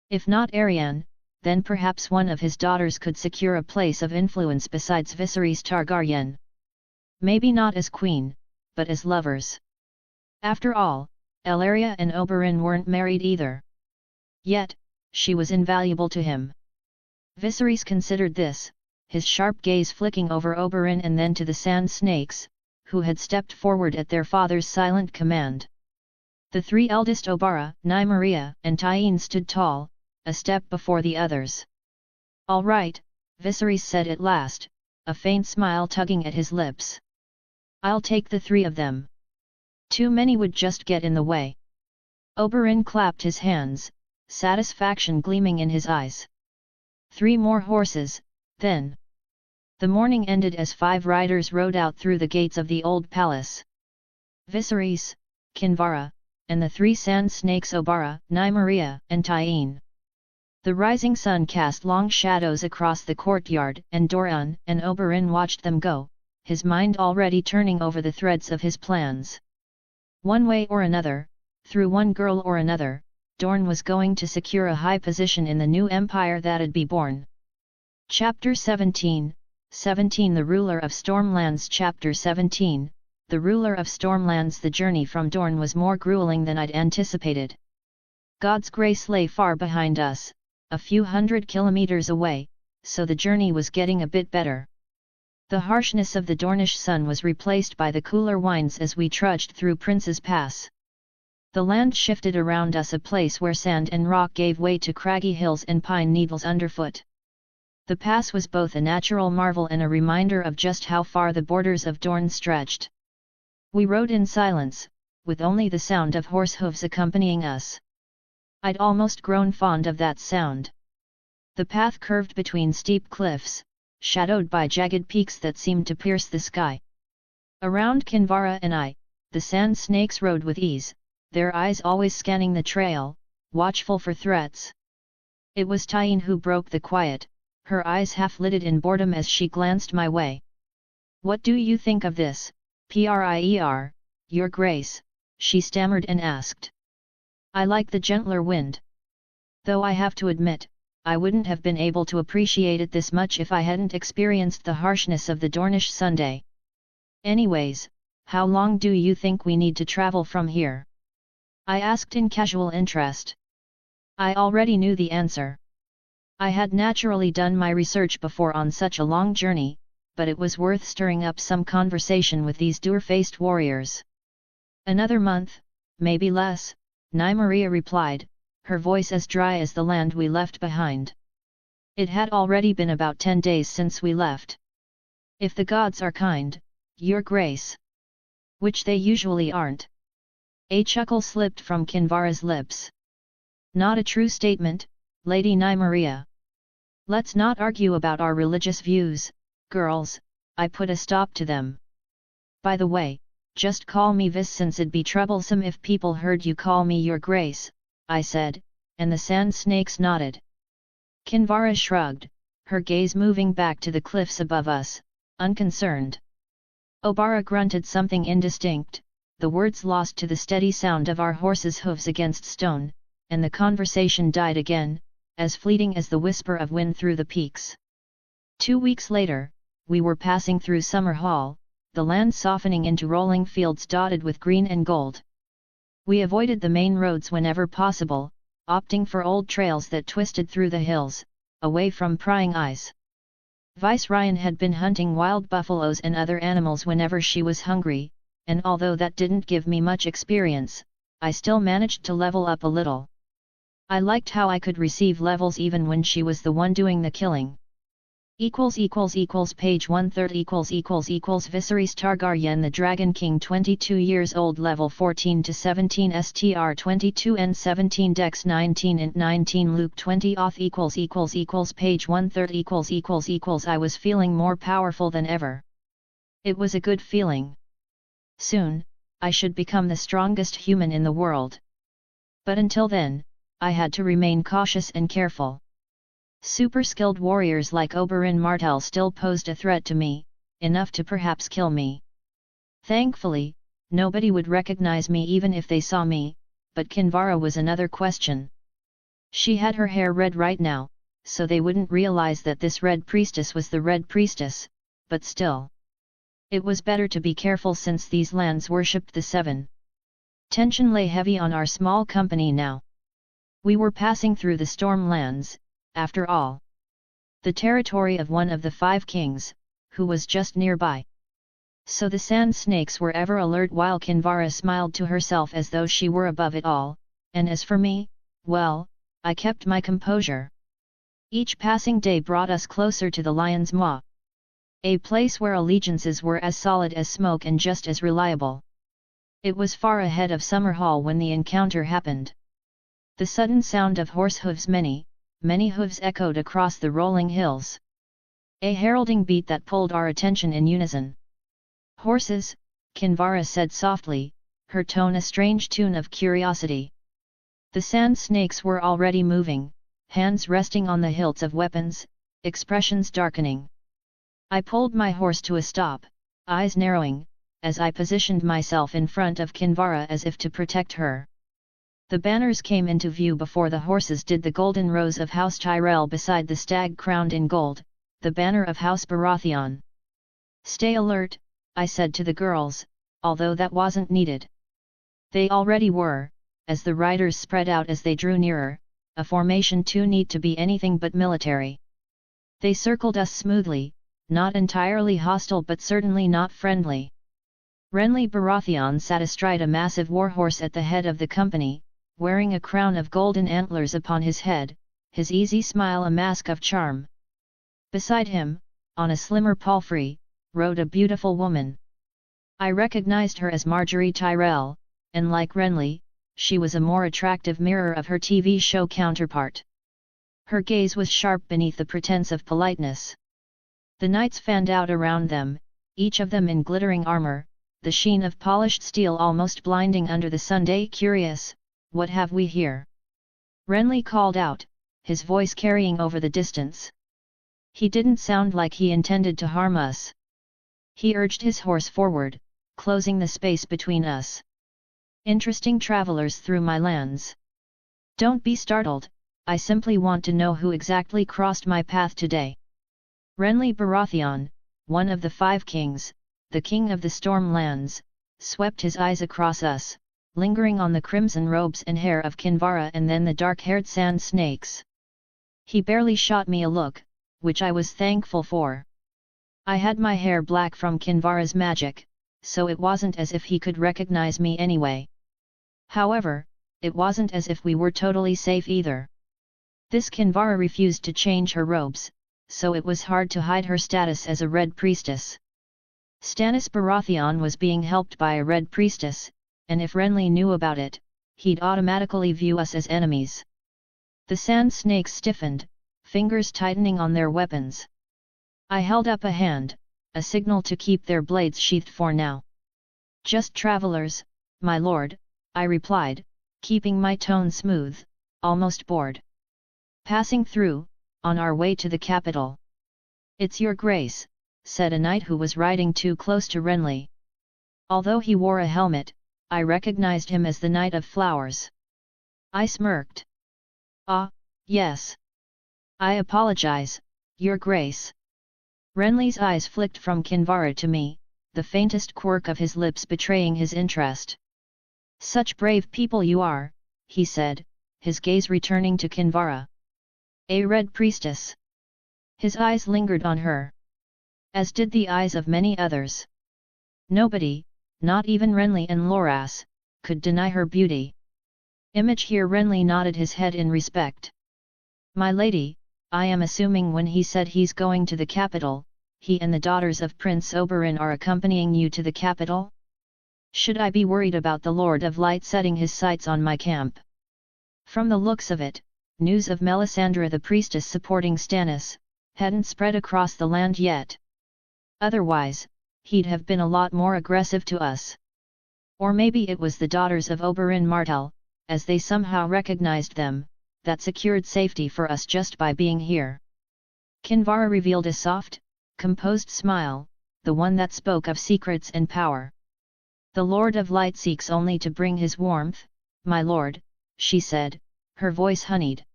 If not Arianne, then perhaps one of his daughters could secure a place of influence besides Viserys Targaryen. Maybe not as queen, but as lovers. After all, Ellaria and Oberyn weren't married either. Yet, she was invaluable to him. Viserys considered this, his sharp gaze flicking over Oberyn and then to the sand snakes, who had stepped forward at their father's silent command. The three eldest Obara, Nymeria, and Tyene stood tall, a step before the others. "All right," Viserys said at last, a faint smile tugging at his lips. "I'll take the three of them. Too many would just get in the way." Oberyn clapped his hands, satisfaction gleaming in his eyes. 3 more horses, then. The morning ended as 5 riders rode out through the gates of the old palace. Viserys, Kinvara, and the 3 sand snakes Obara, Nymeria, and Tyene. The rising sun cast long shadows across the courtyard, and Doran and Oberyn watched them go, his mind already turning over the threads of his plans. One way or another, through one girl or another, Dorne was going to secure a high position in the new empire that'd be born. Chapter 17, The Ruler of Stormlands. Chapter 17, The Ruler of Stormlands. The journey from Dorne was more grueling than I'd anticipated. God's grace lay far behind us, a few hundred kilometers away, so the journey was getting a bit better. The harshness of the Dornish sun was replaced by the cooler winds as we trudged through Prince's Pass. The land shifted around us, a place where sand and rock gave way to craggy hills and pine needles underfoot. The pass was both a natural marvel and a reminder of just how far the borders of Dorne stretched. We rode in silence, with only the sound of horse hooves accompanying us. I'd almost grown fond of that sound. The path curved between steep cliffs, shadowed by jagged peaks that seemed to pierce the sky. Around Kinvara and I, the sand snakes rode with ease, their eyes always scanning the trail, watchful for threats. It was Tyene who broke the quiet, her eyes half-lidded in boredom as she glanced my way. "What do you think of this, Prier, Your Grace?" she stammered and asked. "I like the gentler wind. Though I have to admit, I wouldn't have been able to appreciate it this much if I hadn't experienced the harshness of the Dornish Sunday. Anyways, how long do you think we need to travel from here?" I asked in casual interest. I already knew the answer. I had naturally done my research before on such a long journey, but it was worth stirring up some conversation with these dour-faced warriors. "Another month, maybe less," Nymeria replied, her voice as dry as the land we left behind. It had already been about 10 days since we left. "If the gods are kind, Your Grace." "Which they usually aren't." A chuckle slipped from Kinvara's lips. "Not a true statement, Lady Nymeria. Let's not argue about our religious views, girls," I put a stop to them. "By the way, just call me Vis, since it'd be troublesome if people heard you call me Your Grace," I said, and the sand snakes nodded. Kinvara shrugged, her gaze moving back to the cliffs above us, unconcerned. Obara grunted something indistinct, the words lost to the steady sound of our horses' hooves against stone, and the conversation died again, as fleeting as the whisper of wind through the peaks. 2 weeks later, we were passing through Summerhall, the land softening into rolling fields dotted with green and gold. We avoided the main roads whenever possible, opting for old trails that twisted through the hills, away from prying eyes. Viserys had been hunting wild buffaloes and other animals whenever she was hungry, and although that didn't give me much experience, I still managed to level up a little. I liked how I could receive levels even when she was the one doing the killing. Page 130 Viserys Targaryen, the Dragon King, 22 years old, level 14 to 17 STR 22 and 17 Dex 19 and 19 Luke 20 Oth Page 130 I was feeling more powerful than ever. It was a good feeling. Soon, I should become the strongest human in the world. But until then, I had to remain cautious and careful. Super-skilled warriors like Oberyn Martell still posed a threat to me, enough to perhaps kill me. Thankfully, nobody would recognize me even if they saw me, but Kinvara was another question. She had her hair red right now, so they wouldn't realize that this Red Priestess was the Red Priestess, but still. It was better to be careful since these lands worshipped the Seven. Tension lay heavy on our small company now. We were passing through the Stormlands, after all. the territory of one of the 5 kings, who was just nearby. So the sand snakes were ever alert while Kinvara smiled to herself as though she were above it all, and as for me, well, I kept my composure. Each passing day brought us closer to the Lion's Maw. A place where allegiances were as solid as smoke and just as reliable. It was far ahead of Summerhall when the encounter happened. The sudden sound of horse hooves, many hooves echoed across the rolling hills. A heralding beat that pulled our attention in unison. "Horses," Kinvara said softly, her tone a strange tune of curiosity. The sand snakes were already moving, hands resting on the hilts of weapons, expressions darkening. I pulled my horse to a stop, eyes narrowing, as I positioned myself in front of Kinvara as if to protect her. The banners came into view before the horses did. The golden rose of House Tyrell beside the stag crowned in gold, the banner of House Baratheon. "Stay alert," I said to the girls, although that wasn't needed. They already were, as the riders spread out as they drew nearer, a formation too neat to be anything but military. They circled us smoothly, not entirely hostile but certainly not friendly. Renly Baratheon sat astride a massive warhorse at the head of the company, wearing a crown of golden antlers upon his head, his easy smile a mask of charm. Beside him, on a slimmer palfrey, rode a beautiful woman. I recognized her as Margaery Tyrell, and like Renly, she was a more attractive mirror of her TV show counterpart. Her gaze was sharp beneath the pretense of politeness. The knights fanned out around them, each of them in glittering armor, the sheen of polished steel almost blinding under the sun. "Curious, what have we here?" Renly called out, his voice carrying over the distance. He didn't sound like he intended to harm us. He urged his horse forward, closing the space between us. "Interesting travelers through my lands. Don't be startled, I simply want to know who exactly crossed my path today." Renly Baratheon, one of the 5 kings, the king of the Stormlands, swept his eyes across us, lingering on the crimson robes and hair of Kinvara and then the dark-haired sand snakes. He barely shot me a look, which I was thankful for. I had my hair black from Kinvara's magic, so it wasn't as if he could recognize me anyway. However, it wasn't as if we were totally safe either. This Kinvara refused to change her robes, so it was hard to hide her status as a Red Priestess. Stannis Baratheon was being helped by a Red Priestess, and if Renly knew about it, he'd automatically view us as enemies. The sand snakes stiffened, fingers tightening on their weapons. I held up a hand, a signal to keep their blades sheathed for now. "Just travelers, my lord," I replied, keeping my tone smooth, almost bored. "Passing through, on our way to the capital." "It's your grace," said a knight who was riding too close to Renly. Although he wore a helmet, I recognized him as the Knight of Flowers. I smirked. "Ah, yes. I apologize, your grace." Renly's eyes flicked from Kinvara to me, the faintest quirk of his lips betraying his interest. "Such brave people you are," he said, his gaze returning to Kinvara. "A Red Priestess." His eyes lingered on her. As did the eyes of many others. Nobody, not even Renly and Loras, could deny her beauty. Image here. Renly nodded his head in respect. "My lady, I am assuming when he said he's going to the capital, he and the daughters of Prince Oberyn are accompanying you to the capital? Should I be worried about the Lord of Light setting his sights on my camp?" From the looks of it, news of Melisandre the priestess supporting Stannis hadn't spread across the land yet. Otherwise, he'd have been a lot more aggressive to us. Or maybe it was the daughters of Oberyn Martell, as they somehow recognized them, that secured safety for us just by being here. Kinvara revealed a soft, composed smile, the one that spoke of secrets and power. "The Lord of Light seeks only to bring his warmth, my lord," she said, her voice honeyed.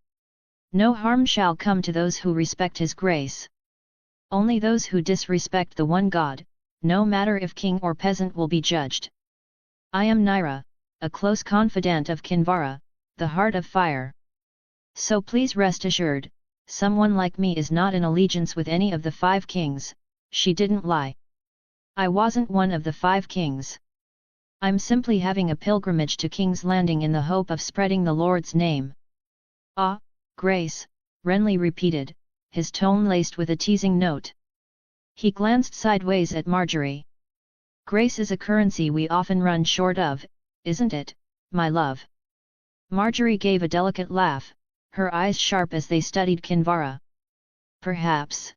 "No harm shall come to those who respect his grace. Only those who disrespect the one God, no matter if king or peasant, will be judged." I am Nyra, a close confidant of Kinvara, the Heart of Fire. "So please rest assured, someone like me is not in allegiance with any of the 5 kings, she didn't lie. I wasn't one of the 5 kings. I'm simply having a pilgrimage to King's Landing in the hope of spreading the Lord's name. Ah, Grace, Renly repeated, his tone laced with a teasing note. He glanced sideways at Marjorie. Grace is a currency we often run short of, isn't it, my love? Marjorie gave a delicate laugh, her eyes sharp as they studied Kinvara. Perhaps.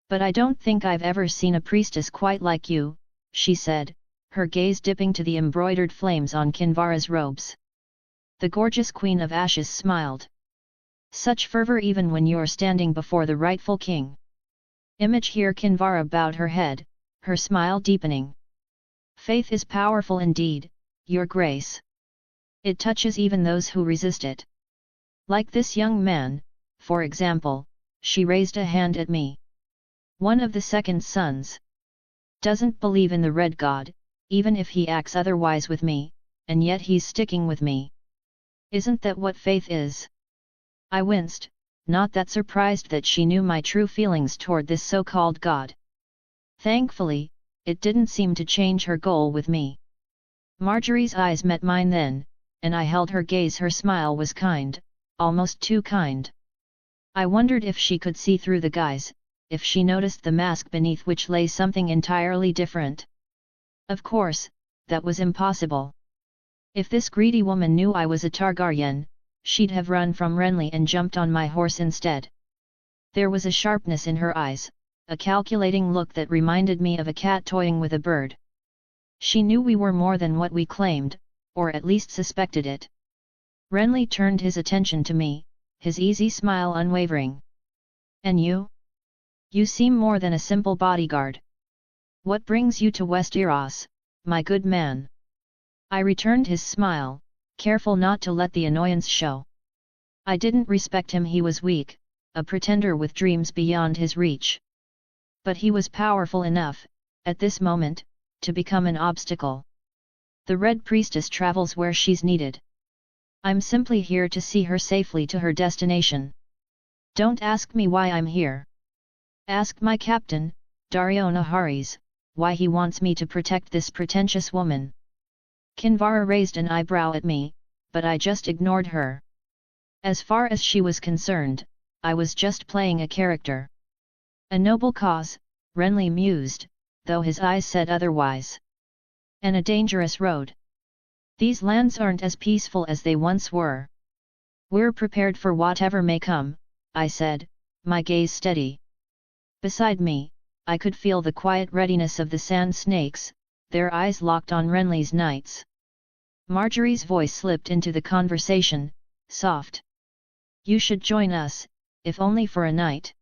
But I don't think I've ever seen a priestess quite like you, she said, her gaze dipping to the embroidered flames on Kinvara's robes. The gorgeous Queen of Ashes smiled. Such fervor even when you're standing before the rightful king. Image here. Kinvara bowed her head, her smile deepening. Faith is powerful indeed, your grace. It touches even those who resist it. Like this young man, for example, she raised a hand at me. One of the second sons. Doesn't believe in the Red God, even if he acts otherwise with me, and yet he's sticking with me. Isn't that what faith is? I winced, not that surprised that she knew my true feelings toward this so-called God. Thankfully, it didn't seem to change her goal with me. Marjorie's eyes met mine then, and I held her gaze. Her smile was kind, almost too kind. I wondered if she could see through the guise, if she noticed the mask beneath which lay something entirely different. Of course, that was impossible. If this greedy woman knew I was a Targaryen, she'd have run from Renly and jumped on my horse instead. There was a sharpness in her eyes, a calculating look that reminded me of a cat toying with a bird. She knew we were more than what we claimed, or at least suspected it. Renly turned his attention to me, his easy smile unwavering. And you? You seem more than a simple bodyguard. What brings you to Westeros, my good man? I returned his smile, careful not to let the annoyance show. I didn't respect him. He was weak, a pretender with dreams beyond his reach. But he was powerful enough, at this moment, to become an obstacle. The Red Priestess travels where she's needed. I'm simply here to see her safely to her destination. Don't ask me why I'm here. Ask my captain, Daario Naharis, why he wants me to protect this pretentious woman. Kinvara raised an eyebrow at me, but I just ignored her. As far as she was concerned, I was just playing a character. A noble cause, Renly mused, though his eyes said otherwise. And a dangerous road. These lands aren't as peaceful as they once were. We're prepared for whatever may come, I said, my gaze steady. Beside me, I could feel the quiet readiness of the sand snakes, their eyes locked on Renly's knights. Marjorie's voice slipped into the conversation, soft. You should join us, if only for a night.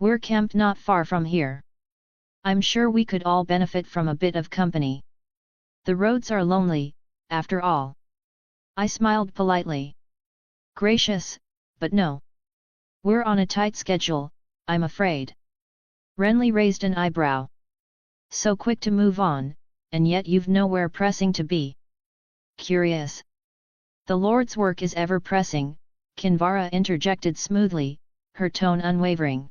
We're camped not far from here. I'm sure we could all benefit from a bit of company. The roads are lonely, after all. I smiled politely. Gracious, but no. We're on a tight schedule, I'm afraid. Renly raised an eyebrow. So quick to move on, and yet you've nowhere pressing to be. Curious. The Lord's work is ever pressing, Kinvara interjected smoothly, her tone unwavering.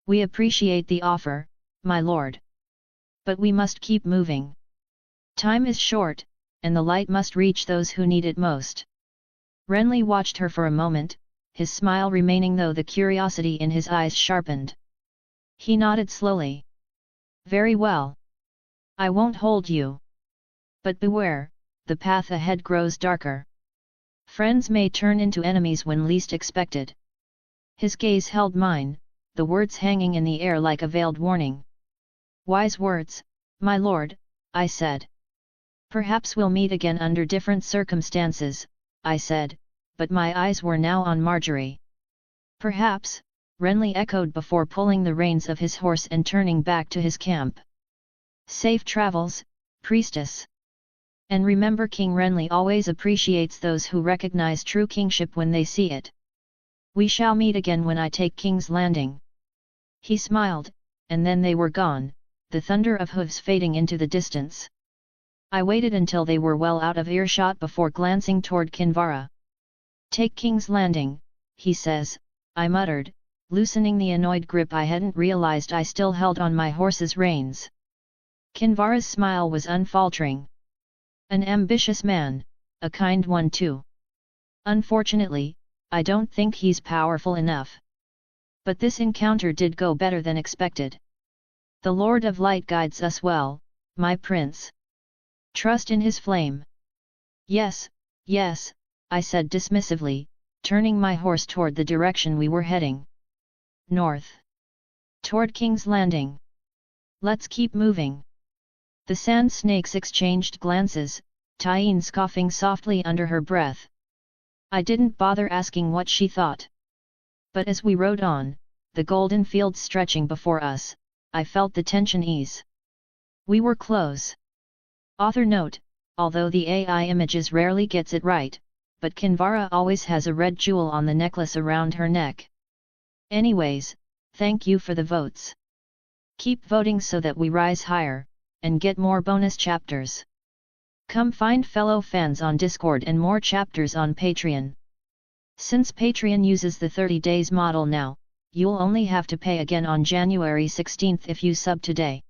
We appreciate the offer, my lord. But we must keep moving. Time is short, and the light must reach those who need it most. Renly watched her for a moment, his smile remaining though the curiosity in his eyes sharpened. He nodded slowly. Very well. I won't hold you. But beware, the path ahead grows darker. Friends may turn into enemies when least expected. His gaze held mine, the words hanging in the air like a veiled warning. Wise words, my lord, I said. Perhaps we'll meet again under different circumstances, I said, but my eyes were now on Marjorie. Perhaps, Renly echoed before pulling the reins of his horse and turning back to his camp. Safe travels, priestess. And remember, King Renly always appreciates those who recognize true kingship when they see it. We shall meet again when I take King's Landing. He smiled, and then they were gone, the thunder of hooves fading into the distance. I waited until they were well out of earshot before glancing toward Kinvara. Take King's Landing, he says, I muttered, loosening the annoyed grip I hadn't realized I still held on my horse's reins. Kinvara's smile was unfaltering. An ambitious man, a kind one too. Unfortunately, I don't think he's powerful enough. But this encounter did go better than expected. The Lord of Light guides us well, my prince. Trust in his flame. Yes, yes, I said dismissively, turning my horse toward the direction we were heading. North. Toward King's Landing. Let's keep moving. The sand snakes exchanged glances, Tyene scoffing softly under her breath. I didn't bother asking what she thought. But as we rode on, the golden fields stretching before us, I felt the tension ease. We were close. Author note, although the AI images rarely gets it right, but Kinvara always has a red jewel on the necklace around her neck. Anyways, thank you for the votes. Keep voting so that we rise higher, and get more bonus chapters. Come find fellow fans on Discord and more chapters on Patreon. Since Patreon uses the 30 days model now, you'll only have to pay again on January 16th if you sub today.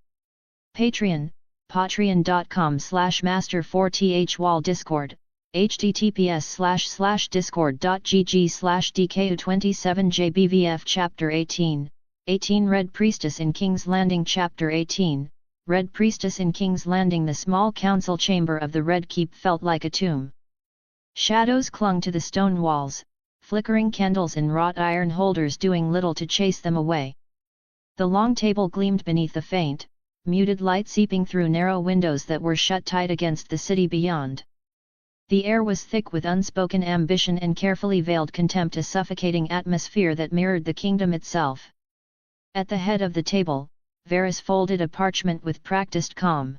Patreon, patreon.com/master4thwall Discord, https://discord.gg/dku27jbvf Chapter 18, Red Priestess in King's Landing Chapter 18, Red Priestess in King's Landing. The small council chamber of the Red Keep felt like a tomb. Shadows clung to the stone walls, flickering candles in wrought iron holders doing little to chase them away. The long table gleamed beneath the faint, muted light seeping through narrow windows that were shut tight against the city beyond. The air was thick with unspoken ambition and carefully veiled contempt, a suffocating atmosphere that mirrored the kingdom itself. At the head of the table, Varys folded a parchment with practiced calm.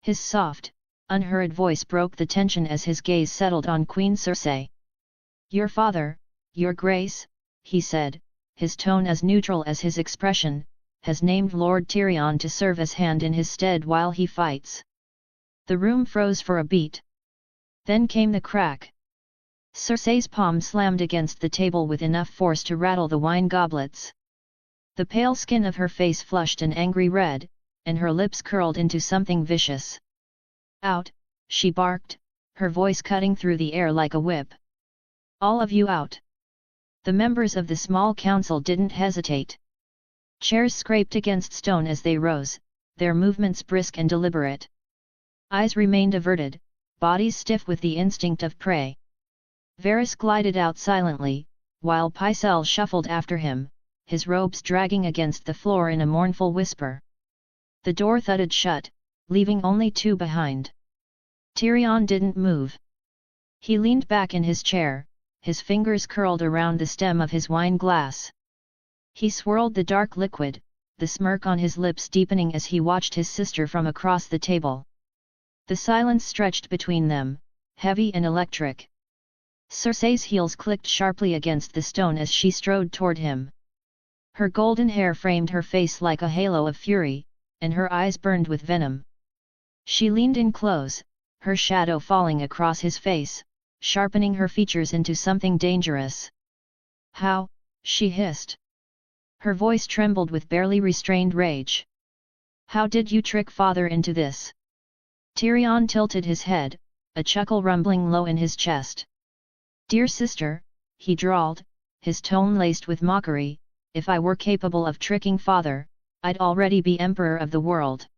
His soft, unhurried voice broke the tension as his gaze settled on Queen Cersei. "Your father, your grace," he said, his tone as neutral as his expression, "has named Lord Tyrion to serve as hand in his stead while he fights." The room froze for a beat. Then came the crack. Cersei's palm slammed against the table with enough force to rattle the wine goblets. The pale skin of her face flushed an angry red, and her lips curled into something vicious. "Out," she barked, her voice cutting through the air like a whip. "All of you out." The members of the small council didn't hesitate. Chairs scraped against stone as they rose, their movements brisk and deliberate. Eyes remained averted, bodies stiff with the instinct of prey. Varys glided out silently, while Pycelle shuffled after him, his robes dragging against the floor in a mournful whisper. The door thudded shut, leaving only two behind. Tyrion didn't move. He leaned back in his chair, his fingers curled around the stem of his wine glass. He swirled the dark liquid, the smirk on his lips deepening as he watched his sister from across the table. The silence stretched between them, heavy and electric. Cersei's heels clicked sharply against the stone as she strode toward him. Her golden hair framed her face like a halo of fury, and her eyes burned with venom. She leaned in close, her shadow falling across his face, sharpening her features into something dangerous. "How?" she hissed. Her voice trembled with barely restrained rage. "How did you trick father into this?" Tyrion tilted his head, a chuckle rumbling low in his chest. "Dear sister," he drawled, his tone laced with mockery, "if I were capable of tricking father, I'd already be emperor of the world."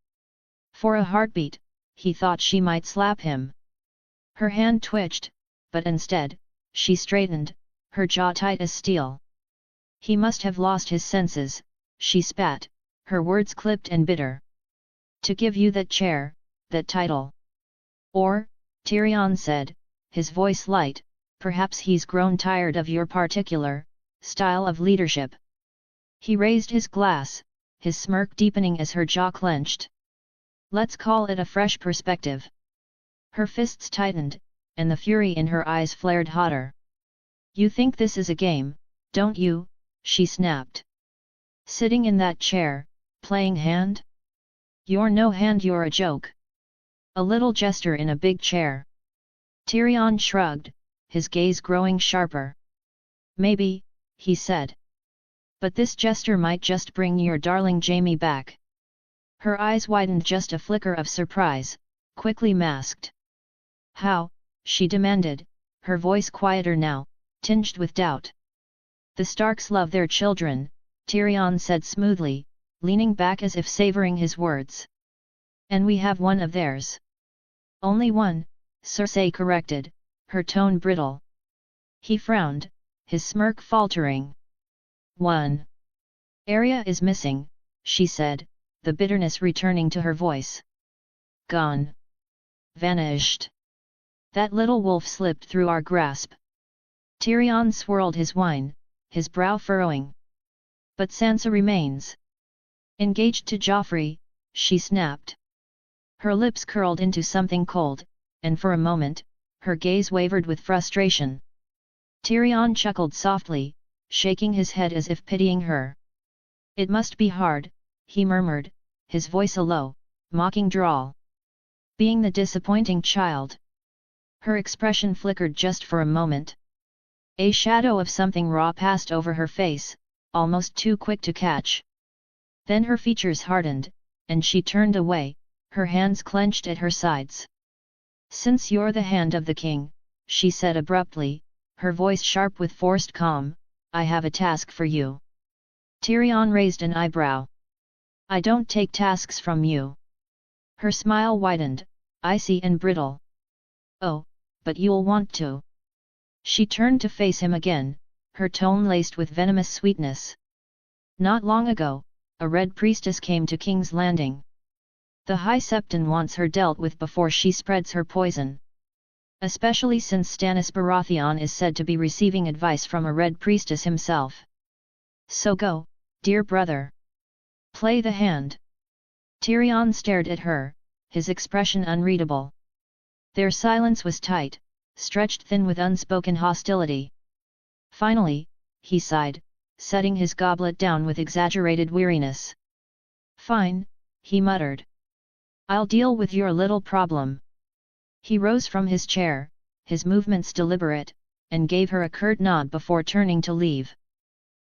For a heartbeat, he thought she might slap him. Her hand twitched, but instead, she straightened, her jaw tight as steel. "He must have lost his senses," she spat, her words clipped and bitter. "To give you that chair, that title. Or," Tyrion said, his voice light, "perhaps he's grown tired of your particular style of leadership." He raised his glass, his smirk deepening as her jaw clenched. "Let's call it a fresh perspective." Her fists tightened, and the fury in her eyes flared hotter. "You think this is a game, don't you?" she snapped. "Sitting in that chair, playing hand? You're no hand, you're a joke. A little jester in a big chair." Tyrion shrugged, his gaze growing sharper. "Maybe, he said. But this gesture might just bring your darling Jaime back. Her eyes widened just a flicker of surprise, quickly masked. How? She demanded, her voice quieter now, tinged with doubt. The Starks love their children, Tyrion said smoothly, leaning back as if savoring his words. And we have one of theirs. Only one, Cersei corrected, her tone brittle. He frowned, his smirk faltering. One. Arya is missing, she said, the bitterness returning to her voice. Gone. Vanished. That little wolf slipped through our grasp. Tyrion swirled his wine, his brow furrowing. But Sansa remains. Engaged to Joffrey, she snapped. Her lips curled into something cold, and for a moment, her gaze wavered with frustration. Tyrion chuckled softly, shaking his head as if pitying her. It must be hard, he murmured, his voice a low, mocking drawl. Being the disappointing child. Her expression flickered just for a moment. A shadow of something raw passed over her face, almost too quick to catch. Then her features hardened, and she turned away, her hands clenched at her sides. Since you're the hand of the king, she said abruptly, her voice sharp with forced calm, I have a task for you. Tyrion raised an eyebrow. I don't take tasks from you. Her smile widened, icy and brittle. Oh, but you'll want to. She turned to face him again, her tone laced with venomous sweetness. Not long ago, a Red Priestess came to King's Landing. The High Septon wants her dealt with before she spreads her poison. Especially since Stannis Baratheon is said to be receiving advice from a Red Priestess himself. So go, dear brother. Play the hand. Tyrion stared at her, his expression unreadable. Their silence was tight, stretched thin with unspoken hostility. Finally, he sighed, setting his goblet down with exaggerated weariness. Fine, he muttered. I'll deal with your little problem. He rose from his chair, his movements deliberate, and gave her a curt nod before turning to leave.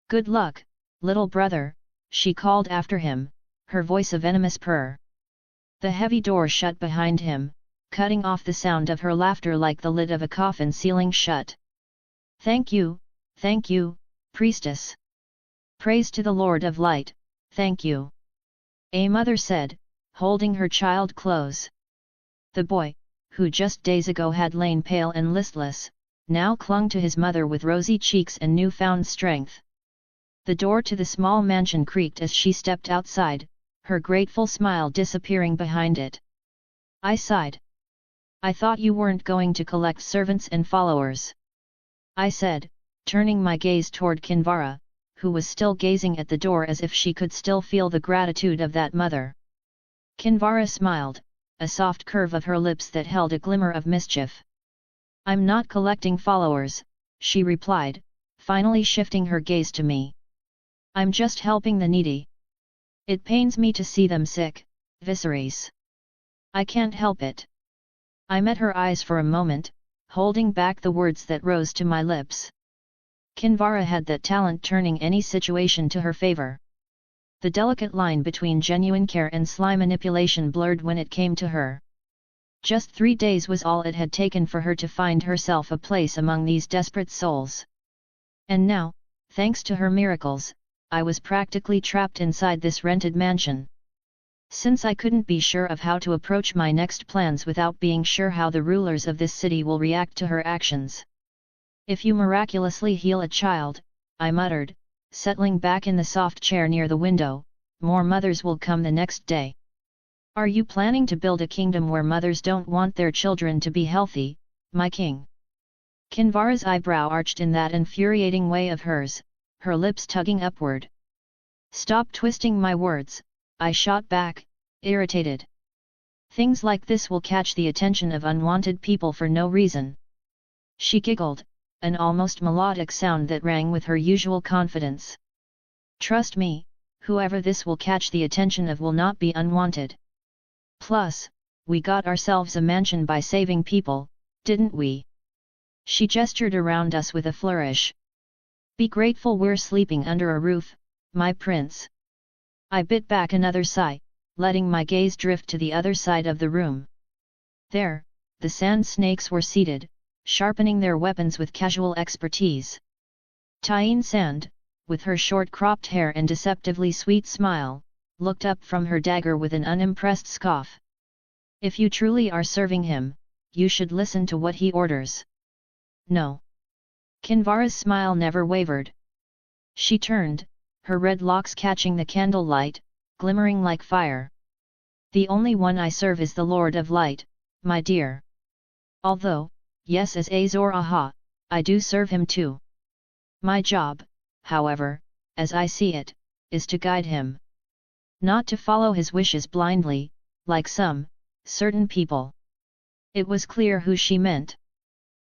Good luck, little brother, she called after him, her voice a venomous purr. The heavy door shut behind him, cutting off the sound of her laughter like the lid of a coffin sealing shut. Thank you, priestess. Praise to the Lord of Light, thank you. A mother said, holding her child close. The boy, who just days ago had lain pale and listless, now clung to his mother with rosy cheeks and newfound strength. The door to the small mansion creaked as she stepped outside, her grateful smile disappearing behind it. I sighed. I thought you weren't going to collect servants and followers. I said, turning my gaze toward Kinvara, who was still gazing at the door as if she could still feel the gratitude of that mother. Kinvara smiled, a soft curve of her lips that held a glimmer of mischief. I'm not collecting followers, she replied, finally shifting her gaze to me. I'm just helping the needy. It pains me to see them sick, Viserys. I can't help it. I met her eyes for a moment, holding back the words that rose to my lips. Kinvara had that talent turning any situation to her favor. The delicate line between genuine care and sly manipulation blurred when it came to her. Just 3 days was all it had taken for her to find herself a place among these desperate souls. And now, thanks to her miracles, I was practically trapped inside this rented mansion. Since I couldn't be sure of how to approach my next plans without being sure how the rulers of this city will react to her actions. If you miraculously heal a child, I muttered, settling back in the soft chair near the window, more mothers will come the next day. Are you planning to build a kingdom where mothers don't want their children to be healthy, my king? Kinvara's eyebrow arched in that infuriating way of hers, her lips tugging upward. Stop twisting my words, I shot back, irritated. Things like this will catch the attention of unwanted people for no reason. She giggled, an almost melodic sound that rang with her usual confidence. Trust me, whoever this will catch the attention of will not be unwanted. Plus, we got ourselves a mansion by saving people, didn't we? She gestured around us with a flourish. Be grateful we're sleeping under a roof, my prince. I bit back another sigh, letting my gaze drift to the other side of the room. There, the sand snakes were seated, sharpening their weapons with casual expertise. Tyene Sand, with her short cropped hair and deceptively sweet smile, looked up from her dagger with an unimpressed scoff. If you truly are serving him, you should listen to what he orders. No. Kinvara's smile never wavered. She turned, her red locks catching the candlelight, glimmering like fire. The only one I serve is the Lord of Light, my dear. Although, yes, as Azor Aha, I do serve him too. My job, however, as I see it, is to guide him. Not to follow his wishes blindly, like some, certain people. It was clear who she meant.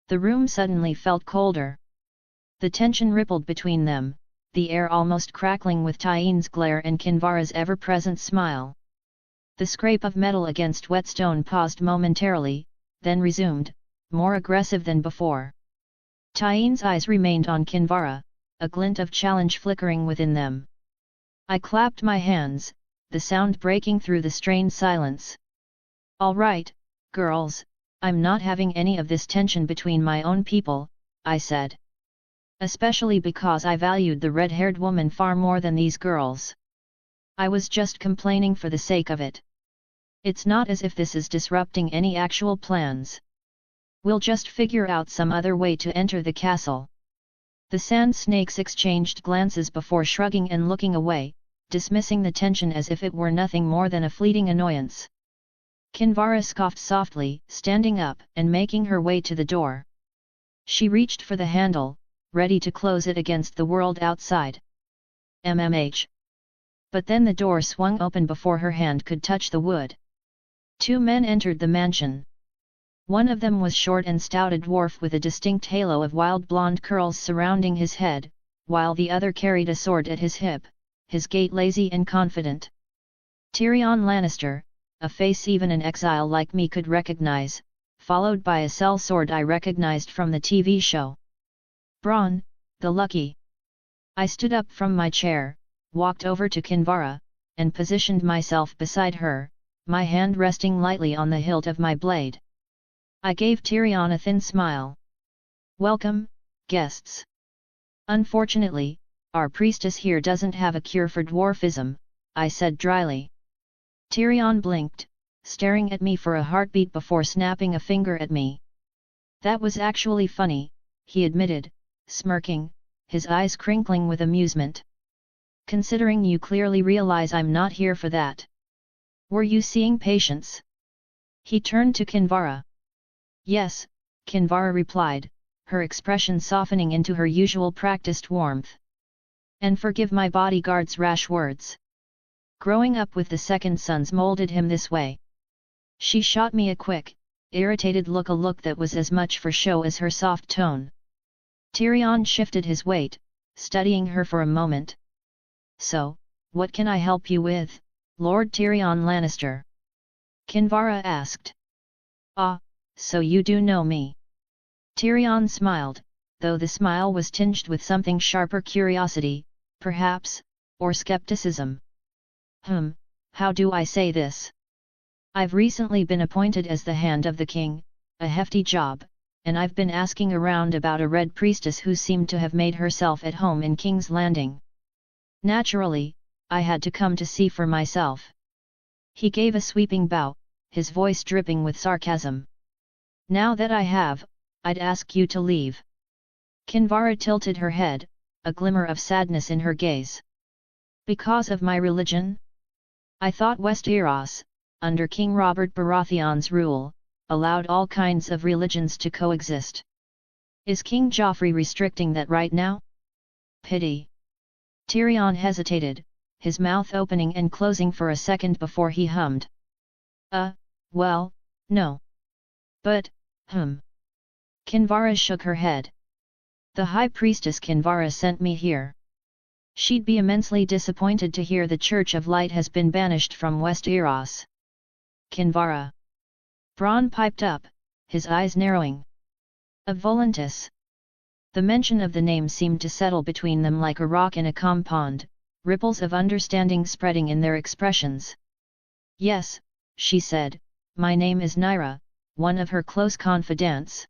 The room suddenly felt colder. The tension rippled between them, the air almost crackling with Tyene's glare and Kinvara's ever-present smile. The scrape of metal against whetstone paused momentarily, then resumed, more aggressive than before. Tyene's eyes remained on Kinvara, a glint of challenge flickering within them. I clapped my hands, the sound breaking through the strained silence. All right, girls, I'm not having any of this tension between my own people, I said. Especially because I valued the red-haired woman far more than these girls. I was just complaining for the sake of it. It's not as if this is disrupting any actual plans. We'll just figure out some other way to enter the castle. The sand snakes exchanged glances before shrugging and looking away, dismissing the tension as if it were nothing more than a fleeting annoyance. Kinvara scoffed softly, standing up and making her way to the door. She reached for the handle, ready to close it against the world outside. MMH. But then the door swung open before her hand could touch the wood. Two men entered the mansion. One of them was short and stout, a dwarf with a distinct halo of wild blonde curls surrounding his head, while the other carried a sword at his hip, his gait lazy and confident. Tyrion Lannister, a face even an exile like me could recognize, followed by a sellsword I recognized from the TV show. Bronn, the Lucky. I stood up from my chair, walked over to Kinvara, and positioned myself beside her, my hand resting lightly on the hilt of my blade. I gave Tyrion a thin smile. Welcome, guests. Unfortunately, our priestess here doesn't have a cure for dwarfism, I said dryly. Tyrion blinked, staring at me for a heartbeat before snapping a finger at me. That was actually funny, he admitted, smirking, his eyes crinkling with amusement. Considering you clearly realize I'm not here for that. Were you seeing patients? He turned to Kinvara. Yes, Kinvara replied, her expression softening into her usual practiced warmth. And forgive my bodyguard's rash words. Growing up with the second sons molded him this way. She shot me a quick, irritated look, a look that was as much for show as her soft tone. Tyrion shifted his weight, studying her for a moment. So, what can I help you with, Lord Tyrion Lannister? Kinvara asked. Ah, so you do know me. Tyrion smiled, though the smile was tinged with something sharper, curiosity, perhaps, or skepticism. How do I say this? I've recently been appointed as the Hand of the King, a hefty job, and I've been asking around about a red priestess who seemed to have made herself at home in King's Landing. Naturally, I had to come to see for myself. He gave a sweeping bow, his voice dripping with sarcasm. Now that I have, I'd ask you to leave. Kinvara tilted her head, a glimmer of sadness in her gaze. Because of my religion? I thought Westeros, under King Robert Baratheon's rule, allowed all kinds of religions to coexist. Is King Joffrey restricting that right now? Pity. Tyrion hesitated, his mouth opening and closing for a second before he hummed. Well, no. But, Kinvara shook her head. The High Priestess Kinvara sent me here. She'd be immensely disappointed to hear the Church of Light has been banished from Westeros. Kinvara. Bronn piped up, his eyes narrowing. A Volantis. The mention of the name seemed to settle between them like a rock in a calm pond, ripples of understanding spreading in their expressions. "Yes," she said, "my name is Naira," one of her close confidants.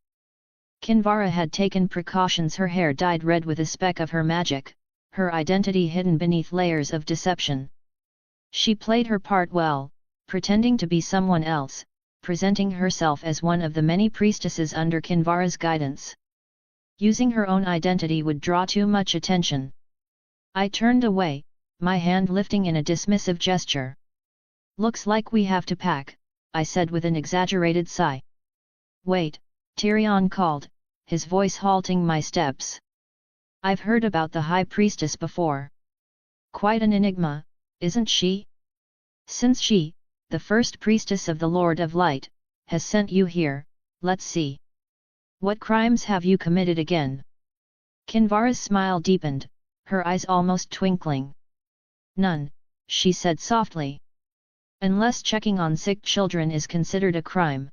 Kinvara had taken precautions, her hair dyed red with a speck of her magic, her identity hidden beneath layers of deception. She played her part well, pretending to be someone else, presenting herself as one of the many priestesses under Kinvara's guidance. Using her own identity would draw too much attention. I turned away, my hand lifting in a dismissive gesture. "Looks like we have to pack," I said with an exaggerated sigh. "Wait," Tyrion called, his voice halting my steps. "I've heard about the High Priestess before. Quite an enigma, isn't she? Since she, the first priestess of the Lord of Light, has sent you here, let's see. What crimes have you committed again?" Kinvara's smile deepened, her eyes almost twinkling. "None," she said softly. "Unless checking on sick children is considered a crime."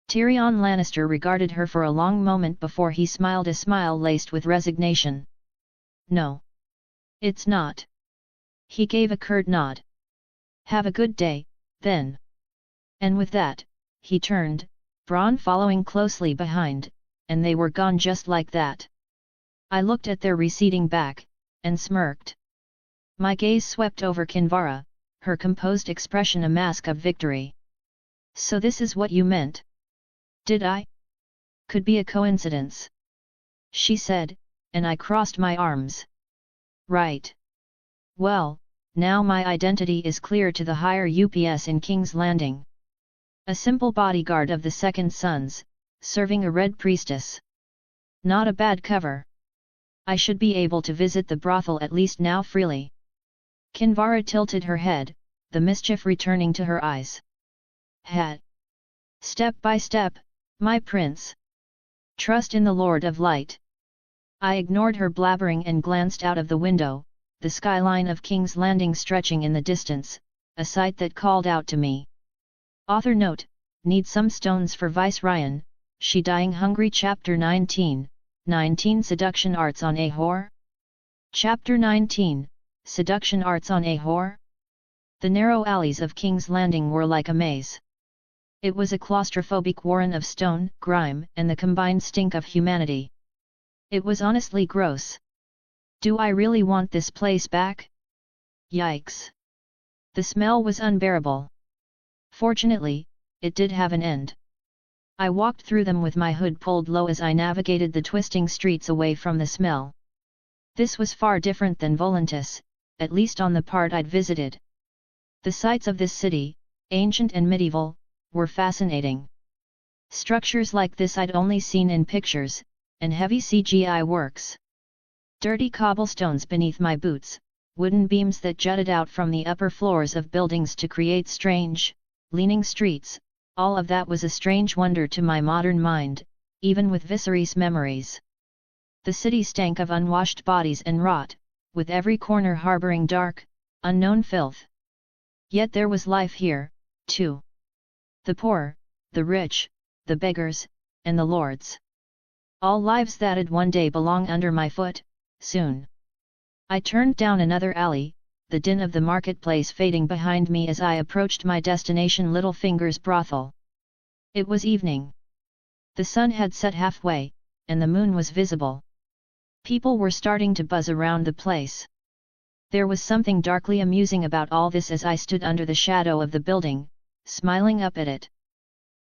Tyrion Lannister regarded her for a long moment before he smiled, a smile laced with resignation. "No. It's not." He gave a curt nod. "Have a good day, then." And with that, he turned, Bronn following closely behind, and they were gone just like that. I looked at their receding back, and smirked. My gaze swept over Kinvara, her composed expression a mask of victory. "So this is what you meant? Did I? Could be a coincidence," she said, and I crossed my arms. "Right. Well, now my identity is clear to the higher UPS in King's Landing. A simple bodyguard of the Second Sons, serving a red priestess. Not a bad cover. I should be able to visit the brothel at least now freely." Kinvara tilted her head, the mischief returning to her eyes. "Hat. Step by step, my prince. Trust in the Lord of Light." I ignored her blabbering and glanced out of the window, the skyline of King's Landing stretching in the distance, a sight that called out to me. Author note: need some stones for Viserys, she dying hungry. Chapter 19, 19 Seduction Arts on a Whore? Chapter 19, Seduction Arts on a Whore? The narrow alleys of King's Landing were like a maze. It was a claustrophobic warren of stone, grime, and the combined stink of humanity. It was honestly gross. Do I really want this place back? Yikes! The smell was unbearable. Fortunately, it did have an end. I walked through them with my hood pulled low as I navigated the twisting streets away from the smell. This was far different than Volantis, at least on the part I'd visited. The sights of this city, ancient and medieval, were fascinating. Structures like this I'd only seen in pictures, and heavy CGI works. Dirty cobblestones beneath my boots, wooden beams that jutted out from the upper floors of buildings to create strange, leaning streets, all of that was a strange wonder to my modern mind, even with Viserys memories. The city stank of unwashed bodies and rot, with every corner harboring dark, unknown filth. Yet there was life here, too. The poor, the rich, the beggars, and the lords. All lives that'd one day belong under my foot, soon. I turned down another alley, the din of the marketplace fading behind me as I approached my destination, Littlefinger's brothel. It was evening. The sun had set halfway, and the moon was visible. People were starting to buzz around the place. There was something darkly amusing about all this as I stood under the shadow of the building, smiling up at it.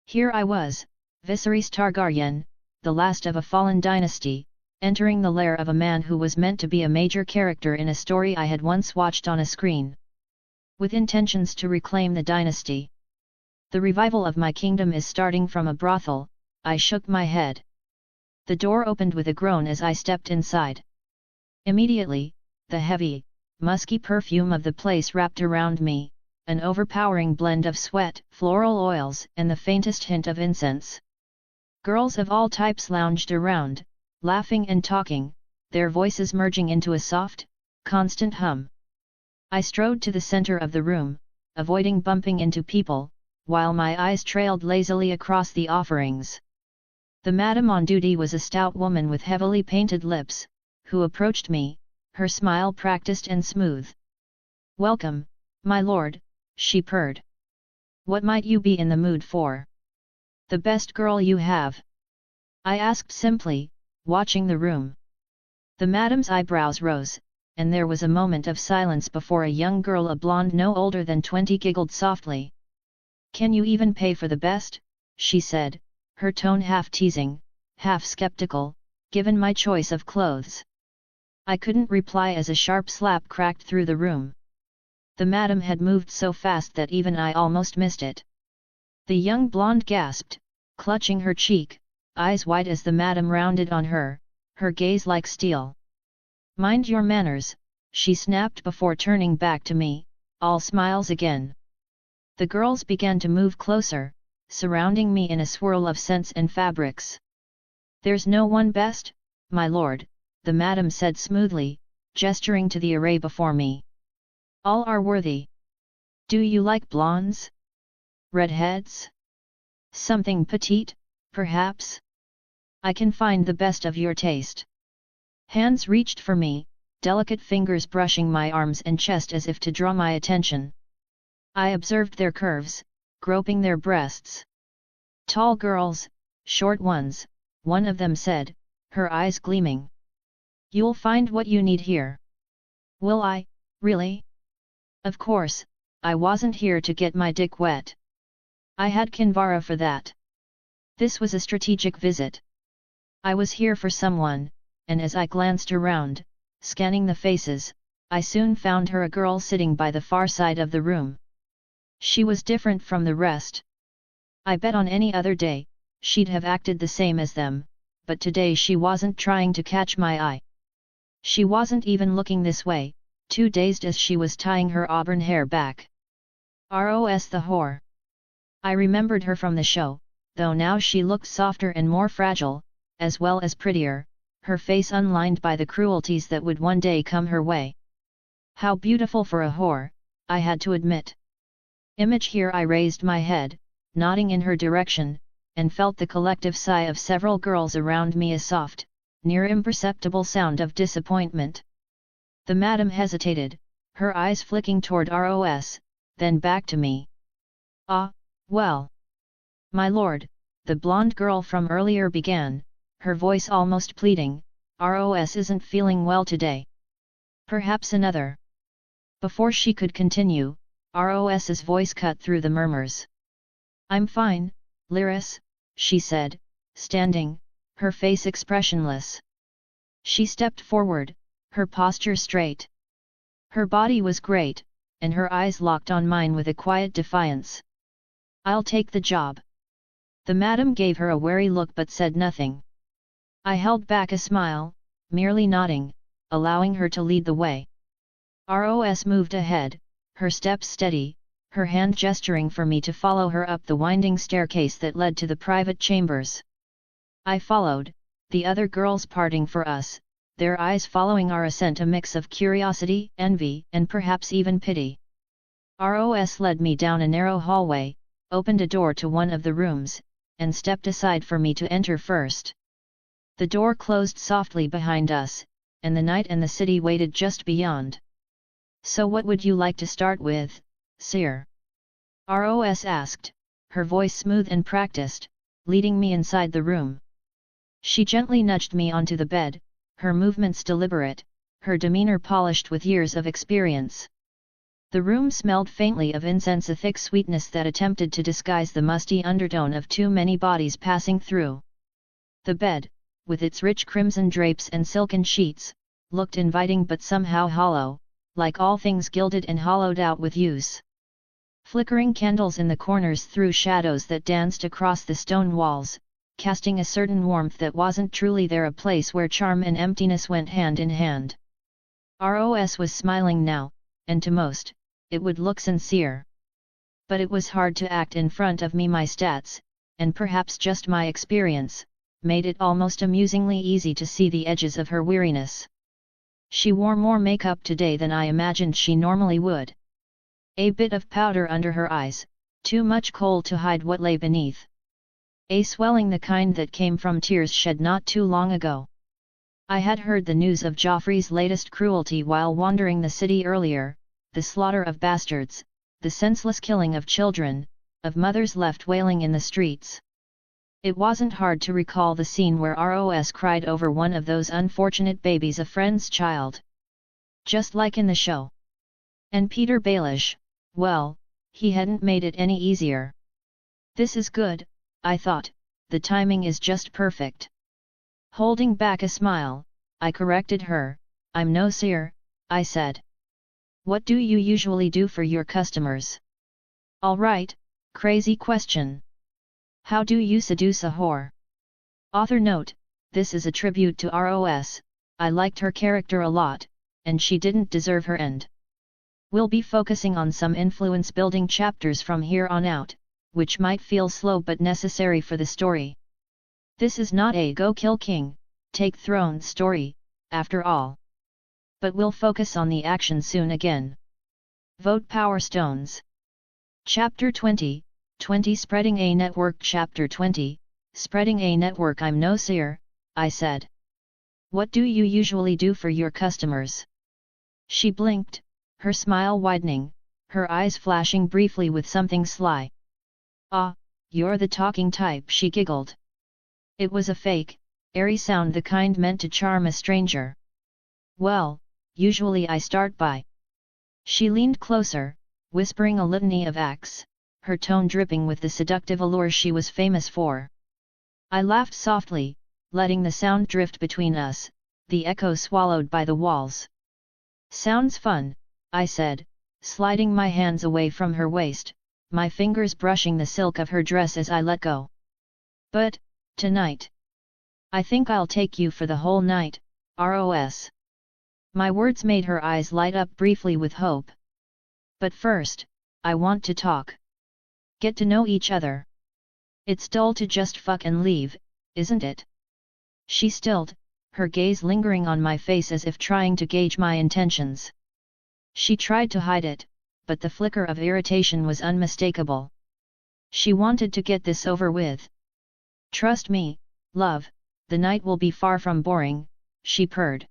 Here I was, Viserys Targaryen, the last of a fallen dynasty, entering the lair of a man who was meant to be a major character in a story I had once watched on a screen. With intentions to reclaim the dynasty. The revival of my kingdom is starting from a brothel, I shook my head. The door opened with a groan as I stepped inside. Immediately, the heavy, musky perfume of the place wrapped around me, an overpowering blend of sweat, floral oils, and the faintest hint of incense. Girls of all types lounged around, laughing and talking, their voices merging into a soft, constant hum. I strode to the center of the room, avoiding bumping into people, while my eyes trailed lazily across the offerings. The madam on duty was a stout woman with heavily painted lips, who approached me, her smile practiced and smooth. "Welcome, my lord," she purred. "What might you be in the mood for? The best girl you have?" I asked simply, watching the room. The madam's eyebrows rose, and there was a moment of silence before a young girl, a blonde no older than 20, giggled softly. "Can you even pay for the best?" she said, her tone half teasing, half skeptical, "given my choice of clothes?" I couldn't reply as a sharp slap cracked through the room. The madam had moved so fast that even I almost missed it. The young blonde gasped, clutching her cheek, eyes wide as the madam rounded on her, her gaze like steel. "Mind your manners," she snapped before turning back to me, all smiles again. The girls began to move closer, surrounding me in a swirl of scents and fabrics. "There's no one best, my lord," the madam said smoothly, gesturing to the array before me. "All are worthy. Do you like blondes? Redheads? Something petite, perhaps? I can find the best of your taste." Hands reached for me, delicate fingers brushing my arms and chest as if to draw my attention. I observed their curves, groping their breasts. "Tall girls, short ones," one of them said, her eyes gleaming. "You'll find what you need here." "Will I, really?" Of course, I wasn't here to get my dick wet. I had Kinvara for that. This was a strategic visit. I was here for someone, and as I glanced around, scanning the faces, I soon found her, a girl sitting by the far side of the room. She was different from the rest. I bet on any other day, she'd have acted the same as them, but today she wasn't trying to catch my eye. She wasn't even looking this way, too dazed as she was tying her auburn hair back. "Ros the whore." I remembered her from the show, though now she looked softer and more fragile, as well as prettier, her face unlined by the cruelties that would one day come her way. How beautiful for a whore, I had to admit. Image here. I raised my head, nodding in her direction, and felt the collective sigh of several girls around me, a soft, near imperceptible sound of disappointment. The madam hesitated, her eyes flicking toward Ros, then back to me. "Ah, well. My lord," the blonde girl from earlier began, her voice almost pleading, "Ros isn't feeling well today. Perhaps another." Before she could continue, Ros's voice cut through the murmurs. "I'm fine, Lyris," she said, standing, her face expressionless. She stepped forward, her posture straight. Her body was great, and her eyes locked on mine with a quiet defiance. "I'll take the job." The madam gave her a wary look but said nothing. I held back a smile, merely nodding, allowing her to lead the way. Ros moved ahead, her steps steady, her hand gesturing for me to follow her up the winding staircase that led to the private chambers. I followed, the other girls parting for us, their eyes following our ascent, a mix of curiosity, envy, and perhaps even pity. Ros led me down a narrow hallway, opened a door to one of the rooms, and stepped aside for me to enter first. The door closed softly behind us, and the night and the city waited just beyond. "So what would you like to start with, sir?" Ros asked, her voice smooth and practiced, leading me inside the room. She gently nudged me onto the bed, her movements deliberate, her demeanor polished with years of experience. The room smelled faintly of incense, a thick sweetness that attempted to disguise the musty undertone of too many bodies passing through. The bed, with its rich crimson drapes and silken sheets, looked inviting but somehow hollow, like all things gilded and hollowed out with use. Flickering candles in the corners threw shadows that danced across the stone walls, casting a certain warmth that wasn't truly there, a place where charm and emptiness went hand in hand. Ros was smiling now, and to most, it would look sincere. But it was hard to act in front of me. My stats, and perhaps just my experience, made it almost amusingly easy to see the edges of her weariness. She wore more makeup today than I imagined she normally would. A bit of powder under her eyes, too much kohl to hide what lay beneath. A swelling the kind that came from tears shed not too long ago. I had heard the news of Joffrey's latest cruelty while wandering the city earlier, the slaughter of bastards, the senseless killing of children, of mothers left wailing in the streets. It wasn't hard to recall the scene where Ros cried over one of those unfortunate babies, a friend's child. Just like in the show. And Peter Baelish, well, he hadn't made it any easier. This is good, I thought, the timing is just perfect. Holding back a smile, I corrected her. I'm no seer, I said. What do you usually do for your customers? All right, crazy question. How do you seduce a whore? Author note, this is a tribute to Ros, I liked her character a lot, and she didn't deserve her end. We'll be focusing on some influence-building chapters from here on out, which might feel slow but necessary for the story. This is not a Go Kill King, Take Throne story, after all. But we'll focus on the action soon again. Vote Power Stones. Chapter 20, 20 Spreading a Network. Chapter 20, Spreading a Network. I'm no seer, I said. What do you usually do for your customers? She blinked, her smile widening, her eyes flashing briefly with something sly. Ah, you're the talking type, she giggled. It was a fake, airy sound, the kind meant to charm a stranger. Well, usually I start by. She leaned closer, whispering a litany of acts, her tone dripping with the seductive allure she was famous for. I laughed softly, letting the sound drift between us, the echo swallowed by the walls. Sounds fun, I said, sliding my hands away from her waist, my fingers brushing the silk of her dress as I let go. But, tonight, I think I'll take you for the whole night, Ros. My words made her eyes light up briefly with hope. But first, I want to talk. Get to know each other. It's dull to just fuck and leave, isn't it? She stilled, her gaze lingering on my face as if trying to gauge my intentions. She tried to hide it, but the flicker of irritation was unmistakable. She wanted to get this over with. Trust me, love, the night will be far from boring, she purred.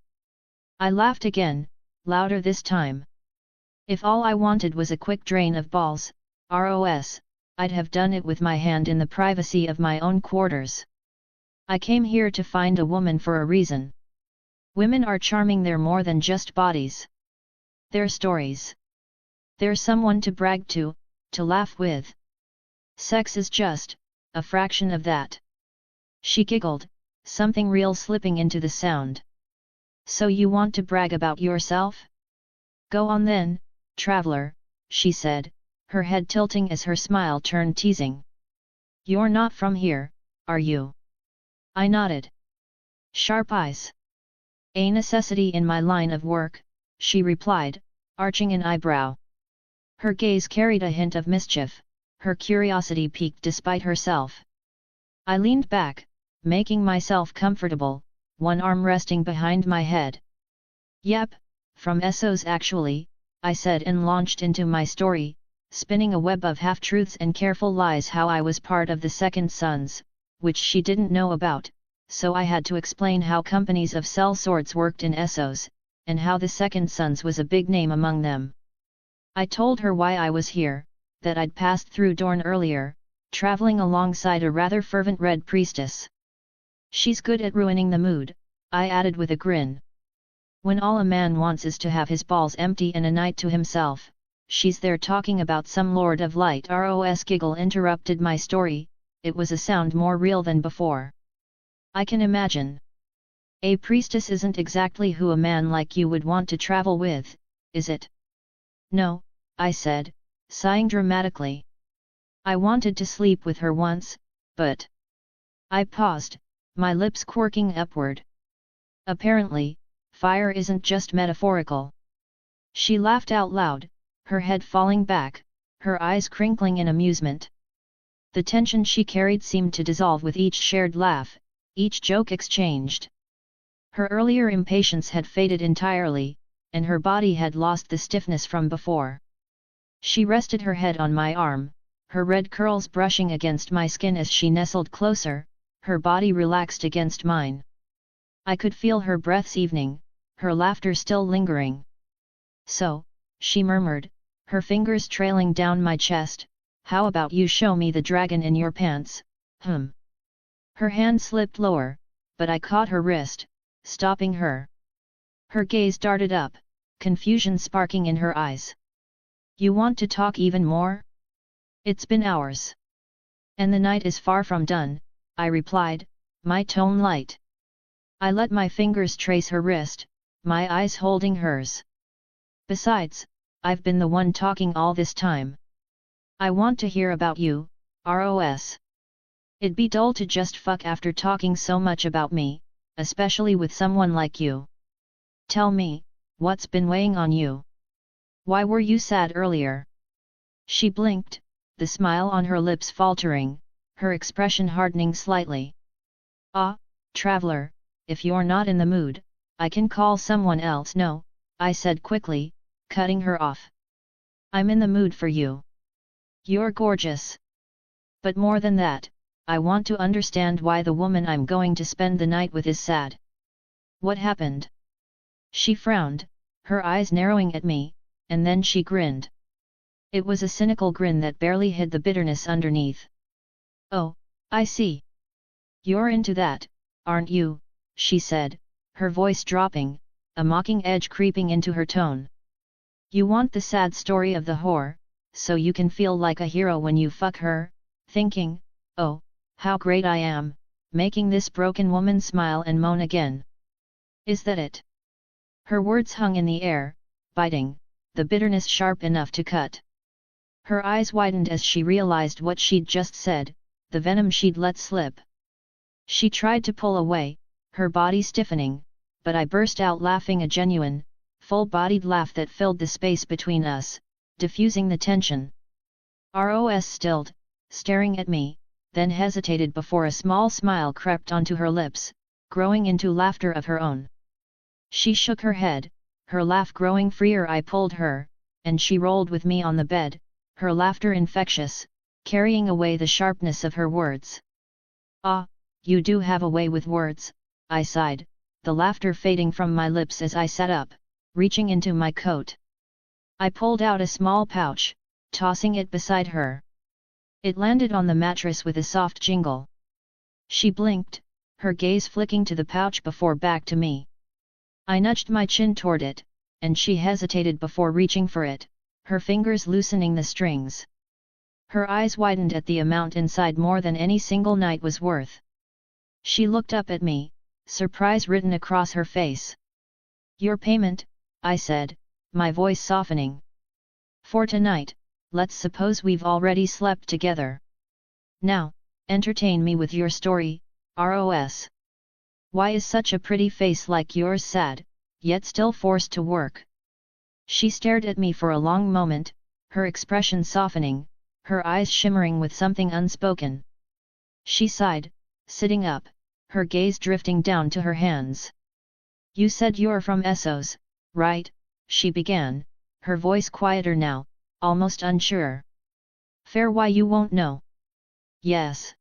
I laughed again, louder this time. If all I wanted was a quick drain of balls, Ros, I'd have done it with my hand in the privacy of my own quarters. I came here to find a woman for a reason. Women are charming, they're more than just bodies. They're stories. They're someone to brag to laugh with. Sex is just a fraction of that. She giggled, something real slipping into the sound. So you want to brag about yourself? Go on then, traveler, she said, her head tilting as her smile turned teasing. You're not from here, are you? I nodded. Sharp eyes. A necessity in my line of work, she replied, arching an eyebrow. Her gaze carried a hint of mischief, her curiosity piqued despite herself. I leaned back, making myself comfortable, one arm resting behind my head. Yep, from Essos actually, I said and launched into my story, spinning a web of half-truths and careful lies, how I was part of the Second Sons, which she didn't know about, so I had to explain how companies of sell swords worked in Essos, and how the Second Sons was a big name among them. I told her why I was here, that I'd passed through Dorne earlier, traveling alongside a rather fervent Red Priestess. She's good at ruining the mood, I added with a grin. When all a man wants is to have his balls empty and a night to himself, she's there talking about some Lord of Light. Ros giggle interrupted my story, it was a sound more real than before. I can imagine. A priestess isn't exactly who a man like you would want to travel with, is it? No, I said, sighing dramatically. I wanted to sleep with her once, but... I paused, my lips quirking upward. Apparently, fire isn't just metaphorical. She laughed out loud, her head falling back, her eyes crinkling in amusement. The tension she carried seemed to dissolve with each shared laugh, each joke exchanged. Her earlier impatience had faded entirely, and her body had lost the stiffness from before. She rested her head on my arm, her red curls brushing against my skin as she nestled closer, her body relaxed against mine. I could feel her breaths evening, her laughter still lingering. "So," she murmured, her fingers trailing down my chest, "how about you show me the dragon in your pants, Her hand slipped lower, but I caught her wrist, stopping her. Her gaze darted up, confusion sparking in her eyes. "You want to talk even more? It's been hours. And the night is far from done," I replied, my tone light. I let my fingers trace her wrist, my eyes holding hers. "Besides, I've been the one talking all this time. I want to hear about you, Ros. It'd be dull to just fuck after talking so much about me, especially with someone like you. Tell me, what's been weighing on you? Why were you sad earlier?" She blinked, the smile on her lips faltering, her expression hardening slightly. "Ah, traveler, if you're not in the mood, I can call someone else." "No," I said quickly, cutting her off. "I'm in the mood for you. You're gorgeous. But more than that, I want to understand why the woman I'm going to spend the night with is sad. What happened?" She frowned, her eyes narrowing at me, and then she grinned. It was a cynical grin that barely hid the bitterness underneath. "Oh, I see. You're into that, aren't you?" she said, her voice dropping, a mocking edge creeping into her tone. "You want the sad story of the whore, so you can feel like a hero when you fuck her, thinking, 'Oh, how great I am,' making this broken woman smile and moan again. Is that it?" Her words hung in the air, biting, the bitterness sharp enough to cut. Her eyes widened as she realized what she'd just said, the venom she'd let slip. She tried to pull away, her body stiffening, but I burst out laughing, a genuine, full-bodied laugh that filled the space between us, diffusing the tension. Ros stilled, staring at me, then hesitated before a small smile crept onto her lips, growing into laughter of her own. She shook her head, her laugh growing freer. I pulled her, and she rolled with me on the bed, her laughter infectious, carrying away the sharpness of her words. "Ah, you do have a way with words," I sighed, the laughter fading from my lips as I sat up, reaching into my coat. I pulled out a small pouch, tossing it beside her. It landed on the mattress with a soft jingle. She blinked, her gaze flicking to the pouch before back to me. I nudged my chin toward it, and she hesitated before reaching for it, her fingers loosening the strings. Her eyes widened at the amount inside, more than any single night was worth. She looked up at me, surprise written across her face. "Your payment," I said, my voice softening. "For tonight, let's suppose we've already slept together. Now, entertain me with your story, Ros. Why is such a pretty face like yours sad, yet still forced to work?" She stared at me for a long moment, her expression softening, her eyes shimmering with something unspoken. She sighed, sitting up, her gaze drifting down to her hands. "You said you're from Essos, right?" she began, her voice quieter now, almost unsure. "Fair, why you won't know?" "Yes.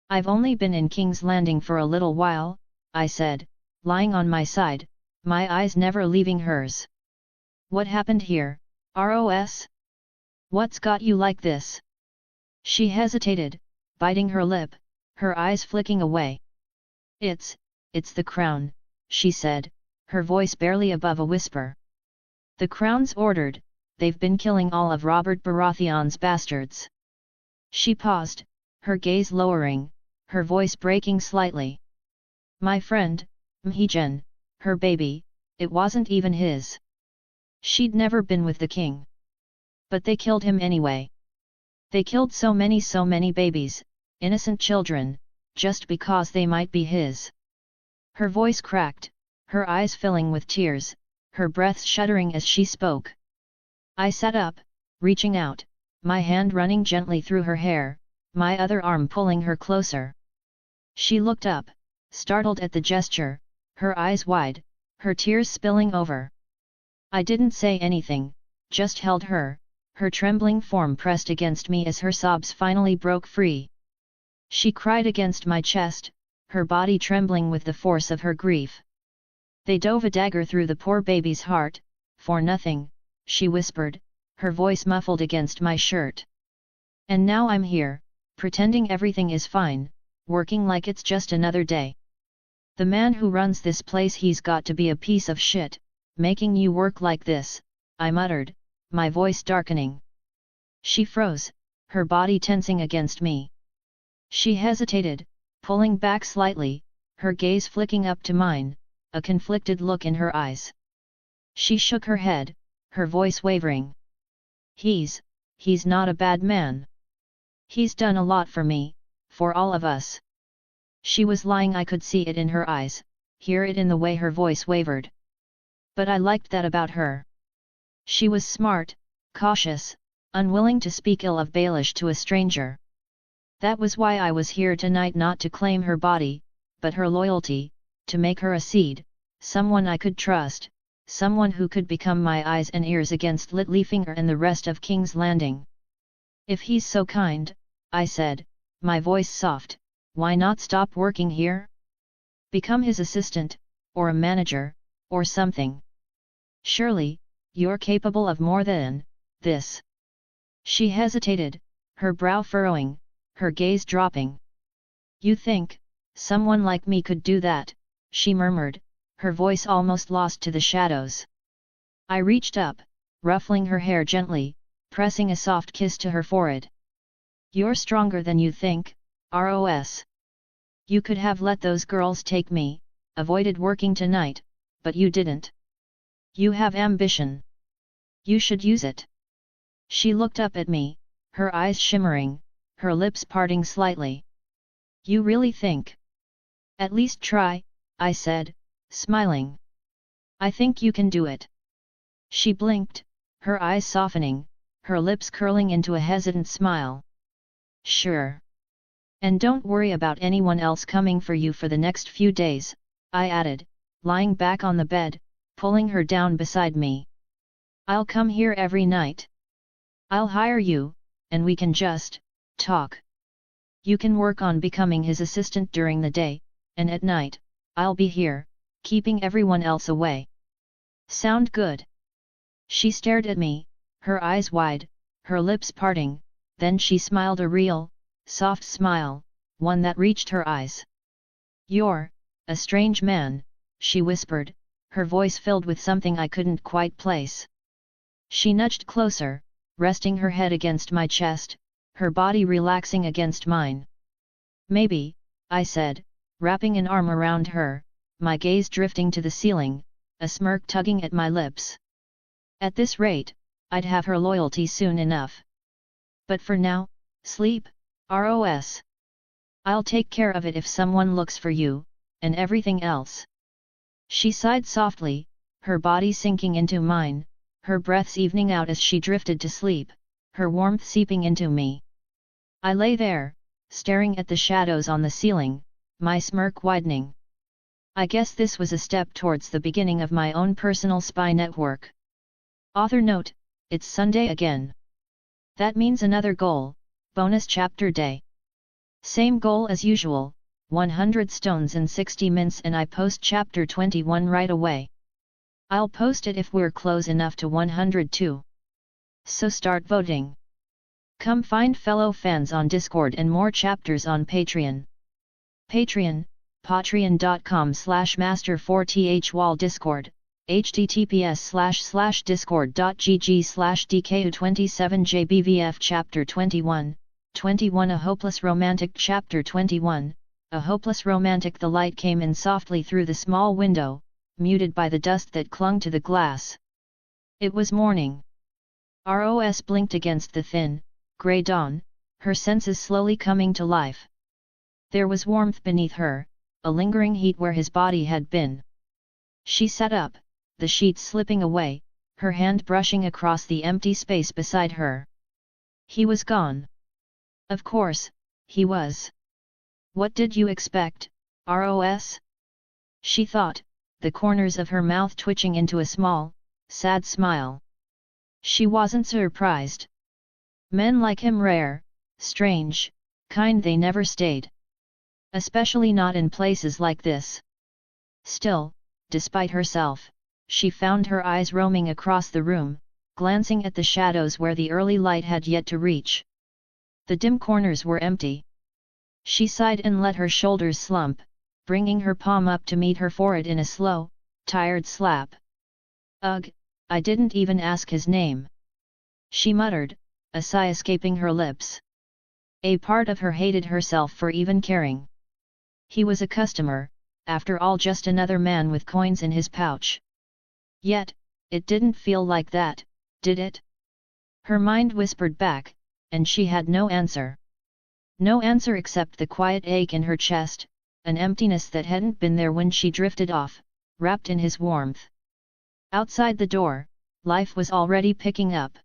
I've only been in King's Landing for a little while," I said, lying on my side, my eyes never leaving hers. "What happened here, Ros? What's got you like this?" She hesitated, biting her lip, her eyes flicking away. It's the crown," she said, her voice barely above a whisper. "The crown's ordered, they've been killing all of Robert Baratheon's bastards." She paused, her gaze lowering, her voice breaking slightly. "My friend, Mhijen, her baby, it wasn't even his. She'd never been with the king. But they killed him anyway. They killed so many babies, innocent children, just because they might be his." Her voice cracked, her eyes filling with tears, her breath shuddering as she spoke. I sat up, reaching out, my hand running gently through her hair, my other arm pulling her closer. She looked up, startled at the gesture, her eyes wide, her tears spilling over. I didn't say anything, just held her, her trembling form pressed against me as her sobs finally broke free. She cried against my chest, her body trembling with the force of her grief. They dove a dagger through the poor baby's heart, for nothing, she whispered, her voice muffled against my shirt. And now I'm here, pretending everything is fine, working like it's just another day. The man who runs this place, he's got to be a piece of shit, making you work like this, I muttered, my voice darkening. She froze, her body tensing against me. She hesitated, pulling back slightly, her gaze flicking up to mine, a conflicted look in her eyes. She shook her head, her voice wavering. He's not a bad man. He's done a lot for me, for all of us. She was lying, I could see it in her eyes, hear it in the way her voice wavered. But I liked that about her. She was smart, cautious, unwilling to speak ill of Baelish to a stranger. That was why I was here tonight, not to claim her body, but her loyalty, to make her a seed, someone I could trust, someone who could become my eyes and ears against Littlefinger and the rest of King's Landing. If he's so kind, I said, my voice soft, why not stop working here? Become his assistant, or a manager, or something. Surely, you're capable of more than this. She hesitated, her brow furrowing, her gaze dropping. You think, someone like me could do that, she murmured, her voice almost lost to the shadows. I reached up, ruffling her hair gently, pressing a soft kiss to her forehead. You're stronger than you think, Ros. You could have let those girls take me, avoided working tonight, but you didn't. You have ambition. You should use it. She looked up at me, her eyes shimmering, her lips parting slightly. You really think? At least try, I said, smiling. I think you can do it. She blinked, her eyes softening, her lips curling into a hesitant smile. Sure. And don't worry about anyone else coming for you for the next few days, I added, lying back on the bed, pulling her down beside me. I'll come here every night. I'll hire you, and we can just talk. You can work on becoming his assistant during the day, and at night, I'll be here, keeping everyone else away. Sound good? She stared at me, her eyes wide, her lips parting, then she smiled a real, soft smile, one that reached her eyes. You're a strange man, she whispered, her voice filled with something I couldn't quite place. She nudged closer, resting her head against my chest, her body relaxing against mine. Maybe, I said, wrapping an arm around her, my gaze drifting to the ceiling, a smirk tugging at my lips. At this rate, I'd have her loyalty soon enough. But for now, sleep, Ros. I'll take care of it if someone looks for you, and everything else. She sighed softly, her body sinking into mine, her breaths evening out as she drifted to sleep, her warmth seeping into me. I lay there, staring at the shadows on the ceiling, my smirk widening. I guess this was a step towards the beginning of my own personal spy network. Author note, it's Sunday again. That means another goal, bonus chapter day. Same goal as usual, 100 stones in 60 minutes, and I post chapter 21 right away. I'll post it if we're close enough to 102. So start voting. Come find fellow fans on Discord and more chapters on Patreon. Patreon, patreon.com/master4thwall Discord, https://discord.gg/dku27jbvf Chapter 21, 21 A Hopeless Romantic Chapter 21, A Hopeless Romantic. The light came in softly through the small window, muted by the dust that clung to the glass. It was morning. Ros blinked against the thin, grey dawn, her senses slowly coming to life. There was warmth beneath her, a lingering heat where his body had been. She sat up, the sheets slipping away, her hand brushing across the empty space beside her. He was gone. Of course, he was. What did you expect, Ros? She thought, the corners of her mouth twitching into a small, sad smile. She wasn't surprised. Men like him rare, strange, kind, they never stayed. Especially not in places like this. Still, despite herself, she found her eyes roaming across the room, glancing at the shadows where the early light had yet to reach. The dim corners were empty. She sighed and let her shoulders slump, bringing her palm up to meet her forehead in a slow, tired slap. Ugh, I didn't even ask his name. She muttered, a sigh escaping her lips. A part of her hated herself for even caring. He was a customer, after all, just another man with coins in his pouch. Yet, it didn't feel like that, did it? Her mind whispered back, and she had no answer. No answer except the quiet ache in her chest, an emptiness that hadn't been there when she drifted off, wrapped in his warmth. Outside the door, life was already picking up.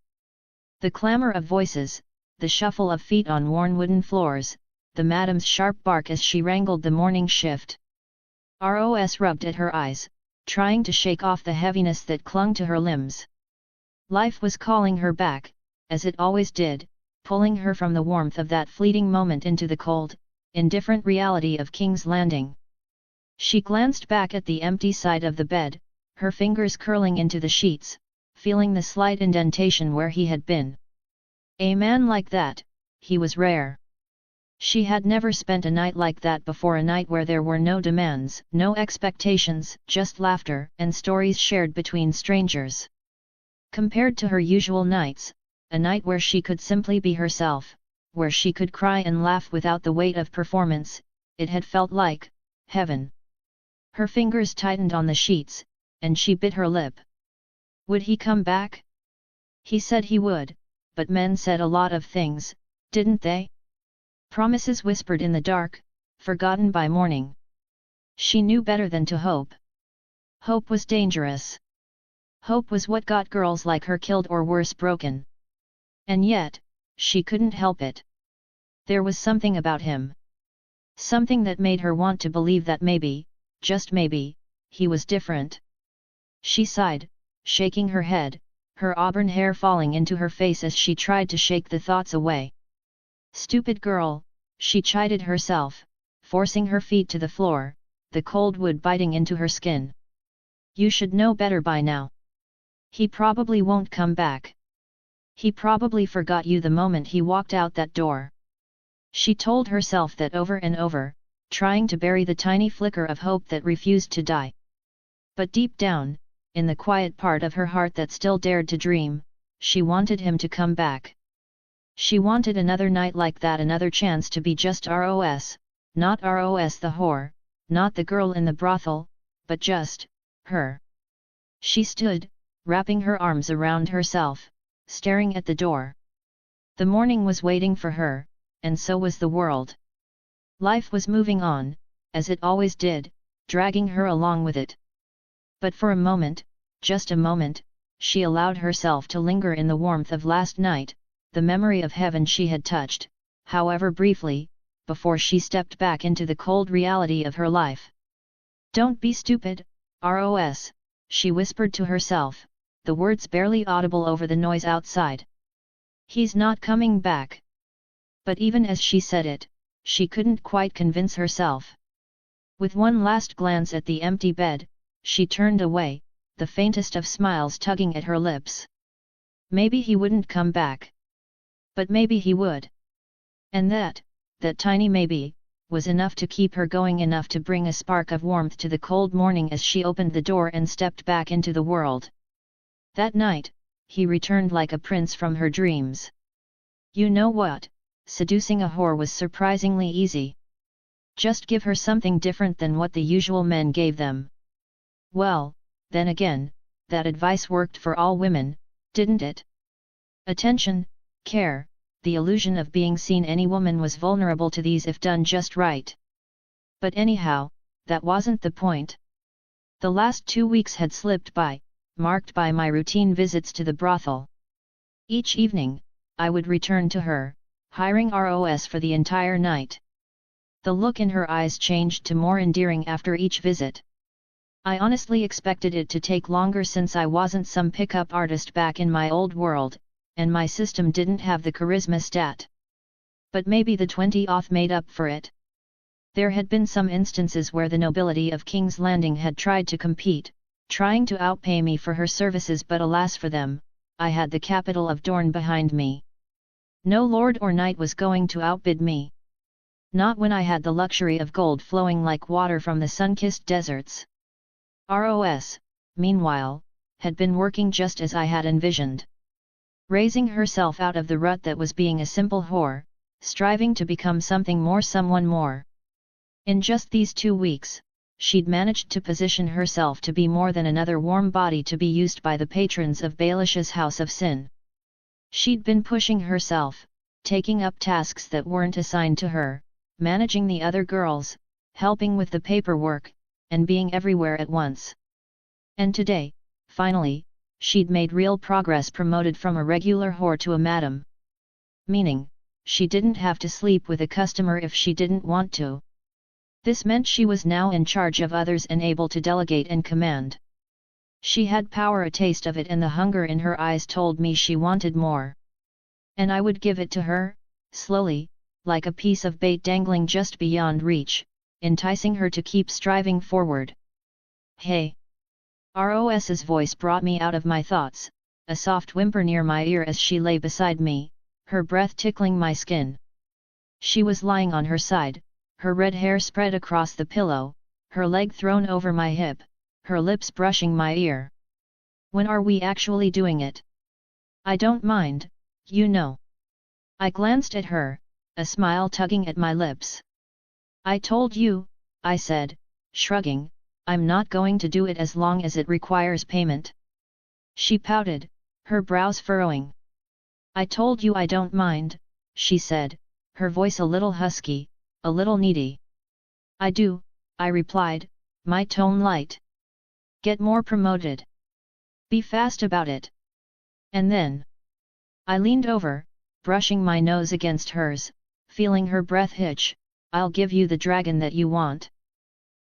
The clamor of voices, the shuffle of feet on worn wooden floors, the madam's sharp bark as she wrangled the morning shift. Ros rubbed at her eyes, trying to shake off the heaviness that clung to her limbs. Life was calling her back, as it always did, pulling her from the warmth of that fleeting moment into the cold, indifferent reality of King's Landing. She glanced back at the empty side of the bed, her fingers curling into the sheets, feeling the slight indentation where he had been. A man like that, he was rare. She had never spent a night like that before, a night where there were no demands, no expectations, just laughter and stories shared between strangers. Compared to her usual nights, a night where she could simply be herself, where she could cry and laugh without the weight of performance, it had felt like heaven. Her fingers tightened on the sheets, and she bit her lip. Would he come back? He said he would, but men said a lot of things, didn't they? Promises whispered in the dark, forgotten by morning. She knew better than to hope. Hope was dangerous. Hope was what got girls like her killed or worse, broken. And yet, she couldn't help it. There was something about him. Something that made her want to believe that maybe, just maybe, he was different. She sighed, shaking her head, her auburn hair falling into her face as she tried to shake the thoughts away. Stupid girl, she chided herself, forcing her feet to the floor, the cold wood biting into her skin. You should know better by now. He probably won't come back. He probably forgot you the moment he walked out that door. She told herself that over and over, trying to bury the tiny flicker of hope that refused to die. But deep down, in the quiet part of her heart that still dared to dream, she wanted him to come back. She wanted another night like that, another chance to be just Ros, not Ros the whore, not the girl in the brothel, but just her. She stood, wrapping her arms around herself, staring at the door. The morning was waiting for her, and so was the world. Life was moving on, as it always did, dragging her along with it. But for a moment, just a moment, she allowed herself to linger in the warmth of last night, the memory of heaven she had touched, however briefly, before she stepped back into the cold reality of her life. Don't be stupid, Ros, she whispered to herself, the words barely audible over the noise outside. He's not coming back. But even as she said it, she couldn't quite convince herself. With one last glance at the empty bed, she turned away, the faintest of smiles tugging at her lips. Maybe he wouldn't come back. But maybe he would. And that tiny maybe, was enough to keep her going, enough to bring a spark of warmth to the cold morning as she opened the door and stepped back into the world. That night, he returned like a prince from her dreams. You know what, seducing a whore was surprisingly easy. Just give her something different than what the usual men gave them. Well, then again, that advice worked for all women, didn't it? Attention, care, the illusion of being seen. Any woman was vulnerable to these if done just right. But anyhow, that wasn't the point. The last 2 weeks had slipped by, marked by my routine visits to the brothel. Each evening, I would return to her, hiring Ros for the entire night. The look in her eyes changed to more endearing after each visit. I honestly expected it to take longer since I wasn't some pickup artist back in my old world, and my system didn't have the charisma stat. But maybe the 20th made up for it. There had been some instances where the nobility of King's Landing had tried to compete, trying to outpay me for her services, but alas for them, I had the capital of Dorne behind me. No lord or knight was going to outbid me. Not when I had the luxury of gold flowing like water from the sun-kissed deserts. Ros, meanwhile, had been working just as I had envisioned. Raising herself out of the rut that was being a simple whore, striving to become something more, someone more. In just these 2 weeks, she'd managed to position herself to be more than another warm body to be used by the patrons of Baelish's House of Sin. She'd been pushing herself, taking up tasks that weren't assigned to her, managing the other girls, helping with the paperwork, and being everywhere at once. And today, finally, she'd made real progress, promoted from a regular whore to a madam. Meaning, she didn't have to sleep with a customer if she didn't want to. This meant she was now in charge of others and able to delegate and command. She had power, a taste of it, and the hunger in her eyes told me she wanted more. And I would give it to her, slowly, like a piece of bait dangling just beyond reach, enticing her to keep striving forward. Hey! Ros's voice brought me out of my thoughts, a soft whimper near my ear as she lay beside me, her breath tickling my skin. She was lying on her side, her red hair spread across the pillow, her leg thrown over my hip, her lips brushing my ear. When are we actually doing it? I don't mind, you know. I glanced at her, a smile tugging at my lips. I told you, I said, shrugging, I'm not going to do it as long as it requires payment. She pouted, her brows furrowing. I told you I don't mind, she said, her voice a little husky, a little needy. I do, I replied, my tone light. Get more promoted. Be fast about it. And then I leaned over, brushing my nose against hers, feeling her breath hitch. I'll give you the dragon that you want.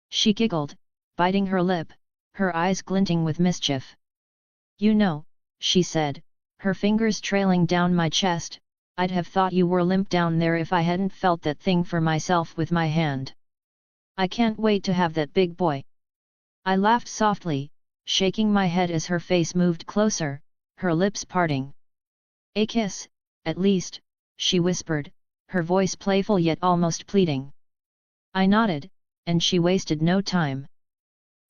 She giggled, biting her lip, her eyes glinting with mischief. You know, she said, her fingers trailing down my chest, I'd have thought you were limp down there if I hadn't felt that thing for myself with my hand. I can't wait to have that big boy. I laughed softly, shaking my head as her face moved closer, her lips parting. A kiss, at least, she whispered, her voice playful yet almost pleading. I nodded, and she wasted no time.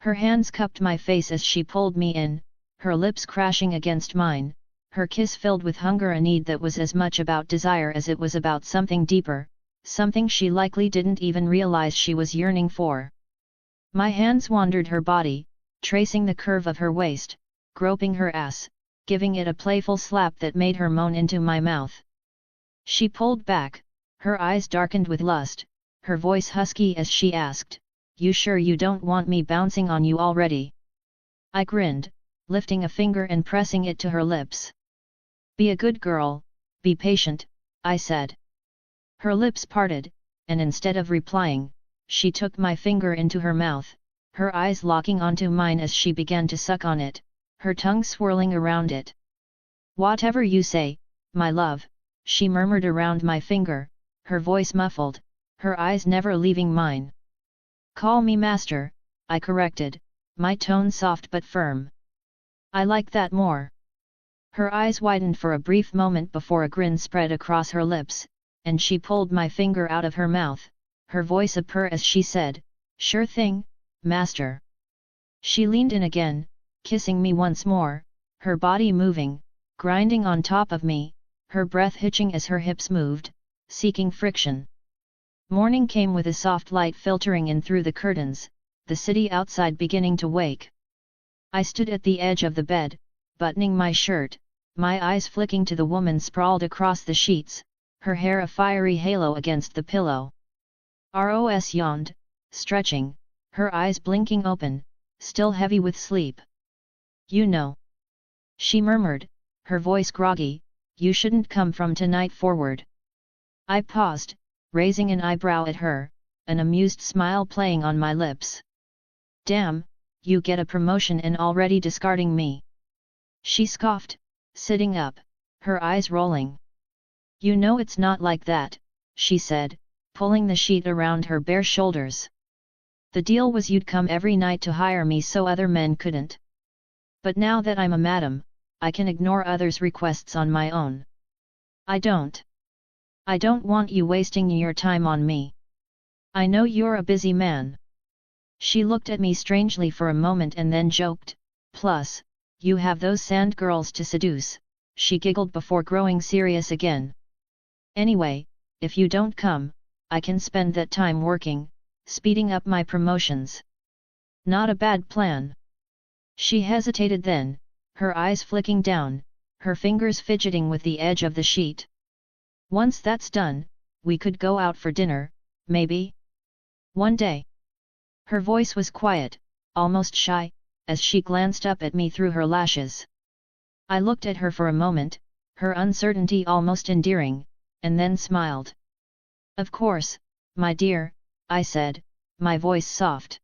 Her hands cupped my face as she pulled me in, her lips crashing against mine, her kiss filled with hunger, a need that was as much about desire as it was about something deeper, something she likely didn't even realize she was yearning for. My hands wandered her body, tracing the curve of her waist, groping her ass, giving it a playful slap that made her moan into my mouth. She pulled back, her eyes darkened with lust, her voice husky as she asked, "You sure you don't want me bouncing on you already?" I grinned, lifting a finger and pressing it to her lips. "Be a good girl, be patient," I said. Her lips parted, and instead of replying, she took my finger into her mouth, her eyes locking onto mine as she began to suck on it, her tongue swirling around it. "Whatever you say, my love," she murmured around my finger, her voice muffled, her eyes never leaving mine. "Call me master," I corrected, my tone soft but firm. "I like that more." Her eyes widened for a brief moment before a grin spread across her lips, and she pulled my finger out of her mouth, her voice a purr as she said, "Sure thing, master." She leaned in again, kissing me once more, her body moving, grinding on top of me, her breath hitching as her hips moved, seeking friction. Morning came with a soft light filtering in through the curtains, the city outside beginning to wake. I stood at the edge of the bed, buttoning my shirt, my eyes flicking to the woman sprawled across the sheets, her hair a fiery halo against the pillow. Ros yawned, stretching, her eyes blinking open, still heavy with sleep. "You know," she murmured, her voice groggy, "you shouldn't come from tonight forward." I paused, raising an eyebrow at her, an amused smile playing on my lips. "Damn, you get a promotion and already discarding me. She scoffed, sitting up, her eyes rolling. You know it's not like that, she said, pulling the sheet around her bare shoulders. The deal was you'd come every night to hire me so other men couldn't. But now that I'm a madam, I can ignore others' requests on my own. I don't want you wasting your time on me. I know you're a busy man. She looked at me strangely for a moment and then joked, plus, you have those sand girls to seduce, she giggled before growing serious again. Anyway, if you don't come, I can spend that time working, speeding up my promotions. Not a bad plan. She hesitated then, her eyes flicking down, her fingers fidgeting with the edge of the sheet. Once that's done, we could go out for dinner, maybe? One day. Her voice was quiet, almost shy, as she glanced up at me through her lashes. I looked at her for a moment, her uncertainty almost endearing, and then smiled. Of course, my dear, I said, my voice soft.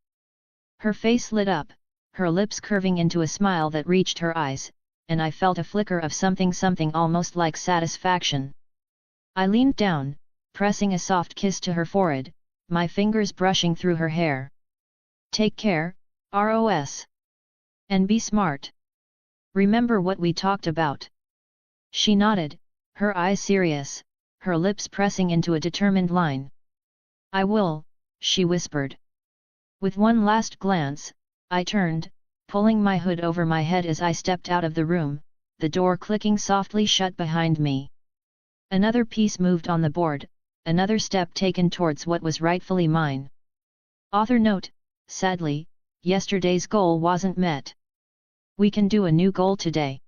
Her face lit up, her lips curving into a smile that reached her eyes, and I felt a flicker of something almost like satisfaction. I leaned down, pressing a soft kiss to her forehead, my fingers brushing through her hair. Take care, Ros. And be smart. Remember what we talked about. She nodded, her eyes serious, her lips pressing into a determined line. I will, she whispered. With one last glance, I turned, pulling my hood over my head as I stepped out of the room, the door clicking softly shut behind me. Another piece moved on the board, another step taken towards what was rightfully mine. Author note, sadly, yesterday's goal wasn't met. We can do a new goal today.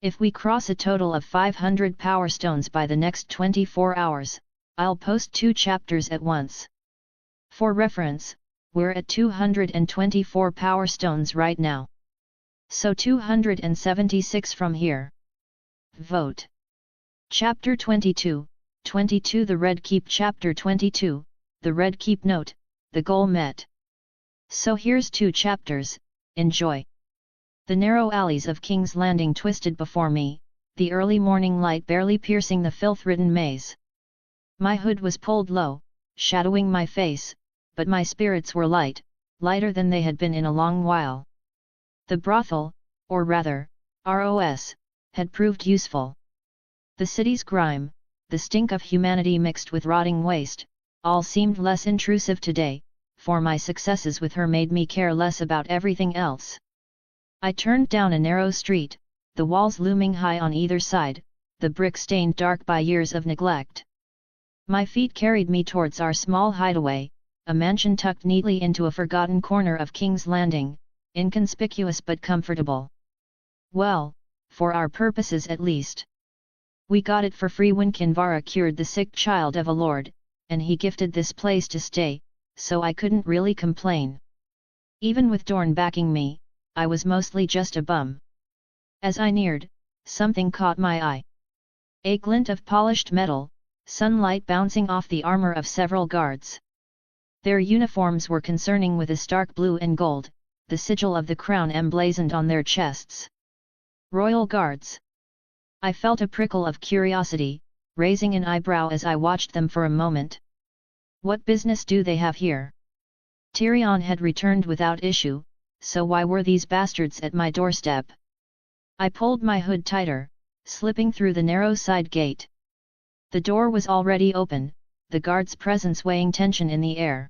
If we cross a total of 500 power stones by the next 24 hours, I'll post 2 chapters at once. For reference, we're at 224 power stones right now. So 276 from here. Vote. Chapter 22, 22 The Red Keep. Chapter 22, The Red Keep. Note, the goal met. So here's 2 chapters, enjoy. The narrow alleys of King's Landing twisted before me, the early morning light barely piercing the filth-ridden maze. My hood was pulled low, shadowing my face, but my spirits were light, lighter than they had been in a long while. The brothel, or rather, ROS, had proved useful. The city's grime, the stink of humanity mixed with rotting waste, all seemed less intrusive today, for my successes with her made me care less about everything else. I turned down a narrow street, the walls looming high on either side, the brick stained dark by years of neglect. My feet carried me towards our small hideaway, a mansion tucked neatly into a forgotten corner of King's Landing, inconspicuous but comfortable. Well, for our purposes at least. We got it for free when Kinvara cured the sick child of a lord, and he gifted this place to stay, so I couldn't really complain. Even with Dorn backing me, I was mostly just a bum. As I neared, something caught my eye. A glint of polished metal, sunlight bouncing off the armor of several guards. Their uniforms were concerning with a stark blue and gold, the sigil of the crown emblazoned on their chests. Royal Guards. I felt a prickle of curiosity, raising an eyebrow as I watched them for a moment. What business do they have here? Tyrion had returned without issue, so why were these bastards at my doorstep? I pulled my hood tighter, slipping through the narrow side gate. The door was already open, the guard's presence weighing tension in the air.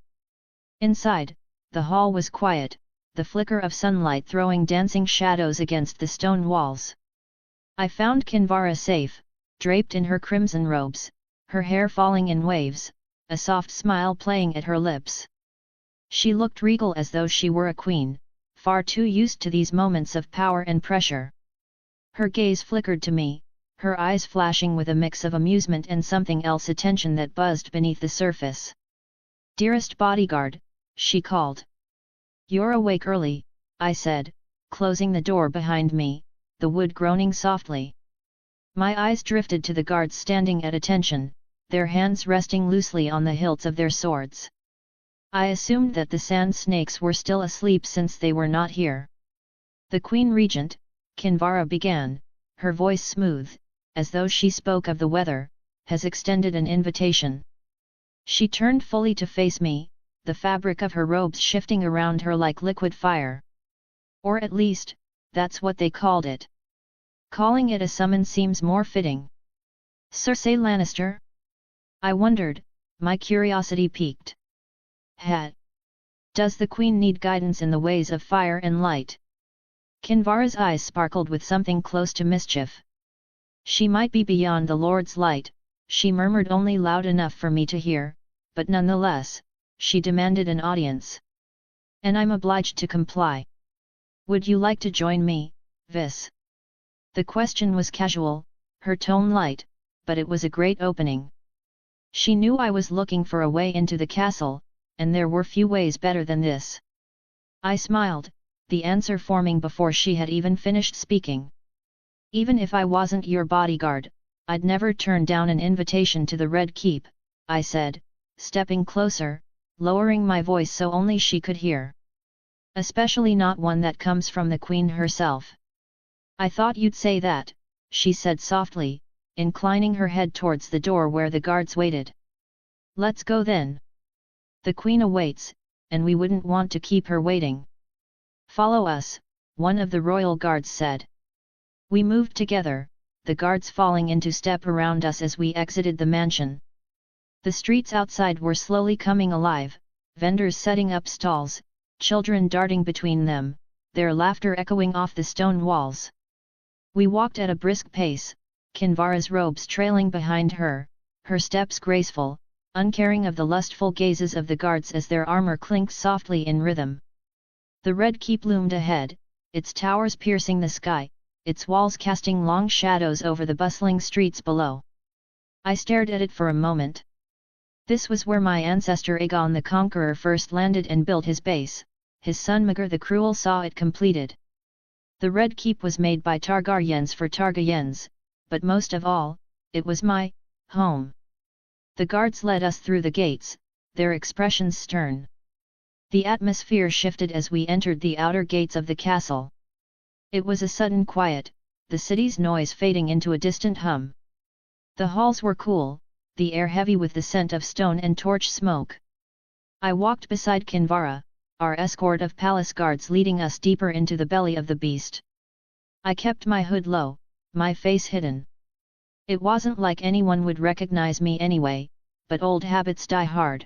Inside, the hall was quiet, the flicker of sunlight throwing dancing shadows against the stone walls. I found Kinvara safe, draped in her crimson robes, her hair falling in waves, a soft smile playing at her lips. She looked regal as though she were a queen, far too used to these moments of power and pressure. Her gaze flickered to me, her eyes flashing with a mix of amusement and something else, attention that buzzed beneath the surface. "Dearest bodyguard," she called. "You're awake early," I said, closing the door behind me, the wood groaning softly. My eyes drifted to the guards standing at attention, their hands resting loosely on the hilts of their swords. I assumed that the sand snakes were still asleep since they were not here. The Queen Regent, Kinvara began, her voice smooth, as though she spoke of the weather, has extended an invitation. She turned fully to face me, the fabric of her robes shifting around her like liquid fire. Or at least, that's what they called it. Calling it a summon seems more fitting. Cersei Lannister? I wondered, my curiosity piqued. Does the Queen need guidance in the ways of fire and light? Kinvara's eyes sparkled with something close to mischief. She might be beyond the Lord's light, she murmured only loud enough for me to hear, but nonetheless, she demanded an audience. And I'm obliged to comply. Would you like to join me, Vis? The question was casual, her tone light, but it was a great opening. She knew I was looking for a way into the castle, and there were few ways better than this. I smiled, the answer forming before she had even finished speaking. Even if I wasn't your bodyguard, I'd never turn down an invitation to the Red Keep, I said, stepping closer, lowering my voice so only she could hear. Especially not one that comes from the Queen herself. I thought you'd say that, she said softly, inclining her head towards the door where the guards waited. Let's go then. The Queen awaits, and we wouldn't want to keep her waiting. Follow us, one of the royal guards said. We moved together, the guards falling into step around us as we exited the mansion. The streets outside were slowly coming alive, vendors setting up stalls, children darting between them, their laughter echoing off the stone walls. We walked at a brisk pace, Kinvara's robes trailing behind her, her steps graceful, uncaring of the lustful gazes of the guards as their armor clinked softly in rhythm. The Red Keep loomed ahead, its towers piercing the sky, its walls casting long shadows over the bustling streets below. I stared at it for a moment. This was where my ancestor Aegon the Conqueror first landed and built his base, his son Maegor the Cruel saw it completed. The Red Keep was made by Targaryens for Targaryens, but most of all, it was my home. The guards led us through the gates, their expressions stern. The atmosphere shifted as we entered the outer gates of the castle. It was a sudden quiet, the city's noise fading into a distant hum. The halls were cool, the air heavy with the scent of stone and torch smoke. I walked beside Kinvara, our escort of palace guards leading us deeper into the belly of the beast. I kept my hood low, my face hidden. It wasn't like anyone would recognize me anyway, but old habits die hard.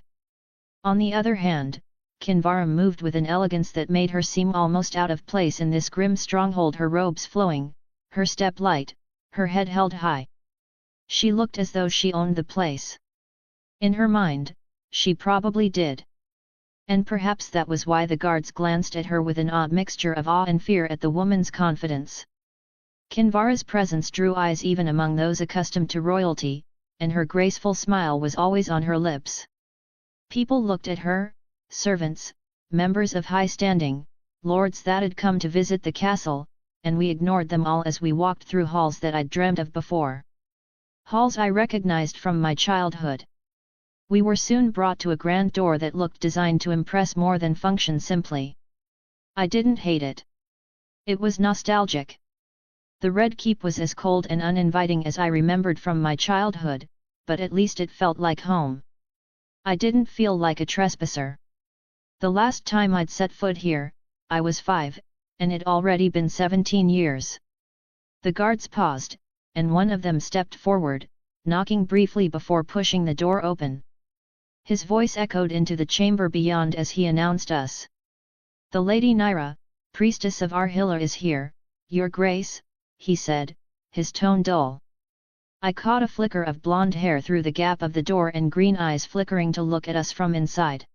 On the other hand, Kinvara moved with an elegance that made her seem almost out of place in this grim stronghold, her robes flowing, her step light, her head held high. She looked as though she owned the place. In her mind, she probably did. And perhaps that was why the guards glanced at her with an odd mixture of awe and fear at the woman's confidence. Kinvara's presence drew eyes even among those accustomed to royalty, and her graceful smile was always on her lips. People looked at her, servants, members of high standing, lords that had come to visit the castle, and we ignored them all as we walked through halls that I'd dreamt of before. Halls I recognized from my childhood. We were soon brought to a grand door that looked designed to impress more than function simply. I didn't hate it. It was nostalgic. The Red Keep was as cold and uninviting as I remembered from my childhood, but at least it felt like home. I didn't feel like a trespasser. The last time I'd set foot here, I was 5, and it'd already been 17 years. The guards paused, and one of them stepped forward, knocking briefly before pushing the door open. His voice echoed into the chamber beyond as he announced us. "The Lady Nyra, priestess of Arhilla, is here, Your Grace," he said, his tone dull. I caught a flicker of blonde hair through the gap of the door and green eyes flickering to look at us from inside.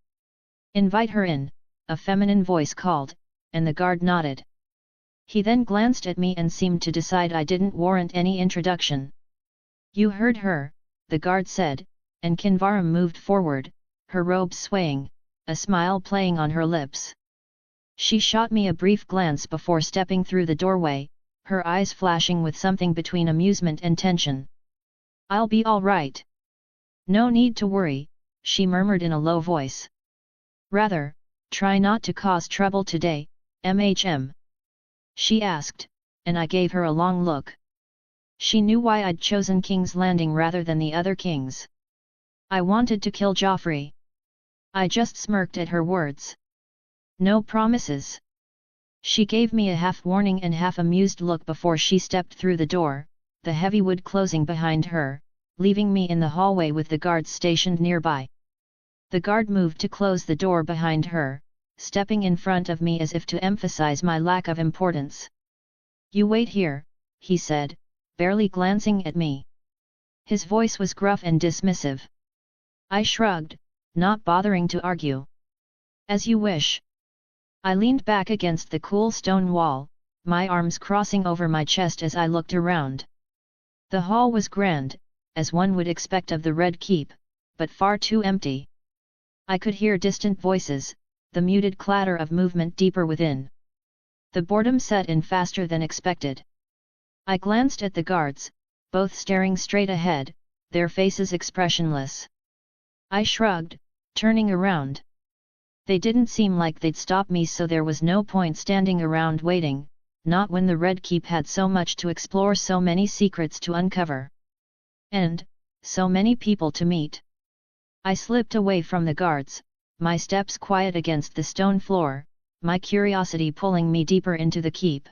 "Invite her in," a feminine voice called, and the guard nodded. He then glanced at me and seemed to decide I didn't warrant any introduction. "You heard her," the guard said, and Kinvara moved forward, her robes swaying, a smile playing on her lips. She shot me a brief glance before stepping through the doorway, her eyes flashing with something between amusement and tension. "I'll be all right. No need to worry," she murmured in a low voice. Rather, try not to cause trouble today, MHM. She asked, and I gave her a long look. She knew why I'd chosen King's Landing rather than the other kings. I wanted to kill Joffrey. I just smirked at her words. No promises. She gave me a half-warning and half-amused look before she stepped through the door, the heavy wood closing behind her, leaving me in the hallway with the guards stationed nearby. The guard moved to close the door behind her, stepping in front of me as if to emphasize my lack of importance. You wait here, he said, barely glancing at me. His voice was gruff and dismissive. I shrugged, not bothering to argue. As you wish. I leaned back against the cool stone wall, my arms crossing over my chest as I looked around. The hall was grand, as one would expect of the Red Keep, but far too empty. I could hear distant voices, the muted clatter of movement deeper within. The boredom set in faster than expected. I glanced at the guards, both staring straight ahead, their faces expressionless. I shrugged, turning around. They didn't seem like they'd stop me, so there was no point standing around waiting, not when the Red Keep had so much to explore, so many secrets to uncover. And, so many people to meet. I slipped away from the guards, my steps quiet against the stone floor, my curiosity pulling me deeper into the keep.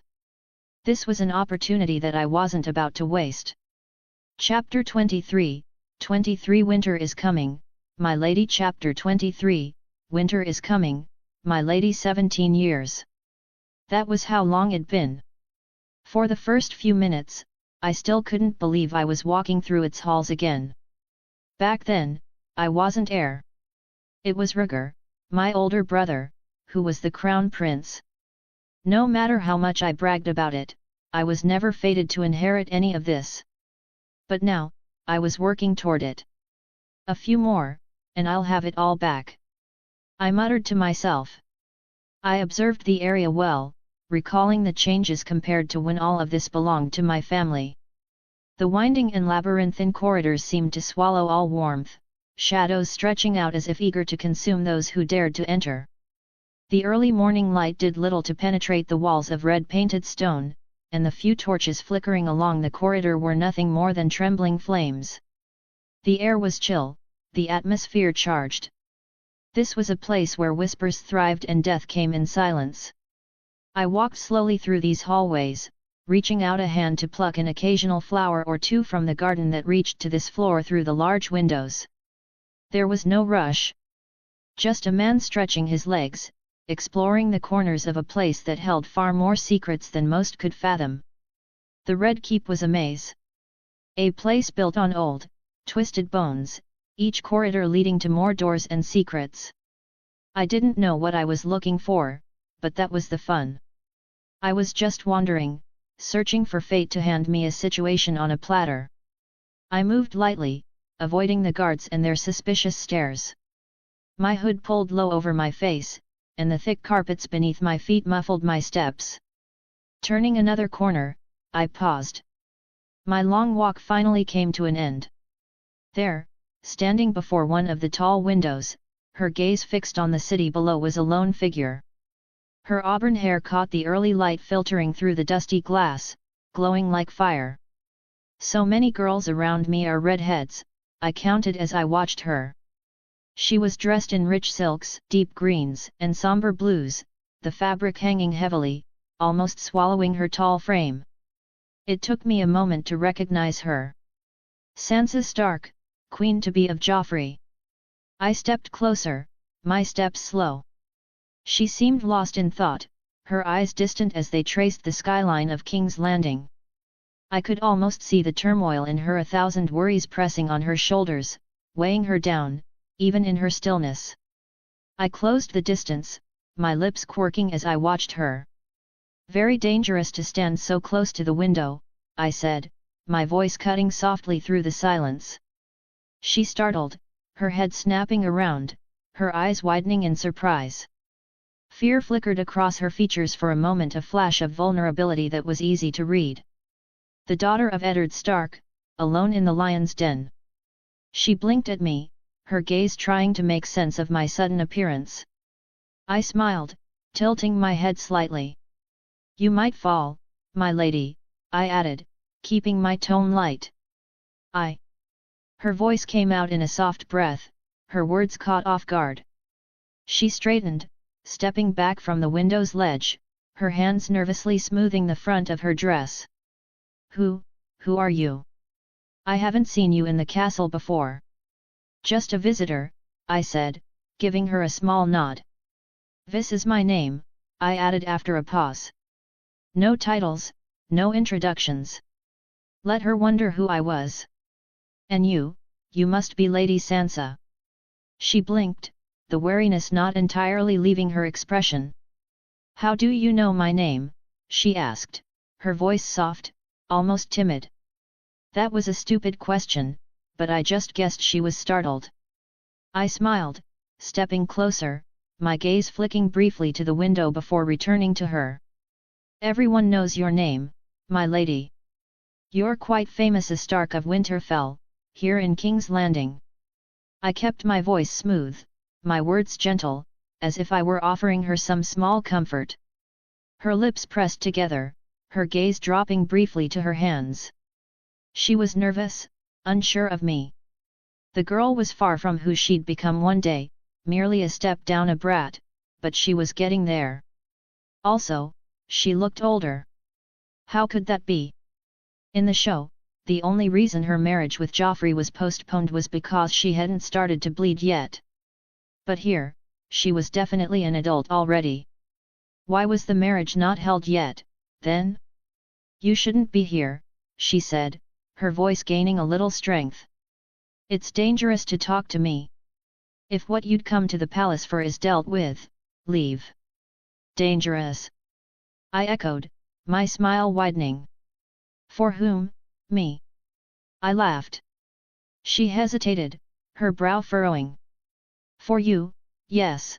This was an opportunity that I wasn't about to waste. Chapter 23, 23 Winter is coming, my lady. Chapter 23, Winter is coming, my lady. 17 years. That was how long it'd been. For the first few minutes, I still couldn't believe I was walking through its halls again. Back then, I wasn't heir. It was Rhaegar, my older brother, who was the crown prince. No matter how much I bragged about it, I was never fated to inherit any of this. But now, I was working toward it. A few more, and I'll have it all back. I muttered to myself. I observed the area well, recalling the changes compared to when all of this belonged to my family. The winding and labyrinthine corridors seemed to swallow all warmth, shadows stretching out as if eager to consume those who dared to enter. The early morning light did little to penetrate the walls of red-painted stone, and the few torches flickering along the corridor were nothing more than trembling flames. The air was chill, the atmosphere charged. This was a place where whispers thrived and death came in silence. I walked slowly through these hallways, reaching out a hand to pluck an occasional flower or two from the garden that reached to this floor through the large windows. There was no rush. Just a man stretching his legs, exploring the corners of a place that held far more secrets than most could fathom. The Red Keep was a maze. A place built on old, twisted bones, each corridor leading to more doors and secrets. I didn't know what I was looking for, but that was the fun. I was just wandering, searching for fate to hand me a situation on a platter. I moved lightly, avoiding the guards and their suspicious stares. My hood pulled low over my face, and the thick carpets beneath my feet muffled my steps. Turning another corner, I paused. My long walk finally came to an end. There, standing before one of the tall windows, her gaze fixed on the city below, was a lone figure. Her auburn hair caught the early light filtering through the dusty glass, glowing like fire. So many girls around me are redheads, I counted as I watched her. She was dressed in rich silks, deep greens, and somber blues, the fabric hanging heavily, almost swallowing her tall frame. It took me a moment to recognize her. Sansa Stark, Queen-to-be of Joffrey. I stepped closer, my steps slow. She seemed lost in thought, her eyes distant as they traced the skyline of King's Landing. I could almost see the turmoil in her, 1,000 worries pressing on her shoulders, weighing her down, even in her stillness. I closed the distance, my lips quirking as I watched her. Very dangerous to stand so close to the window, I said, my voice cutting softly through the silence. She startled, her head snapping around, her eyes widening in surprise. Fear flickered across her features for a moment, a flash of vulnerability that was easy to read. The daughter of Eddard Stark, alone in the lion's den. She blinked at me, her gaze trying to make sense of my sudden appearance. I smiled, tilting my head slightly. You might fall, my lady, I added, keeping my tone light. Her voice came out in a soft breath, her words caught off guard. She straightened, stepping back from the window's ledge, her hands nervously smoothing the front of her dress. Who are you? I haven't seen you in the castle before. Just a visitor, I said, giving her a small nod. This is my name, I added after a pause. No titles, no introductions. Let her wonder who I was. And you must be Lady Sansa. She blinked, the wariness not entirely leaving her expression. How do you know my name? She asked, her voice soft, almost timid. That was a stupid question, but I just guessed she was startled. I smiled, stepping closer, my gaze flicking briefly to the window before returning to her. Everyone knows your name, my lady. You're quite famous as Stark of Winterfell, here in King's Landing. I kept my voice smooth, my words gentle, as if I were offering her some small comfort. Her lips pressed together, her gaze dropping briefly to her hands. She was nervous, unsure of me. The girl was far from who she'd become one day, merely a step down a brat, but she was getting there. Also, she looked older. How could that be? In the show, the only reason her marriage with Joffrey was postponed was because she hadn't started to bleed yet. But here, she was definitely an adult already. Why was the marriage not held yet, then? You shouldn't be here, she said, her voice gaining a little strength. It's dangerous to talk to me. If what you'd come to the palace for is dealt with, leave. Dangerous? I echoed, my smile widening. For whom? Me. I laughed. She hesitated, her brow furrowing. For you, yes.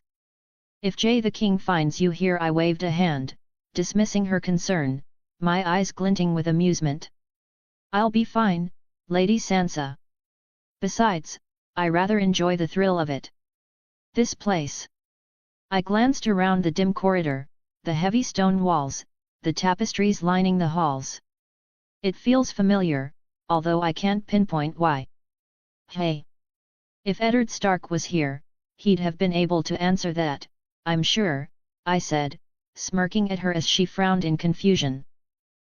If Jay the King finds you here, I waved a hand, dismissing her concern, my eyes glinting with amusement. I'll be fine, Lady Sansa. Besides, I rather enjoy the thrill of it. This place. I glanced around the dim corridor, the heavy stone walls, the tapestries lining the halls. It feels familiar, although I can't pinpoint why. Hey! If Eddard Stark was here, he'd have been able to answer that, I'm sure, I said, smirking at her as she frowned in confusion.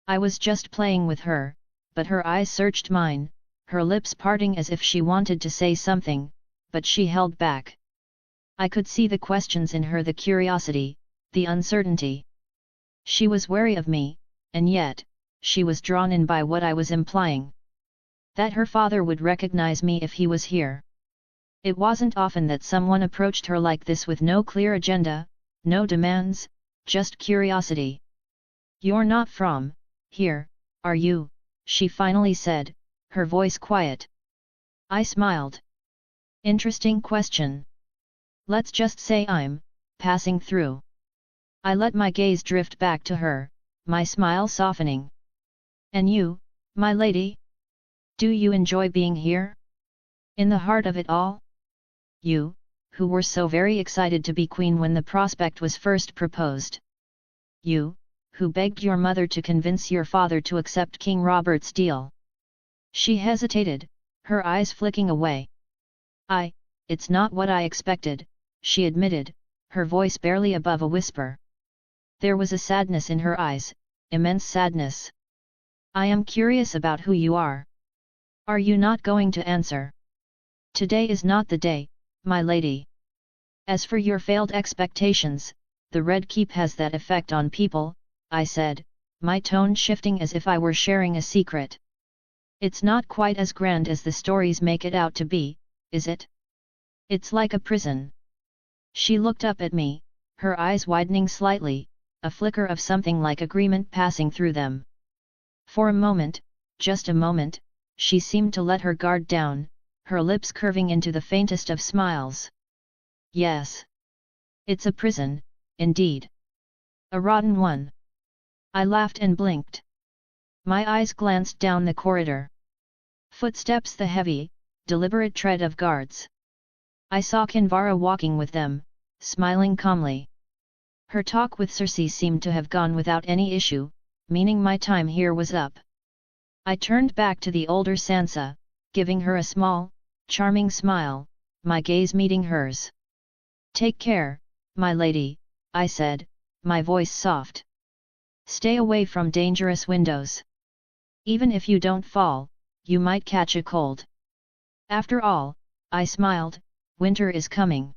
I was just playing with her, but her eyes searched mine, her lips parting as if she wanted to say something, but she held back. I could see the questions in her, the curiosity, the uncertainty. She was wary of me, and yet, she was drawn in by what I was implying. That her father would recognize me if he was here. It wasn't often that someone approached her like this with no clear agenda, no demands, just curiosity. You're not from here, are you? She finally said, her voice quiet. I smiled. Interesting question. Let's just say I'm passing through. I let my gaze drift back to her, my smile softening. And you, my lady? Do you enjoy being here? In the heart of it all? You, who were so very excited to be queen when the prospect was first proposed. You, who begged your mother to convince your father to accept King Robert's deal. She hesitated, her eyes flicking away. It's not what I expected, she admitted, her voice barely above a whisper. There was a sadness in her eyes, immense sadness. I am curious about who you are. Are you not going to answer? Today is not the day, my lady. As for your failed expectations, the Red Keep has that effect on people, I said, my tone shifting as if I were sharing a secret. It's not quite as grand as the stories make it out to be, is it? It's like a prison. She looked up at me, her eyes widening slightly, a flicker of something like agreement passing through them. For a moment, just a moment, she seemed to let her guard down, her lips curving into the faintest of smiles. Yes. It's a prison, indeed. A rotten one. I laughed and blinked. My eyes glanced down the corridor. Footsteps, the heavy, deliberate tread of guards. I saw Kinvara walking with them, smiling calmly. Her talk with Cersei seemed to have gone without any issue, meaning my time here was up. I turned back to the older Sansa, giving her a small, charming smile, my gaze meeting hers. "Take care, my lady," I said, my voice soft. "Stay away from dangerous windows. Even if you don't fall, you might catch a cold. After all," I smiled, "winter is coming."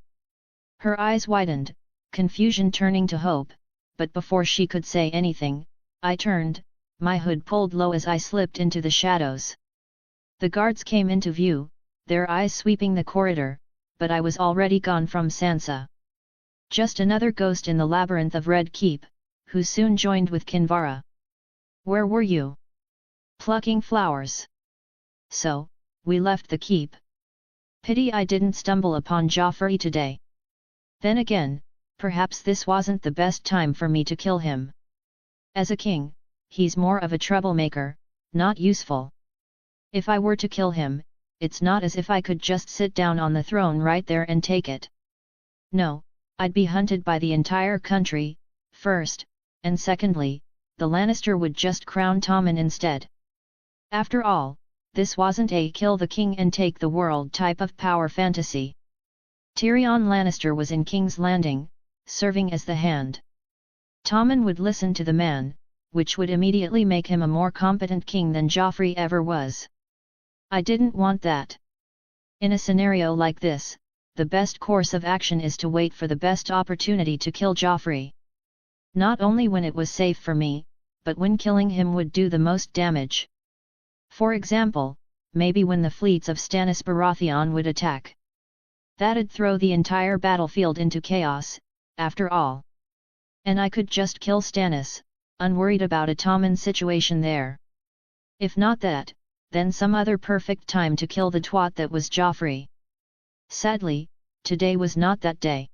Her eyes widened, confusion turning to hope, but before she could say anything, I turned, my hood pulled low as I slipped into the shadows. The guards came into view, their eyes sweeping the corridor, but I was already gone from Sansa. Just another ghost in the labyrinth of Red Keep, who soon joined with Kinvara. "Where were you?" "Plucking flowers." "So, we left the keep. Pity I didn't stumble upon Joffrey today. Then again, perhaps this wasn't the best time for me to kill him. As a king, he's more of a troublemaker, not useful. If I were to kill him, it's not as if I could just sit down on the throne right there and take it. No, I'd be hunted by the entire country, first, and secondly, the Lannister would just crown Tommen instead. After all, this wasn't a kill the king and take the world type of power fantasy. Tyrion Lannister was in King's Landing, serving as the hand. Tommen would listen to the man, which would immediately make him a more competent king than Joffrey ever was. I didn't want that. In a scenario like this, the best course of action is to wait for the best opportunity to kill Joffrey. Not only when it was safe for me, but when killing him would do the most damage. For example, maybe when the fleets of Stannis Baratheon would attack. That'd throw the entire battlefield into chaos, after all. And I could just kill Stannis, unworried about a Tommen situation there. If not that, then some other perfect time to kill the twat that was Joffrey. Sadly, today was not that day.